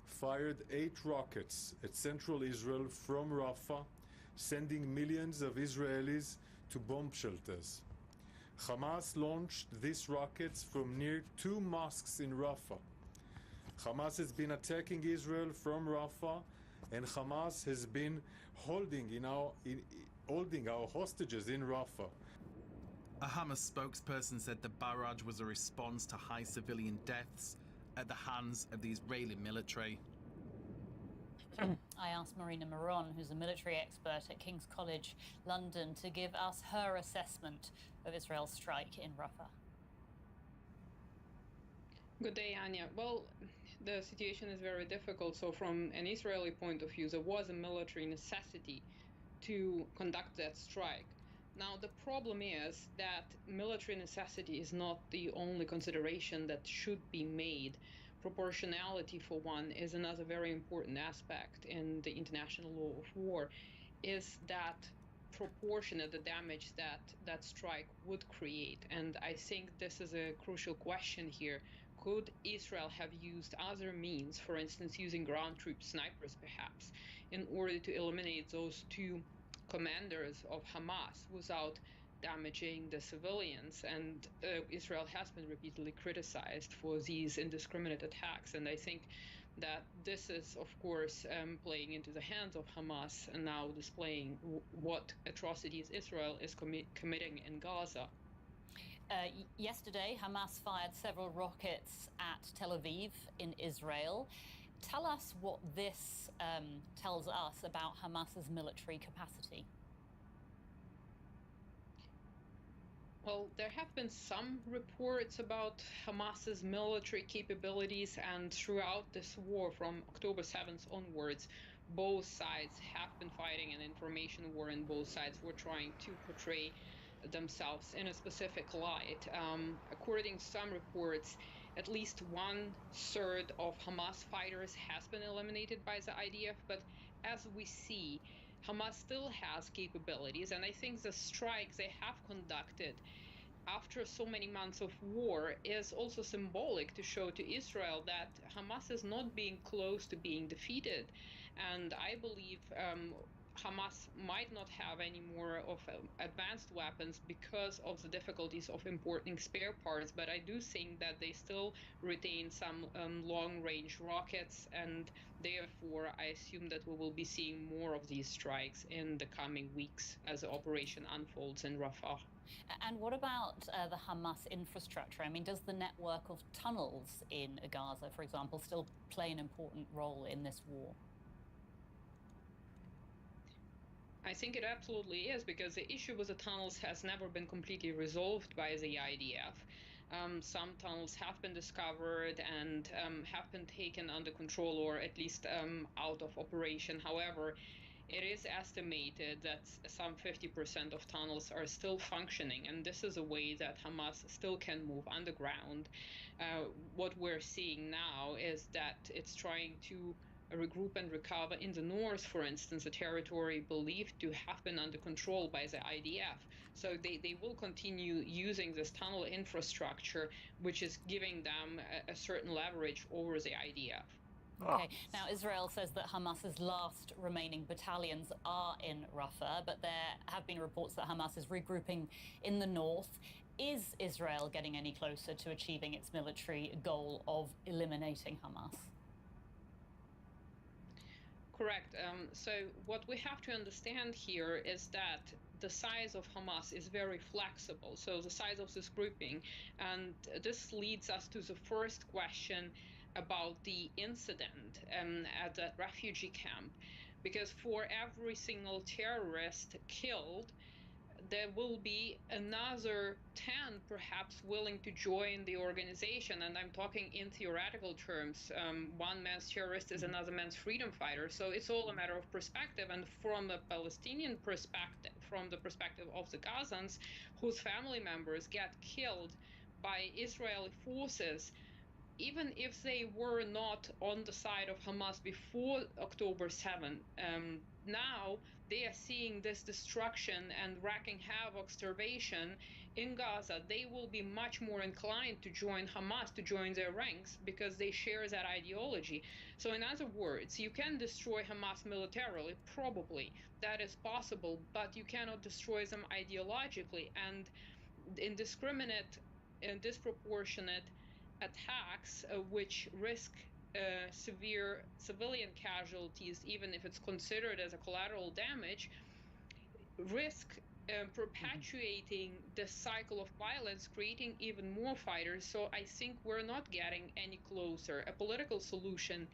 fired 8 rockets at central Israel from Rafah, sending millions of Israelis to bomb shelters. Hamas launched these rockets from near 2 mosques in Rafah. Hamas has been attacking Israel from Rafah, and Hamas has been holding our hostages in Rafah. A Hamas spokesperson said the barrage was a response to high civilian deaths at the hands of the Israeli military. I asked Marina Moron, who's a military expert at King's College London, to give us her assessment of Israel's strike in Rafah. Good day, Anya. Well, the situation is very difficult. So from an Israeli point of view, there was a military necessity to conduct that strike. Now, the problem is that military necessity is not the only consideration that should be made. Proportionality, for one, is another very important aspect in the international law of war, is that proportionate the damage that that strike would create. And I think this is a crucial question here. Could Israel have used other means, for instance, using ground troop snipers perhaps, in order to eliminate those 2 commanders of Hamas without damaging the civilians? And Israel has been repeatedly criticized for these indiscriminate attacks. And I think that this is, of course, playing into the hands of Hamas and now displaying what atrocities Israel is committing in Gaza. Yesterday, Hamas fired several rockets at Tel Aviv in Israel. Tell us what this tells us about Hamas's military capacity. Well, there have been some reports about Hamas's military capabilities, and throughout this war, from October 7th onwards, both sides have been fighting an information war, and both sides were trying to portray themselves in a specific light. According to some reports, at least 1/3 of Hamas fighters has been eliminated by the IDF, but as we see, Hamas still has capabilities, and I think the strike they have conducted after so many months of war is also symbolic to show to Israel that Hamas is not being close to being defeated. And I believe Hamas might not have any more of advanced weapons because of the difficulties of importing spare parts, but I do think that they still retain some long-range rockets, and therefore I assume that we will be seeing more of these strikes in the coming weeks as the operation unfolds in Rafah. And what about the Hamas infrastructure? I mean, does the network of tunnels in Gaza, for example, still play an important role in this war? I think it absolutely is, because the issue with the tunnels has never been completely resolved by the IDF. Some tunnels have been discovered and have been taken under control, or at least out of operation. However, it is estimated that some 50% of tunnels are still functioning, and this is a way that Hamas still can move underground. What we're seeing now is that it's trying to regroup and recover in the north, for instance, a territory believed to have been under control by the IDF. So they will continue using this tunnel infrastructure, which is giving them a certain leverage over the IDF. Okay, now Israel says that Hamas's last remaining battalions are in Rafah, but there have been reports that Hamas is regrouping in the north. Is Israel getting any closer to achieving its military goal of eliminating Hamas? Correct. So what we have to understand here is that the size of Hamas is very flexible, so the size of this grouping, and this leads us to the first question about the incident at the refugee camp, because for every single terrorist killed, there will be another 10 perhaps willing to join the organization. And I'm talking in theoretical terms. One man's terrorist is another man's freedom fighter. So it's all a matter of perspective. And from a Palestinian perspective, from the perspective of the Gazans, whose family members get killed by Israeli forces, even if they were not on the side of Hamas before October 7, now they are seeing this destruction and wreaking havoc, starvation in Gaza. They will be much more inclined to join Hamas, to join their ranks, because they share that ideology. So in other words, you can destroy Hamas militarily, probably, that is possible, but you cannot destroy them ideologically. And indiscriminate and disproportionate attacks, which risk severe civilian casualties, even if it's considered as a collateral damage, risk perpetuating the cycle of violence, creating even more fighters. So I think we're not getting any closer. A political solution,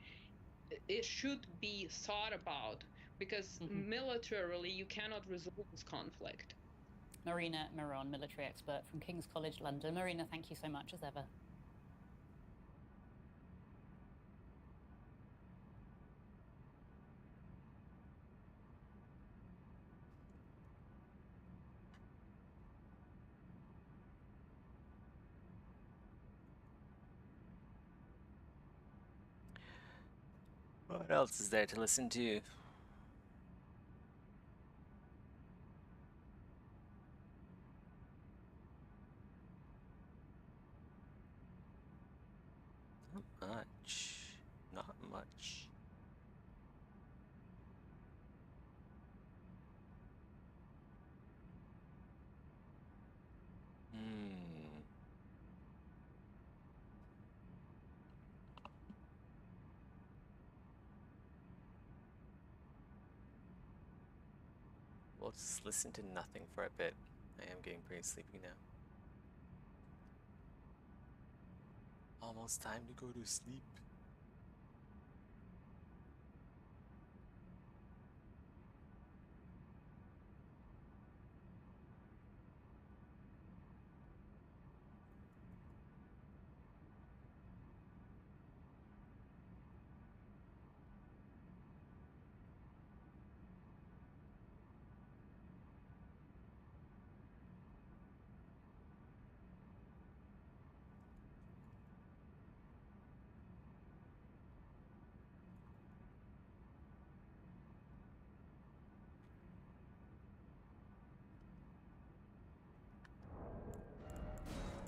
it should be thought about, because militarily you cannot resolve this conflict. Marina Miron, military expert from King's College London. Marina, thank you so much as ever. What else is there to listen to? Not much. Not much. We'll just listen to nothing for a bit. I am getting pretty sleepy now. Almost time to go to sleep.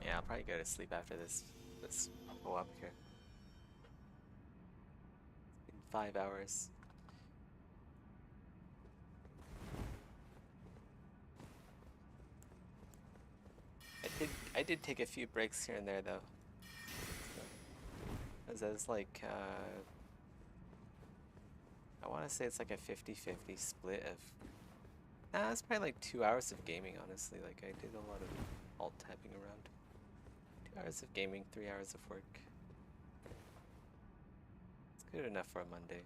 Yeah, I'll probably go to sleep after this co-op here. It's been 5 hours. I did take a few breaks here and there though. Because it's like I want to say it's like a 50-50 split of. Nah, it's probably like 2 hours of gaming, honestly. Like I did a lot of alt tapping around. 2 hours of gaming, 3 hours of work. It's good enough for a Monday.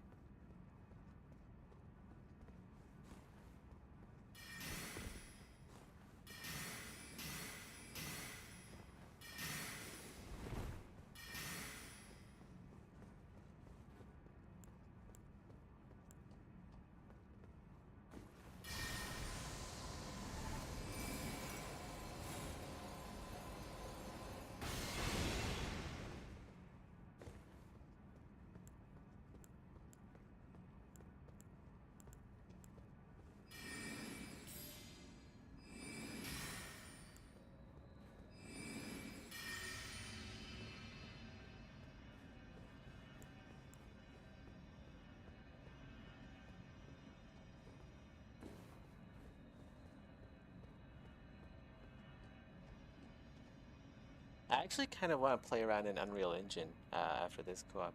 I actually kind of want to play around in Unreal Engine after this co-op.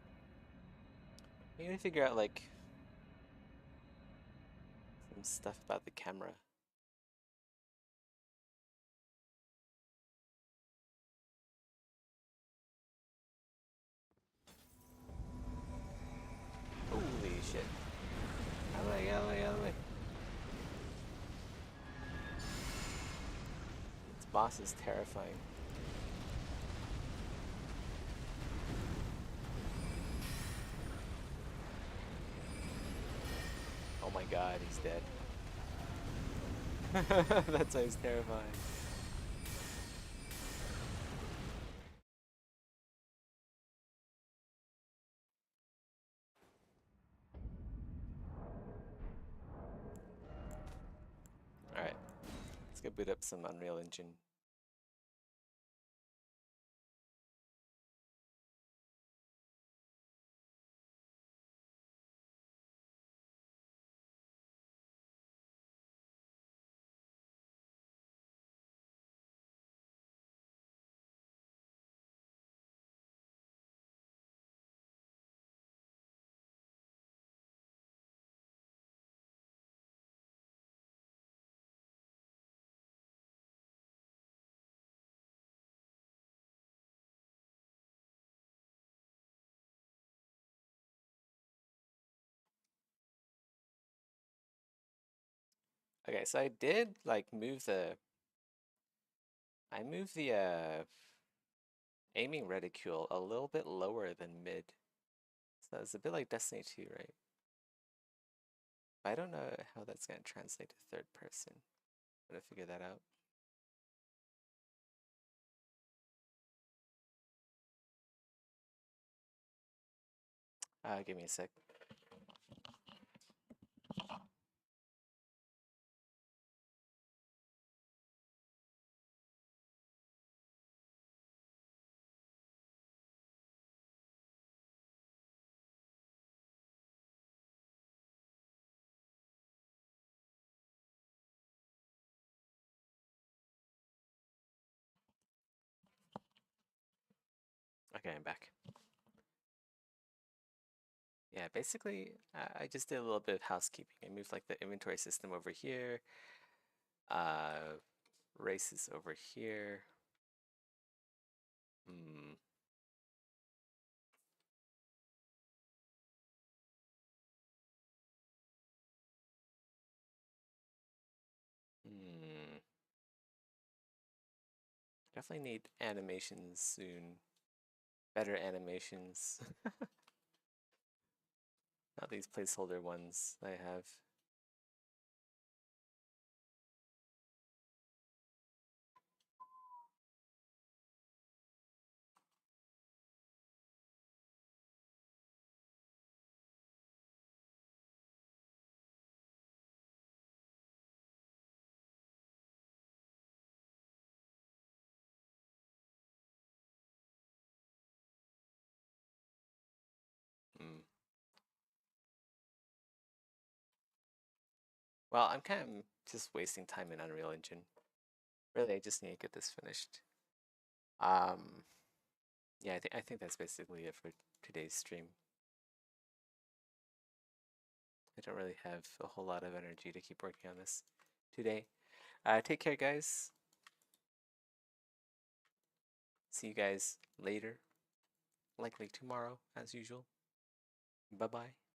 Maybe figure out like some stuff about the camera. Holy shit. Out of the way, out of the way, out of the way. This boss is terrifying. Oh my god, he's dead. That's why he's terrifying. Alright, let's go boot up some Unreal Engine. Okay, so I did like move the aiming reticule a little bit lower than mid. So it's a bit like Destiny 2, right? I don't know how that's gonna translate to third person. I'm gonna figure that out. Give me a sec. Okay, I'm back. Yeah, basically, I just did a little bit of housekeeping. I moved like the inventory system over here, races over here. Hmm. Hmm. Definitely need animations soon. Better animations. Not these placeholder ones I have. Hmm. Well, I'm kind of just wasting time in Unreal Engine. Really, I just need to get this finished. Yeah, I think that's basically it for today's stream. I don't really have a whole lot of energy to keep working on this today. Take care, guys. See you guys later. Likely tomorrow, as usual. Bye-bye.